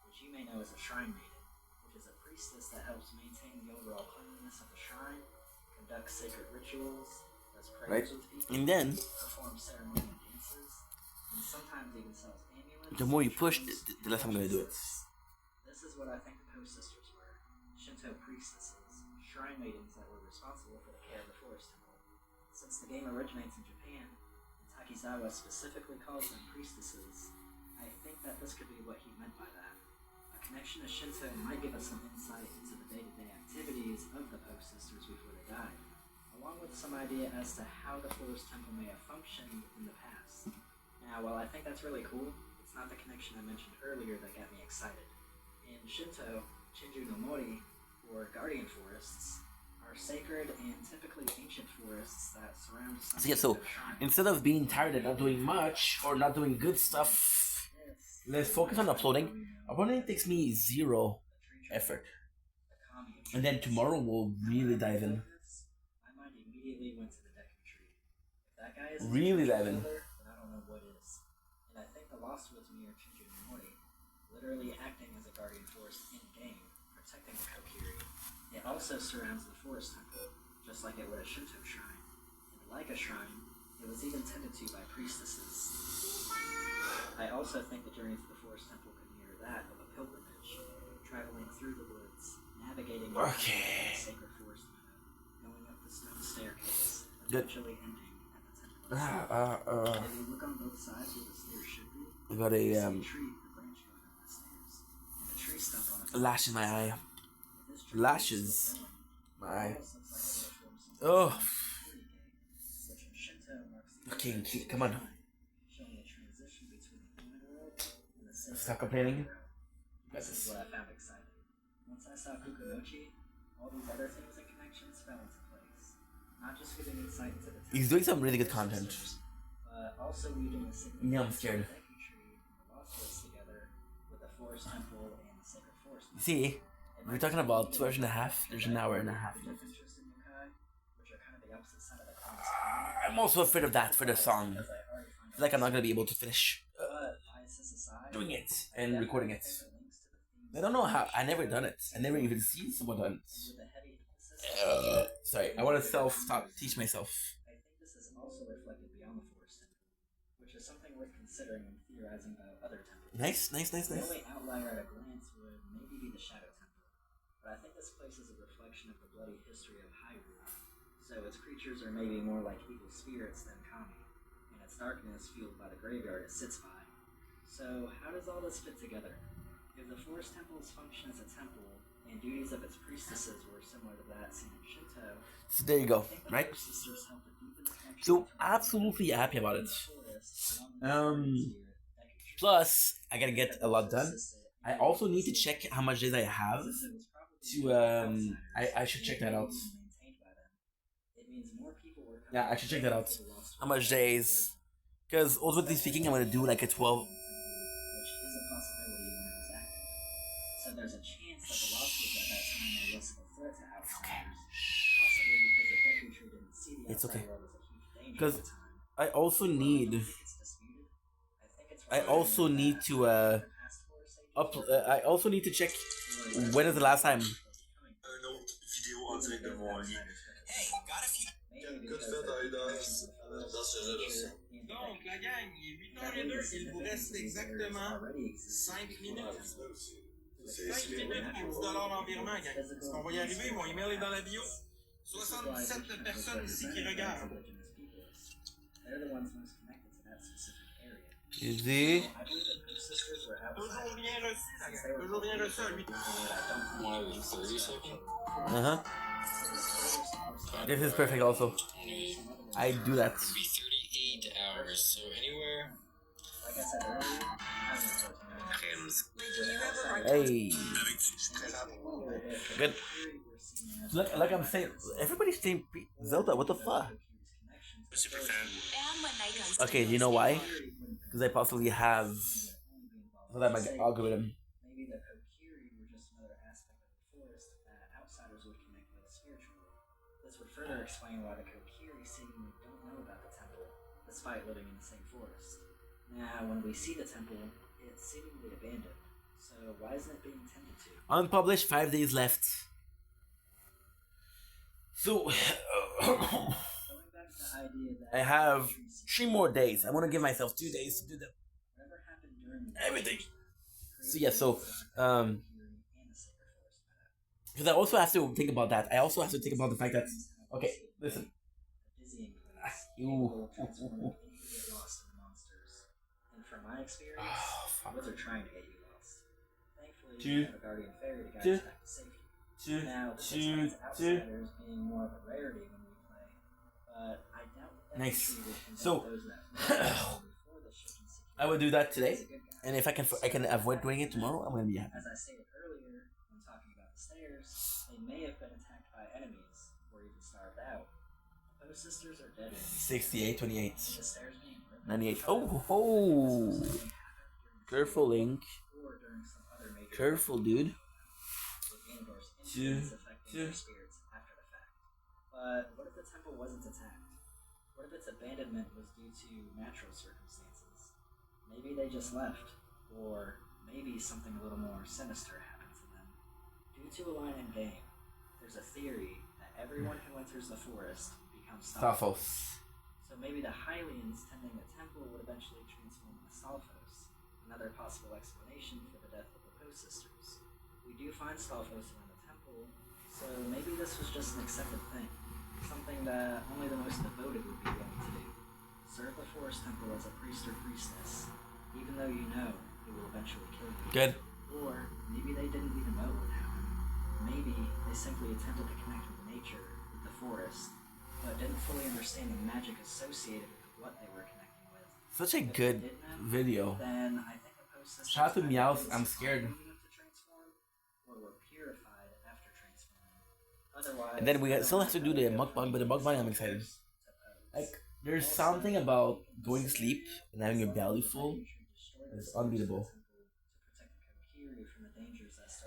which you may know as a shrine maiden, which is a priestess that helps maintain the overall cleanliness of the shrine, conducts sacred rituals, does prayers with people, And then performs ceremonial dances, and sometimes even sells amulets. the more you push, the less I'm gonna do it. This is what I think the Poe sisters were: Shinto priestesses, shrine maidens that were responsible for the care of the forest temple. Since the game originates in Japan, and Takizawa specifically calls them priestesses, I think that this could be what he meant by that. A connection to Shinto might give us some insight into the day-to-day activities of the Poe sisters before they died, along with some idea as to how the forest temple may have functioned in the past. Now, while I think that's really cool, it's not the connection I mentioned earlier that got me excited. In Shinto, Shinju no Mori, or guardian forests, are sacred and typically ancient forests that surround some So yeah, so shrine. instead of being tired and not doing much or not doing good stuff, let's focus on uploading. Uploading takes me 0 effort. And then tomorrow we'll really dive in. My mind immediately went to the Deku tree. If that guy is Really dive in. then I don't know what is. And I think the Lost Woods mirror Shinju no Mori, literally acting as a guardian force in-game, protecting the Kokiri. It also surrounds the forest temple, just like it would a Shinto shrine. And like a shrine, it was even tended to by priestesses. I also think the journey to the forest temple could mirror that of a pilgrimage, traveling through the woods, navigating the sacred forest meadow, going up the stone staircase, eventually ending at the temple. If you look on both sides where the stairs should be, I got you see a a tree with a branch going up the stairs, and a tree stump on it. lash in my eye. If this tree Lashes. is still growing, My eye. it almost looks like it forms some Oh. sort of Kokiri gate, which in Shinto marks the Okay, come on. showing a transition between the human world and the sacred Stop complaining. world. This is what I found exciting. Once I saw Kukunochi, all these other things and connections fell into place. Not just giving insight into the He's doing some really good content. but also weaving the Yeah, I'm significance of the scared. Deku tree and the Lost Woods together with the forest temple and the sacred forest. You see, we're talking about 2 hours and a half. There's an hour and a half left. Interest in yokai, which are kind I'm also afraid of that for the song. I feel like I'm not gonna be able to finish doing it and recording it. I don't know how. I never done it. I never even seen someone done it. Sorry, I want to teach myself. I think this is also reflected beyond the forest temple, which is something worth considering when theorizing about other temples. Nice. The only outlier at a glance would maybe be the Shadow Temple, but I think this place is a reflection of the bloody history of Hyrule, so its creatures are maybe more like evil spirits than kami, and its darkness fueled by the graveyard it sits by. So how does all this fit together? If the forest temples function as a temple, and duties of its priestesses were similar to that seen in Shinto, so there you go, right? So absolutely happy about it. Plus, I gotta get a lot done. I also need to check how much days I have to I should check that out. Yeah, I should check that out. How much days? Because ultimately speaking, I'm gonna do like a 12. So there's a chance that the lawsuits at that time were less of a threat to outsiders. Possibly because the Deku Tree didn't see the It's outside okay. world as a huge danger Because at the time. I also need to I also need to check when is the last time. Un autre vidéo en direct de mon lit. Que tu fais dans ce jeu-là? Donc, la gang, il est 8h02, il vous reste exactement 5 minutes. 5 minutes pour $10 en virement, gang. Est-ce qu'on va y arriver? Mon email est dans la bio. 67 personnes ici qui regardent. They're the ones most connected to that specific area. Easy. Toujours bien reçu, la gang. Toujours bien reçu à 8h. This is perfect also. I do that. 38 hours, so anywhere. Like I said earlier, Hey. Good. Like I'm saying, everybody's saying Zelda, what the fuck? Super fan. Okay, do you know why? Because I possibly have so that my algorithm. maybe the Kokiri were just another aspect of the forest that outsiders would connect with spiritually. This would further explain why the Kokiri seemingly don't know about the temple, despite living in the same forest. Now, when we see the temple, it's seemingly abandoned. So why isn't it being tended to? Unpublished, 5 days left. So I have 3 more days. I want to give myself 2 days to do them. Everything. So yeah, because I also have to think about that. I also have to think about the fact that okay, listen. And from my experience, wizards are trying to get you lost. Thankfully, Two. you have a guardian fairy to guide you back to safety. Now, this explains outsiders being more of a rarity when we play, but I doubt that Nice. Tree would convince So those that before the shift in security. I will do that today, and if I can avoid doing it tomorrow, I'm gonna be happy. As I stated earlier, when talking about the stairs, they may have been attacked by enemies, or even starved out. Those sisters are dead. 68, 28, The stairs being ripped 98. Oh, careful, Link. or during some other major Careful, dude. with Ganondorf's Two. influence affecting their spirits after the fact. But what if the temple wasn't attacked? What if its abandonment was due to natural circumstances? Maybe they just left, or maybe something a little more sinister happened to them. Due to a line in game, there's a theory that everyone who enters the forest becomes Stalfos. Stalfos. So maybe the Hylians tending the temple would eventually transform into Stalfos, another possible explanation for the death of the Poe sisters. We do find Stalfos around the temple, so maybe this was just an accepted thing, something that only the most devoted would be willing to do. Serve the forest temple as a priest or priestess, even though you know it will eventually kill you. Good. Or maybe they didn't even know it would happen. Maybe they simply attempted to connect with nature, with the forest, but didn't fully understand the magic associated with what they were connecting with. Such a good video. Then I think the post sisters Shout out to either Meows. didn't I'm survive scared. long enough to transform, or were purified after transforming. Otherwise, And then we still have to do the mukbang, but the mukbang I'm excited. Like, there's something about going to sleep and having your belly full is unbeatable.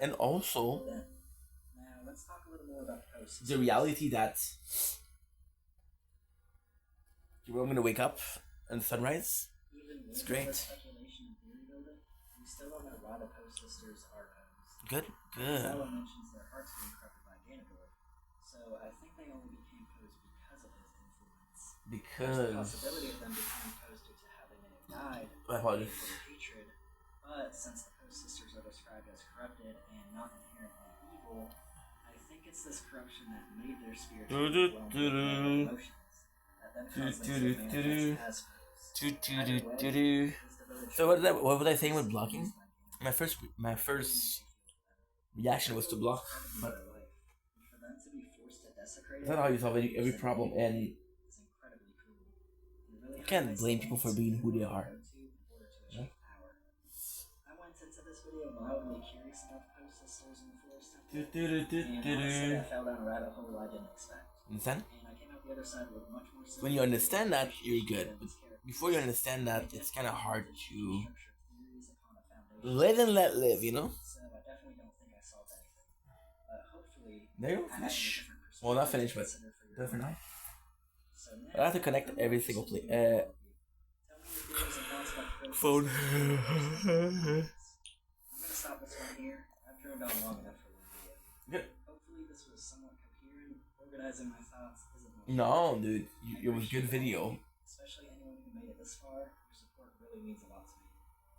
And also, Now let's talk a little more about the post. the reality that I'm gonna wake up and sunrise. Even It's with all great. the speculation and theory building, we still don't know why the Poe sisters are Poes. Good, good. Zella mentions their hearts being corrupted by Ganondorf, so I think they only became Poes because of his influence. There's the possibility of them becoming Poes due to how they may have died, My apologies. for their hatred, but since the Poe sisters are described as corrupted and not inherently evil, I think it's this corruption that made their spirits overwhelmed with negative emotions, that then caused them to manifest as Poes. Either way, his devoted So what was I saying with blocking? My first reaction was to block, but for them to be forced to desecrate that's not how you solve every problem, and is incredibly cruel. And really you can't blame people for being who they are. Yeah? I went into this video mildly curious about the Poe sisters in the Forest Temple, and honestly, I fell down a rabbit hole I didn't expect. Understand? And I came out the other side with much more sympathy When you understand that, and you're appreciation good. of But this character. before you understand that, it's kind of hard to Structure theories upon a foundation. live and let live, you know? So I definitely don't think I solved anything. But hopefully, There you go, I have a finish. different perspective Well, not to finished, but consider for your do it for own now. life. So I have to connect every single play. Tell me your theories and thoughts about the Phone. I'm gonna stop this one here. I've droned on long enough for one video. Good. Hopefully this was somewhat coherent. Organizing my thoughts isn't much. No, dude, it was good video. Especially anyone who made it this far, your support really means a lot to me.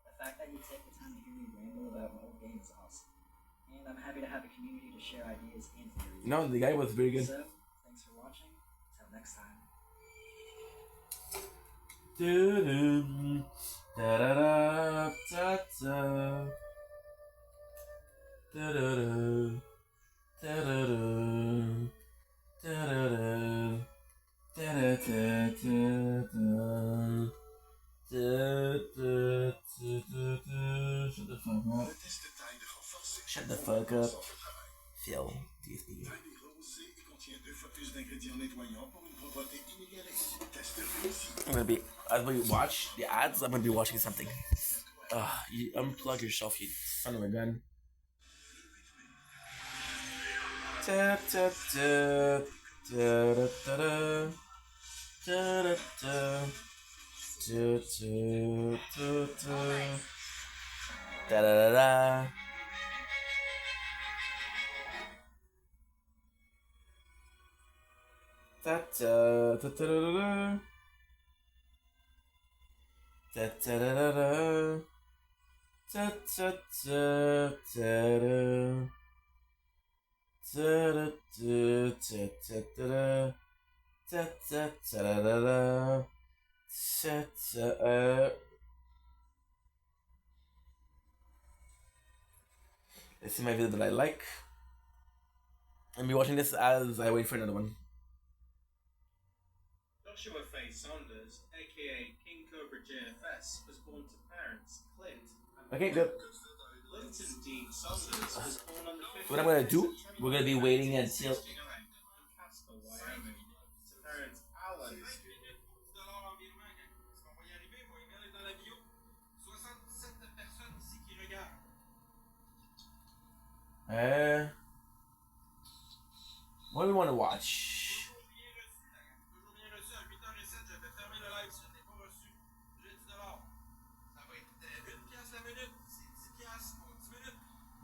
The fact that you take the time to hear me ramble about my old game is awesome. And I'm happy to have a community to share ideas and theories. No, the guy was very good. So, thanks for watching. Till next time. Do-do, da-da-da, da-da. Da-da-da, da-da-da, da-da-da, da-da-da-da-da. Da-da-da-da-da. Shut the fuck up. Shut the fuck up. Phil, DSP. I'm gonna be, as we watch the ads, I'm gonna be watching something. You unplug yourself, you son of a gun. Da, da, da, da, da, da, da, da, da. Da, da, da, da, da, da. Da, da, da, da, da, da. Da, da, da, da, da. Da, da, da, da, da. Da, da, da, da, da, da. Da, da, da, da, da, da. Da, da, This is my video that I like. I'll be watching this as I wait for another one. Joshua Faye Saunders, aka King Cobra JFS, was born to parents Clint and Okay, good. Linton Dean Saunders was born on the 5th What I'm gonna do, we're gonna be waiting until. in Casper, Wyoming, to parents Alan. What do we want to watch?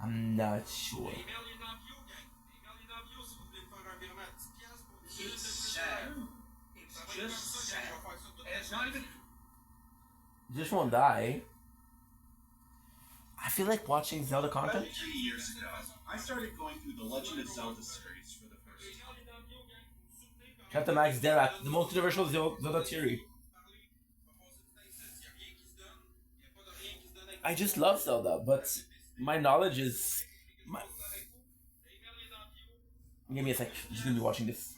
I'm not sure. It's sad. It's just sad. And it's not even. Just won't die. I feel like watching Zelda content. About 3 years ago, I started going through the Legend of Zelda series for the first time. Captain Max Derak, the most universal Zelda theory. I just love Zelda, but my knowledge is. Give me a sec. I'm just gonna be watching this.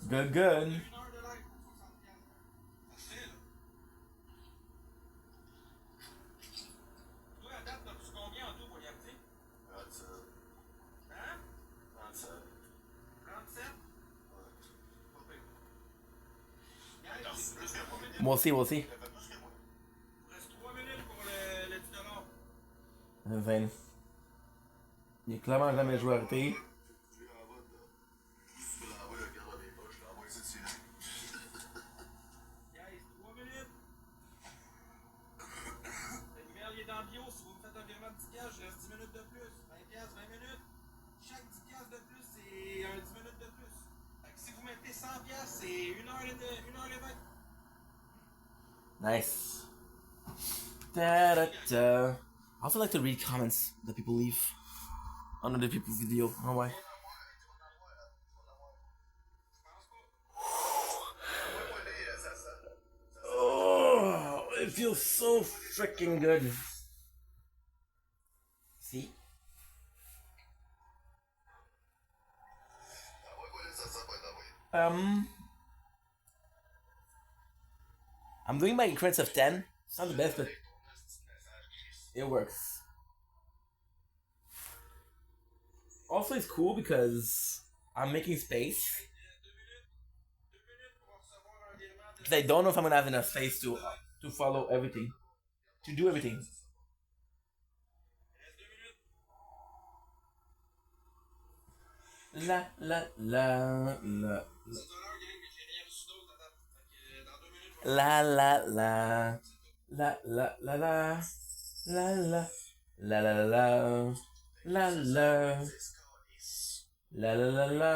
Good, good. We'll see, we'll see. 20. Il a clairement jamais joué à RP. Guys, 3 minutes. L'email il est dans le bio. Si vous me faites un virement de 10$, je reste 10 minutes de plus. 20$, 20 minutes. Chaque 10$ de plus, c'est un 10 minutes de plus. Fait que si vous mettez 100$, c'est 1 heure et 20. Nice. Da, da, da. I also like to read comments that people leave on other people's video. I don't know why. Oh, it feels so freaking good. See? I'm doing my increments of 10. It's not the best, but it works. Also, it's cool because I'm making space. Because I don't know if I'm gonna have enough space to follow everything, to do everything. La la la la. La la la la la la la la la la la la la la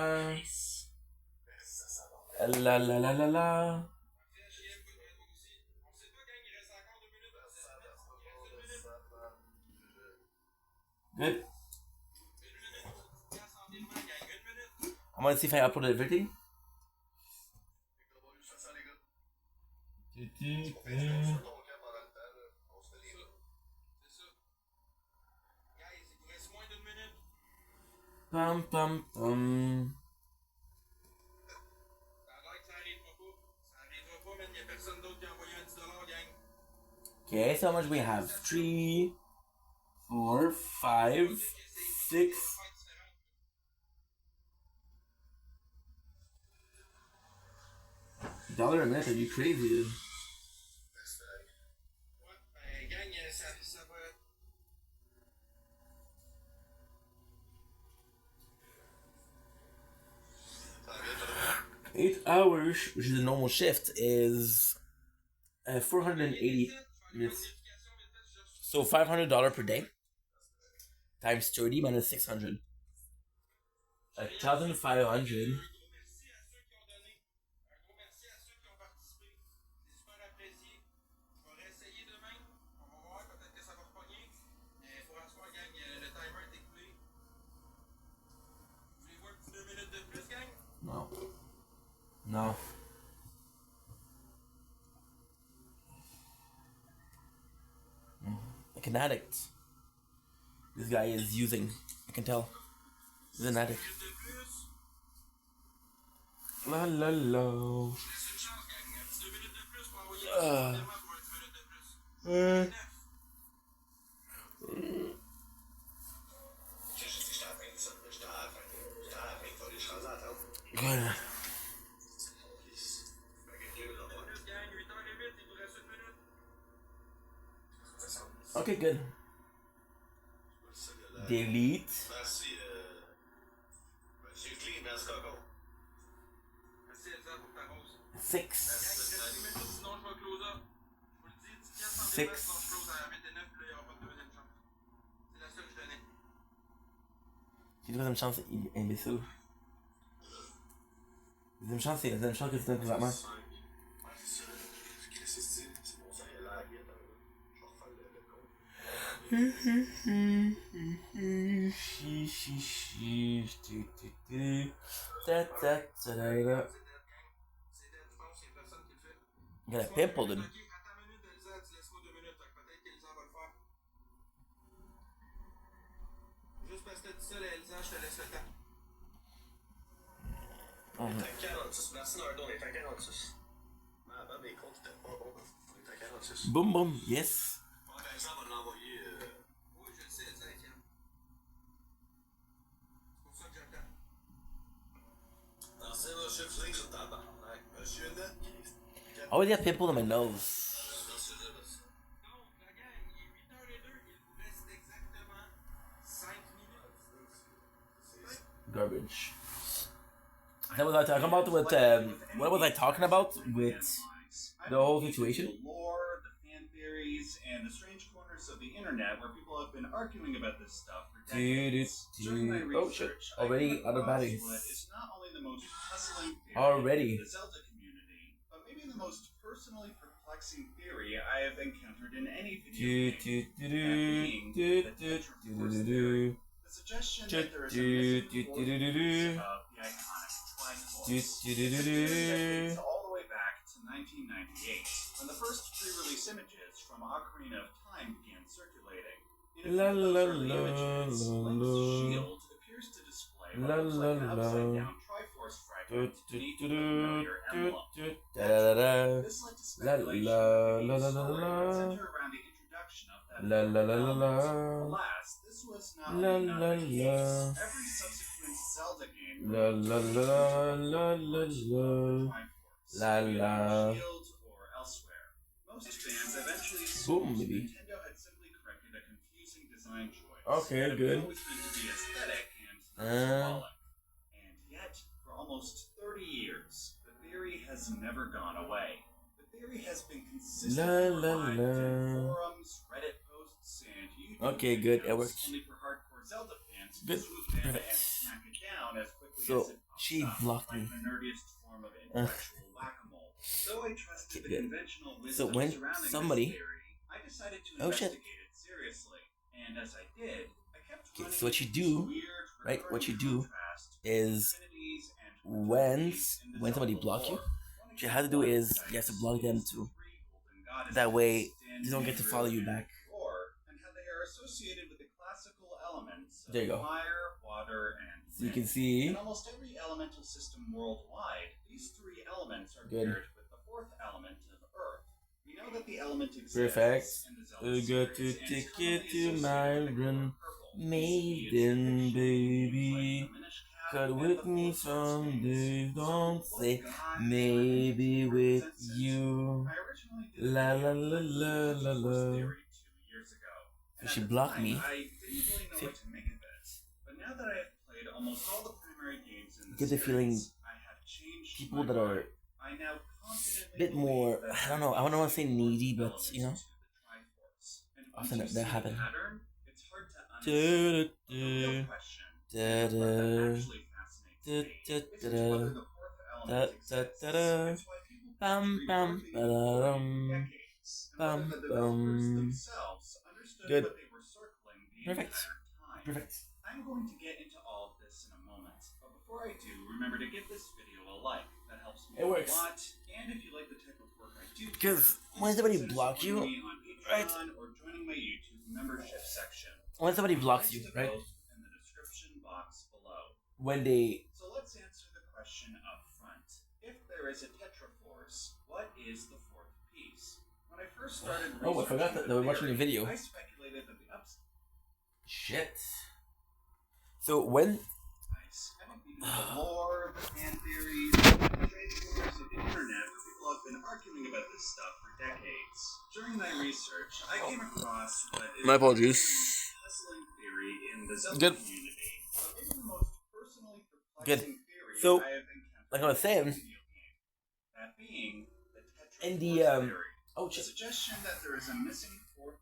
la la la la la la. Good. I'm gonna see if I uploaded everything. Pam pam pam. Okay, so how much we have? 3, 4, 5, 6. $1 a minute? Are you crazy? Eight hours, which is a normal shift, is 480 minutes. So $500 per day times 30 minus 600. 1,500. No. No. Like an addict. This guy is using. I can tell. He's an addict. La la la. Good. Okay, good. Delete. 6. 6. Tu dois me chance, imbécile. Deuxième chance, c'est la deuxième chance que tu donnes présentement. Il y a la pimple de nous. Juste parce que tu dis ça, Elsa, je te laisse le temps. On est à 46. Merci Nardo, on est à 46. Avant, mes comptes étaient pas bons. On est à 46. Boum boum, yes. Elsa va l'envoyer. Oui, je le sais, Elsa est fière. C'est pour ça que j'attends. Non, c'est le chiffre sur ta barre. Monsieur Net. I always have pimple on my nose. garbage. That was I talking about with what was I talking about with the whole situation? The lore, the fan theories, and the strange corners of the internet where people have been arguing about this stuff for decades. During my Oh shit! research, Already out of batteries. what is not only the most puzzling theory Already. in the Zelda community, but maybe the most personally perplexing theory I have encountered in any video game. That being the Tetraforce theory. The suggestion that there is a missing fourth piece of the iconic Triforce. This theory dates all the way back to 1998, when the first pre-release images from Ocarina of Time began circulating. In a few of those early images, Link's shield appears to display what looks like an upside-down Triforce fragment beneath the familiar emblem. This led to speculation that the game's story would center around the introduction of that element. Alas, this was not only not the case. Every subsequent Zelda game Shield or elsewhere. Most fans eventually assumed Nintendo had simply corrected a confusing design choice. Okay, that good. was always meant to be aesthetic and not symbolic. And yet, for almost 30 years, the theory has never gone away. The theory has been consistently revived in forums, Reddit posts, and YouTube Okay, good. It videos, worked. only for hardcore Zelda fans to Good. swoop in Perfect. and smack it down as quickly So as it pops she up, blocked like me. the nerdiest form of intellectual whack-a-mole. Though I trusted the Good. conventional So wisdom when surrounding somebody- this theory, I decided to Oh, shit. investigate it seriously. And as I did, I kept Okay, running so what you into do, this weird, right? What you do contrast is infinities and when fraternities in the when somebody Zelda block you, lore. what you have to do is you have to block them too. That way they don't get to follow you back. And how they are associated with the classical elements of There you go. fire, water, and So you can wind. see. In almost every elemental system worldwide, these three elements are Good. paired with the fourth element of Earth. We know that the element exists Perfect. in the Zelda I got to series and is take it commonly to my associated with the run, color purple. maiden baby. Cut with me someday, don't say maybe with you. La la la la la la. So she blocked me. I didn't really know what to make of it, but now that I have played almost all the primary games in the Get the feeling series, I have changed people my that are mind. I now confidently a bit more, believe that I don't know, I don't want to say needy, but you know, Triforce. And often once you that see happen. the pattern, it's hard to unsee. The real question, and the part that actually fascinates me, is whether the fourth element exists. It's why people Bum bum ba-da-dum. decades, and Bum whether the developers bum. themselves understood Good. what they were circling the Perfect. entire time. Perfect. I'm going to get into all of this in a moment, but before I do, remember to give this video a like. That helps me It works. a lot. And if you like the type of work I do, Because here, when somebody consider blocks you, supporting me on right? Patreon or joining my YouTube membership section. When somebody blocks you, Links to right? both in the description box below. When they So let's answer the question up front. If there is a Tetraforce, what is the fourth piece? When I first started Oh, I forgot that they were watching the video. I speculated that the shit. So when I don't mean the lore, the fan theories, the strange corners of the internet where people have been arguing about this stuff for decades. During my research, I came across what is My apologies. a puzzling theory in the Zelda Good. community, but maybe the most personally Good. perplexing theory So, I have encountered like I was saying, in a video game. That being the Tetraforce in the theory. oh The shit. suggestion that there is a missing fourth.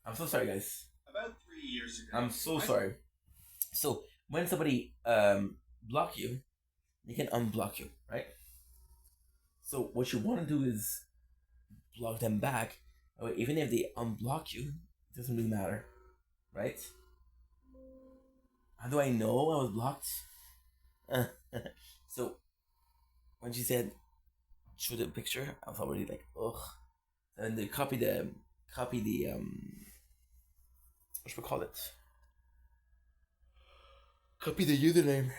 I'm so sorry, guys. About 3 years ago, I'm so I sorry. So when somebody block you, they can unblock you, right? So what you want to do is block them back. Even if they unblock you, it doesn't really matter, right? How do I know I was blocked? So when she said show the picture, I was already like, ugh. And they copy the what should we call it? Copy the username.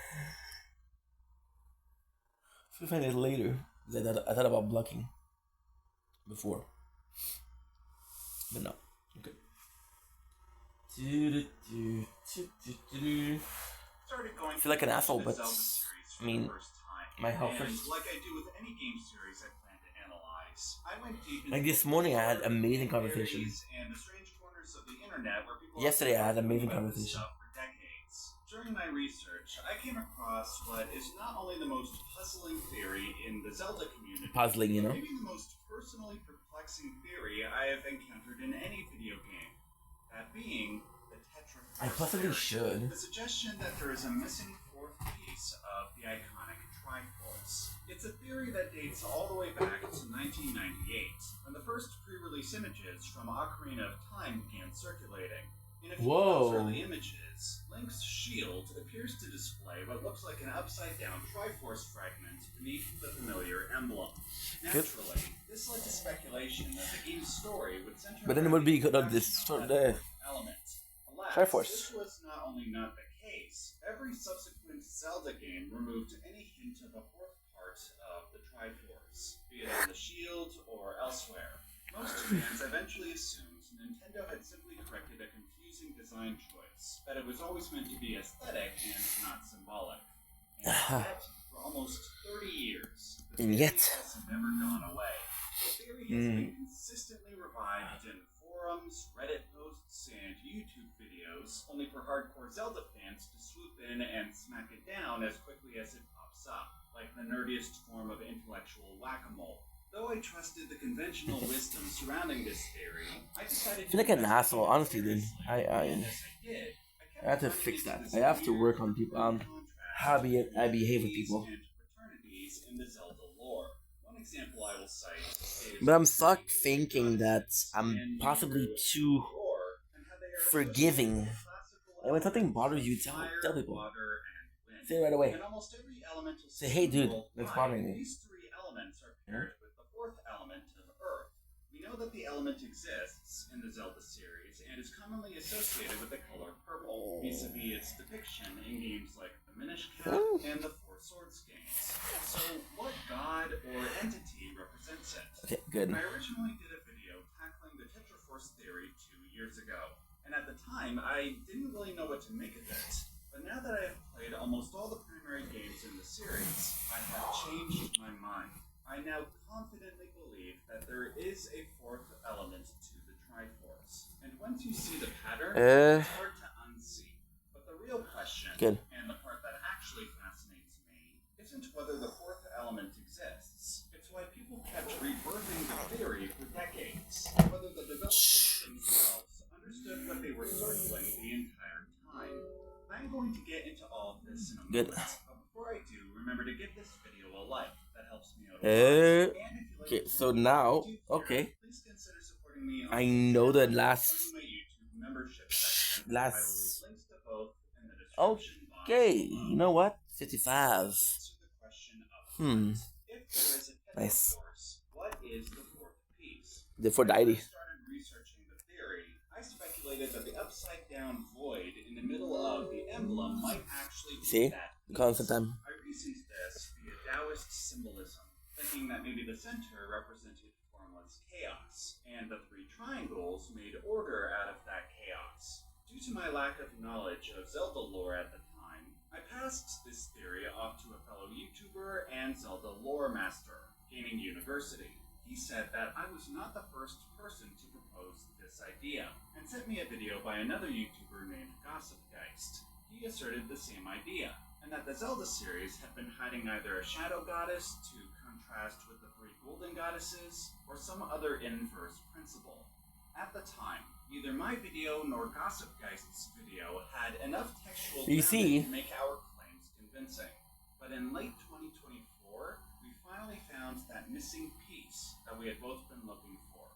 So find it later. I thought about blocking before, but no. Okay. started going I feel like an asshole, but Zelda series for I mean, the first time. my health And first. like I do with any game series I plan to analyze, I went deep Like into this morning, I had the amazing theories conversation. and the strange corners of the internet where people Yesterday, I had have been amazing talking about this conversation. stuff for decades. During my research, I came across what is not only the most puzzling theory in the Zelda community, Puzzling, you know? maybe the most personally perplexing theory I have encountered in any video game. That being the Tetra I possibly should. The suggestion that there is a missing fourth piece of the iconic Triforce. It's a theory that dates all the way back to 1998, when the first pre-release images from Ocarina of Time began circulating. In a few of those early images, Link's shield appears to display what looks like an upside-down Triforce fragment beneath the familiar emblem. Naturally, this led to speculation that the game's story would center But then it would be good on this sort of element. Alas, Triforce. this was not only not the case, every subsequent Zelda game removed any hint of a fourth part of the Triforce, be it on the shield or elsewhere. Most fans eventually assumed Nintendo had simply corrected a confusing design choice, that it was always meant to be aesthetic and not symbolic. And yet, for almost 30 years, the theory has never gone away. The theory has been consistently revived in forums, Reddit posts, and YouTube videos, only for hardcore Zelda fans to swoop in and smack it down as quickly as it pops up, like the nerdiest form of intellectual whack-a-mole. Though I trusted the conventional wisdom surrounding this theory, I decided I feel like an asshole, honestly, dude. I have to fix that. I have to work on people, on how I behave with people. in the Zelda lore. One example I will cite is But I'm stuck thinking that I'm possibly too forgiving. And when something bothers you, tell people. Say it right away. Say, hey, dude, that's bothering me. These three elements are paired with the fourth element of Earth. We know that the element exists in the Zelda series and is commonly associated with the color purple, vis-a-vis its depiction in games like the Minish Cap and the Four Swords games. So, what god or entity represents it? Okay, good. I originally did a video tackling the Tetraforce theory 2 years ago, and at the time, I didn't really know what to make of it. But now that I have played almost all the primary games in the series, I have changed my mind. I now confidently believe that there is a fourth element to the Triforce. And once you see the pattern, it's hard to unsee. But the real question, and the part that actually fascinates me, isn't whether the fourth element exists. It's why people kept rebirthing the theory for decades. Whether the developers themselves understood what they were circling the entire time. I'm going to get into all of this in a moment, but before I do, remember to give this video a like. That helps me out a lot. Okay, so now, Please consider supporting me on I know the my YouTube membership section. I will leave links to both in the description box. Okay, you know what? 55. Nice. What is the fourth piece? The fourth deity. When I started researching the theory, I speculated that the upside down void in the middle of the emblem might actually be that piece. Constant time. I reasoned this via Taoist symbolism, thinking that maybe the center represented formless chaos, and the three triangles made order out of that chaos. Due to my lack of knowledge of Zelda lore at the time, I passed this theory off to a fellow YouTuber and Zelda lore master, Gaming University. He said that I was not the first person to propose this idea, and sent me a video by another YouTuber named Gossipgeist. He asserted the same idea, and that the Zelda series had been hiding either a shadow goddess to contrast with the three golden goddesses, or some other inverse principle. At the time, neither my video nor Gossipgeist's video had enough textual grounding to make our claims convincing. But in late 2024, we finally found that missing piece that we had both been looking for.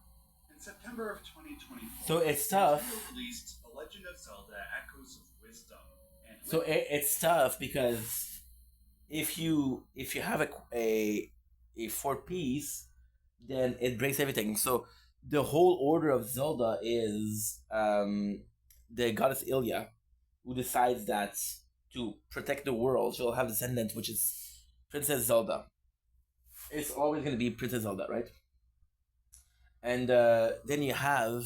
In September of 2024, So it's tough. Nintendo released The Legend of Zelda: Echoes of Wisdom. And So it's tough because if you have a fourth piece, then it breaks everything. So the whole order of Zelda is the goddess Ilya, who decides that to protect the world, she'll have descendants, which is Princess Zelda. It's always going to be Princess Zelda, right? And then you have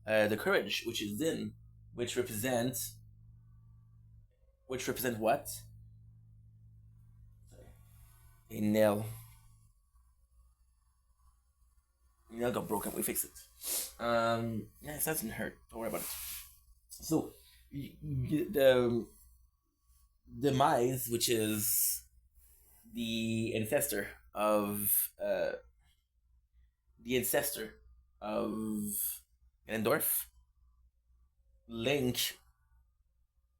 the courage, which is Din, which represents what? Sorry. A nail. Nail got broken. We fixed it. Yeah, it doesn't hurt. Don't worry about it. So, demise, which is the ancestor of Ganondorf, Link,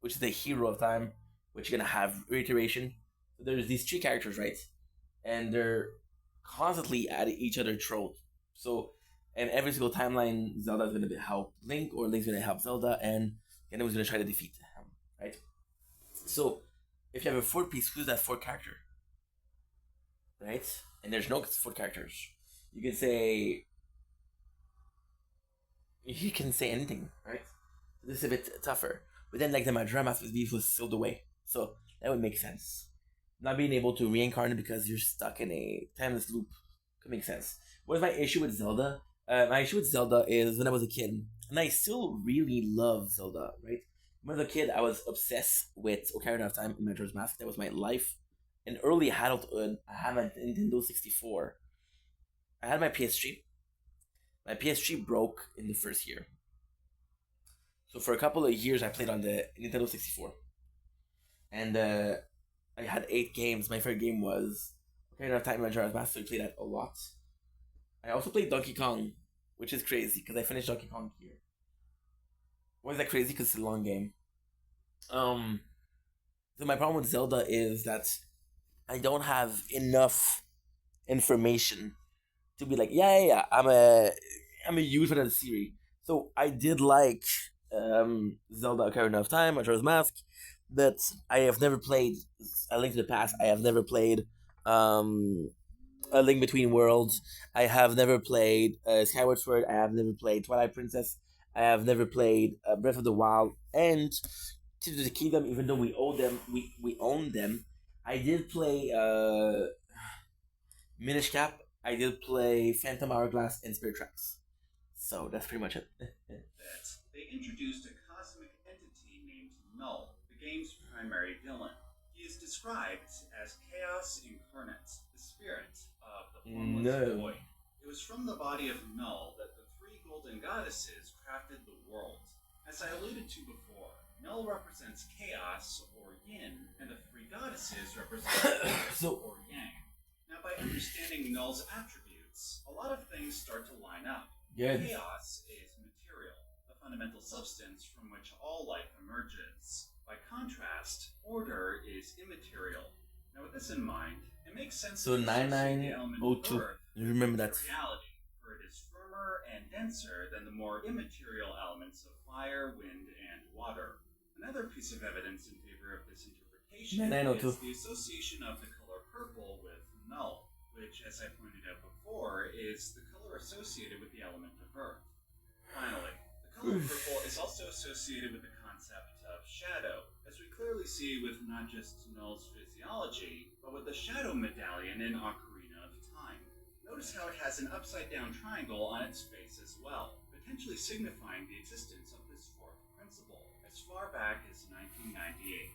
which is the hero of time, which you're gonna have reiteration. So there's these three characters, right? And they're constantly at each other's throat. So, and every single timeline, Zelda's gonna help Link, or Link's gonna help Zelda, and Ganondorf's gonna try to defeat him, right? So, if you have a fourth piece, who's that fourth character? Right? And there's no fourth characters. You can say anything, right? So this is a bit tougher. But then, like, the Majora Master's Beef was sealed away. So that would make sense. Not being able to reincarnate because you're stuck in a timeless loop could make sense. What is my issue with Zelda? My issue with Zelda is when I was a kid, and I still really love Zelda, right? When I was a kid, I was obsessed with Ocarina of Time and Majora's Mask. That was my life. In early adulthood, I had my Nintendo 64. I had my PS3. My PS3 broke in the first year. So for a couple of years, I played on the Nintendo 64. And I had 8 games. My favorite game was Ocarina of Time and Majora's Mask, so I played that a lot. I also played Donkey Kong, which is crazy, because I finished Donkey Kong here. Why is that crazy? Because it's a long game. So my problem with Zelda is that I don't have enough information to be like, yeah, I'm a huge fan of the series. So I did like Zelda Ocarina of Time, Majora's Mask, but I have never played A Link to the Past. I have never played A Link Between Worlds. I have never played Skyward Sword. I have never played Twilight Princess. I have never played Breath of the Wild. And Tears of the Kingdom, even though we own them, I did play Minish Cap. I did play Phantom Hourglass and Spirit Tracks. So that's pretty much it. They introduced a cosmic entity named Null, the game's primary villain. He is described as chaos incarnate, the spirit of the formless void. It was from the body of Null that the 3 golden goddesses crafted the world. As I alluded to before, Null represents chaos, or yin, and the 3 goddesses represent or yang. Now, by understanding Null's attributes, a lot of things start to line up. Good. Chaos is material, the fundamental substance from which all life emerges. By contrast, order is immaterial. Now, with this in mind, it makes sense So to associate the element of 9902. earth Remember with that. reality, for it is firmer and denser than the more immaterial elements of fire, wind, and water. Another piece of evidence in favor of this interpretation 9902. is the association of the color purple with null, which, as I pointed out before, is the color associated with the element of earth. Finally, the color purple is also associated with the concept of shadow, as we clearly see with not just Null's physiology, but with the shadow medallion in Ocarina of Time. Notice how it has an upside-down triangle on its face as well, potentially signifying the existence of this fourth principle, as far back as 1998.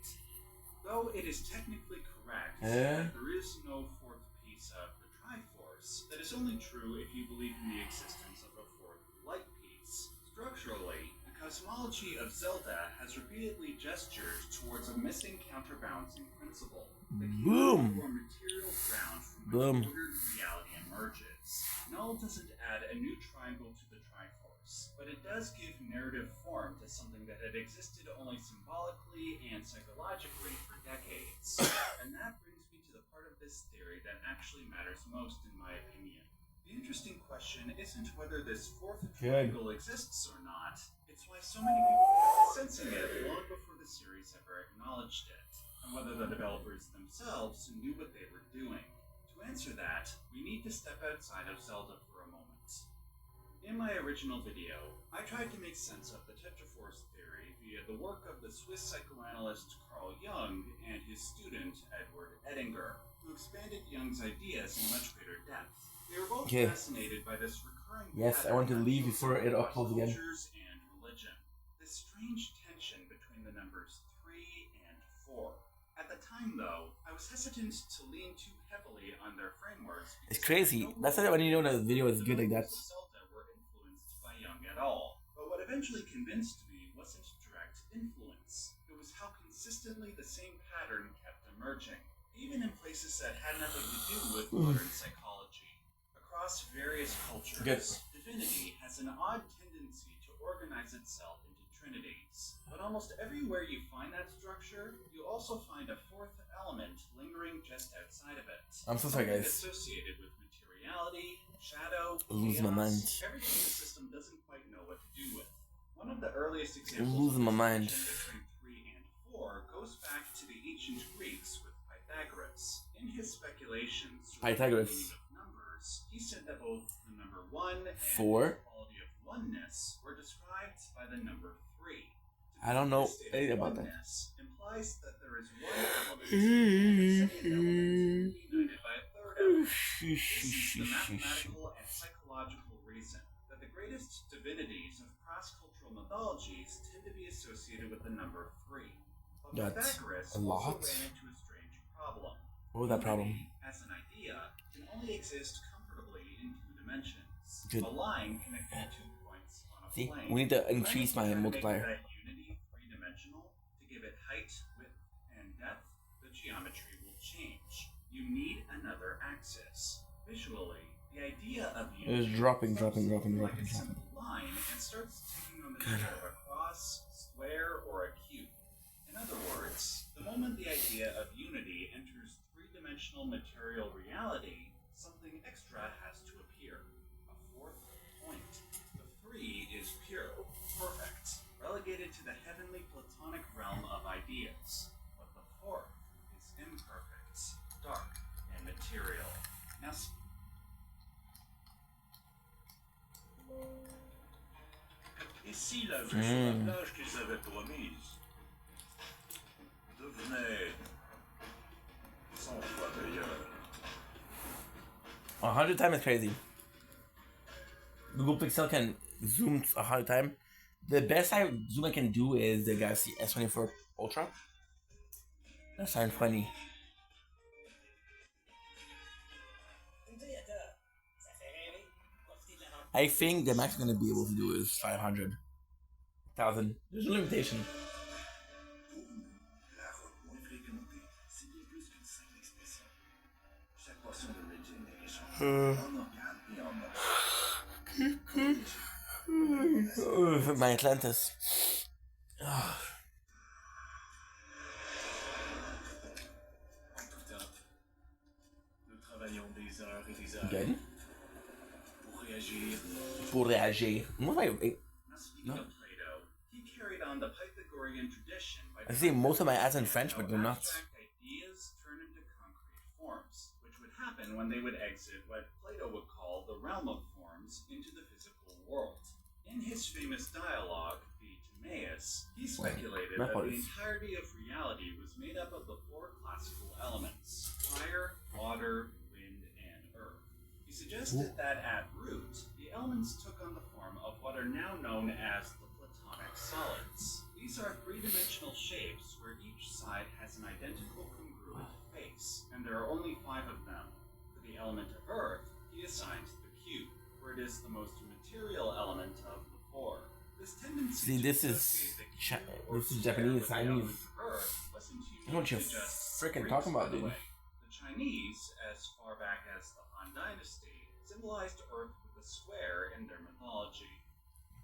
Though it is technically correct that there is no fourth piece of the Triforce, that is only true if you believe in the existence of a fourth light piece. Structurally, the cosmology of Zelda has repeatedly gestured towards a missing counterbalancing principle, the Boom. or material ground from Boom. which ordered reality emerges. Null doesn't add a new triangle to the Triforce, but it does give narrative form to something that had existed only symbolically and psychologically for decades. And that brings me to the part of this theory that actually matters most in my opinion. The interesting question isn't whether this fourth triangle exists or not, it's why so many people kept sensing it long before the series ever acknowledged it, and whether the developers themselves knew what they were doing. To answer that, we need to step outside of Zelda for a moment. In my original video, I tried to make sense of the Tetraforce theory via the work of the Swiss psychoanalyst Carl Jung and his student Edward Edinger, who expanded Jung's ideas in much greater depth. They were both fascinated by this recurring Yes, I want to leave before it uploads again. cultures and religion. This strange tension between the numbers 3 and 4. At the time, though, I was hesitant to lean too heavily on their frameworks. It's crazy. That's not when you know the video is good like that. Zelda were influenced by Jung at all. But what eventually convinced me wasn't direct influence. It was how consistently the same patterns emerging, even in places that had nothing to do with modern psychology. Across various cultures, divinity has an odd tendency to organize itself into trinities. But almost everywhere you find that structure, you also find a fourth element lingering just outside of it. I'm so sorry, guys. Associated with materiality, shadow, losing my mind. everything the system doesn't quite know what to do with. One of the earliest examples losing my mind. between 3 and 4 goes back to the ancient Greeks with Pythagoras. In his speculations Pythagoras. of numbers, he said that both the number 1 and 4. the quality of oneness were described by the number 3. I don't know anything about that. Oneness implies that there is one element and a second element united by a third element. This is the mathematical and psychological reason that the greatest divinities of cross-cultural mythologies tend to be associated with the number 3. But That's Pythagoras a lot. also ran into a strange problem. What was that problem? As an idea, can only exist comfortably in 2 dimensions. Good. A line connecting 2 points on a See, plane. we need to increase my multiplier. That unity 3-dimensional to give it height, width, and depth, the geometry will change. You need another axis. Visually, the idea of It was unity dropping. like a simple line and starts taking on the shape of a cross, square, or a cube. In other words, the moment the idea of unity enters 3-dimensional material reality, something extra has to appear. A fourth point. The 3 is pure, perfect, relegated to the heavenly platonic realm of ideas. But the 4th is imperfect, dark, and material. Now, Ici, la vue sur la plage qu'ils avaient promise devenait 100 fois meilleure. 100 times is crazy. Google Pixel can zoom 100 times. The best zoom I can do is the Galaxy S24 Ultra. That's 720. I think the max I'm gonna be able to do is 500,000. There's no limitation. My Atlantis. Good. Pour réagir. What am I? No. he carried on the Pythagorean tradition by I see most of my ads in French, but they're not. ideas turn into concrete forms, which would happen when they would exit what Plato would call the realm of forms into the physical world. In his famous dialogue, the Timaeus, he speculated that the entirety of reality was made up of the 4 classical elements: fire, water, wind, and earth. He suggested that at root, the elements took on the form of what are now known as the Platonic solids. These are 3-dimensional shapes where each side has an identical congruent face, and there are only 5 of them. For the element of earth, he assigned the cube, where it is the most material element of the 4. This tendency See, this is Japanese, Chinese. I know what you're freaking talking about, dude. The Chinese, as far back as the Han Dynasty, symbolized Earth with a square in their mythology.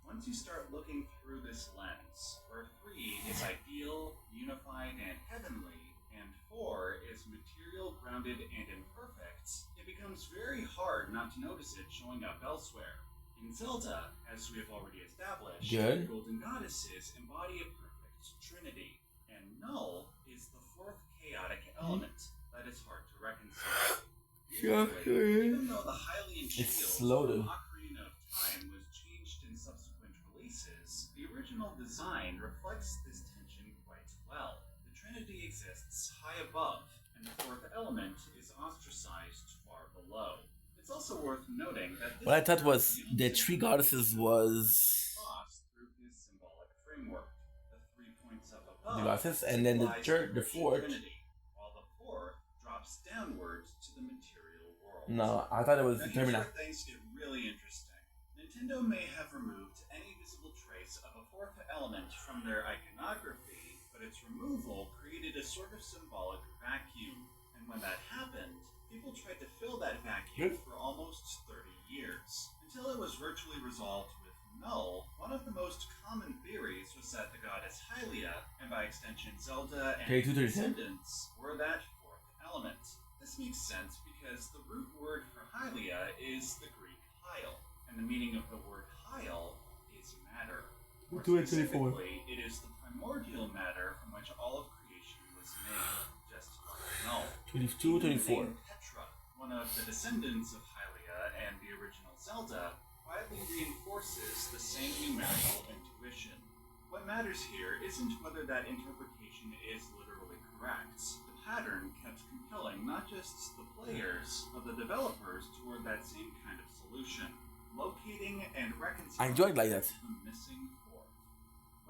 Once you start looking through this lens, where 3 is ideal, unified, and heavenly, and 4 is material, grounded, and imperfect, it becomes very hard not to notice it showing up elsewhere. In Zelda, as we have already established, the golden goddesses embody a perfect trinity, and Null is the 4th chaotic element that is hard to reconcile. Even though the Hylian shield of Ocarina of Time was changed in subsequent releases, the original design reflects this tension quite well. The Trinity exists high above, and the 4th element is ostracized far below. It's also worth noting that what I thought was the 3 goddesses was through his symbolic framework. The 3 points up above, the goddesses, and then the 4th. Trinity, while the 4th drops downwards to the material world. No, I thought it was now, Termina. Here's where things get really interesting. Nintendo may have removed any visible trace of a 4th element from their iconography, but its removal created a sort of symbolic vacuum. And when that happened, people tried to fill that vacuum for almost 30 years, until it was virtually resolved with Null. One of the most common theories was that the goddess Hylia, and by extension Zelda and her descendants, were that fourth element. This makes sense because the root word for Hylia is the Greek Hyle, and the meaning of the word Hyle is matter. More specifically, it is the primordial matter from which all of creation was made, just like Null. 22, 24. Petra, one of the descendants of Hylia and the original Zelda, quietly reinforces the same numerical intuition. What matters here isn't whether that interpretation is literally correct. The pattern kept compelling not just the players, but the developers toward that same kind of solution, locating and reconciling I enjoyed like that. the missing fourth.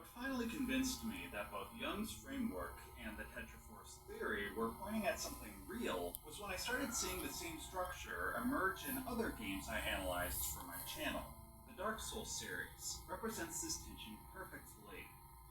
What finally convinced me that both Young's framework and the Tetraforce theory were pointing at something real was when I started seeing the same structure emerge in other games I analyzed for my channel. The Dark Souls series represents this tension perfectly.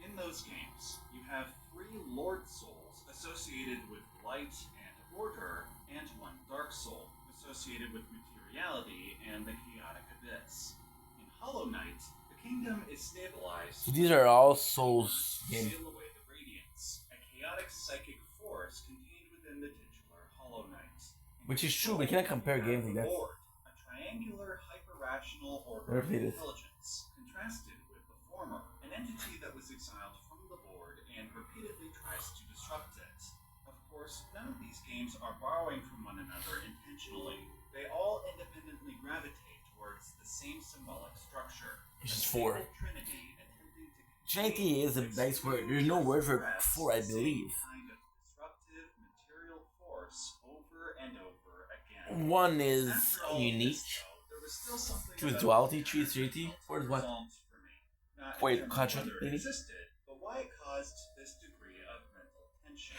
In those games, you have 3 Lord Souls associated with light and order, and 1 Dark Soul associated with materiality and the chaotic abyss. In Hollow Knight, the kingdom is stabilized. So these are all Souls games. Sail away the radiance, a chaotic psychic force contained within the titular Hollow Knight. Which is true, we cannot compare games like that. Lord, a triangular, hyper-rational order Never of played it. intelligence, contrasted with the former, an entity that was exiled from the board and repeatedly tries to disrupt it. Of course, none of these games are borrowing from one another intentionally. They all independently gravitate towards the same symbolic structure. Which is 4. Trinity attempting to Trinity is a base word. There's no word for 4, I believe. kind of disruptive material force over and over again. 1 is After all of unique. this, though, there was still something 2 is about duality, the 3 is unity, 4 is what? resolved for me. Not Wait, in terms of contra- whether it meaning? existed, but why it caused this degree of mental tension.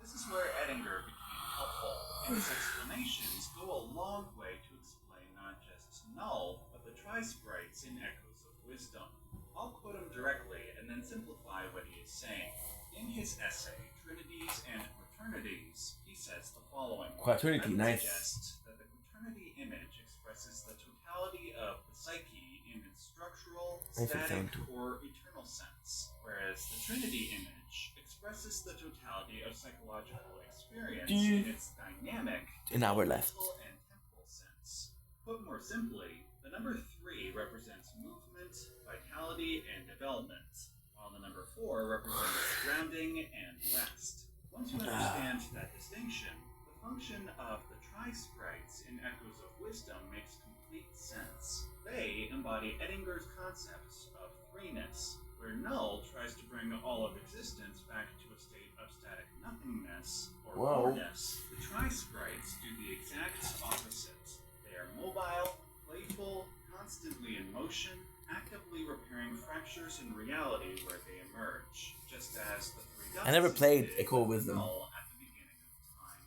This is where Edinger became helpful, and his explanations go a long way to explain not just Null, but the tri-sprites in Echoes of Wisdom. I'll quote him directly and then simplify what he is saying. In his essay, Trinities and Quaternities, he says the following. Quaternity, I would nice. suggest that the quaternity image expresses the totality of the psyche in its structural, I think static, so, too. or eternal sense, whereas the trinity image expresses the totality of psychological experience in its dynamic, An hour left. mental, and temporal sense. Put more simply, the number 3 represents movement, vitality, and development, while the number 4 represents grounding and rest. Once you understand that distinction, the function of the tri-sprites in Echoes of Wisdom makes complete sense. They embody Edinger's concepts of threeness, where Null tries to bring all of existence back to a state of static nothingness, or Whoa. fourness. The tri-sprites do the exact opposite. They are mobile, playful, constantly in motion, actively repairing fractures in reality where they emerge, just as the 3 I never goddesses played did Echo with Wisdom. Null at the beginning of time.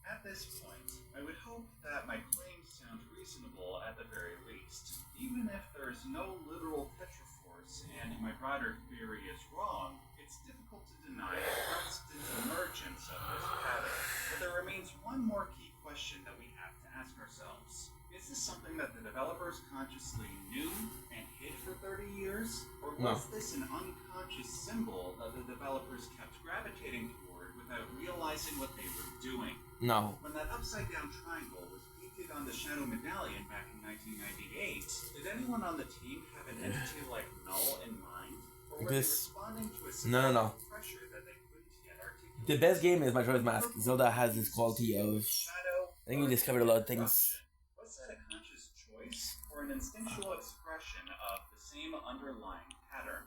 At this point, I would hope that my claims sound reasonable at the very least. Even if there is no literal Tetraforce and my broader theory is wrong, it's difficult to deny the constant emergence of this pattern. But there remains one more key question that we have to ask ourselves. Is this something that the developers consciously knew and hid for 30 years? Or was this an unconscious symbol that the developers kept gravitating toward without realizing what they were doing? No. When that upside-down triangle was painted on the Shadow Medallion back in 1998, did anyone on the team have an entity like Null in mind? Or were they responding to a No. pressure that they couldn't yet articulate? The best game is Majora's Mask. Zelda has this quality of... I think we discovered a lot of things. Was that a conscious choice, or an instinctual expression of the same underlying pattern?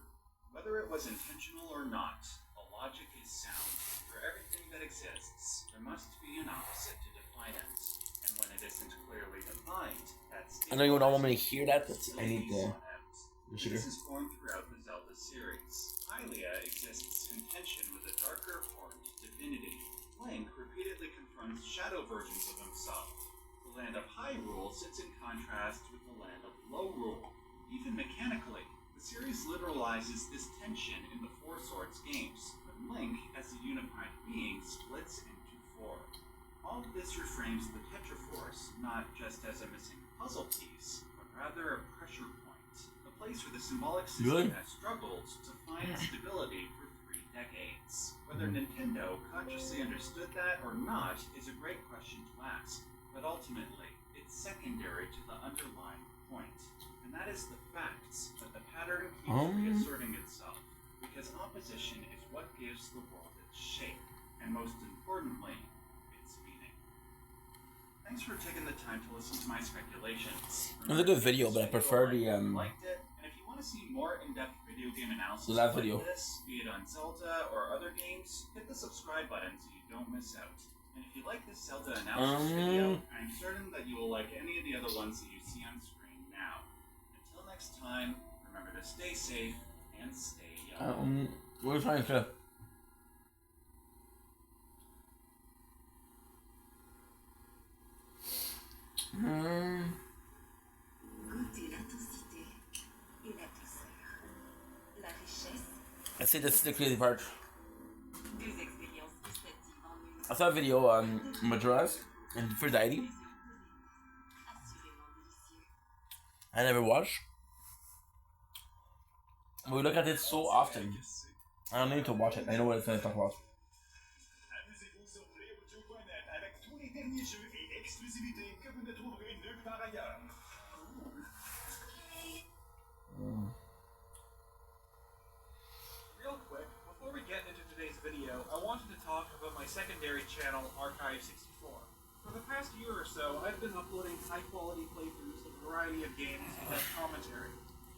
Whether it was intentional or not, the logic is sound. For everything that exists, there must be an opposite to define it. And when it isn't clearly defined, that's... I know you don't want me to hear that, but I need the sugar. This is formed throughout the Zelda series. Hylia exists in tension with a darker formed divinity. Link repeatedly confronts shadow versions of himself. The land of Hyrule sits in contrast with the land of Lorule. Even mechanically, the series literalizes this tension in the Four Swords games, the and Link as a unified being splits into four. All of this reframes the Tetraforce not just as a missing puzzle piece, but rather a pressure point, a place where the symbolic system has struggled to find stability for 3 decades. Whether Nintendo consciously understood that or not is a great question to ask, but ultimately, it's secondary to the underlying point, and that is the facts that the pattern keeps reasserting itself, because opposition is what gives the world its shape, and most importantly, its meaning. Thanks for taking the time to listen to my speculations. It was a good video, but I prefer the Liked it, and if you want to see more in-depth video game analysis last like video. this, be it on Zelda or other games, hit the subscribe button so you don't miss out. And if you like this Zelda analysis video, I'm certain that you will like any of the other ones that you see on screen now. Until next time, remember to stay safe and stay young. What are you trying to say? Goûter l'intensité et la douceur, la richesse, I see this is the crazy part. des expériences gustatives en une I saw a video on Majora's and for Deity. assurément délicieux. I never watched. We look at it so often. I don't need to watch it. I know what it's going to talk about. Amusez-vous sur project.vendetta.gaming avec tous les derniers jeux et exclusivités que vous ne trouverez nulle part ailleurs. Real quick, before we get into today's video, I wanted to talk about my secondary channel, Archive64. For the past year or so, I've been uploading high-quality playthroughs of a variety of games without commentary.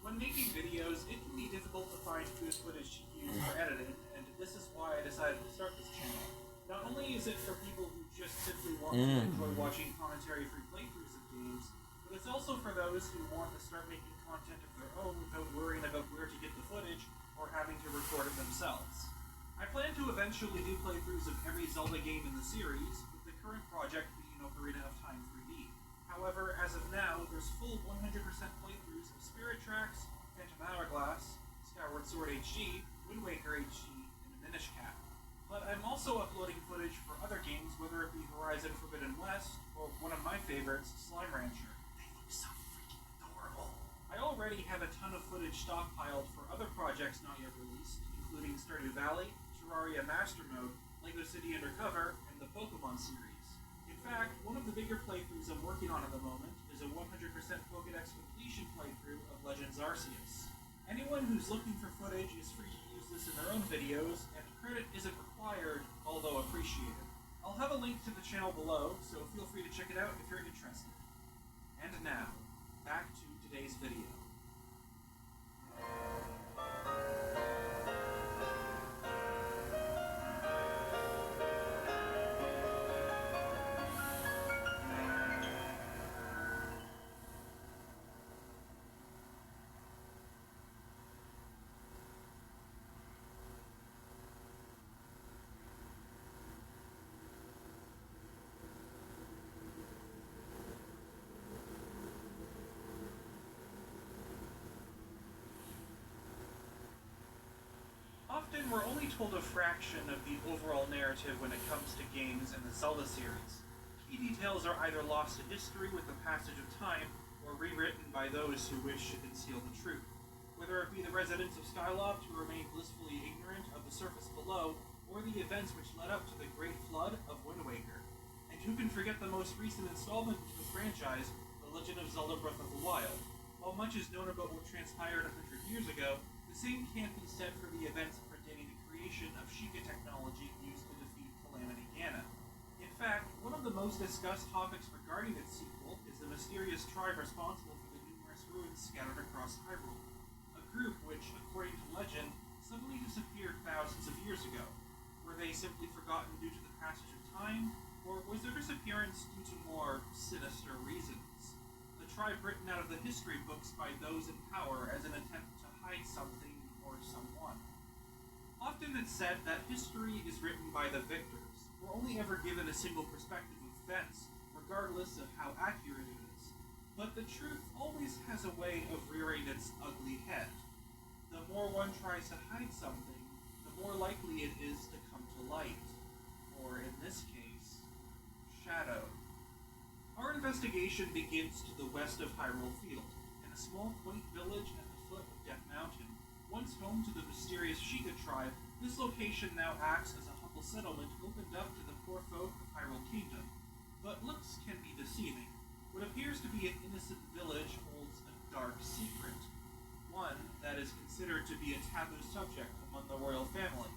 When making videos, it can be difficult to find good footage to use for editing, and this is why I decided to start this channel. Not only is it for people who just simply want to enjoy watching commentary-free playthroughs of games, but it's also for those who want to start making content of their own without worrying about where to get the footage or having to record it themselves. I plan to eventually do playthroughs of every Zelda game in the series, with the current project being Ocarina of Time 3D. However, as of now, there's full 100% playthroughs of Spirit Tracks, Phantom Hourglass, Skyward Sword HD, Wind Waker HD, and Minish Cap. But I'm also uploading footage for other games, whether it be Horizon Forbidden West, or one of my favorites, Slime Rancher. They look so freaking adorable. I already have a ton of footage stockpiled for other projects not yet released, including Stardew Valley, Terraria Master Mode, LEGO City Undercover, and the Pokemon series. In fact, one of the bigger playthroughs I'm working on at the moment is a 100% Pokédex completion playthrough of Legends Arceus. Anyone who's looking for footage is free to use this in their own videos, and credit isn't required, although appreciated. I'll have a link to the channel below, so feel free to check it out if you're interested. And now, back to today's video. Often, we're only told a fraction of the overall narrative when it comes to games in the Zelda series. Key details are either lost to history with the passage of time, or rewritten by those who wish to conceal the truth. Whether it be the residents of Skyloft who remain blissfully ignorant of the surface below, or the events which led up to the Great Flood of Wind Waker. And who can forget the most recent installment of the franchise, The Legend of Zelda Breath of the Wild? While much is known about what transpired 100 years ago, the same can't be said for the events predating the creation of Sheikah technology used to defeat Calamity Ganon. In fact, one of the most discussed topics regarding its sequel is the mysterious tribe responsible for the numerous ruins scattered across Hyrule. A group which, according to legend, suddenly disappeared thousands of years ago. Were they simply forgotten due to the passage of time, or was their disappearance due to more sinister reasons? The tribe written out of the history books by those in power as an attempt to hide something or someone. Often it's said that history is written by the victors. We're only ever given a single perspective of events, regardless of how accurate it is. But the truth always has a way of rearing its ugly head. The more one tries to hide something, the more likely it is to come to light, or in this case, shadow. Our investigation begins to the west of Hyrule Field, in a small quaint village at the foot of Death Mountain. Once home to the mysterious Sheikah tribe, this location now acts as a humble settlement opened up to the poor folk of Hyrule Kingdom. But looks can be deceiving. What appears to be an innocent village holds a dark secret, one that is considered to be a taboo subject among the royal family.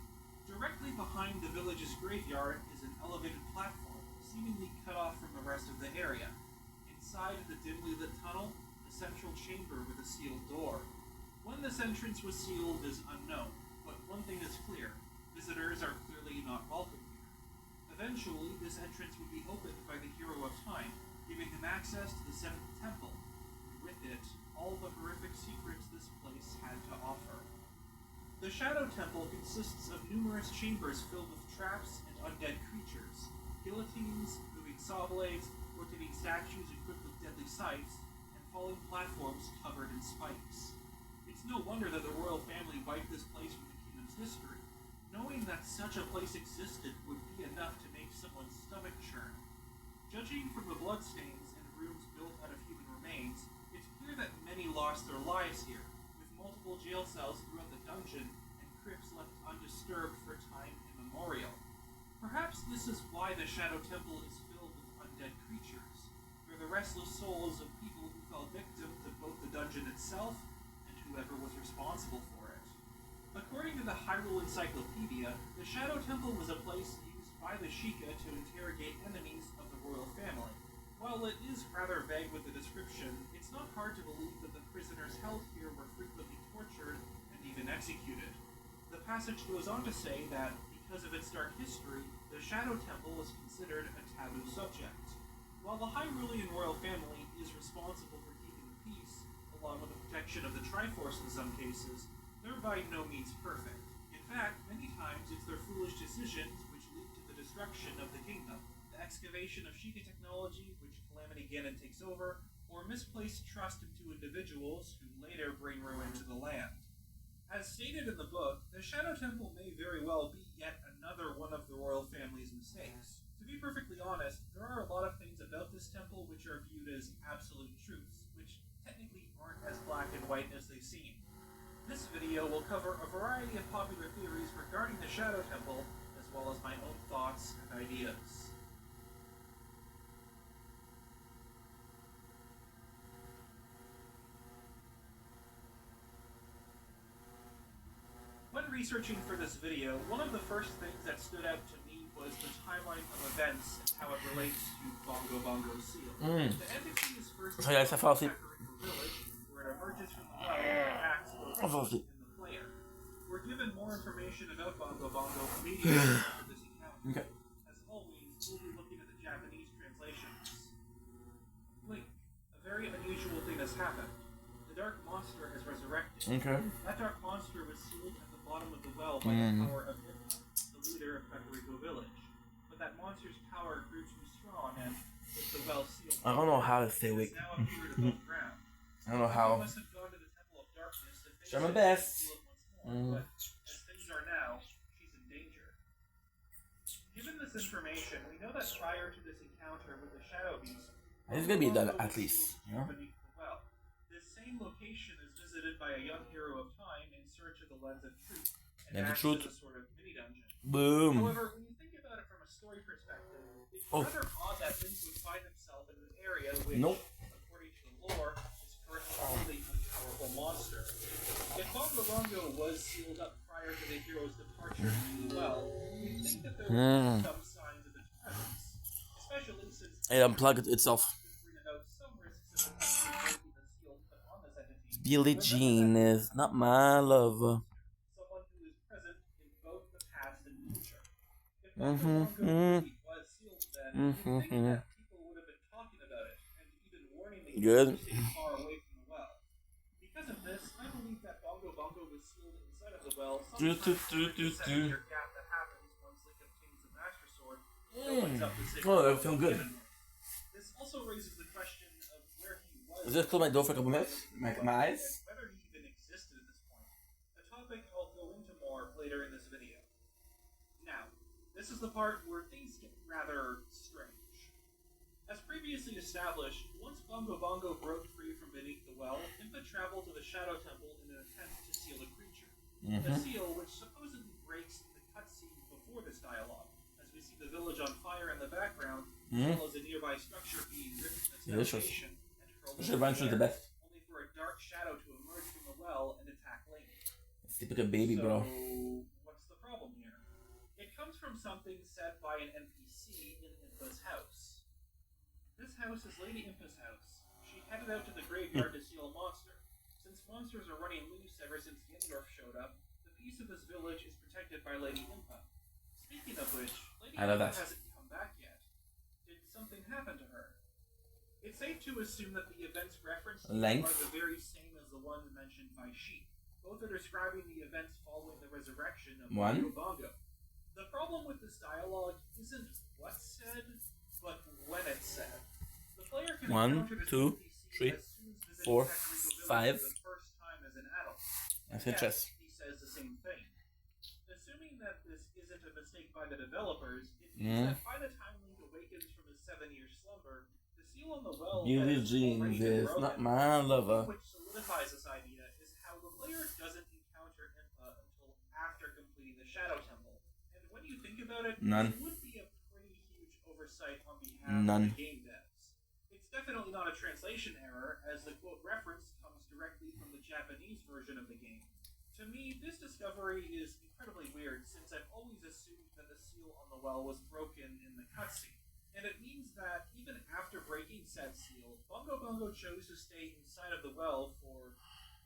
Directly behind the village's graveyard is an elevated platform, seemingly cut off from the rest of the area. Inside the dimly lit tunnel, a central chamber with a sealed door. When this entrance was sealed is unknown, but one thing is clear: visitors are clearly not welcome here. Eventually, this entrance would be opened by the Hero of Time, giving him access to the Seventh Temple, and with it, all the horrific secrets this place had to offer. The Shadow Temple consists of numerous chambers filled with traps and undead creatures, guillotines, moving saw blades, rotating statues equipped with deadly scythes, and falling platforms covered in spikes. It's no wonder that the royal family wiped this place from the kingdom's history. Knowing that such a place existed would be enough to make someone's stomach churn. Judging from the bloodstains and rooms built out of human remains, it's clear that many lost their lives here, with multiple jail cells throughout the dungeon and crypts left undisturbed for time immemorial. Perhaps this is why the Shadow Temple is filled with undead creatures. They're the restless souls of people who fell victim to both the dungeon itself and whoever was responsible for it. According to the Hyrule Encyclopedia, the Shadow Temple was a place used by the Sheikah to interrogate enemies of the royal family. While it is rather vague with the description, it's not hard to believe that the prisoners held here were frequently tortured and even executed. The passage goes on to say that, because of its dark history, the Shadow Temple was considered a taboo subject. While the Hyrulean royal family is responsible for keeping the peace, along with the protection of the Triforce in some cases, they're by no means perfect. In fact, many times it's their foolish decisions which lead to the destruction of the kingdom, the excavation of Sheikah technology, which Calamity Ganon takes over, or misplaced trust into individuals who later bring ruin to the land. As stated in the book, the Shadow Temple may very well be yet another one of the royal family's mistakes. To be perfectly honest, there are a lot of things about this temple which are viewed as absolute truths, which technically aren't as black and white as they seem. This video will cover a variety of popular theories regarding the Shadow Temple, as well as my own thoughts and ideas. When researching for this video, one of the first things that stood out to me was the timeline of events and how it relates to Bongo Bongo Seal. The entity is first in the village, where it emerges from the well and acts both in the player. We're given more information about Bongo Bongo immediately after this encounter. As always, we'll be looking at the Japanese translations. Link, a very unusual thing has happened. The Dark Monster has resurrected. That Dark Monster was sealed at the bottom of the well by the power of Impa, the leader of Kakariko Village. But that monster's power grew too strong, and with the well sealed, I don't know how to stay awake. now appeared above ground. I don't know how. He must have gone to the Temple of Darkness to face Try my it best. and seal it once more, but as things are now, she's in danger. Given this information, we know that prior to this encounter with the Shadow Beast, It's gonna be done at least, you know? beneath the well. This same location is visited by a young hero of time in search of the Lens of Truth, and Lens of acts Truth. as a sort of mini-dungeon. Boom. However, when you think about it from a story perspective, it's rather odd that Link would find himself in an area which, according to the lore, is currently a really powerful monster. If Bongo Bongo was sealed up prior to the hero's departure into the well, you'd think that there would be some signs of its presence, especially since It unplugged itself. Billie Jean is not my lover. Someone who is present in both the past and future. If Bongo Bongo was sealed then, you'd think that people would have been talking about it, and even warning the heroes to stay far away from the well. Because of this, I believe that Bongo Bongo was sealed inside of the well sometime during the 7-year gap that happens once Link obtains the Master Sword and opens up the sacred that sounds good. This also raises the question of where he was. Is this close my door for a couple minutes? My eyes? Whether he even existed at this point. A topic I'll go into more later in this video. Now, this is the part where things get rather strange. As previously established, once Bongo Bongo broke free from beneath the well, Impa traveled to the Shadow Temple in an attempt to seal a creature. A seal which supposedly breaks in the cutscene before this dialogue, as we see the village on fire in the background, as well as a nearby structure being ripped from its foundation and hurled into the air, only for a dark shadow to emerge from the well and attack Link. Sleep like a baby, bro. So, what's the problem here? It comes from something said by an NPC in Impa's house. This house is Lady Impa's house. She headed out to the graveyard to seal a monster. Since monsters are running loose ever since Gendorf showed up, the peace of this village is protected by Lady Impa. Speaking of which, Lady Impa hasn't come back yet. Did something happen to her? It's safe to assume that the events referenced are the very same as the ones mentioned by Sheep. Both are describing the events following the resurrection of Bongo Bongo. The problem with this dialogue isn't what's said, but when it's said. The player can 1, 2, 3, 4, 5. That's interesting. He says the same thing. Assuming that this isn't a mistake by the developers, it means that by the time Link awakens from his 7-year slumber, the seal on the well Billie Jean is not my lover. Which solidifies this idea is how the player doesn't encounter Impa until after completing the Shadow Temple. And when you think about it, it would be a pretty huge oversight on behalf of the game devs. It's definitely not a translation error, as the quote reference comes directly from the Japanese version of the game. To me, this discovery is incredibly weird, since I've always assumed that the seal on the well was broken in the cutscene. And it means that, even after breaking said seal, Bongo Bongo chose to stay inside of the well for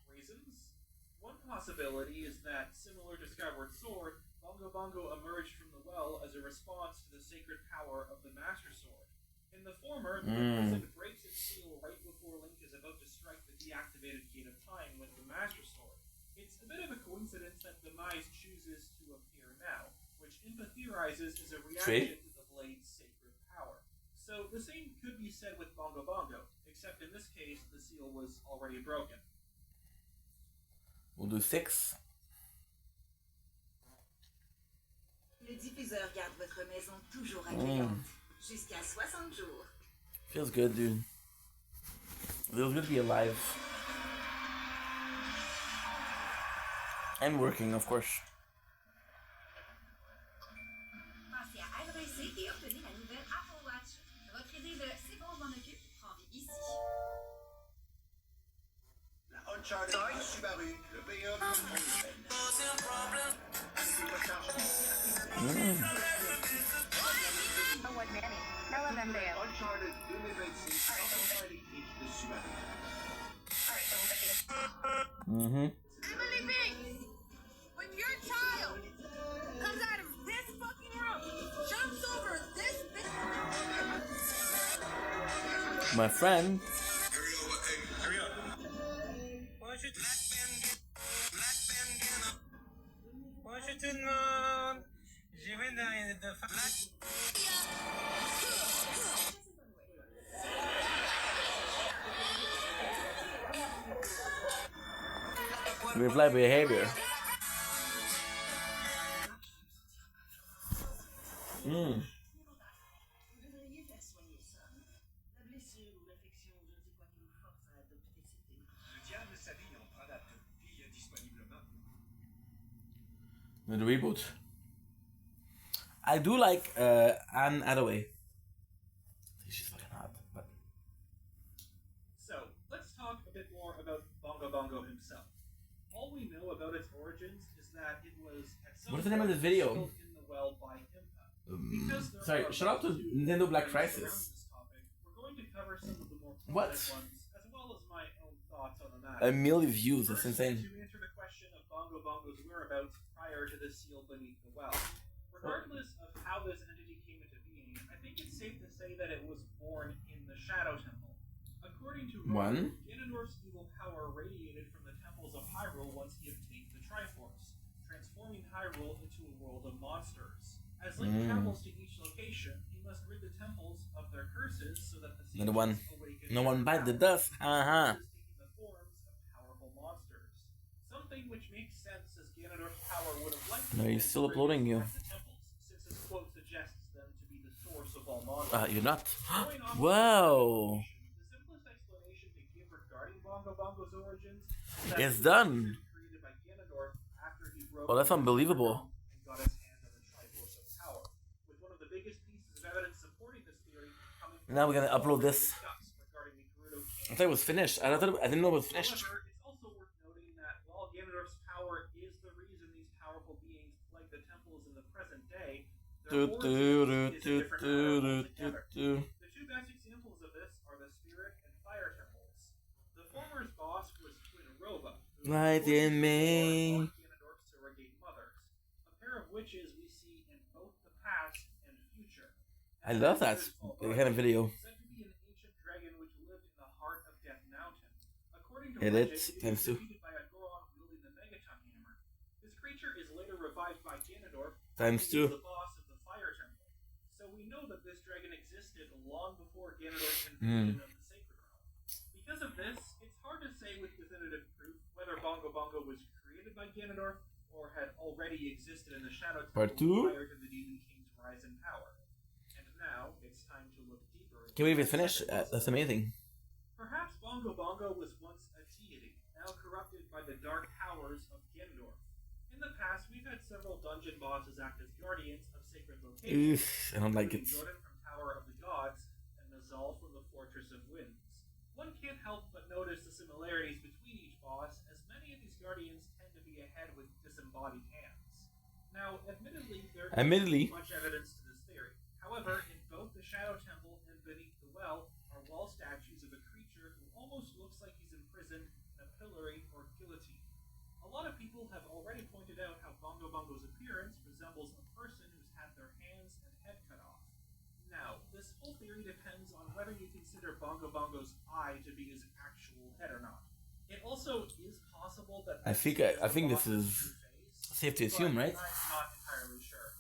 reasons? One possibility is that, similar to Skyward Sword, Bongo Bongo emerged from the well as a response to the sacred power of the Master Sword. In the former, the prison breaks its seal right before Link is about to strike the deactivated Gate of Time with the Master Sword. It's a bit of a coincidence that Demise chooses to appear now, which Impa theorizes is a reaction to the blade's sacred power. So the same could be said with Bongo Bongo, except in this case, the seal was already broken. We'll do 6. Le diffuseur garde votre maison toujours accueillante. Jusqu'à 60 jours. Feels good, dude. Feels good to be alive. And working, of course. Pensez à adresser et obtenir la nouvelle Apple Watch. Votre idée de c'est bon, je m'en occupe prend vie ici. La Uncharted de Subaru, le meilleur du monde. Uncharted 2026, Uncharted de Subaru. Emily B, when your child comes out of this fucking room, jumps over this bitch. My friend. Hurry up. Bonjour tout le monde. Je viens de Reply behavior. The reboot. I do like Anne Hathaway. She's fucking hot, but. So, let's talk a bit more about Bongo Bongo himself. All we know about its origins is that it was at some What's the name of point this video? sealed in the well by Impa. Sorry, shout out to Nintendo Black Crisis. We're going to cover some of the more What? ones, as well as my own thoughts on the matter. 1 million views, that's First, insane. To answer the question of Bongo Bongo's whereabouts prior to the seal beneath the well. Regardless of how this entity came into being, I think it's safe to say that it was born in the Shadow Temple. According to Roland, Ganondorf's evil power radiated from the temples of Hyrule once he obtained the Triforce, transforming Hyrule into a world of monsters. As Link travels to each location, he must rid the temples of their curses so that the Another one. awaken No one bite the dust. taking the forms of powerful monsters. Some Something which makes sense as Ganondorf's power would have likely No, he's still uploading you. the temples, since his quote suggests them to be the source of all knowledge. You're not. Going on Wow. the simplest explanation to give regarding Bongo Bongo's origins is that It's he was done. created by Ganondorf after he broke Oh, that's the unbelievable. and got his hands on the Triforce of Power. With one of the biggest pieces of evidence supporting this theory coming from Now we're gonna upload this. regarding the Gerudo I thought it was finished. I didn't know it was finished. However, it's also worth noting that while Ganondorf's power is the reason these powerful beings plague the temples in the present day, their origins is a different matter altogether. The two best examples of this are the Spirit and Fire temples. The former's boss was Twin Roba, who Light in me. Ganondorf's surrogate mothers, a pair of witches we see in both the past and future. I love that kind of video. Said to be an ancient dragon which lived in the heart of Death Mountain. According to Edit legend, times it 2. was defeated by a Goron wielding the Megaton hammer. This creature is later revived by Ganondorf, Times who is 2. the boss of the Fire Temple. So we know that this dragon existed long before Ganondorf's invasion of the Sacred Realm. Because of this, it's hard to say with definitive proof whether Bongo Bongo was created by Ganondorf or had already existed in the Shadow Temple Part 2. prior to the Demon King's rise in power. And now it's time to look deeper. Can we even finish? That's amazing. Perhaps Bongo Bongo was once a deity, now corrupted by the dark powers of Ganondorf. In the past, we've had several dungeon bosses act as guardians of sacred locations. I don't like it. Jordan from Tower of the Gods and Nazal from the Fortress of Winds. One can't help but notice the similarities between each boss, as many of these guardians tend to be a head with disembodied hands. Now, admittedly, there isn't much evidence to this theory. However, in both the Shadow Temple and beneath the well are wall statues of a creature who almost looks like he's imprisoned in a pillory or guillotine. A lot of people have already pointed out how Bongo Bongo's appearance resembles a person who's had their hands and head cut off. Now, this whole theory depends on whether you consider Bongo Bongo's eye to be his actual head or not. It also is possible that I think this is safe to assume, right? I'm not entirely sure.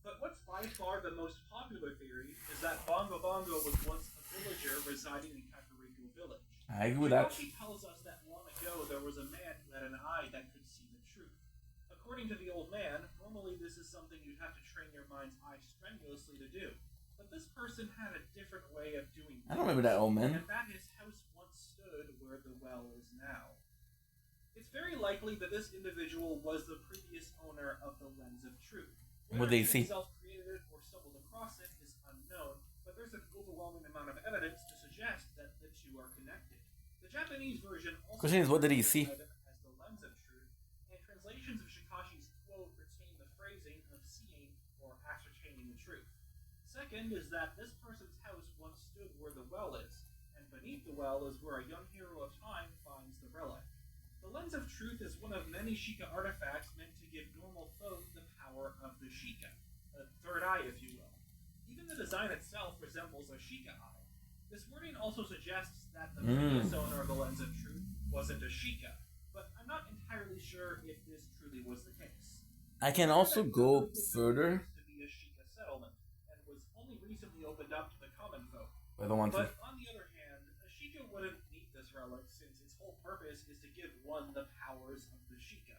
But what's by far the most popular theory is that Bongo Bongo was once a villager residing in Kakariko Village. I agree with that. She tells us that long ago there was a man who had an eye that could see the truth. According to the old man, normally this is something you'd have to train your mind's eye strenuously to do. But this person had a different way of doing things. I don't remember that old man. And that his house once stood where the well is now. It's very likely that this individual was the previous owner of the Lens of Truth. What they see? Created it or stumbled across it is unknown, but there's an overwhelming amount of evidence to suggest that the two are connected. The Japanese version also Question is, what did he see? as the Lens of Truth, and translations of Shikashi's quote retain the phrasing of seeing or ascertaining the truth. Second is that this person's house once stood where the well is, and beneath the well is where a young hero of time finds the relic. The Lens of Truth is one of many Sheikah artifacts meant to give normal folk the power of the Sheikah, a third eye, if you will. Even the design itself resembles a Sheikah eye. This wording also suggests that the previous owner of the Lens of Truth wasn't a Sheikah, but I'm not entirely sure if this truly was the case. I can also go further. To be a Sheikah settlement, and was only recently opened up to the common folk. I don't want to. But on the other hand, a Sheikah wouldn't need this relic since its whole purpose is to give one the powers of the Sheikah.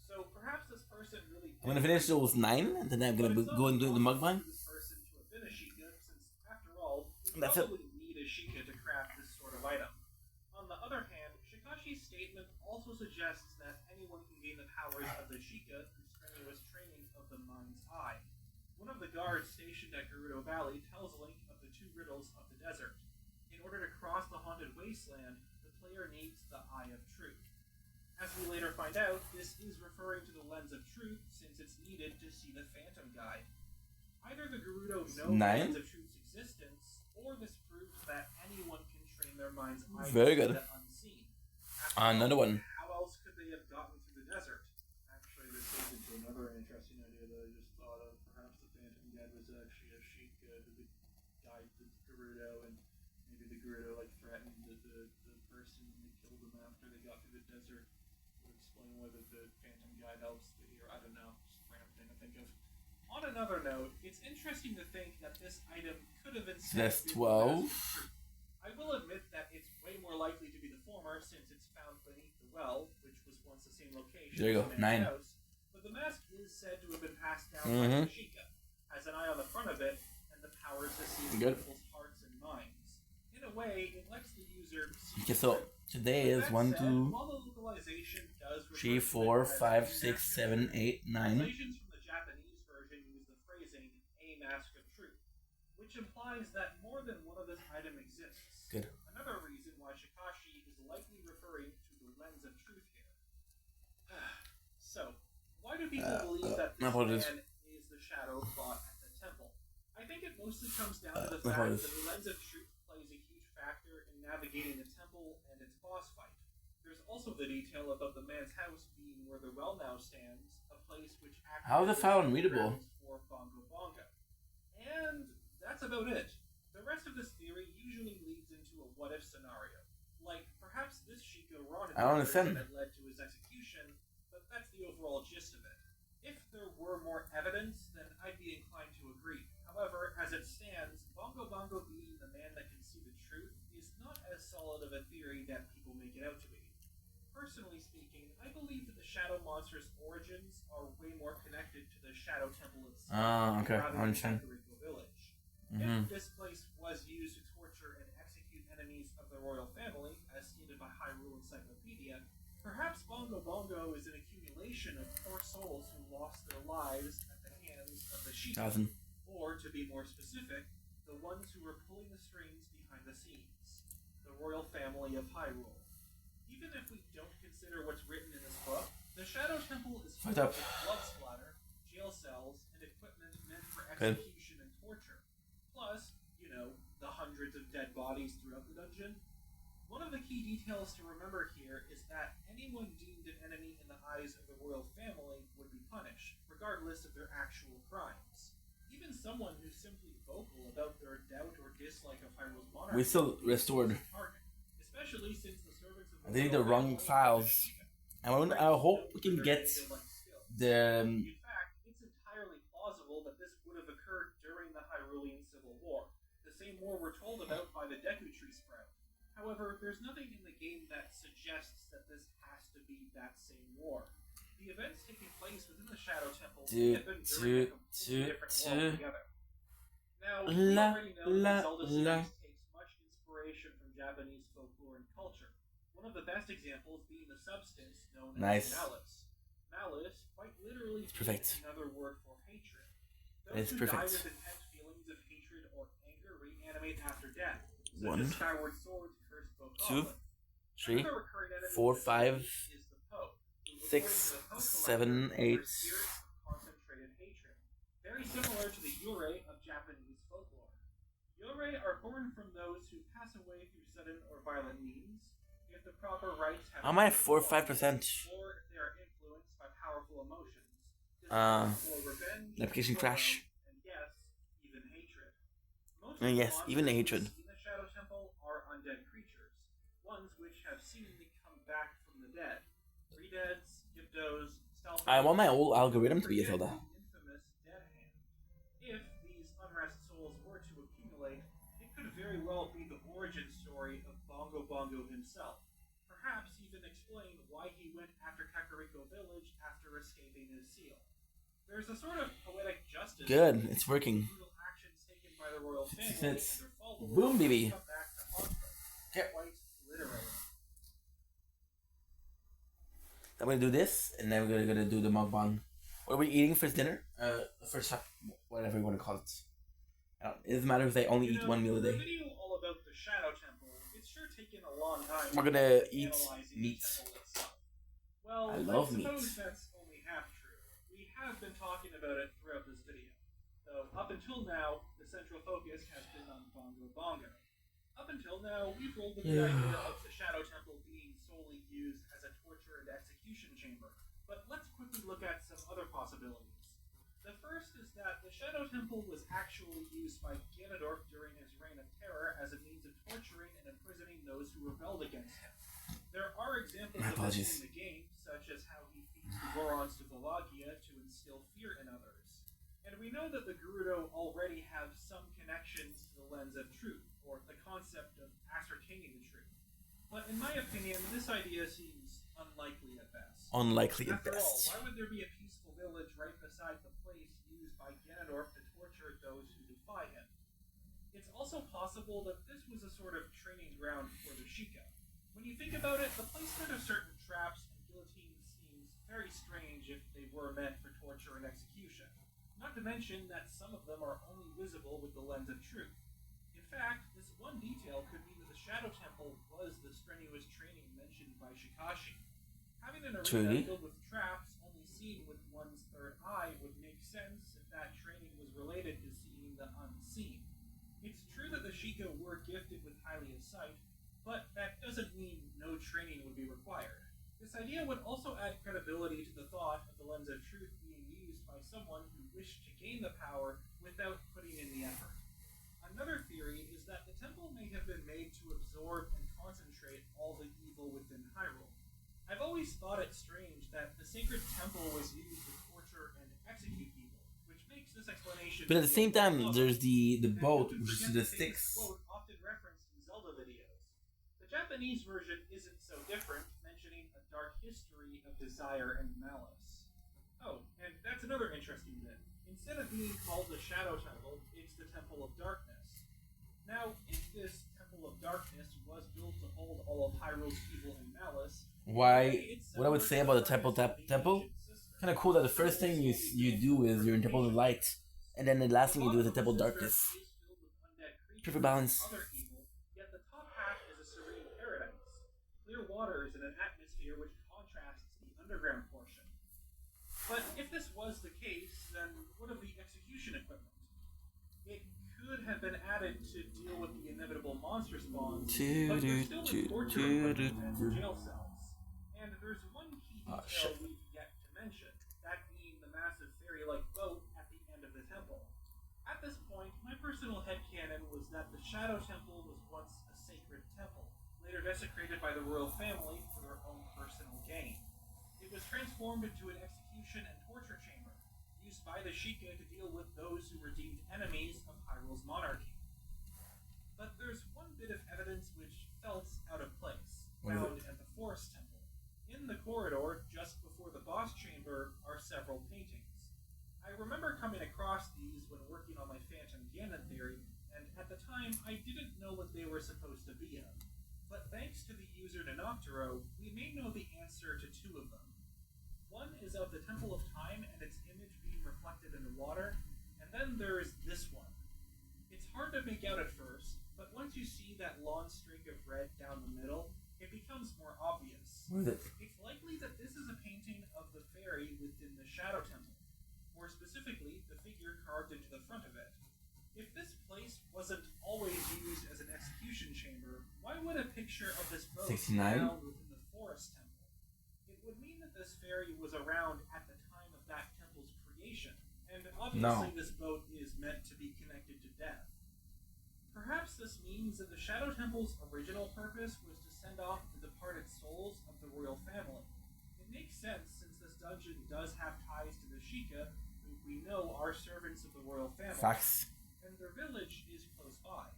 So perhaps this person really. I'm gonna finish those 9, and then I'm gonna go and do the mukbang. This person to have been a Sheikah, since after all, you That's it. probably need a Sheikah to craft this sort of item. On the other hand, Shikashi's statement also suggests that anyone can gain the powers of the Sheikah through strenuous training of the mind's eye. One of the guards stationed at Gerudo Valley tells Link of the two riddles of the desert. In order to cross the haunted wasteland, the player needs the Eye of Truth. As we later find out, this is referring to the Lens of Truth since it's needed to see the Phantom Guide. Either the Gerudo know the 9? Lens of Truth's existence, or this proves that anyone can train their mind's eye Very to see good. the unseen. After Another all, one. How else could they have gotten through the desert? Actually, this leads into another interesting idea that I just thought of. Perhaps the Phantom Guide was actually a Sheikah who guide the Gerudo, and maybe the Gerudo threatened the person and they killed them after they got through the desert. Would explain whether the Phantom Guide helps the hero. I don't know. Just a random thing to think of. On another note, it's interesting to think that this item could have instead That's been 12. I will admit that it's Way more likely to be the former since it's found beneath the well, which was once the same location There you as go, the man's 9. house. But the mask is said to have been passed down Mhm. by Tashika, has an eye on the front of it, and the power to see Good. people's hearts and minds. In a way, it lets the user see Okay, the so truth. today With is that 1, said, 2, while the localization does 3, refer to 4, it as 5, a 6, mask of 7, truth, 8, 9. translations from the Japanese version use the phrasing "a mask of truth," which implies that more than one of this item exists. Good. Another reason why Shikashi is likely referring to the lens of truth here. So, why do people believe that my this apologies. man is the shadow fought at the temple? I think it mostly comes down to the my fact apologies. that the lens of truth plays a huge factor in navigating the temple and its boss fight. There's also the detail about the man's house being where the well now stands, a place which acts How is the as file the unreadable? grounds for Bongo Bongo. And that's about it. The rest of this theory usually leads into a what-if scenario. Like, perhaps this Shiko Ronin I don't understand. that led to his execution, but that's the overall gist of it. If there were more evidence, then I'd be inclined to agree. However, as it stands, Bongo Bongo being the man that can see the truth is not as solid of a theory that people make it out to be. Personally speaking, I believe that the Shadow Monster's origins are way more connected to the Shadow Temple itself Okay, rather I than understand. Kakariko Village. Mhm. If this place was used to torture and execute enemies of the royal family, as stated by Hyrule Encyclopedia, perhaps Bongo Bongo is an accumulation of poor souls who lost their lives at the hands of the Shiko. 1000. Or, to be more specific, the ones who were pulling the strings behind the scenes. The royal family of Hyrule. Even if we don't consider what's written in this book, the Shadow Temple is full Fight up. of blood splatter, jail cells, and equipment meant for Good. execution and torture. Plus, the hundreds of dead bodies throughout the dungeon. One of the key details to remember here is that anyone deemed an enemy in the eyes of the royal family would be punished, regardless of their actual crimes. Even someone who's simply vocal about their doubt or dislike of Hyrule's monarchy We still restored. is a target, especially since the servants of the I think the royal wrong family files. I hope we can get the. In fact, it's entirely plausible that this would have occurred during the Hyrulean Civil War, the same war we're told about by the Deku Tree sprout. However, there's nothing in the game that suggests that this has to be that same war. The events taking place within the Shadow Temple may have been during a completely different war altogether. Now, we already know that Zelda series takes much inspiration from Japanese folklore and culture. One of the best examples being the substance known Nice. as malice. Malice, quite literally, perfect. is another word for hatred. It's Those who die perfect. with intense feelings of hatred or anger reanimate after death. Such 1, as Skyward Sword's cursed 2, Bokoblin. 3, Another recurring enemy 4, in this 5, series is the Poe, who, 6, according to the Poe 7, collector, 8. are spirits of concentrated hatred. Very similar to the Yurei of Japanese folklore. Yurei are born from those who pass away through sudden or violent means, if the proper rites have How am I 4 or 5%? or if they are influenced by powerful emotions. For revenge, Application sorrow, crash. and yes, even hatred. Most Yes, of the even the monsters hatred. in the Shadow Temple are undead creatures, ones which have seemingly come back from the dead. Redeads, Gyptos, Stealth. I want my old algorithm to be a Forget Zelda. the infamous Dead Hand. If these unrest souls were to accumulate, it could very well be the origin story of Bongo Bongo himself. Perhaps even explain why he went after Kakariko Village after escaping his seal. There's a sort of poetic justice. Good, it's working. Brutal actions taken by the royal 56 family minutes. and their followers Boom, baby. come back to haunt them. Okay. Quite literally. I'm gonna do this, and then we're gonna do the mukbang. What are we eating for dinner? First up, whatever you want to call it. It doesn't matter if they only eat one meal a For day. a video all about the Shadow Temple, it's sure taken a long time. We're gonna to eat analyze the meat. temple itself. Well, I love meat. suppose that's only half true. We have been talking about it throughout this video. Though up until now, the central focus has been on Bongo Bongo. Up until now, we've rolled with the idea of the Shadow Temple being solely used as a torture and execution chamber. But let's quickly look at some other possibilities. The first is that the Shadow Temple was actually used by Ganondorf during his reign of terror as a means of torturing and imprisoning those who rebelled against him. There are examples My of apologies. this in the game, such as how he feeds the Gorons to Velagia to instill fear in others. And we know that the Gerudo already have some connections to the lens of truth, or the concept of ascertaining the truth. But in my opinion, this idea seems unlikely at best. Unlikely at After all, best. why would there be a peaceful village right beside the place used by Ganondorf to torture those who defy him? It's also possible that this was a sort of training ground for the Sheikah. When you think about it, the placement of certain traps and guillotines seems very strange if they were meant for torture and execution. Not to mention that some of them are only visible with the lens of truth. In fact, this one detail could mean that the Shadow Temple was the strenuous training mentioned by Shikashi. Having an arena Truly. filled with traps only seen with one's third eye would make sense if that training was related to seeing the unseen. It's true that the Sheikah were gifted with highly of sight, but that doesn't mean no training would be required. This idea would also add credibility to the thought of the lens of truth being used by someone who wished to gain the power without putting in the effort. Another theory is that the temple may have been made to absorb and concentrate all the evil within Hyrule. I've always thought it strange that the sacred temple was used to torture and execute people, which makes this explanation. But at the same time, there's the boat, which is the sticks. Quote often referenced in Zelda videos. The Japanese version isn't so different, mentioning a dark history of desire and malice. Oh, and that's another interesting bit. Instead of being called the Shadow Temple, it's the Temple of Darkness. Now, if this Temple of Darkness was built to hold all of Hyrule's evil and malice, Why? What I would say about the temple, kind of cool that the first thing you do is you're in Temple of Light, and then the last thing you do is the Temple of Darkness. Perfect balance. Other evil, yet the top half is a serene paradise. Clear waters and an atmosphere which contrasts the underground portion. But if this was the case, then what of the execution equipment? It could have been added to deal with the inevitable monster spawns, but there's still the torture equipment and jail cells. And there's one key detail we've yet to mention, that being the massive fairy-like boat at the end of the temple. At this point, my personal headcanon was that the Shadow Temple was once a sacred temple, later desecrated by the royal family for their own personal gain. It was transformed into an execution and torture chamber, used by the Sheikah to deal with those who were deemed enemies of Hyrule's monarchy. But there's one bit of evidence which felt out of place, found at the Forest Temple. In the corridor, just before the boss chamber, are several paintings. I remember coming across these when working on my Phantom Ganon theory, and at the time I didn't know what they were supposed to be of. But thanks to the user Nocturo, we may know the answer to two of them. One is of the Temple of Time and its image being reflected in the water, and then there is this one. It's hard to make out at first, but once you see that long streak of red down the middle, it becomes more obvious. What is it? It's likely that this is a painting of the fairy within the Shadow Temple. More specifically, the figure carved into the front of it. If this place wasn't always used as an execution chamber, why would a picture of this boat be 69? found within the Forest Temple? It would mean that this fairy was around at the time of that temple's creation, and obviously this boat is meant to be connected to death. Perhaps this means that the Shadow Temple's original purpose was to send off the departed souls of the royal family. It makes sense since this dungeon does have ties to the Sheikah, who we know are servants of the royal family. Facts. And their village is close by.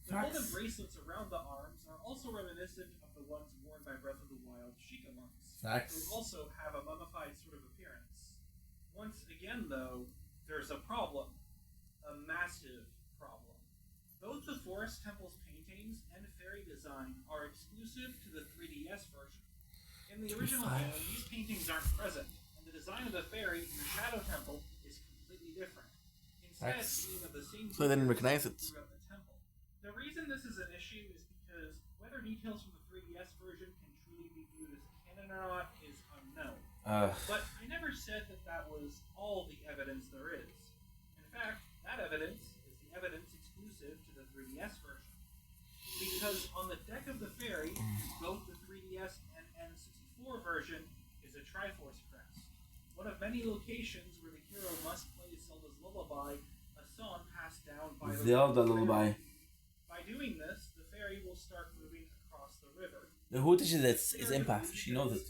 The Facts. golden bracelets around the arms are also reminiscent of the ones worn by Breath of the Wild Sheikah monks, Facts. who also have a mummified sort of appearance. Once again, though, there's a problem. A massive problem. Both the Forest Temple's paintings and fairy design are exclusive to the 3DS version. In the original game, these paintings aren't present, and the design of the fairy in the Shadow Temple is completely different. Instead, being of the same So I didn't recognize it. throughout the temple. The reason this is an issue is because whether details from the 3DS version can truly be viewed as canon or not is unknown. But I never said that that was all the evidence there is. In fact, that evidence is the evidence exclusive to the 3DS version. Because on the deck of the fairy, both the 3DS and N64 version, is a Triforce crest. One of many locations where the hero must play Zelda's Lullaby, a song passed down by the Zelda Lullaby. By doing this, the fairy will start moving across the river. The who teaches it is empath. She knows it.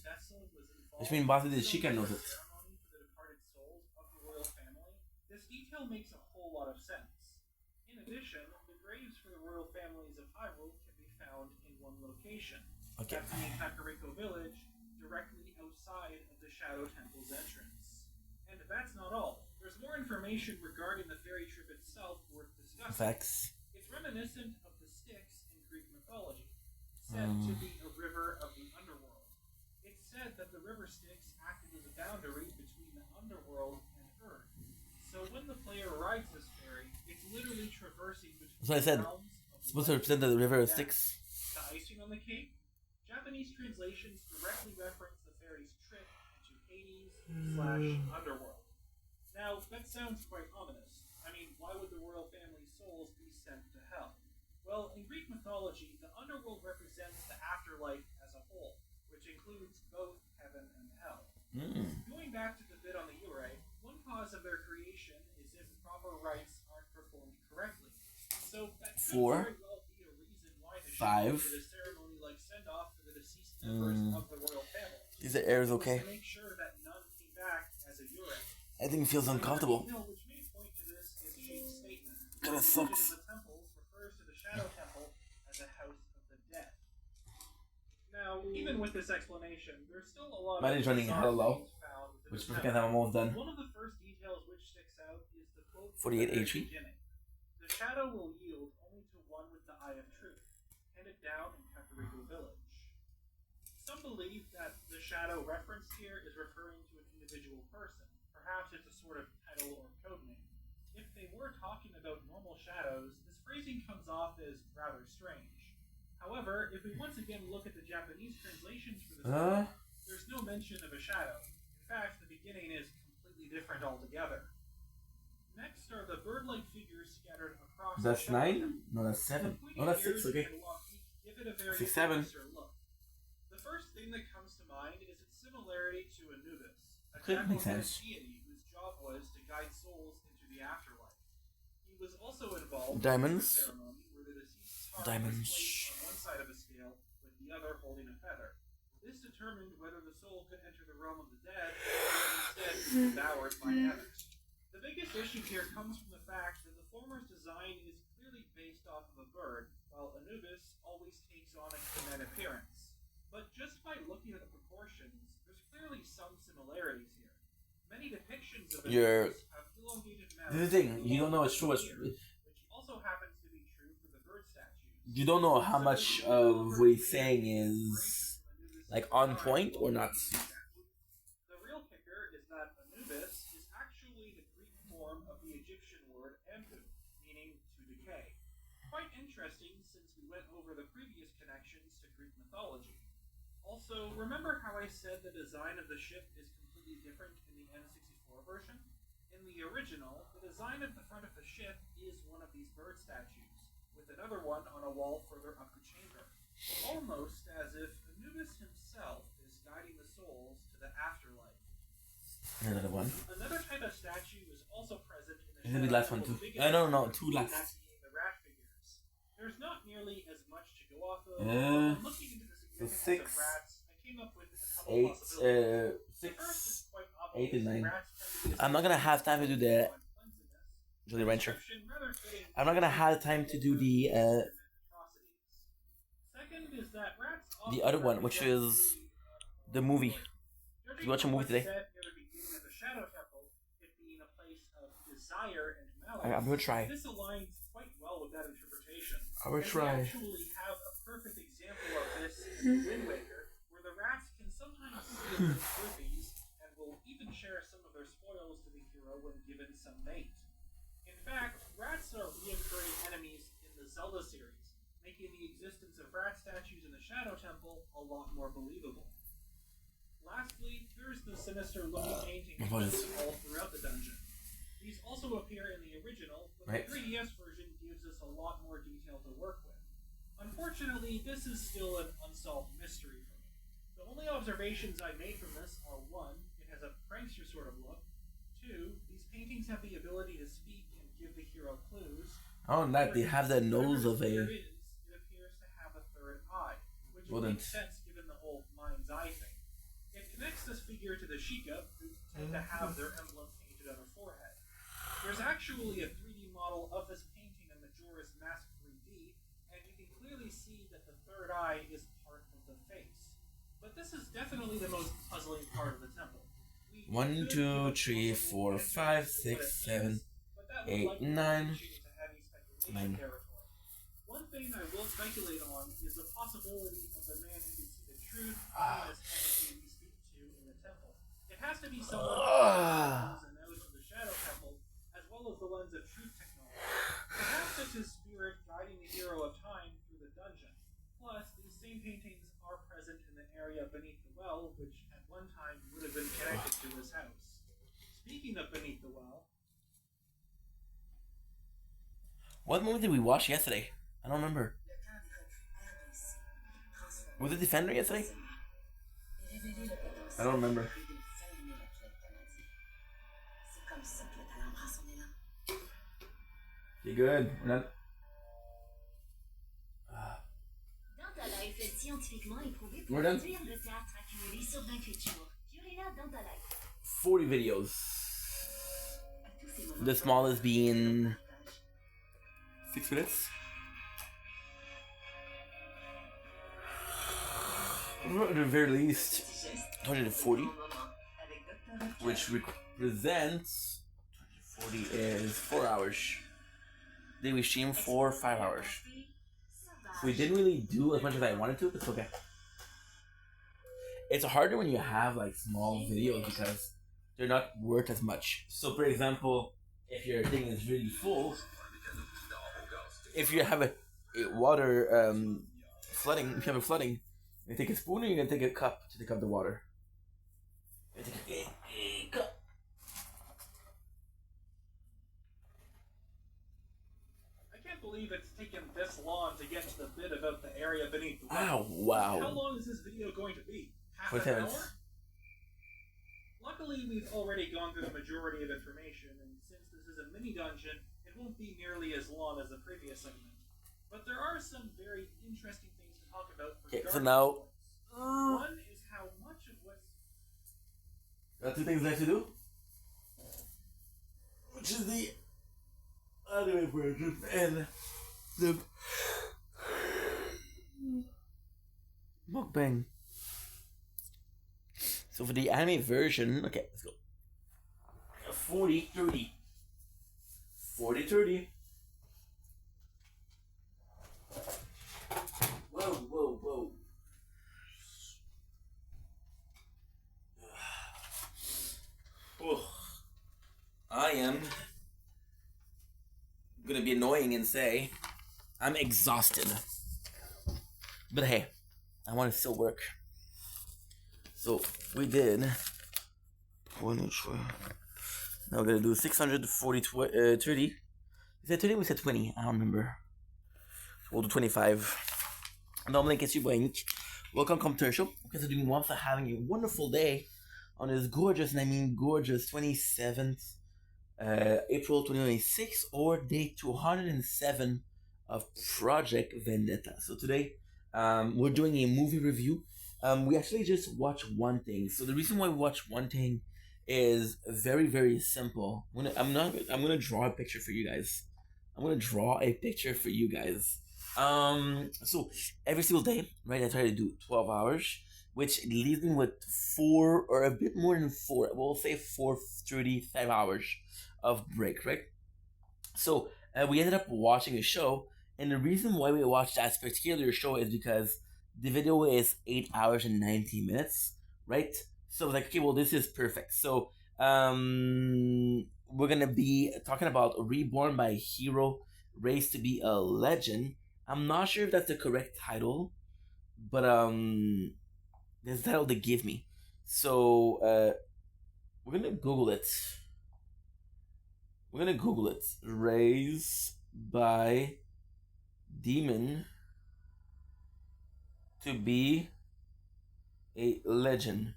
Which means Basi the Sheikah knows it. Ceremony for the departed souls of the royal family. This detail makes a whole lot of sense. In addition, the graves for the royal families of Hyrule can be found in one location. Okay. That's in Kakariko Village, directly outside of the Shadow Temple's entrance. And that's not all. There's more information regarding the fairy trip itself worth discussing. Facts. It's reminiscent of the Styx in Greek mythology, said to be a river of the underworld. It's said that the river Styx acted as a boundary between the underworld and Earth. So when the player rides this ferry, it's literally traversing between So I said, realms of it's supposed to light represent the river and of death. Styx. The icing on the cake? Japanese translations directly reference the ferry's trip into Hades/underworld. Now, that sounds quite ominous. I mean, why would the royal family's souls be sent to hell? Well, in Greek mythology, the underworld represents the afterlife as a whole, which includes both heaven and hell. Going back to the bit on the Yurei, one cause of their creation is if proper rites aren't performed correctly. So that could 4, very well be a reason why the 5. did a ceremony like send-off for the deceased members of the royal family. Is the air is okay? To make sure that none came back as a Yurei. I think it feels uncomfortable. Which may point to this is Sheik's statement. Kinda sucks. The temples refers to the Shadow Temple as a house of the dead. Now, even with this explanation, there's still a lot Mine is running hella low, which is because I'm almost done. One of the first details which sticks out is the quote 48 from the HP. beginning. The shadow will yield only to one with the eye of truth, handed down in Kakariko Village. Some believe that the shadow referenced here is referring to an individual person. Perhaps it's a sort of title or code name. If they were talking about normal shadows, this phrasing comes off as rather strange. However, if we once again look at the Japanese translations for this book, there's no mention of a shadow. In fact, the beginning is completely different altogether. Next are the bird-like figures scattered across That's the 9? No, that's 7. Oh, that's 6, okay. Give it a very 6, 7. closer look. The first thing that comes to mind is its similarity to Anubis, a Could make jackal-headed sense. deity whose job was to guide souls into the afterlife. He was also involved Diamonds. in a ceremony where the deceased's heart Diamonds. was placed on one side of a scale with the other holding a feather. This determined whether the soul could enter the realm of the dead or instead be devoured by others. The biggest issue here comes from the fact that the former's design is clearly based off of a bird, while Anubis always takes on a human appearance. But just by looking at the proportions, there's clearly some similarities here. Many depictions of Anubis have elongated mouths. This is the thing, you don't know it's true. Which also happens to be true for the bird statues. You don't know how much of what he's saying is like on point or not. The real kicker is that Anubis is actually the Greek form of the Egyptian word empu, meaning to decay. Quite interesting since we went over the previous connections to Greek mythology. Also, remember how I said the design of the ship is completely different in the N64 version? In the original, the design of the front of the ship is one of these bird statues, with another one on a wall further up the chamber. Almost as if Anubis himself is guiding the souls to the afterlife. Another one. Another type of statue is also present in the This is the last one too. No, 2 last. That being the rat figures. There's not nearly as much to go off of. Looking into the So significance 6, of rats, I came up with a couple 8, possibilities. 6, 8, and 9. I'm not gonna have time to do the Jolly Rancher. I'm not gonna have time to do the Second is that rats other one, which is the movie. Did you watch a movie today? I'm gonna try. This aligns quite well with that interpretation. I will try. We actually have a perfect example of this in Wind Waker, where the rats can sometimes steal their rubies and will even share some of their spoils to the hero when given some mate. In fact, rats are recurring enemies in the Zelda series, making the existence of rat statues in the Shadow Temple a lot more believable. Lastly, there's the sinister-looking paintings present all throughout the dungeon. These also appear in the original, but the 3DS version gives us a lot more detail to work with. Unfortunately, this is still an unsolved mystery for me. The only observations I made from this are 1, it has a prankster sort of look, 2, these paintings have the ability to speak and give the hero clues. Oh, that they have the nose of a. It appears to have a third eye, which makes sense given the whole mind's eye thing. It connects this figure to the Sheikah, who tend to have their emblem painted on their forehead. There's actually a 3D model of this painting in Majora's Mask 3D, and you can clearly see that the third eye is part of the face. But this is definitely the most puzzling part of the temple. 1, 2, 3, 4, 5, 6, 7, 8, 9, 9. One thing I will speculate on is the possibility of the man who can see the truth being this entity we speak to in the temple. It has to be someone who has a nose of the Shadow Temple, as well as the lens of truth technology. Perhaps it's his spirit guiding the hero of time through the dungeon. Plus, these same paintings are present in the area beneath the well, which at one time would have been connected to his house. Speaking of beneath the well, what movie did we watch yesterday? I don't remember. Was it Defender yesterday? I don't remember. You good? We're not... Dentalife est scientifiquement éprouvé pour We're done. réduire le théâtre accumulé sur 28 jours. Purina Dentalife. 40 videos. The smallest being 6 minutes. At the very least 240, which represents 240 is 4 hours. Then we stream for 5 hours. We didn't really do as much as I wanted to, but it's okay. It's harder when you have like small videos because they're not worth as much. So for example, if your thing is really full, if you have a water flooding, if you have a flooding, you take a spoon or you're gonna take a cup to take up the water. You take a cup. I can't believe it's taken this long to get to the bit about the area beneath the Wow, well. wow. How long is this video going to be? Half 40 an minutes. hour? Luckily, we've already gone through the majority of information, and since this is a mini dungeon, it won't be nearly as long as the previous segment. But there are some very interesting things to talk about for Okay, Dark so now One is how much of what's got 2 things left to do, which is the anime version and the mukbang. So for the anime version, okay, let's go. 40-30. 40-30. Whoa, whoa, whoa. Oh, I am gonna be annoying and say I'm exhausted. But hey, I want to still work. So we did. Now we're gonna do 640 30. Is that 30 or we said 20? I don't remember. We'll do 25. Normally, in case you're going, welcome to our show. Because we're doing one for having a wonderful day on this gorgeous, and I mean gorgeous, 27th April 2026, or day 207 of Project Vendetta. So today, we're doing a movie review. We actually just watched one thing. So the reason why we watched one thing is very, very simple. I'm gonna draw a picture for you guys. So every single day, right, I try to do 12 hours, which leaves me with 4 or a bit more than 4. We'll say 4:35 hours of break, right? So we ended up watching a show, and the reason why we watched that particular show is because the video is 8 hours and 19 minutes, right? So like, okay, well, this is perfect. So we're gonna be talking about Reborn by Hero, Raised to be a Legend. I'm not sure if that's the correct title, but that's the title they give me. So we're gonna Google it. Raised by Demon to be a Legend.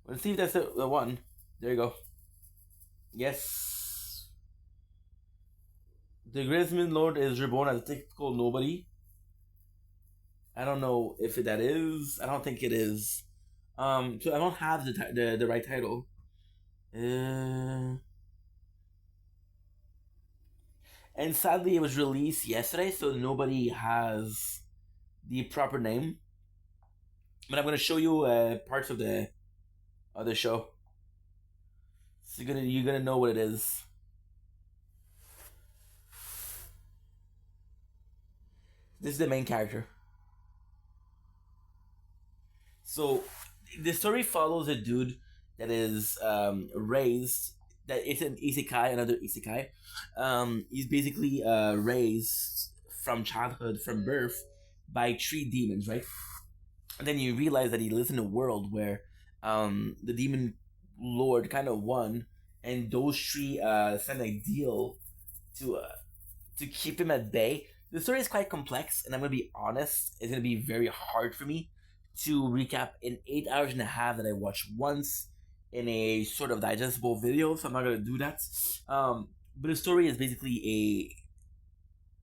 Let's see if that's the one. There you go. Yes. The Grisman Lord is reborn as a typical nobody. I don't know if that is. I don't think it is. So I don't have the right title. And sadly, it was released yesterday, so nobody has the proper name. But I'm gonna show you parts of the show. So you're gonna know what it is. This is the main character. So the story follows a dude that is raised, that it's an isekai, another isekai. He's basically raised from childhood, from birth, by 3 demons, right? And then you realize that he lives in a world where the demon lord kind of won, and those 3 signed a deal to keep him at bay. The story is quite complex, and I'm gonna be honest, it's gonna be very hard for me to recap in 8 hours and a half that I watched once in a sort of digestible video, so I'm not gonna do that. But the story is basically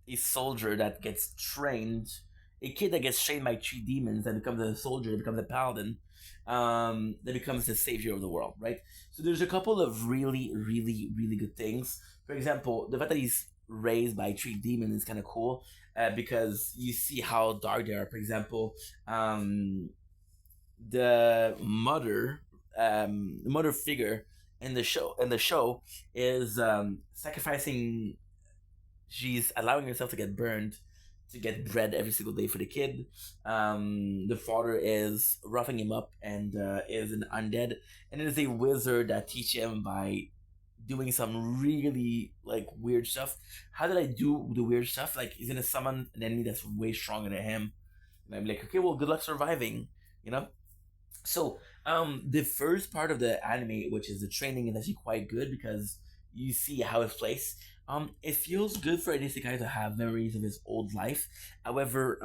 a soldier that gets trained, a kid that gets trained by 3 demons, that becomes a soldier, that becomes a paladin, that becomes the savior of the world, right? So there's a couple of really, really, really good things. For example, the fact that he's raised by 3 demons is kind of cool, because you see how dark they are. For example, the mother figure in the show is sacrificing. She's allowing herself to get burned to get bread every single day for the kid. The father is roughing him up and is an undead, and it is a wizard that teaches him by doing some really like weird stuff. How did I do the weird stuff? Like, he's gonna summon an enemy that's way stronger than him, and I'm like, okay, well, good luck surviving, you know. So the first part of the anime, which is the training, is actually quite good because you see how it's placed. It feels good for an isekai to have memories of his old life. However,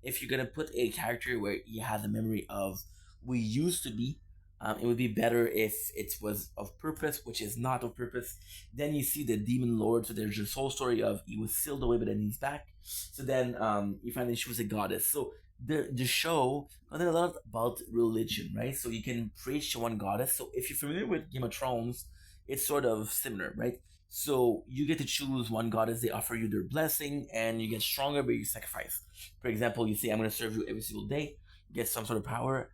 if you're gonna put a character where he has a memory of we used to be, it would be better if it was of purpose, which is not of purpose. Then you see the demon lord, so there's this whole story of he was sealed away, but then he's back. So then you find that she was a goddess. So the show contains a lot about religion, right? So you can preach to one goddess. So if you're familiar with Game of Thrones, it's sort of similar, right? So you get to choose one goddess. They offer you their blessing, and you get stronger, but you sacrifice. For example, you say, "I'm going to serve you every single day." You get some sort of power.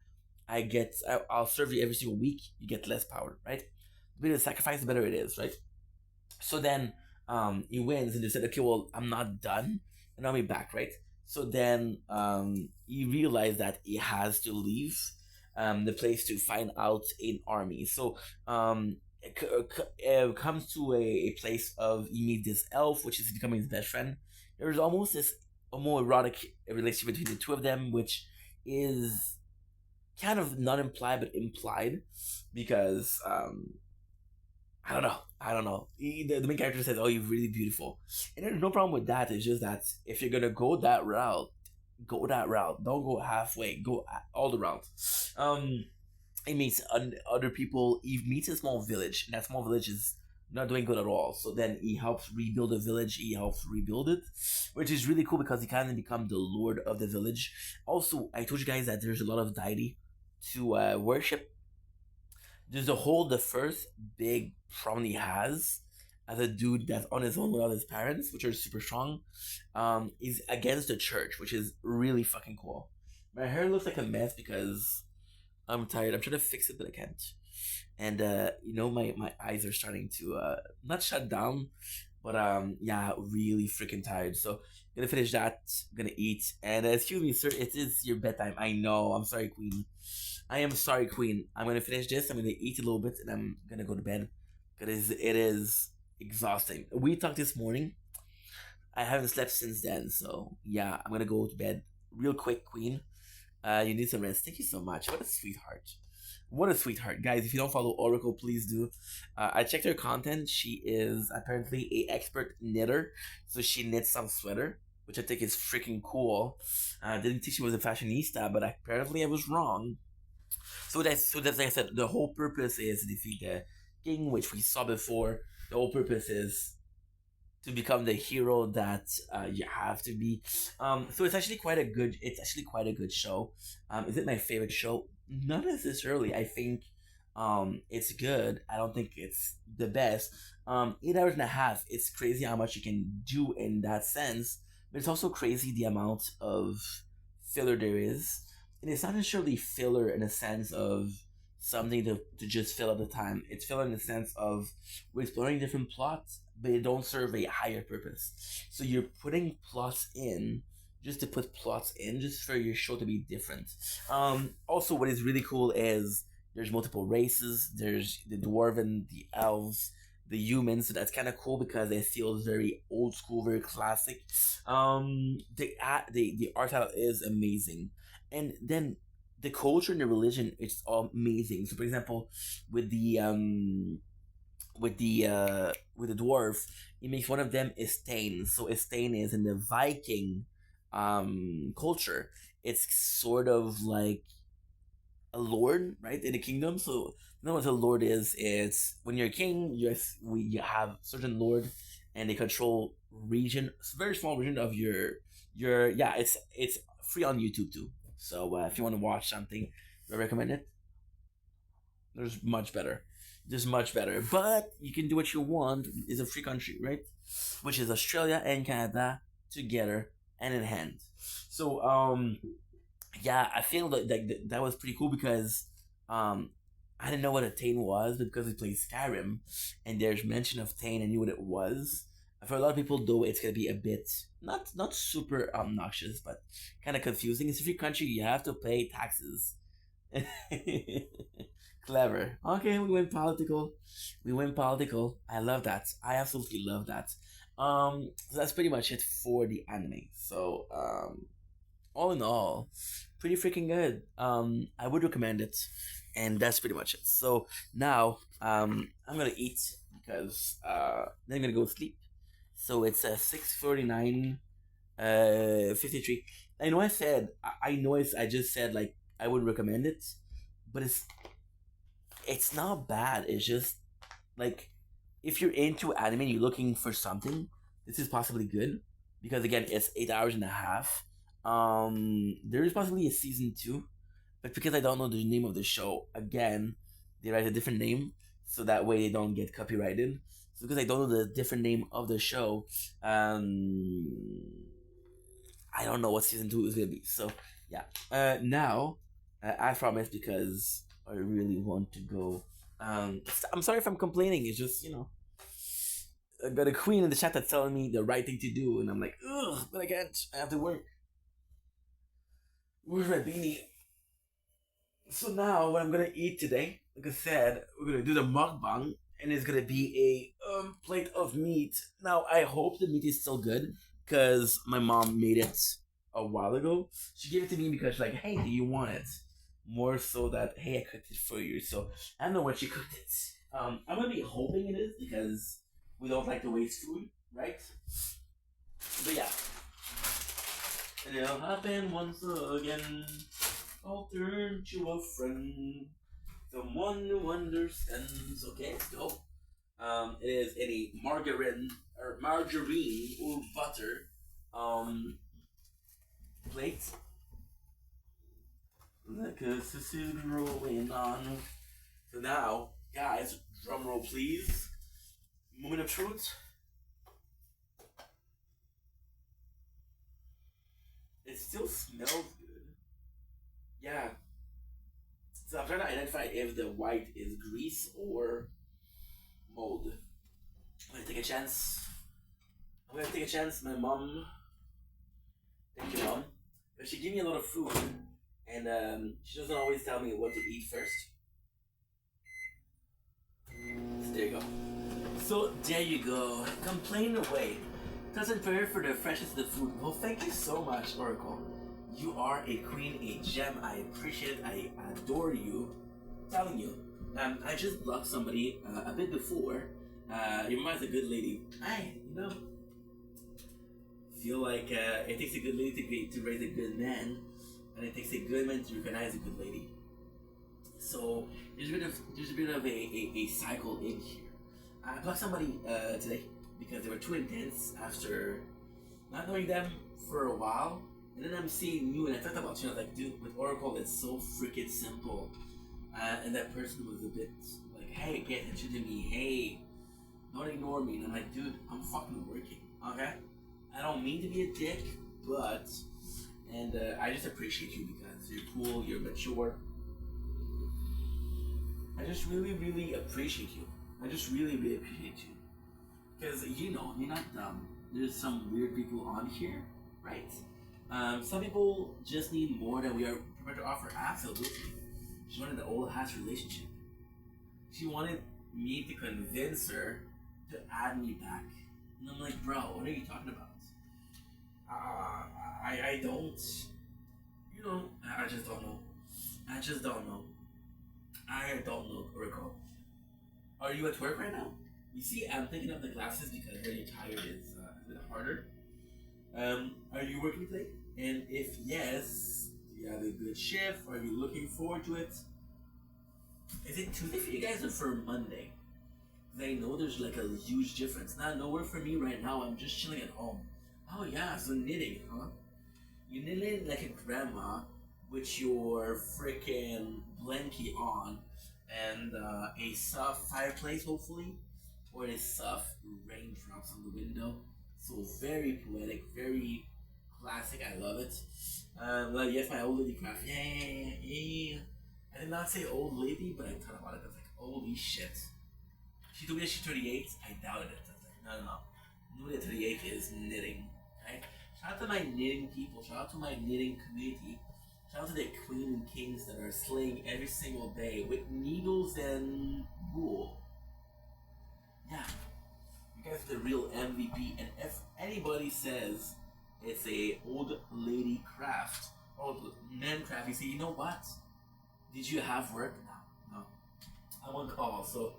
I'll serve you every single week. You get less power, right? The bigger the sacrifice, the better it is, right? So then he wins, and they said, "Okay, well, I'm not done, and I'll be back," right? So then he realized that he has to leave the place to find out an army. So it comes to a place of he meets this elf, which is becoming his best friend. There's almost this homoerotic relationship between the two of them, which is kind of not implied but implied, because I don't know. The main character says, "Oh, you're really beautiful," and there's no problem with that. It's just that if you're gonna go that route, go that route. Don't go halfway. Go all the route. He meets other people. He meets a small village, and that small village is not doing good at all. So then he helps rebuild the village. He helps rebuild it, which is really cool because he kind of become the lord of the village. Also, I told you guys that there's a lot of deity to worship. There's the first big problem he has as a dude that's on his own without his parents, which are super strong, is against the church, which is really fucking cool. My hair looks like a mess because I'm tired. I'm trying to fix it, but I can't. And my eyes are starting to not shut down, but yeah, really freaking tired. So gonna finish that. Gonna eat. And excuse me, sir, it is your bedtime. I know. I'm sorry, Queen. I am sorry, Queen. I'm gonna finish this. I'm gonna eat a little bit, and I'm gonna go to bed because it is exhausting. We talked this morning. I haven't slept since then, so yeah, I'm gonna go to bed real quick, Queen. You need some rest. Thank you so much. What a sweetheart. What a sweetheart. Guys, if you don't follow Oracle, please do. I checked her content. She is apparently a expert knitter. So she knits some sweater, which I think is freaking cool. I didn't think she was a fashionista, but apparently I was wrong. So that's like I said, the whole purpose is to defeat the king, which we saw before. The whole purpose is to become the hero that you have to be. So it's actually quite a good show. Is it my favorite show? Not necessarily. I think it's good. I don't think it's the best. 8 hours and a half. It's crazy how much you can do in that sense, but it's also crazy the amount of filler there is. and it's not necessarily filler in a sense of something to just fill up the time. It's filler in the sense of we're exploring different plots, but they don't serve a higher purpose. So you're putting plots in just to put plots in, just for your show to be different. Also, what is really cool is there's multiple races. There's the dwarven, the elves, the humans. So that's kind of cool because it feels very old school, very classic. The art style is amazing, and then the culture and the religion is all amazing. So, for example, with the dwarf, it makes one of them Estain. So Estain is in the Viking culture. It's sort of like a lord, right, in the kingdom. So you know what a lord is? It's when you're a king, you have certain lord, and they control region, very small region of your yeah. It's free on YouTube too. So if you want to watch something, I recommend it. There's much better. There's much better, but you can do what you want. It's a free country, right? Which is Australia and Canada together and in hand. So yeah, I feel that was pretty cool because I didn't know what a Tane was, but because we played Skyrim and there's mention of Tane, I knew what it was. For a lot of people, though, it's gonna be a bit not super obnoxious, but kind of confusing. It's a free country; you have to pay taxes. Clever. Okay, we went political. We went political. I love that. I absolutely love that. So that's pretty much it for the anime. So all in all, pretty freaking good. I would recommend it, and that's pretty much it. So now, I'm gonna eat because then I'm gonna go sleep. So it's 6:49, 53. I know I said I know I just said like I wouldn't recommend it, but it's not bad. It's just like if you're into anime and you're looking for something, this is possibly good because again it's 8 hours and a half. There is possibly a season 2, but because I don't know the name of the show, again, they write a different name so that way they don't get copyrighted. So because I don't know the different name of the show, I don't know what season 2 is gonna be. So yeah, now I promise because I really want to go. I'm sorry if I'm complaining. It's just I got a queen in the chat that's telling me the right thing to do, and I'm like, ugh, but I can't. I have to work. Where's my beanie? So now, what I'm gonna eat today, like I said, we're gonna do the mukbang, and it's gonna be a plate of meat. Now, I hope the meat is still good, because my mom made it a while ago. She gave it to me because she's like, hey, do you want it? More so that, hey, I cooked it for you. So, I don't know when she cooked it. I'm gonna be hoping it is, because we don't like to waste food, right? But yeah. And it'll happen once again. I'll turn to a friend, someone who understands. Okay, let's go. It is in a margarine or butter plate. Like a Sicilian rolling on. So now, guys, drum roll please. Moment of truth. It still smells good. Yeah. So I'm trying to identify if the white is grease or mold. I'm gonna take a chance. My mom. Thank you, Mom. But she gave me a lot of food, and she doesn't always tell me what to eat first. So there you go. So there you go. Complain away. Doesn't prepare for the freshness of the food. Well, thank you so much, Oracle. You are a queen, a gem. I appreciate it. I adore you. I'm telling you. I just blocked somebody a bit before. Your mom's a good lady. Feel like it takes a good lady to raise a good man, and it takes a good man to recognize a good lady. So there's a bit of a cycle in here. I blocked somebody today because they were too intense after not knowing them for a while. And then I'm seeing you, and I thought about you, and I was like, dude, with Oracle, it's so freaking simple. And that person was a bit like, hey, pay attention to me, hey, don't ignore me. And I'm like, dude, I'm fucking working, okay? I don't mean to be a dick, but and I just appreciate you because you're cool, you're mature. I just really, really appreciate you. I just really, really appreciate you. Because, you know, you're not dumb. There's some weird people on here, right? Some people just need more than we are prepared to offer. Absolutely. She wanted the old ass relationship. She wanted me to convince her to add me back. And I'm like, bro, what are you talking about? I don't. You know, I just don't know. I just don't know. I don't know, Rico. Are you at work right now? You see, I'm picking up the glasses because getting tired is a bit harder. Are you working today? And if yes, do you have a good shift? Are you looking forward to it? Is it Tuesday for you guys or for Monday? Because I know there's like a huge difference. Not nowhere for me right now. I'm just chilling at home. Oh yeah, so knitting, huh? You knitting like a grandma with your freaking blankie on and a soft fireplace, hopefully, or a soft raindrops on the window. So very poetic, very classic. I love it. Well, yes, my old lady craft. Yeah. I did not say old lady, but I thought about it. I was like, holy shit. She told me that she's 38. I doubted it. I was like, no. Nobody at 38 is knitting. Okay? Shout out to my knitting people. Shout out to my knitting community. Shout out to the queen and kings that are slaying every single day with needles and wool. Yeah. You guys are the real MVP. And if anybody says it's a old lady craft, old man craft, you say, you know what? Did you have work? No. I'm on call. So,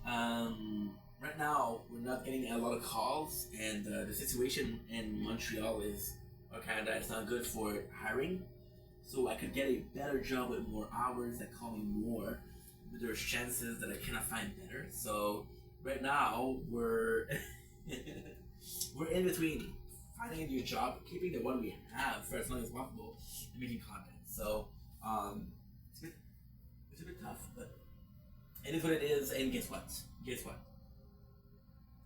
right now, we're not getting a lot of calls, and the situation in Montreal is, or Canada, is not good for hiring. So I could get a better job with more hours that call me more, but there's chances that I cannot find better. So right now, we're we're in between finding a new job, keeping the one we have for as long as possible, and making content. So it's a bit tough, but it is what it is. And guess what?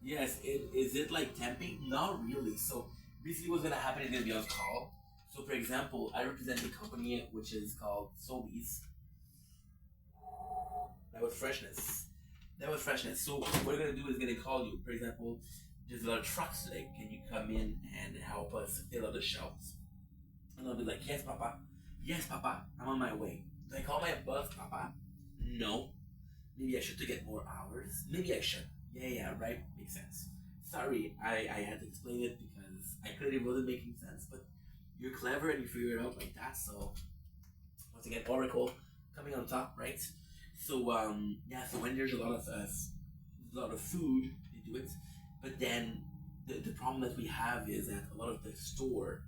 Yes, is it like temping? Not really. So basically what's gonna happen is gonna be on call. So for example, I represent a company which is called Sobeys. That was freshness. So what we're gonna do is gonna call you. For example, there's a lot of trucks today. Can you come in and help us fill out the shelves? And I'll be like, yes, Papa. Yes, Papa. I'm on my way. Do I call my boss, Papa? No. Maybe I should to get more hours. Maybe I should. Yeah, right. Makes sense. Sorry, I had to explain it because I clearly wasn't making sense, but you're clever and you figure it out like that. So once again, Oracle coming on top, right? So so when there's a lot of food, they do it. But then the problem that we have is that a lot of the store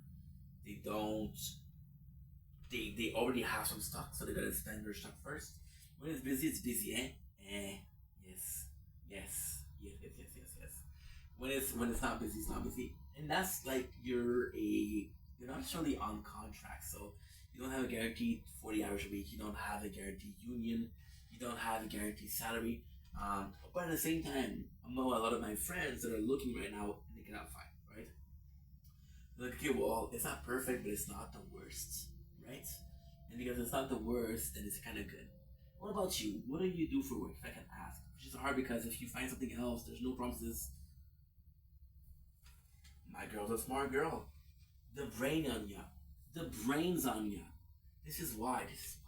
they already have some stock, so they're gonna spend their stock first. When it's busy, eh? Yes. When it's not busy, it's not busy. And that's like you're not necessarily on contract, so you don't have a guaranteed 40 hours a week, you don't have a guaranteed union, you don't have a guaranteed salary. But at the same time, I know a lot of my friends that are looking right now and they cannot find, right? They're like, okay, well, it's not perfect, but it's not the worst, right? And because it's not the worst, then it's kind of good. What about you? What do you do for work, if I can ask? Which is hard because if you find something else, there's no promises. My girl's a smart girl. The brains on ya. This is why. This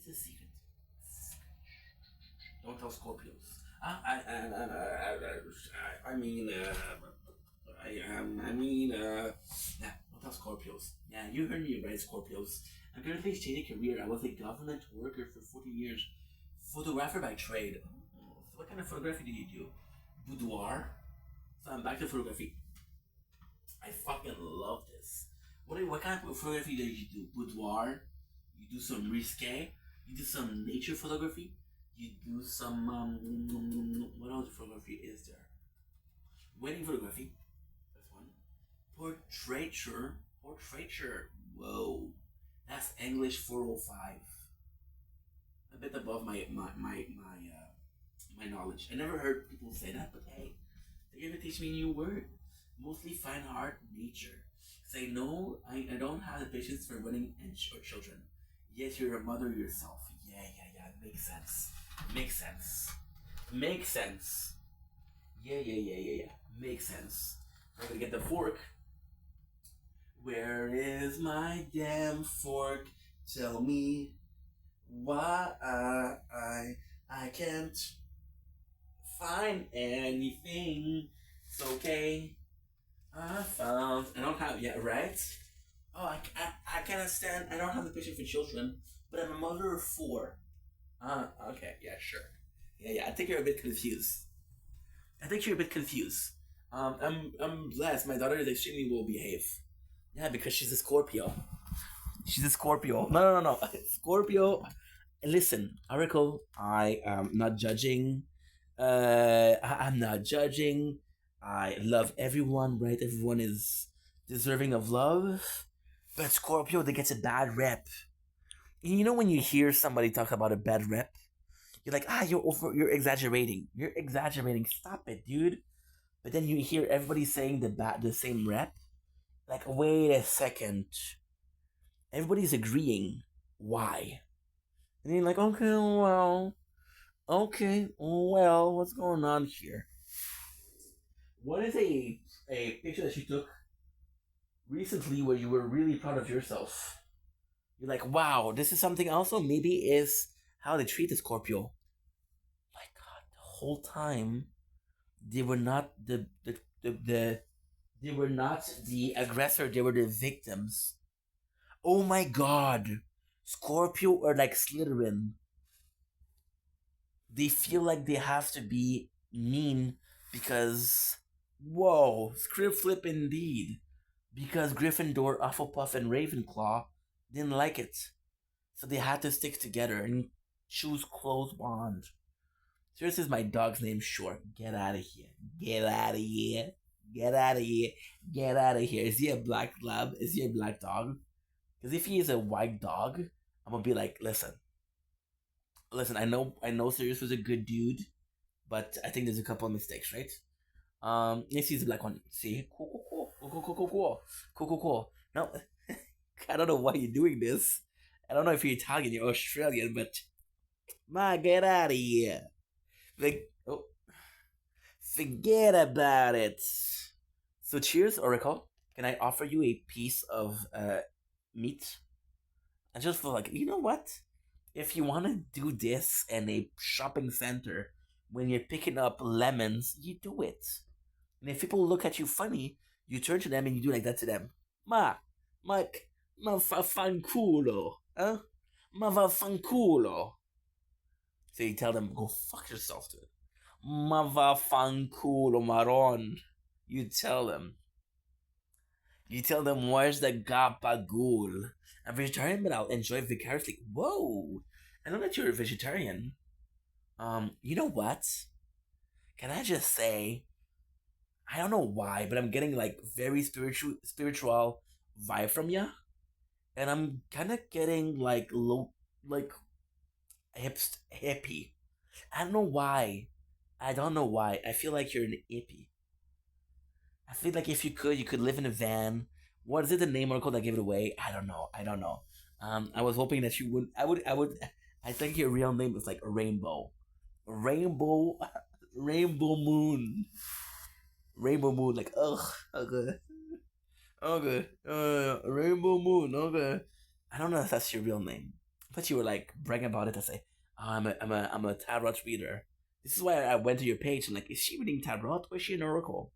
is secret. Don't tell Scorpios. Don't tell Scorpios. Yeah, you heard me right, Scorpios. I'm currently changing career. I was a government worker for 14 years. Photographer by trade. Oh, so what kind of photography do you do? Boudoir? So I'm back to photography. I fucking love this. What kind of photography do you do? Boudoir? You do some risque? You do some nature photography? You do some, what other photography is there? Wedding photography. That's one. Portraiture. Whoa. That's English 405. A bit above my knowledge. I never heard people say that, but hey, they're gonna teach me a new word. Mostly fine art, nature. Say no, I don't have the patience for winning and children. Yes, you're a mother yourself. Yeah. Makes sense. Makes sense. Makes sense. Yeah. Makes sense. I'm gonna get the fork. Where is my damn fork? Tell me why I can't find anything. It's okay. I don't have yet, right? Oh, I can't stand. I don't have the patience for children, but I'm a mother of 4. Okay, yeah, sure. Yeah. I think you're a bit confused. I'm blessed. My daughter is extremely well behaved. Yeah, because she's a Scorpio. She's a Scorpio. No. Scorpio. Listen, Oracle, I am not judging. I'm not judging. I love everyone, right? Everyone is deserving of love. But Scorpio, they get a bad rep. You know when you hear somebody talk about a bad rep, you're like, you're exaggerating. You're exaggerating. Stop it, dude. But then you hear everybody saying the same rep. Like, wait a second. Everybody's agreeing. Why? And you're like, okay, well, what's going on here? What is a picture that you took recently where you were really proud of yourself? You're like, wow, this is something also maybe is how they treat the Scorpio. My God, the whole time they were not they were not the aggressor, they were the victims. Oh my God, Scorpio are like Slytherin. They feel like they have to be mean because, whoa, script flip indeed. Because Gryffindor, Hufflepuff, and Ravenclaw didn't like it. So they had to stick together and choose close bond. Seriously, is my dog's name short? Get out of here. Get out of here. Get out of here. Get out of here. Is he a black lab? Is he a black dog? Because if he is a white dog, I'm gonna be like, listen, I know Sirius was a good dude, but I think there's a couple of mistakes, right? Yes, he's a black one. See? Cool. No, I don't know why you're doing this. I don't know if you're Italian, you're Australian, but get out of here. Like, forget about it. So cheers, Oracle. Can I offer you a piece of meat? I just feel like, you know what? If you want to do this in a shopping center when you're picking up lemons, you do it. And if people look at you funny, you turn to them and you do like that to them. Ma fanculo. Huh? Ma fanculo. So you tell them, go fuck yourself, dude. Ma fanculo, maron. You tell them. Where's the gabagool? I'm vegetarian, but I'll enjoy vicariously. Whoa! I know that you're a vegetarian. You know what? Can I just say, I don't know why, but I'm getting like very spiritual vibe from you, and I'm kind of getting like hippie. I don't know why. I feel like you're an hippie. I feel like if you could live in a van. What is it? The name article that gave it away? I don't know. I was hoping that you would. I think your real name is like Rainbow Moon. Rainbow Moon. Like okay. Rainbow Moon. Okay. I don't know if that's your real name, but you were like bragging about it to say, oh, I'm a tarot reader. This is why I went to your page and like, is she reading tarot or is she an oracle?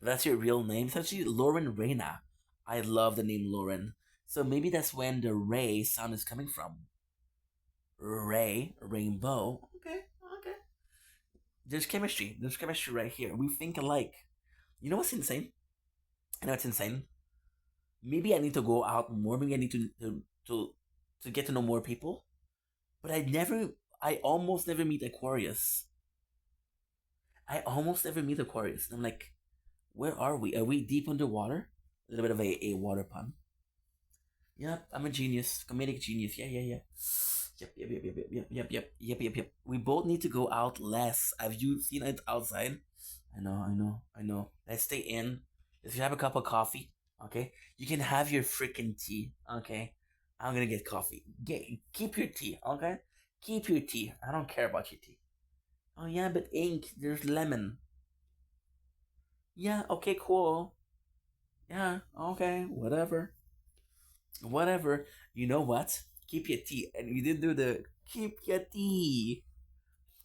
If that's your real name. It's actually Lauren Reina. I love the name Lauren. So maybe that's when the Ray sound is coming from. Ray, rainbow. Okay. There's chemistry. Right here. We think alike. You know what's insane? I know it's insane. Maybe I need to go out more. Maybe I need to get to know more people. But I almost never meet Aquarius. I'm like, where are we? Are we deep underwater? A little bit of a water pun. Yep, I'm a genius. Comedic genius. Yeah. Yep. We both need to go out less. Have you seen it outside? I know. Let's stay in. If you have a cup of coffee, okay, you can have your freaking tea, okay? I'm gonna get coffee. Keep your tea, okay? Keep your tea. I don't care about your tea. Oh yeah, but ink, there's lemon. Yeah, okay, cool. Yeah, okay, whatever. Whatever. You know what? Keep your tea. And you did do the keep your tea.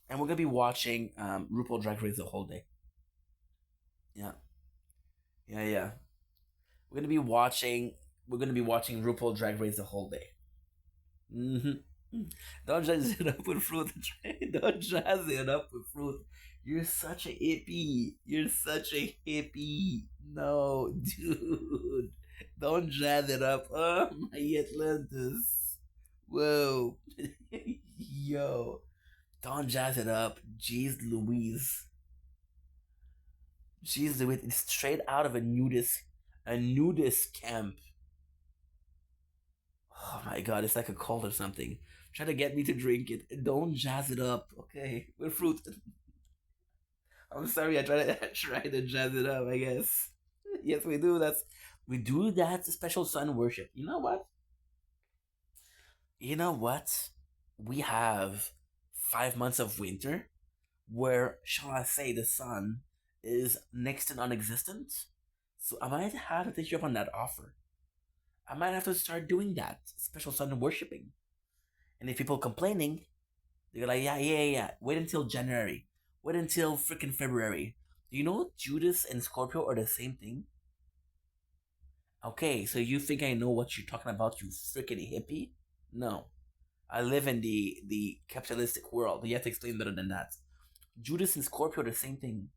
And we're gonna be watching RuPaul Drag Race the whole day. Yeah. Yeah. We're gonna be watching RuPaul Drag Race the whole day. Mm-hmm. Don't jazz it up with fruit. Don't jazz it up with fruit. You're such a hippie. You're such a hippie. No, dude. Don't jazz it up. Oh, my Atlantis. Whoa. Yo. Don't jazz it up. Jeez Louise. Jeez Louise. It's straight out of a nudist camp. Oh my god, it's like a cult or something. Try to get me to drink it. Don't jazz it up, okay? With fruit. I'm sorry, I try to jazz it up, I guess. Yes, we do. We do that special sun worship. You know what? You know what? We have 5 months of winter where, shall I say, the sun is next to non-existent. So I might have to take you up on that offer. I might have to start doing that special sun worshiping. And if people complaining, they're like, yeah. Wait until January. Wait until freaking February. Do you know Judas and Scorpio are the same thing? Okay, so you think I know what you're talking about, you freaking hippie? No. I live in the capitalistic world. You have to explain better than that. Judas and Scorpio are the same thing.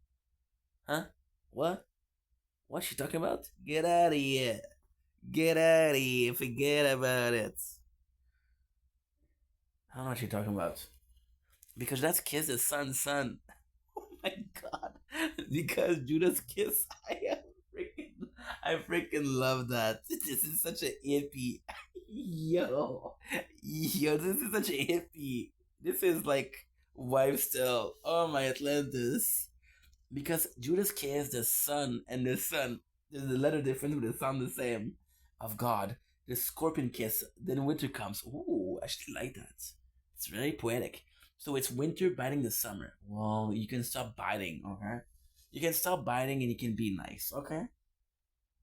Huh? What? What's she talking about? Get out of here. Get out of here. Forget about it. I don't know what you're talking about. Because that's Kiss the Sun. Oh my god. Because Judas Kiss. I freaking love that. This is such a hippie. Yo, this is such a hippie. This is like wife still. Oh my Atlantis. Because Judas Kiss the sun and the sun. There's a letter difference, but they sound the same. Of God. The scorpion kiss. Then winter comes. Ooh, I actually like that. It's very poetic. So it's winter biting the summer. Well, you can stop biting, okay? You can stop biting and you can be nice, okay?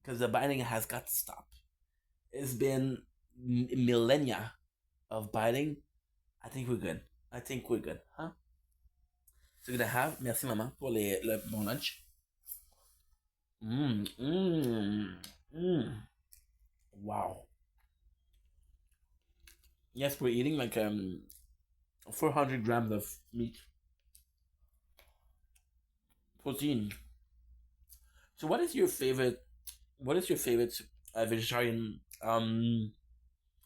Because the biting has got to stop. It's been millennia of biting. I think we're good. Huh? So we're gonna have, merci maman pour le bon lunch. Wow. Yes, we're eating like 400 grams of meat. Protein. So what is your favorite vegetarian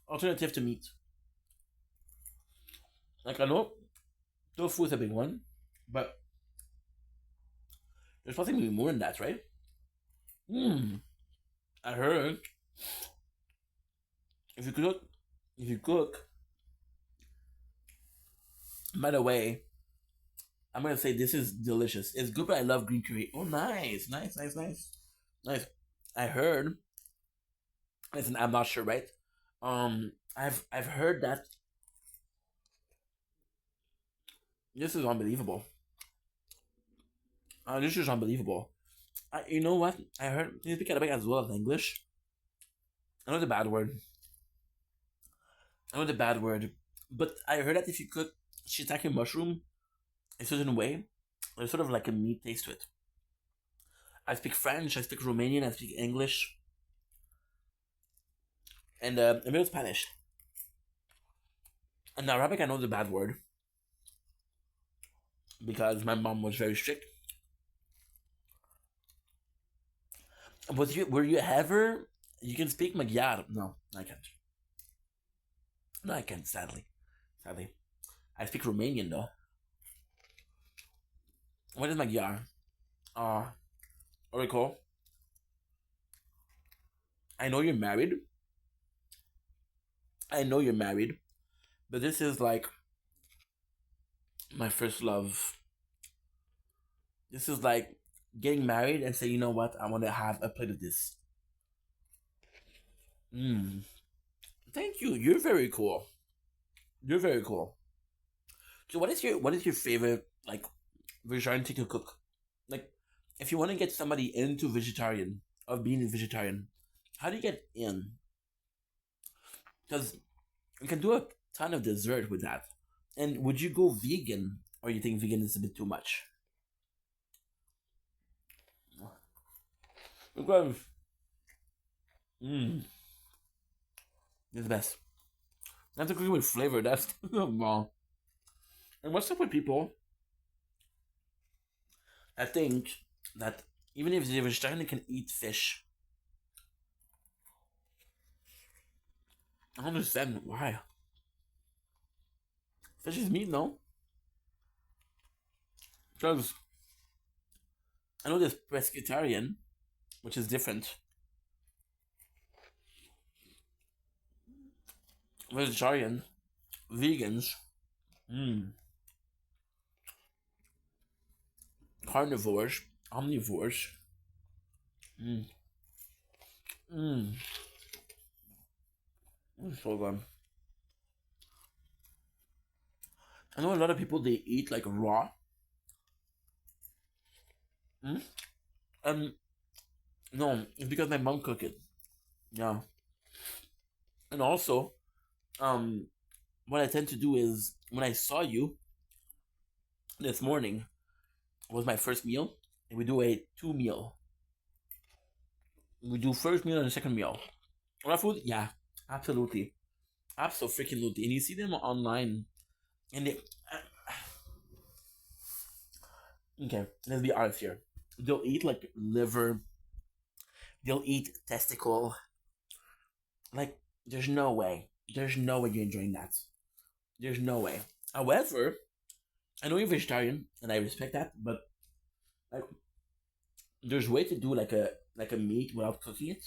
alternative to meat? Like I know tofu is a big one, but there's possibly more than that, right? I heard if you cook. By the way, I'm gonna say this is delicious. It's good, but I love green curry. Oh, nice. I heard. Listen, I'm not sure, right? I've heard that this is unbelievable. This is unbelievable. You know what? I heard you speak Arabic as well as English. I know the bad word. But I heard that if you cook shiitake mushroom a certain way, there's sort of like a meat taste to it. I speak French, I speak Romanian, I speak English, and a bit of Spanish. In Arabic, I know the bad word because my mom was very strict. Were you ever? You can speak Magyar? No, I can't. No, I can't. Sadly, I speak Romanian though. What is Magyar? Recall. I know you're married. But this is like my first love. This is like getting married and say, you know what, I want to have a plate of this. Thank you. You're very cool. You're very cool. So what is your favorite like vegetarian thing to cook? Like, if you want to get somebody into vegetarian, of being a vegetarian, how do you get in? Because you can do a ton of dessert with that. And would you go vegan, or you think vegan is a bit too much? Because it's the best. Not to cook with flavor. That's wrong. And what's up with people? I think that even if they're vegetarian, they can eat fish. I don't understand why. Fish is meat, no? Because I know there's pescatarian, which is different. Vegetarian, vegans, carnivores, omnivores. So good. I know a lot of people, they eat like raw. No, it's because my mom cooked it. Yeah. And also, what I tend to do is when I saw you this morning was my first meal, and we do a 2 meal. We do first meal and a second meal. Raw food, yeah, absolutely, absolutely. And you see them online, and they. Okay, let's be honest here. They'll eat like liver. They'll eat testicle. Like, there's no way. There's no way you're enjoying that. There's no way. However, I know you're vegetarian, and I respect that, but like, there's a way to do like a meat without cooking it.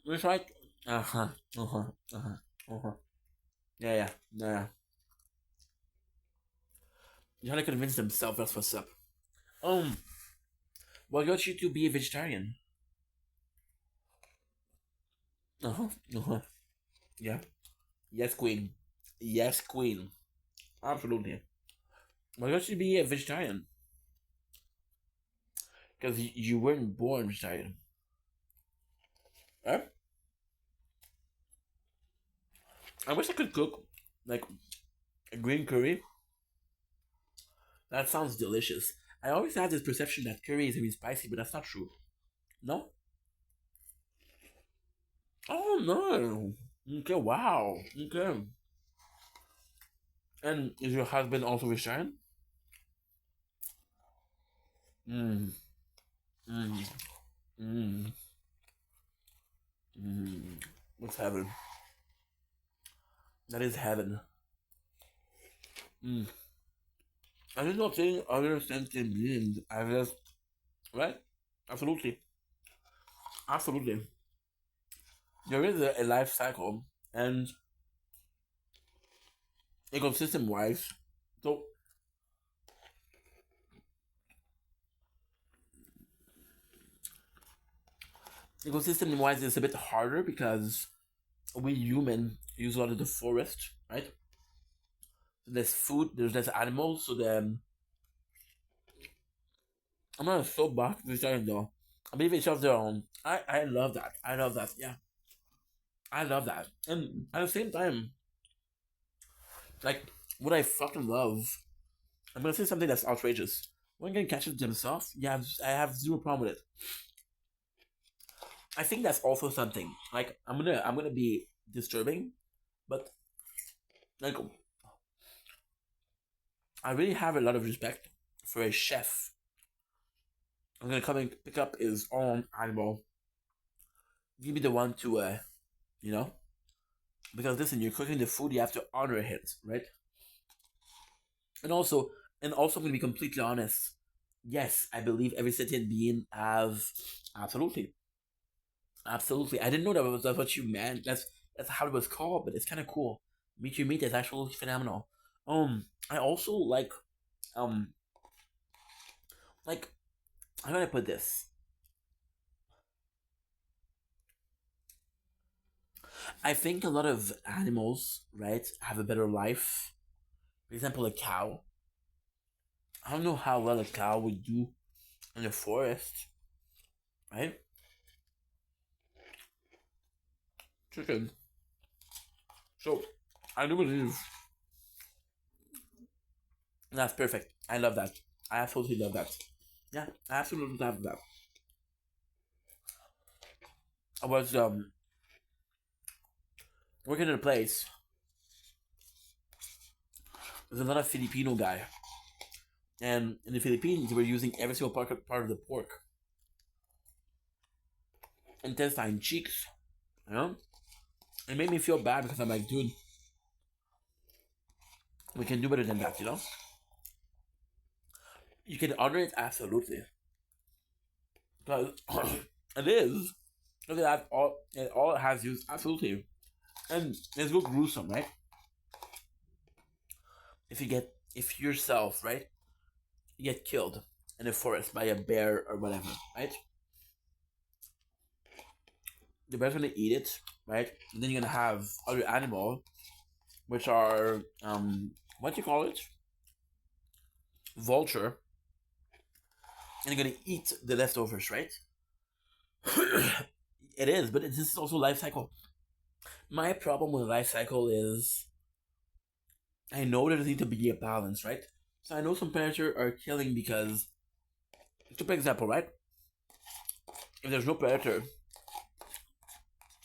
It's like yeah. You trying to convince themselves that's what's up. What got you to be a vegetarian? Yeah. Yes, queen. Yes, queen. Absolutely. What got you to be a vegetarian? Because you weren't born vegetarian. Huh? I wish I could cook like a green curry. That sounds delicious. I always had this perception that curry is gonna be spicy, but that's not true. No? Oh no. Okay, wow. Okay. And is your husband also vegetarian? Mmm. Mmm. Mmm. Mmm. What's heaven? That is heaven. I'm just not saying other sentient beings. I just, right? Absolutely. Absolutely. There is a life cycle, and ecosystem wise, so ecosystem wise it's a bit harder because we human use a lot of the forest, right? So there's food, there's less animals, so then I'm not a soapbox vegetarian though. I believe each of their own. I love that. I love that. Yeah. I love that. And at the same time, like, what I fucking love, I'm gonna say something that's outrageous. When can catch it themselves, yeah, I have zero problem with it. I think that's also something. Like, I'm gonna be disturbing, but like, I really have a lot of respect for a chef. I'm gonna come and pick up his own animal. Give me the one to you know, because listen, you're cooking the food, you have to honor it, right? And also, I'm gonna be completely honest. Yes, I believe every sentient being have absolutely. Absolutely. I didn't know that's what you meant. That's how it was called, but it's kinda cool. Meet Your Meat is actually phenomenal. I also like like, how do I put this? I think a lot of animals, right, have a better life. For example, a cow. I don't know how well a cow would do in the forest, right? Chicken. So, I do believe that's perfect. I love that. I absolutely love that. Yeah, I absolutely love that. I was working in a place. There's a lot of Filipino guy, and in the Philippines, they were using every single part of the pork, intestine, cheeks. You know, it made me feel bad because I'm like, dude, we can do better than that. You know, you can honor it absolutely, because it is. Look at that, all it has used absolutely, and it's so gruesome, right? If yourself, right, you get killed in the forest by a bear or whatever, right? The bear's gonna eat it, right? And then you're gonna have other animal, which are what do you call it? Vulture. And you're gonna eat the leftovers, right? It is, but this is also life cycle. My problem with life cycle is I know there needs to be a balance, right? So I know some predators are killing because, for example, right? If there's no predator,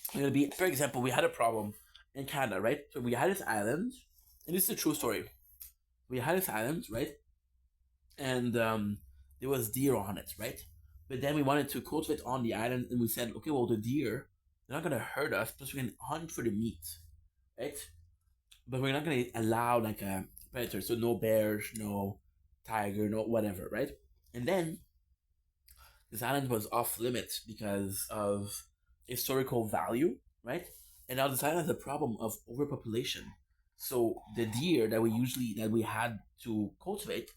it's gonna be, for example, we had a problem in Canada, right? So we had this island, and this is a true story. We had this island, right? And there was deer on it, right? But then we wanted to cultivate on the island, and we said, okay, well, the deer, they're not gonna hurt us, plus we can hunt for the meat, right? But we're not gonna allow like a predator, so no bears, no tiger, no whatever, right? And then this island was off limits because of historical value, right? And now this island has a problem of overpopulation. So the deer that we had to cultivate,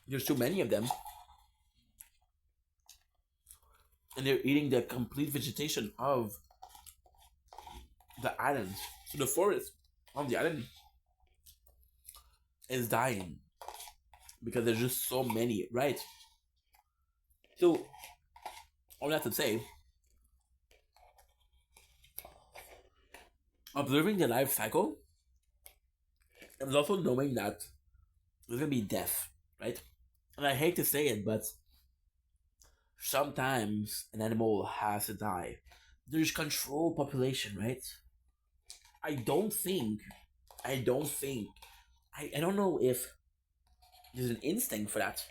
there's too many of them, and they're eating the complete vegetation of the island. So the forest on the island is dying because there's just so many, right? So all that to say, observing the life cycle and also knowing that there's gonna be death, right? And I hate to say it, but sometimes an animal has to die. There's control population, right? I don't think, I don't know if there's an instinct for that,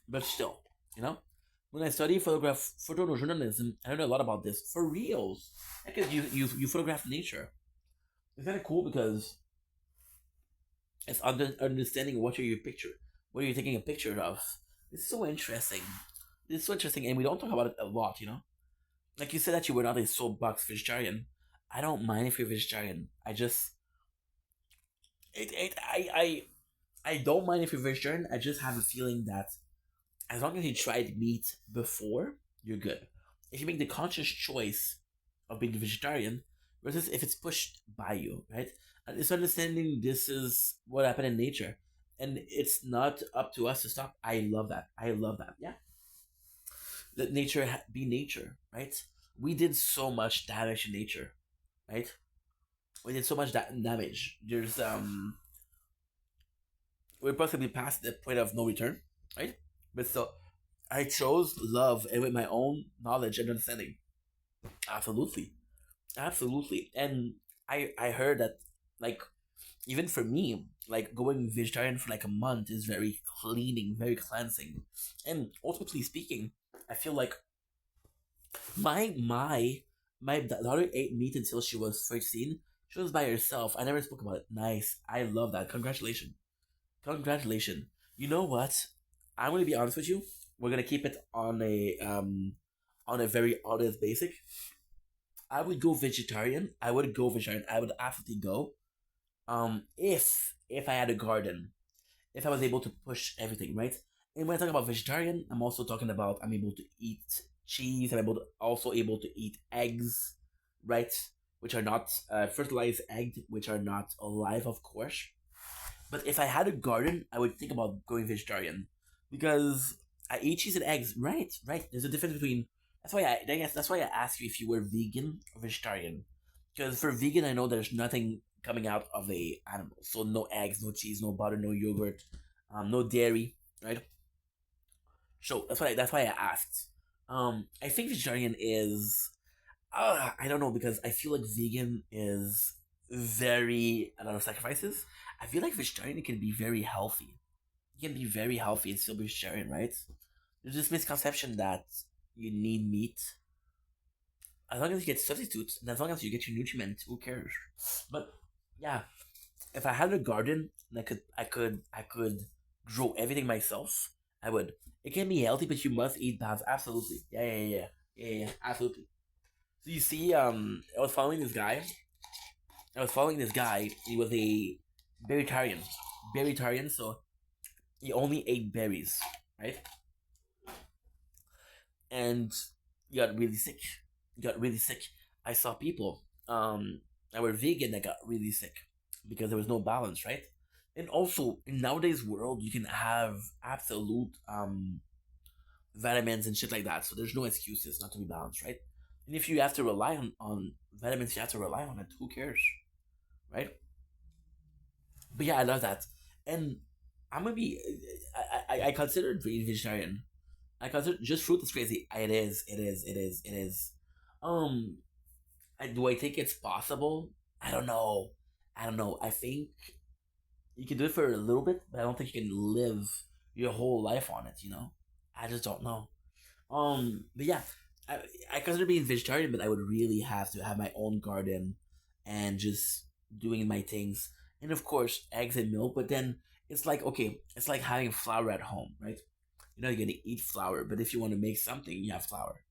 but still, you know? When I study photojournalism, I learned a lot about this. For reals. Because you photograph nature. It's kind of cool because it's understanding what are you picture, what are you taking a picture of. It's so interesting. It's so interesting, and we don't talk about it a lot, you know. Like you said that you were not a soapbox vegetarian. I don't mind if you're vegetarian. I just, I don't mind if you're vegetarian. I just have a feeling that as long as you tried meat before, you're good. If you make the conscious choice of being a vegetarian versus if it's pushed by you, right? And it's understanding this is what happened in nature, and it's not up to us to stop. I love that. I love that. Yeah. Let nature be nature, right? We did so much damage to nature, right? We did so much damage. We're possibly past the point of no return, right? But still, I chose love and with my own knowledge and understanding. Absolutely, absolutely. And I heard that, like, even for me, like going vegetarian for like a month is very cleaning, very cleansing. And ultimately speaking, I feel like my daughter ate meat until she was 13. She was by herself. I never spoke about it. Nice. I love that. Congratulations. Congratulations. You know what? I'm gonna be honest with you. We're gonna keep it on a very honest basic. I would go vegetarian. I would go vegetarian. I would absolutely go. If I had a garden, if I was able to push everything, right? And when I talk about vegetarian, I'm also talking about I'm able to eat cheese. Also able to eat eggs, right? Which are not fertilized eggs, which are not alive, of course. But if I had a garden, I would think about going vegetarian because I eat cheese and eggs. Right, right. There's a difference between. I guess that's why I asked you if you were vegan or vegetarian. Because for vegan, I know there's nothing coming out of a animal, so no eggs, no cheese, no butter, no yogurt, no dairy, right? So that's why I asked. I think vegetarian is. I don't know because I feel like vegan is very a lot of sacrifices. I feel like vegetarian can be very healthy. You can be very healthy and still be vegetarian, right? There's this misconception that you need meat. As long as you get substitutes and as long as you get your nutriment, who cares? But yeah, if I had a garden and I could grow everything myself, I would. It can be healthy, but you must eat balance. Absolutely. Yeah, absolutely. So you see, I was following this guy. He was a berrytarian, so he only ate berries, right? And he got really sick. I saw people that were vegan that got really sick because there was no balance, right? And also in nowadays world, you can have absolute vitamins and shit like that, so there's no excuses not to be balanced, right? And if you have to rely on vitamins, you have to rely on it. Who cares, right? But yeah, I love that, and I'm gonna be. I considered being vegetarian. I consider just fruit is crazy. It is. Um, do I think it's possible? I don't know. I think you can do it for a little bit, but I don't think you can live your whole life on it. I just don't know. But yeah, I, I consider being vegetarian, but I would really have to have my own garden and just doing my things. And of course, eggs and milk, but then it's like, okay, it's like having flour at home, right? You're gonna eat flour, but if you want to make something, you have flour.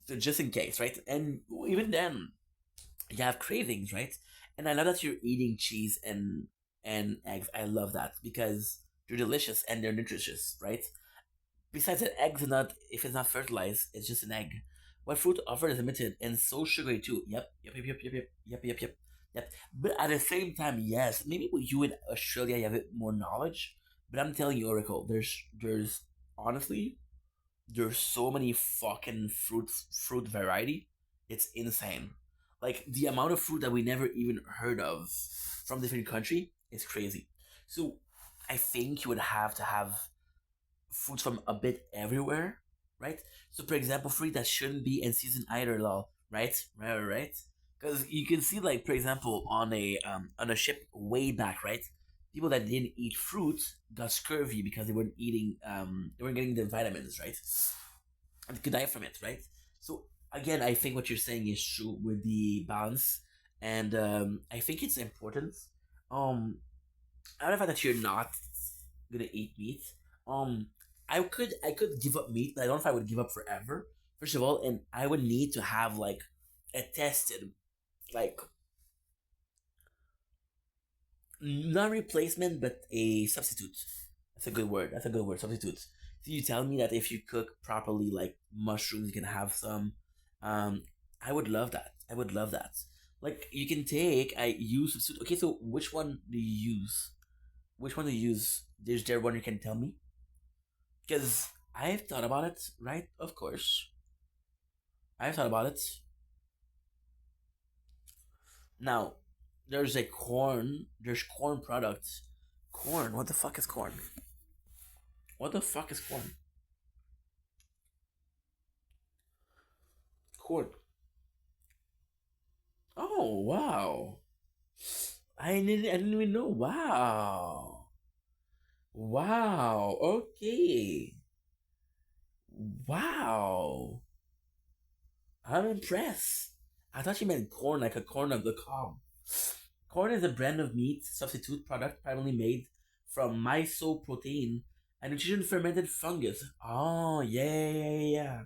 So just in case, right? And even then, you have cravings, right? And I love that you're eating cheese and eggs. I love that because they're delicious and they're nutritious, right? Besides that, eggs are not, if it's not fertilized, it's just an egg. What fruit offer is limited and so sugary too. Yep. But at the same time, yes, maybe with you in Australia, you have it more knowledge. But I'm telling you, Oracle, there's honestly, there's so many fucking fruit variety. It's insane. Like the amount of fruit that we never even heard of from different country is crazy. So I think you would have to have fruits from a bit everywhere, right? So for example, fruit that shouldn't be in season either, lol, right? Right. Because you can see, like, for example, on a ship way back, right? People that didn't eat fruit got scurvy because they weren't getting the vitamins, right? And they could die from it, right? So again, I think what you're saying is true with the balance, and I think it's important. Um, I don't know that you're not gonna eat meat. Um, I could give up meat, but I don't know if I would give up forever. First of all, and I would need to have like a tested, like, not replacement but a substitute. That's a good word. Substitute. So you tell me that if you cook properly, like mushrooms, you can have some. I would love that. Like you can take. I use substitute. Okay, so which one do you use? Is there one you can tell me? Because I've thought about it. Right? Of course, I've thought about it. Now, there's a corn. There's corn products. Corn. What the fuck is corn? Corn. Oh wow! I didn't even know. Wow. Wow. Okay. Wow. I'm impressed. I thought you meant corn, like a corn of the cob. Corn is a brand of meat substitute product primarily made from mysoprotein, a nutrition fermented fungus. Oh, yeah.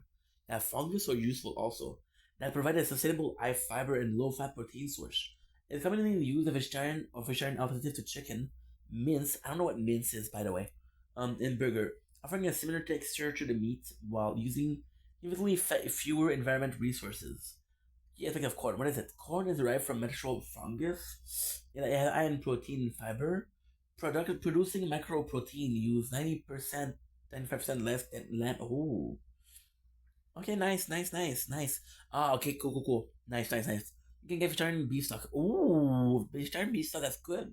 That fungus are useful also. That provide a sustainable high fiber and low fat protein source. It's commonly used as vegetarian or vegetarian alternative to chicken. Mince, I don't know what mince is, by the way. in burger, offering a similar texture to the meat while using infinitely fewer environmental resources. Yeah, think of corn. What is it? Corn is derived from natural fungus. It has iron, protein, and fiber. Producing macroprotein use 90%, 95% less than land. Oh. Okay, nice. Ah, okay, cool. Nice. You can get vegetarian beef stock. Ooh, vegetarian beef stock, that's good.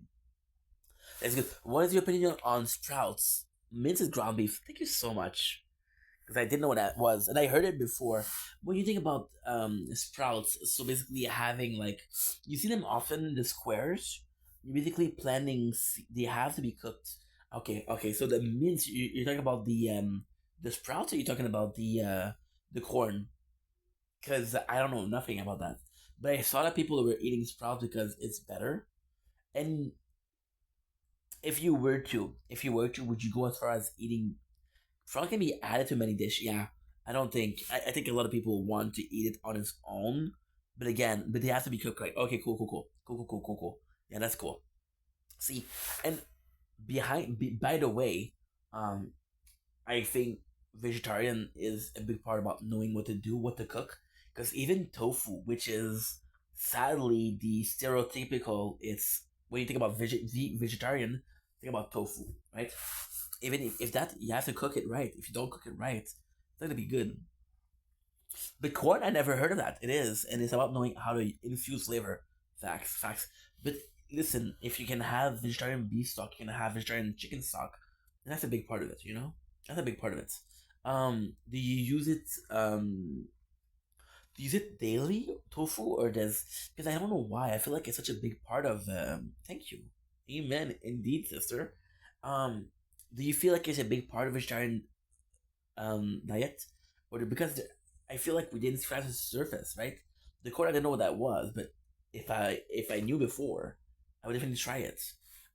That's good. What is your opinion on sprouts? Minced ground beef. Thank you so much. Because I didn't know what that was, and I heard it before. When you think about sprouts, so basically having like, you see them often in the squares. You're basically planting. They have to be cooked. Okay. So the mince, you're talking about the sprouts, or you're talking about the corn? Because I don't know nothing about that. But I saw that people were eating sprouts because it's better. And if you were to, would you go as far as eating? Frog can be added to many dishes. Yeah, I don't think. I think a lot of people want to eat it on its own, but again, they have to be cooked right. Okay, cool. Yeah, that's cool. See, and by the way, I think vegetarian is a big part about knowing what to do, what to cook, because even tofu, which is sadly the stereotypical, it's when you think about vegetarian, think about tofu, right? Even if that, you have to cook it right. If you don't cook it right, it's not gonna be good. But corn, I never heard of that. It is, and it's about knowing how to infuse flavor. Facts. But listen, if you can have vegetarian beef stock, you can have vegetarian chicken stock. And that's a big part of it. That's a big part of it. Do you use it? Do you use it daily, tofu, or does? Because I don't know why. I feel like it's such a big part of. Thank you, amen, indeed, sister. Do you feel like it's a big part of vegetarian diet, or because I feel like we didn't scratch the surface, right? The corn, I didn't know what that was, but if I knew before, I would definitely try it.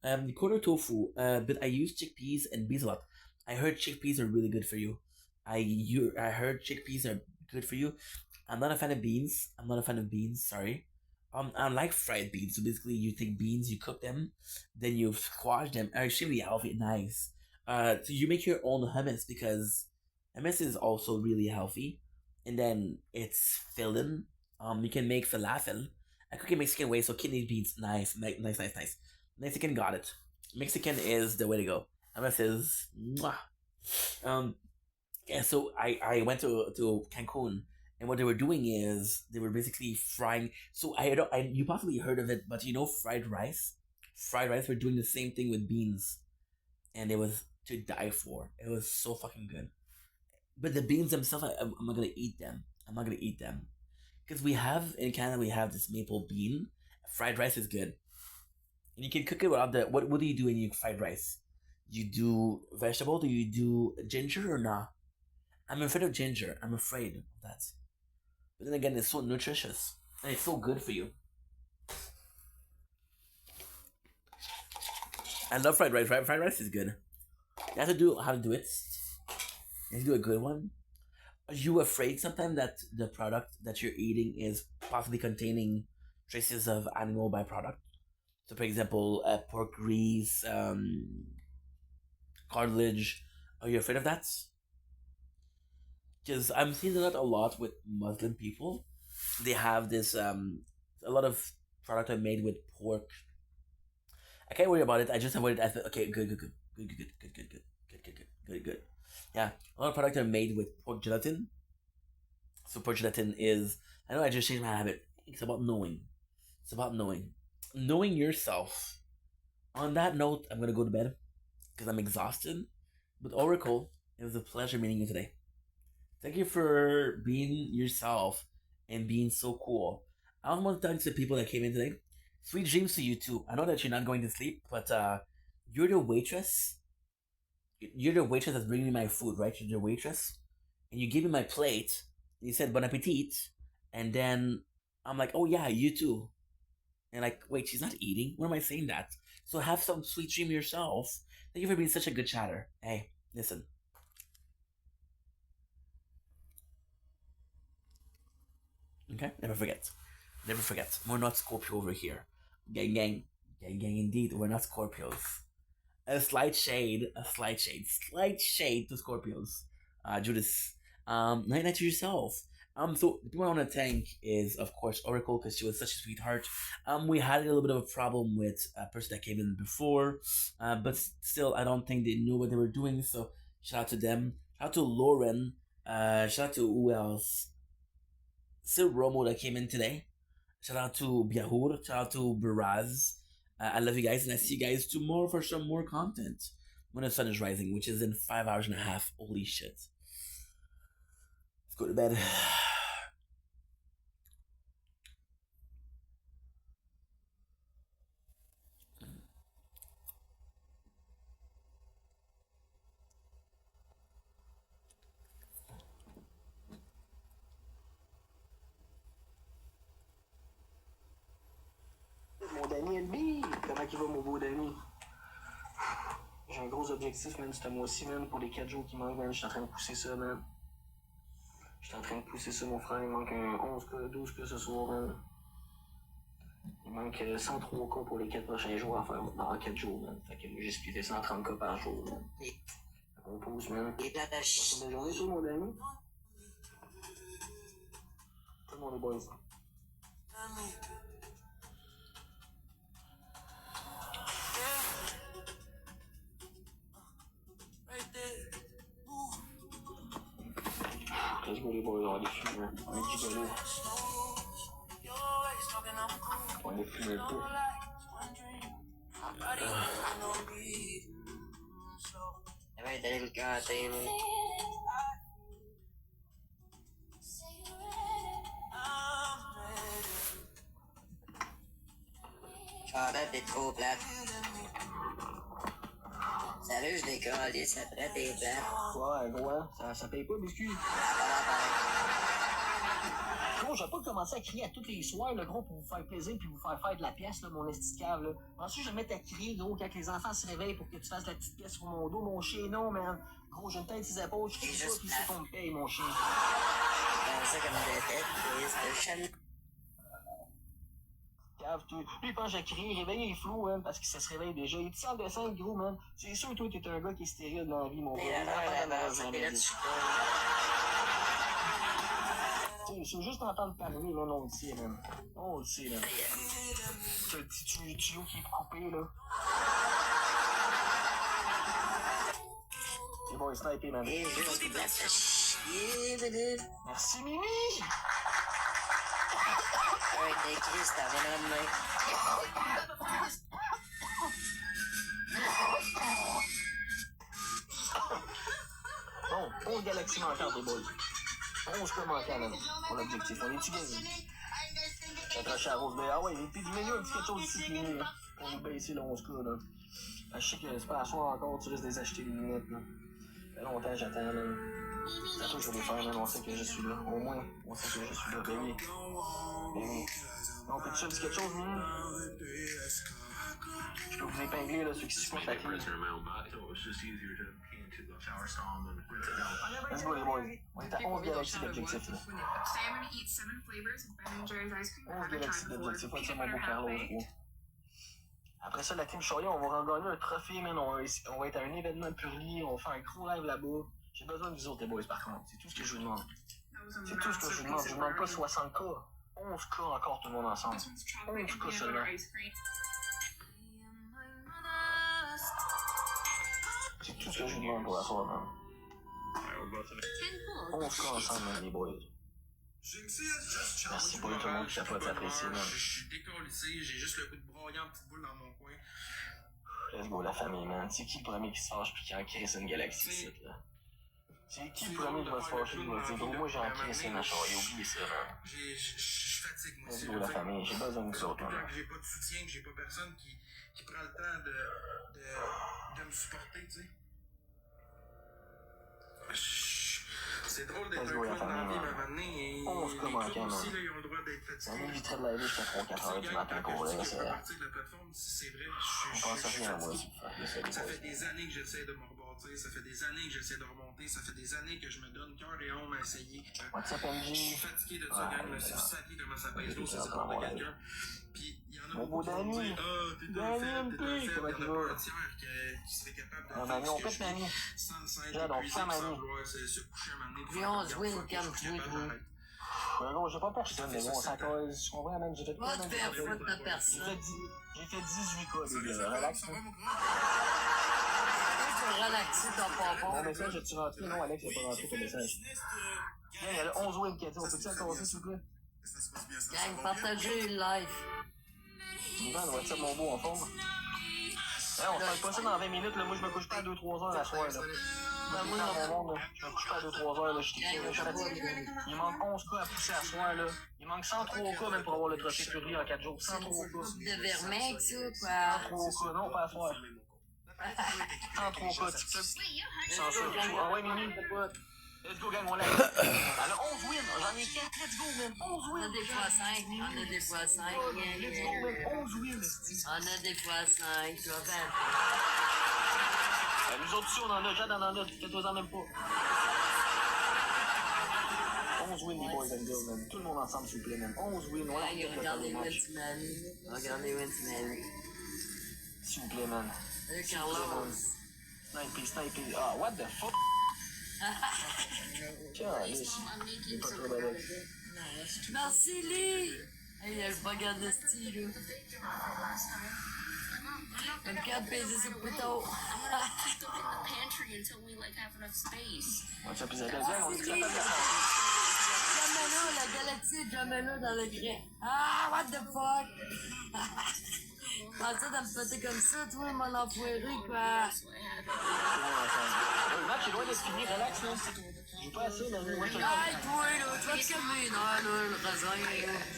The corn tofu, but I use chickpeas and beans a lot. I heard chickpeas are really good for you. I heard chickpeas are good for you. I'm not a fan of beans. Sorry. I like fried beans. So basically, you take beans, you cook them, then you squash them. Are extremely healthy, nice. So you make your own hummus because hummus is also really healthy, and then it's filling. You can make falafel. I cook it Mexican way, so kidney beans, nice. Mexican got it. Mexican is the way to go. Hummus is, mwah. Yeah. So I went to Cancun, and what they were doing is they were basically frying. So you possibly heard of it, but fried rice. Fried rice. We're doing the same thing with beans, and it was to die for. It was so fucking good. But the beans themselves, I'm not gonna eat them. Because we have in Canada, we have this maple bean. Fried rice is good, and you can cook it without the. What do you do when you fried rice? You do vegetable? Do you do ginger or not? I'm afraid of ginger. I'm afraid of that. But then again, it's so nutritious and it's so good for you. I love fried rice. Fried rice is good. You have to do how to do it. You have to do a good one. Are you afraid sometimes that the product that you're eating is possibly containing traces of animal byproduct? So, for example, pork grease, cartilage. Are you afraid of that? Because I'm seeing that a lot with Muslim people. They have this a lot of product are made with pork. I can't worry about it. I just avoid it. Okay, good. Yeah, a lot of products are made with pork gelatin. So pork gelatin is. I know I just changed my habit. It's about knowing. Knowing yourself. On that note, I'm gonna go to bed because I'm exhausted. But Oracle, it was a pleasure meeting you today. Thank you for being yourself and being so cool. I also want to thank the people that came in today. Sweet dreams to you too. I know that you're not going to sleep, but you're the waitress. You're the waitress that's bringing me my food, right? You're the waitress, and you gave me my plate. And you said bon appetit, and then I'm like, oh yeah, you too. And like, wait, she's not eating. What am I saying that? So have some sweet dream yourself. Thank you for being such a good chatter. Hey, listen. Okay, never forget. We're not Scorpio over here. Gang, indeed, we're not Scorpios. a slight shade to Scorpios. Judas. Night to yourself. So the people I want to thank is, of course, Oracle, because she was such a sweetheart. We had a little bit of a problem with a person that came in before, but still, I don't think they knew what they were doing. So shout out to them. Shout out to Lauren. Shout out to who else? Sil Romo that came in today. Shout out to Biahur. Shout out to Baraz. I love you guys, and I see you guys tomorrow for some more content when the sun is rising, which is in 5 hours and a half. Holy shit. Let's go to bed. Mon Danny NB, comment il va mon beau Danny? J'ai un gros objectif, man, ce mois-ci, man, pour les 4 jours qui manquent, man. Je suis en train de pousser ça, man. Je suis en train de pousser ça, mon frère. Il manque un 11K, 12K ce soir, man. Il manque 103 K pour les 4 prochains jours à faire dans 4 jours, man. Fait que moi, j'ai splitté 130 K par jour, man. On pousse, man. Passe une belle journée, toi, mon Danny. Tout le monde est boys. Let's go les boys, on va les fumer, on est gigolo. On va les fumer un peu. Ouais, t'allais le gâter, man. Charlotte, t'es trop plate. Sérieux, je décolle, ça traite des plate. Ouais, gros, ça paye pas, biscuit. Gros, j'ai pas commencé à crier à tous les soirs, le gros, pour vous faire plaisir puis vous faire de la pièce, là, mon esti de cave, là. Ensuite, je vais me mettre à crier, gros, quand les enfants se réveillent pour que tu fasses la petite pièce sur mon dos, mon chien, non, man. Gros, j'ai une tête sur les épaules, je crie pas, puis c'est qu'on me paye, mon chien. Ça comme des têtes, de chalet. Cave, tu. Lui, il pense que j'ai crié, réveiller les flous, man, parce que ça se réveille déjà. Il est en dessin, gros, man. C'est sûr, toi, t'es un gars qui est stérile dans la vie, mon gars. C'est juste entendre parler, là, on le sait, man. On le sait, là. C'est un petit tuyau qui est coupé, là. C'est bon, il est snipé, man. Merci, Mimi! Avec des crises, t'as rien de main. Bon, 11 galaxies manquantes, les boys. 11 cas manquants, man, pour l'objectif. On est-tu gagné? J'ai accroché à Rose, mais ah ouais, il était du milieu un petit quelque chose ici, puis là, pour nous baisser le 11 cas, là. Je sais que c'est pas à soir encore, tu risques de les acheter les lunettes, là. Ça fait longtemps, j'attends, là. C'est à toi que je vais les faire, man, on sait que je suis là. Au moins, on sait que je suis là. Ben oui. Ben oui. On peut-tu dire quelque chose, Mimi? Je peux vous épingler, là, ceux qui supportent la clé. Let's go, les boys. On est à 11 galaxies d'objectifs, là. 11 galaxies d'objectifs, c'est mon beau Carlos, gros. Après ça, la team Choya, on va gagner un trophée, man. On va être à un événement Purly, on va faire un gros live là-bas. J'ai besoin de vous autres, les boys, par contre. C'est tout ce que je vous demande. C'est tout ce que je vous demande. Je vous demande pas 60K. 11K encore, tout le monde ensemble. 11K seulement. C'est tout ce que je vous demande pour la soirée, man. 11K ensemble, man, les boys. Merci pour tout le monde qui chapeaute, s'apprécie, man. Je suis décollissé, j'ai juste le goût de broyer en petite boule dans mon coin. Let's go, la famille, man. C'est qui le premier qui se fâche pis qui en crée une galaxie ici, là? C'est qui le premier qui va se fâcher, qui va dire, gros, moi j'ai en crée une charrier, oublie ça, man. Je fatigue, moi aussi. Let's go, la famille, j'ai besoin de vous autres, man. J'ai pas de soutien, que j'ai pas personne qui prend le temps de me supporter, tu sais. C'est drôle d'être un clown dans la vie, mais maintenant, 11 cas manquants, man. aussi, là, ils ont le droit d'être fatigués. On éviterait de la vie jusqu'à 3-4 heures du matin, gros, là, c'est... partir de la plateforme, si c'est vrai, je pense rien, moi. Ça fait des années que j'essaie de me rebâtir, ça fait des années que j'essaie de remonter, ça fait des années que je me donne cœur et âme à essayer. Je suis fatigué de ça, gang. Si vous saviez comment ça pèse l'eau, c'est ça de quelqu'un. Puis il y en a beaucoup qui vont me dire, ah, t'es un faible, t'es un faible. Il y en a pas un tiers qui serait capable de faire ce que je vis sans le s'être épuisé, sans vouloir se coucher un moment donné. Puis on se win comme tu veux. Ben non, j'ai pas personne, mais bon, ça cause. Je comprends, man, j'ai fait quoi, tu fais foutre ta personne. J'ai fait 18 cas, les gars, relax. Tu peux relaxer ton pompon. Mon message, as-tu rentré? Non, Alex, il a pas rentré ton message. Il y a le 11 win qui a dit, on peut-tu commencer, s'il vous plaît? Gang, partagez le live. On va être ça, mon beau, en forme. On se fait pas ça dans 20 minutes, là. Moi, je me couche pas à 2-3 heures la soirée, là. Moi, je me couche pas à 2-3 heures, là. Je suis fatigué. Il manque 11 cas à pousser à soir, là. Il manque 103 cas, même pour avoir le trophée Fury en 4 jours. 103 cas. De vermeil, ça, quoi. 103 cas, non, pas à soir. 103 cas, TikTok. 100 cas. Ah ouais, Mimi. Let's go, gang, on l'a. Elle a 11 wins. J'en ai 4. Let's go, man. 11 wins. On a des fois 5. On a des fois 5. Let's go, man. 11 wins. On a des fois 5. Tu vas faire. Nous autres aussi, on en a. Jade en a. Faites-toi-en même pas. 11 wins, les boys and girls, man. Tout le monde ensemble, s'il vous plaît, man. 11 wins. Regardez Wentimani. Regardez Wentimani. S'il vous plaît, man. Salut, Carlos. Sniper. Ah, what the fuck? Calice. J'ai pas trop d'avec. Merci, Lee. Hey, je regarde ce style, là. I'm gonna baiser ce poteau. What's up, Isabelle? On dit que ça passe Jamelo, la galaxie de Jamelo dans le grès. Ah, what the fuck? Pense ça de me péter comme ça, toi, mon enfoiré, quoi. Le match est loin d'être fini, relax, là. J'ai pas assez, mais moi, je te le Aïe, toi, là, tu vas te calmer une heure, là, le raisin, là.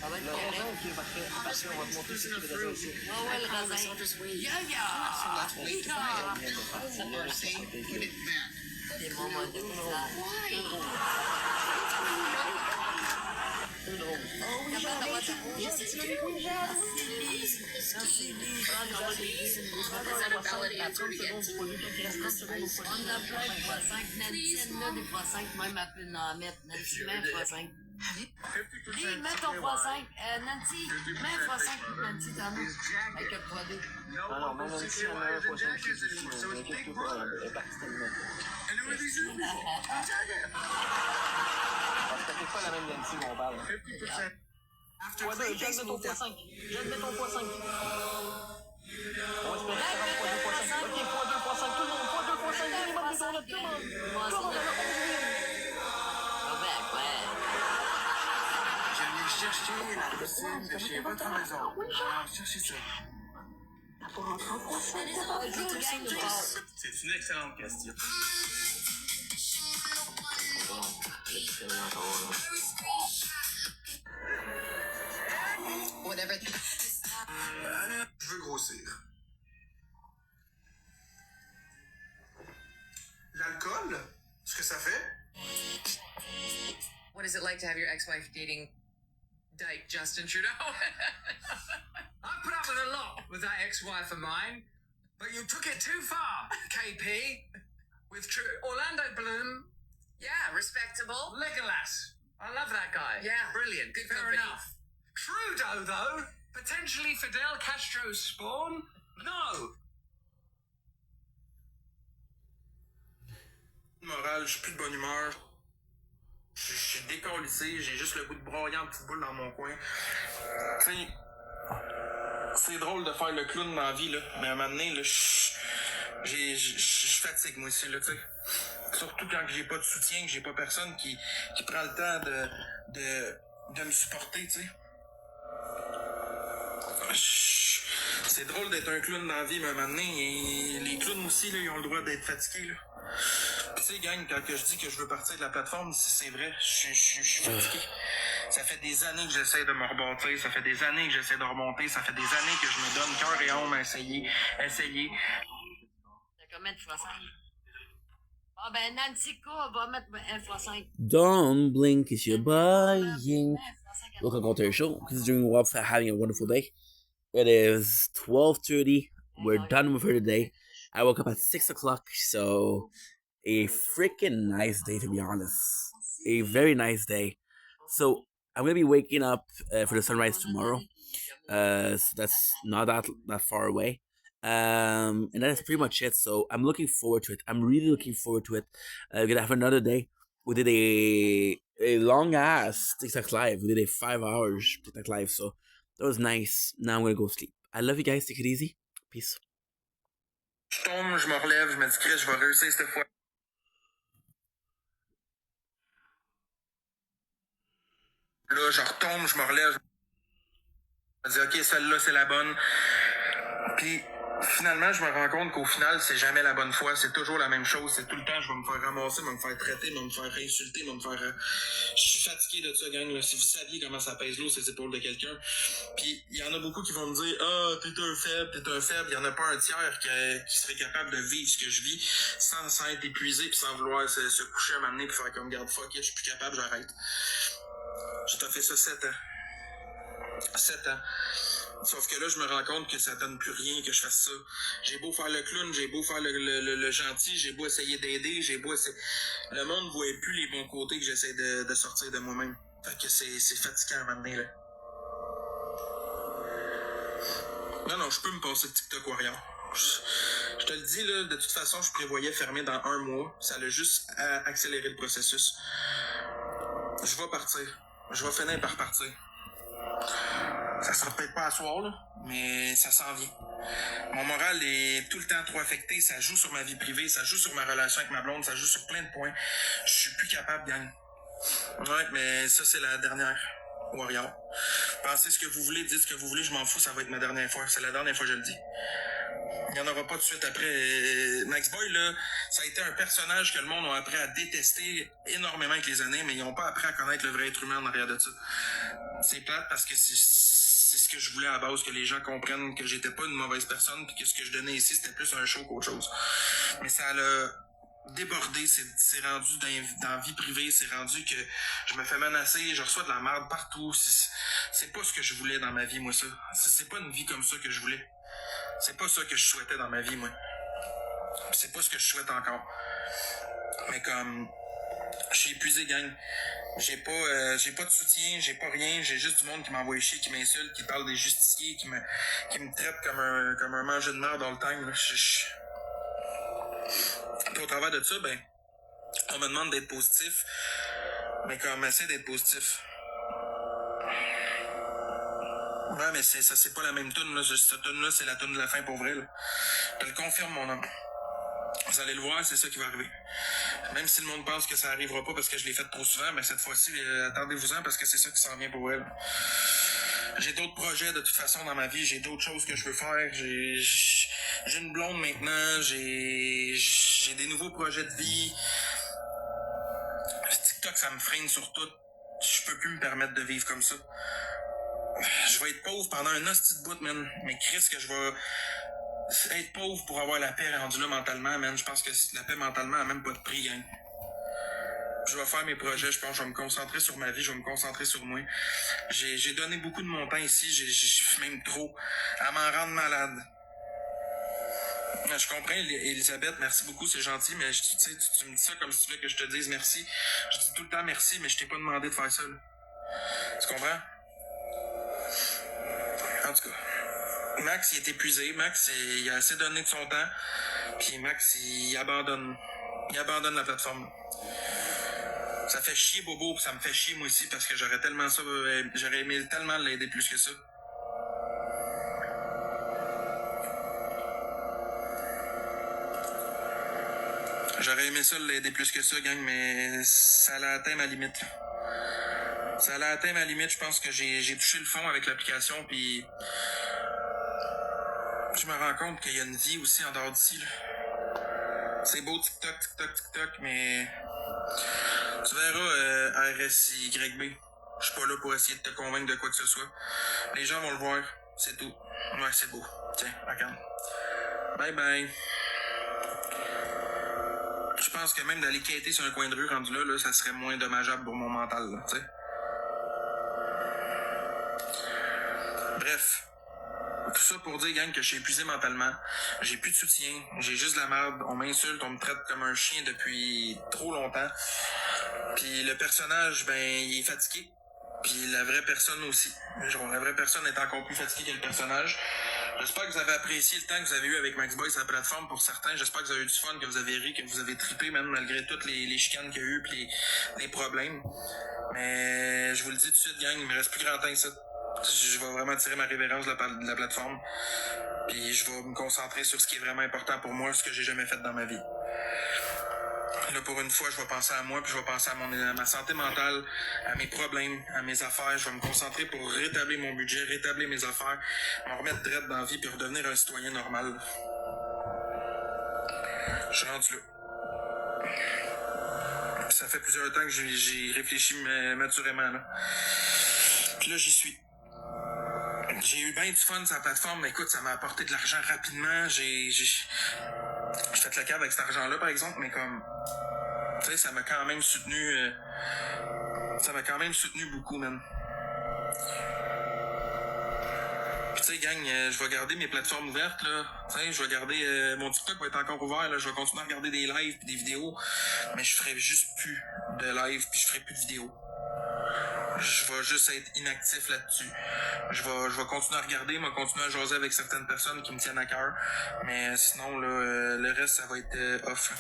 Ça va être le correct. raisin, ok, parfait. Parce qu'on va te montrer ce qu'il y a de raisin aussi. Ouais, le raisin. Des moments de Lee, mets ton x5. Nancy, mets un x5. Nancy, t'en as. Avec un x2. Ah non, même Nancy, on a un x5 qui dit, inquiète-toi pas, elle est partie tellement. Parce que c'est pas la même Nancy où on parle. Ouais, Jade, mets ton x5. Jade, mets ton x5. On va espérer que ça va x2, x5. Ok, x2, x5, tout le monde, x2, x5, minimum de tournettes, tout le monde. Tout le monde, elle a 11 wins. J'allais chercher la racine de chez votre maison. Alors, cherchez ça. C'est une excellente question. Je veux grossir. L'alcool, ce que ça fait. What is it like to have your ex-wife dating dyke Justin Trudeau? I put up with a lot with that ex-wife of mine, but you took it too far, KP. With Orlando Bloom. Yeah, respectable. Legolas. I love that guy. Yeah. Brilliant. Good company. Fair enough. Trudeau, though, potentially Fidel Castro's spawn? No. Moral, je suis plus de bonne humeur. Je suis décalissé, j'ai juste le goût de broyer en petite boule dans mon coin. Tu sais, c'est drôle de faire le clown dans la vie, là, mais à un moment donné, là, je fatigue, moi aussi, là, tu sais. Surtout quand j'ai pas de soutien, que j'ai pas personne qui prend le temps de me supporter, tu sais. C'est drôle d'être un clown dans la vie, mais à un moment donné, les clowns aussi, là, ils ont le droit d'être fatigués, là. Tu sais, gang, quand je dis que je veux partir de la plateforme, c'est vrai, je suis fatigué. Ça fait des années que j'essaie de me rebâtir, ça fait des années que j'essaie de remonter, ça fait des années que je me donne cœur et âme à essayer. T'as combien de x5? Ah ben Nancy K va mettre un x5. Don't blink if you're buying. Welcome to our show. Considering we're having a wonderful day. It is 12:30 we're done with her today. I woke up at 6 o'clock, so a freaking nice day, to be honest. A very nice day. So I'm gonna be waking up for the sunrise tomorrow. So that's not that far away. And that's pretty much it. So I'm looking forward to it. I'm really looking forward to it. We're gonna have another day. We did a long ass TikTok live. We did a 5 hours TikTok live. So that was nice. Now I'm gonna go sleep. I love you guys. Take it easy. Peace. Je tombe, je me relève, je me dis que je vais réussir cette fois. Là, je retombe, je me relève. Je me dis, OK, celle-là, c'est la bonne. Puis, finalement, je me rends compte qu'au final, c'est jamais la bonne fois. C'est toujours la même chose. C'est tout le temps, je vais me faire ramasser, je vais me faire traiter, je vais me faire insulter, je vais me faire... Je suis fatigué de ça, gang. Là. Si vous saviez comment ça pèse l'eau, ces épaules de quelqu'un. Puis, il y en a beaucoup qui vont me dire, « Ah, t'es un faible, t'es un faible. » Il n'y en a pas un tiers qui serait capable de vivre ce que je vis sans être épuisé puis sans vouloir se coucher à m'amener puis faire comme, « Garde, fuck it, je suis plus capable, j'arrête. » J'ai fait ça 7 ans. 7 ans. Sauf que là, je me rends compte que ça donne plus rien que je fasse ça. J'ai beau faire le clown, j'ai beau faire le gentil, j'ai beau essayer d'aider, j'ai beau essayer... Le monde ne voit plus les bons côtés que j'essaie de sortir de moi-même. Fait que c'est fatigant à m'amener, là. Non, je peux me passer de TikTok Warrior. Je te le dis, là, de toute façon, je prévoyais fermer dans 1 mois. Ça a juste accéléré le processus. Je vais partir. Je vais finir par partir. Ça sera peut-être pas à soir, là, mais ça s'en vient. Mon moral est tout le temps trop affecté. Ça joue sur ma vie privée, ça joue sur ma relation avec ma blonde, ça joue sur plein de points. Je suis plus capable, gang. Ouais, mais ça, c'est la dernière. Warrior. Pensez ce que vous voulez, dites ce que vous voulez, je m'en fous, ça va être ma dernière fois. C'est la dernière fois que je le dis. Il n'y en aura pas de suite après. Max Boy, là, ça a été un personnage que le monde a appris à détester énormément avec les années, mais ils n'ont pas appris à connaître le vrai être humain en arrière de ça. C'est plate parce que c'est ce que je voulais à la base, que les gens comprennent que j'étais pas une mauvaise personne puis que ce que je donnais ici, c'était plus un show qu'autre chose. Mais ça l'a débordé, c'est rendu dans la vie privée, c'est rendu que je me fais menacer, je reçois de la merde partout. C'est pas ce que je voulais dans ma vie, moi, ça. C'est pas une vie comme ça que je voulais. C'est pas ça que je souhaitais dans ma vie, moi. C'est pas ce que je souhaite encore. Mais comme... Je suis épuisé, gang. J'ai pas de soutien, j'ai pas rien. J'ai juste du monde qui m'envoie chier, qui m'insulte, qui parle des justiciers, qui me traite comme un manger de merde dans le time. Puis au travers de ça, ben, on me demande d'être positif. Mais comme, essaie d'être positif. Ouais, mais c'est pas la même toune, là. Cette toune-là, c'est la toune de la fin pour vrai, là. Je te le confirme, mon homme. Vous allez le voir, c'est ça qui va arriver. Même si le monde pense que ça arrivera pas parce que je l'ai fait trop souvent, mais cette fois-ci, attendez-vous-en parce que c'est ça qui s'en vient pour elle. J'ai d'autres projets de toute façon dans ma vie, j'ai d'autres choses que je veux faire, j'ai une blonde maintenant, j'ai des nouveaux projets de vie. TikTok, ça me freine sur tout. Je peux plus me permettre de vivre comme ça. Je vais être pauvre pendant un hostie de bout, man. Mais Chris, que je vais être pauvre pour avoir la paix rendue là mentalement, man. Je pense que la paix mentalement a même pas de prix, gang. Je vais faire mes projets, je pense que je vais me concentrer sur ma vie, je vais me concentrer sur moi. J'ai donné beaucoup de mon temps ici, j'ai même trop, à m'en rendre malade. Je comprends, Elisabeth, merci beaucoup, c'est gentil, mais tu me dis ça comme si tu veux que je te dise merci. Je dis tout le temps merci, mais je t'ai pas demandé de faire ça, là. Tu comprends? En tout cas, Max, il est épuisé. Max, il a assez donné de son temps. Puis Max, il abandonne. Il abandonne la plateforme. Ça fait chier Bobo, ça me fait chier moi aussi parce que j'aurais aimé tellement l'aider plus que ça. J'aurais aimé ça l'aider plus que ça, gang, mais ça a atteint ma limite. Ça a atteint ma limite, je pense que j'ai touché le fond avec l'application, puis je me rends compte qu'il y a une vie aussi en dehors d'ici. C'est beau TikTok, mais tu verras RSYB. Je suis pas là pour essayer de te convaincre de quoi que ce soit. Les gens vont le voir, c'est tout. Ouais, c'est beau. Tiens, regarde. Bye bye. Je pense que même d'aller quêter sur un coin de rue rendu là, ça serait moins dommageable pour mon mental, là, tu sais. Bref. Tout ça pour dire, gang, que je suis épuisé mentalement. J'ai plus de soutien. J'ai juste de la merde. On m'insulte, on me traite comme un chien depuis trop longtemps. Puis le personnage, ben, il est fatigué. Puis la vraie personne aussi. Genre, la vraie personne est encore plus fatiguée que le personnage. J'espère que vous avez apprécié le temps que vous avez eu avec Maxboy sur la plateforme pour certains. J'espère que vous avez eu du fun, que vous avez ri, que vous avez trippé, même malgré toutes les chicanes qu'il y a eu puis les problèmes. Mais je vous le dis tout de suite, gang, il me reste plus grand temps que ça. Je vais vraiment tirer ma révérence de la plateforme. Puis je vais me concentrer sur ce qui est vraiment important pour moi, ce que j'ai jamais fait dans ma vie. Là, pour une fois, je vais penser à moi, puis je vais penser à ma santé mentale, à mes problèmes, à mes affaires. Je vais me concentrer pour rétablir mon budget, rétablir mes affaires, me remettre direct dans la vie, puis redevenir un citoyen normal. Je suis rendu là. Ça fait plusieurs temps que j'ai réfléchi maturément, là. Puis là, j'y suis. J'ai eu bien du fun sur la plateforme, mais écoute, ça m'a apporté de l'argent rapidement. J'ai fait le câble avec cet argent-là, par exemple, mais comme... Tu sais, ça m'a quand même soutenu... beaucoup, man. Puis tu sais, gang, je vais garder mes plateformes ouvertes, là. Tu sais, je vais garder... mon TikTok va être encore ouvert, là. Je vais continuer à regarder des lives pis des vidéos. Mais je ferai juste plus de live puis je ferai plus de vidéos. Je vais juste être inactif là-dessus. Je vais continuer à regarder, mais continuer à jaser avec certaines personnes qui me tiennent à cœur. Mais sinon, là, le reste, ça va être off.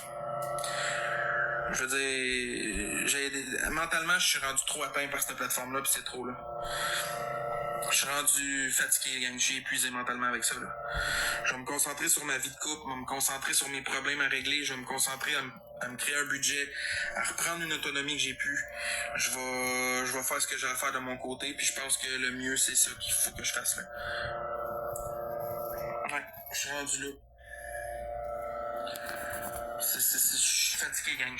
Je veux dire, mentalement, je suis rendu trop atteint par cette plateforme-là, puis c'est trop, là. Je suis rendu fatigué, gang. J'ai épuisé mentalement avec ça, là. Je vais me concentrer sur ma vie de couple, je vais me concentrer sur mes problèmes à régler, je vais me concentrer à me créer un budget, à reprendre une autonomie que j'ai pu. Je vais faire ce que j'ai à faire de mon côté, puis je pense que le mieux, c'est ça qu'il faut que je fasse, là. Ouais, je suis rendu là. Je suis fatigué, gang.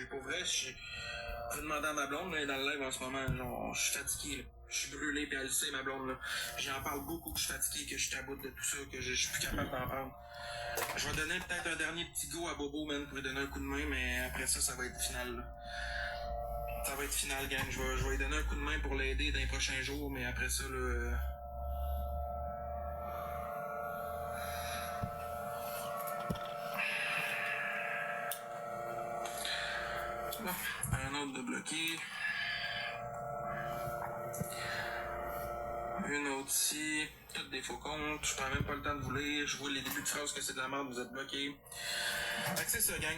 Pour vrai, je vais demander à ma blonde, là, dans le live en ce moment, genre, je suis fatigué, là. Je suis brûlé, puis elle le sait, ma blonde, là. J'en parle beaucoup, que je suis fatigué, que je suis à bout de tout ça, que je suis plus capable d'en parler. Je vais donner peut-être un dernier petit go à Bobo, man, pour lui donner un coup de main, mais après ça, ça va être final, là. Ça va être final, gang. Je vais lui donner un coup de main pour l'aider dans les prochains jours, mais après ça, là... Bon, un autre de bloqué. Une autre ici. Toutes des faux comptes. Je prends même pas le temps de vous lire. Je vois les débuts de phrases que c'est de la merde, vous êtes bloqués. Fait que c'est ça, gang.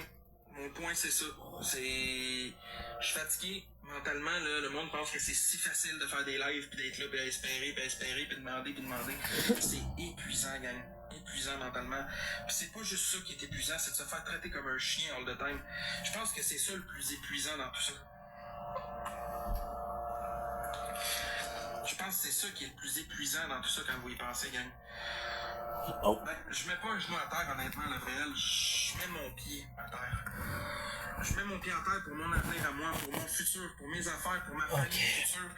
Mon point, c'est ça. Je suis fatigué mentalement, là. Le monde pense que c'est si facile de faire des lives, puis d'être là, puis à espérer, puis demander, puis demander. C'est épuisant, gang. Épuisant mentalement. Puis c'est pas juste ça qui est épuisant, c'est de se faire traiter comme un chien all the time. Je pense que c'est ça le plus épuisant dans tout ça. Je pense que c'est ça qui est le plus épuisant dans tout ça quand vous y pensez, gang. Oh. Ben, je mets pas un genou à terre, honnêtement, le réel. Je mets mon pied à terre. Je mets mon pied à terre pour mon avenir à moi, pour mon futur, pour mes affaires, pour ma famille future,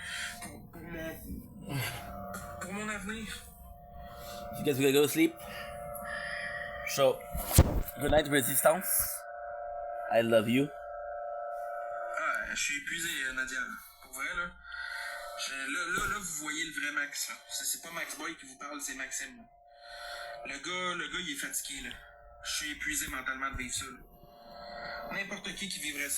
pour mon avenir. You guys gonna go to sleep? So, good night, Resistance. I love you. Ah, je suis épuisé, Nadia. Pour vrai, là. Là, vous voyez le vrai Max, là. C'est pas Max Boy qui vous parle, c'est Maxime, là. Le gars, il est fatigué, là. Je suis épuisé mentalement de vivre ça, là. N'importe qui vivrait ça, là,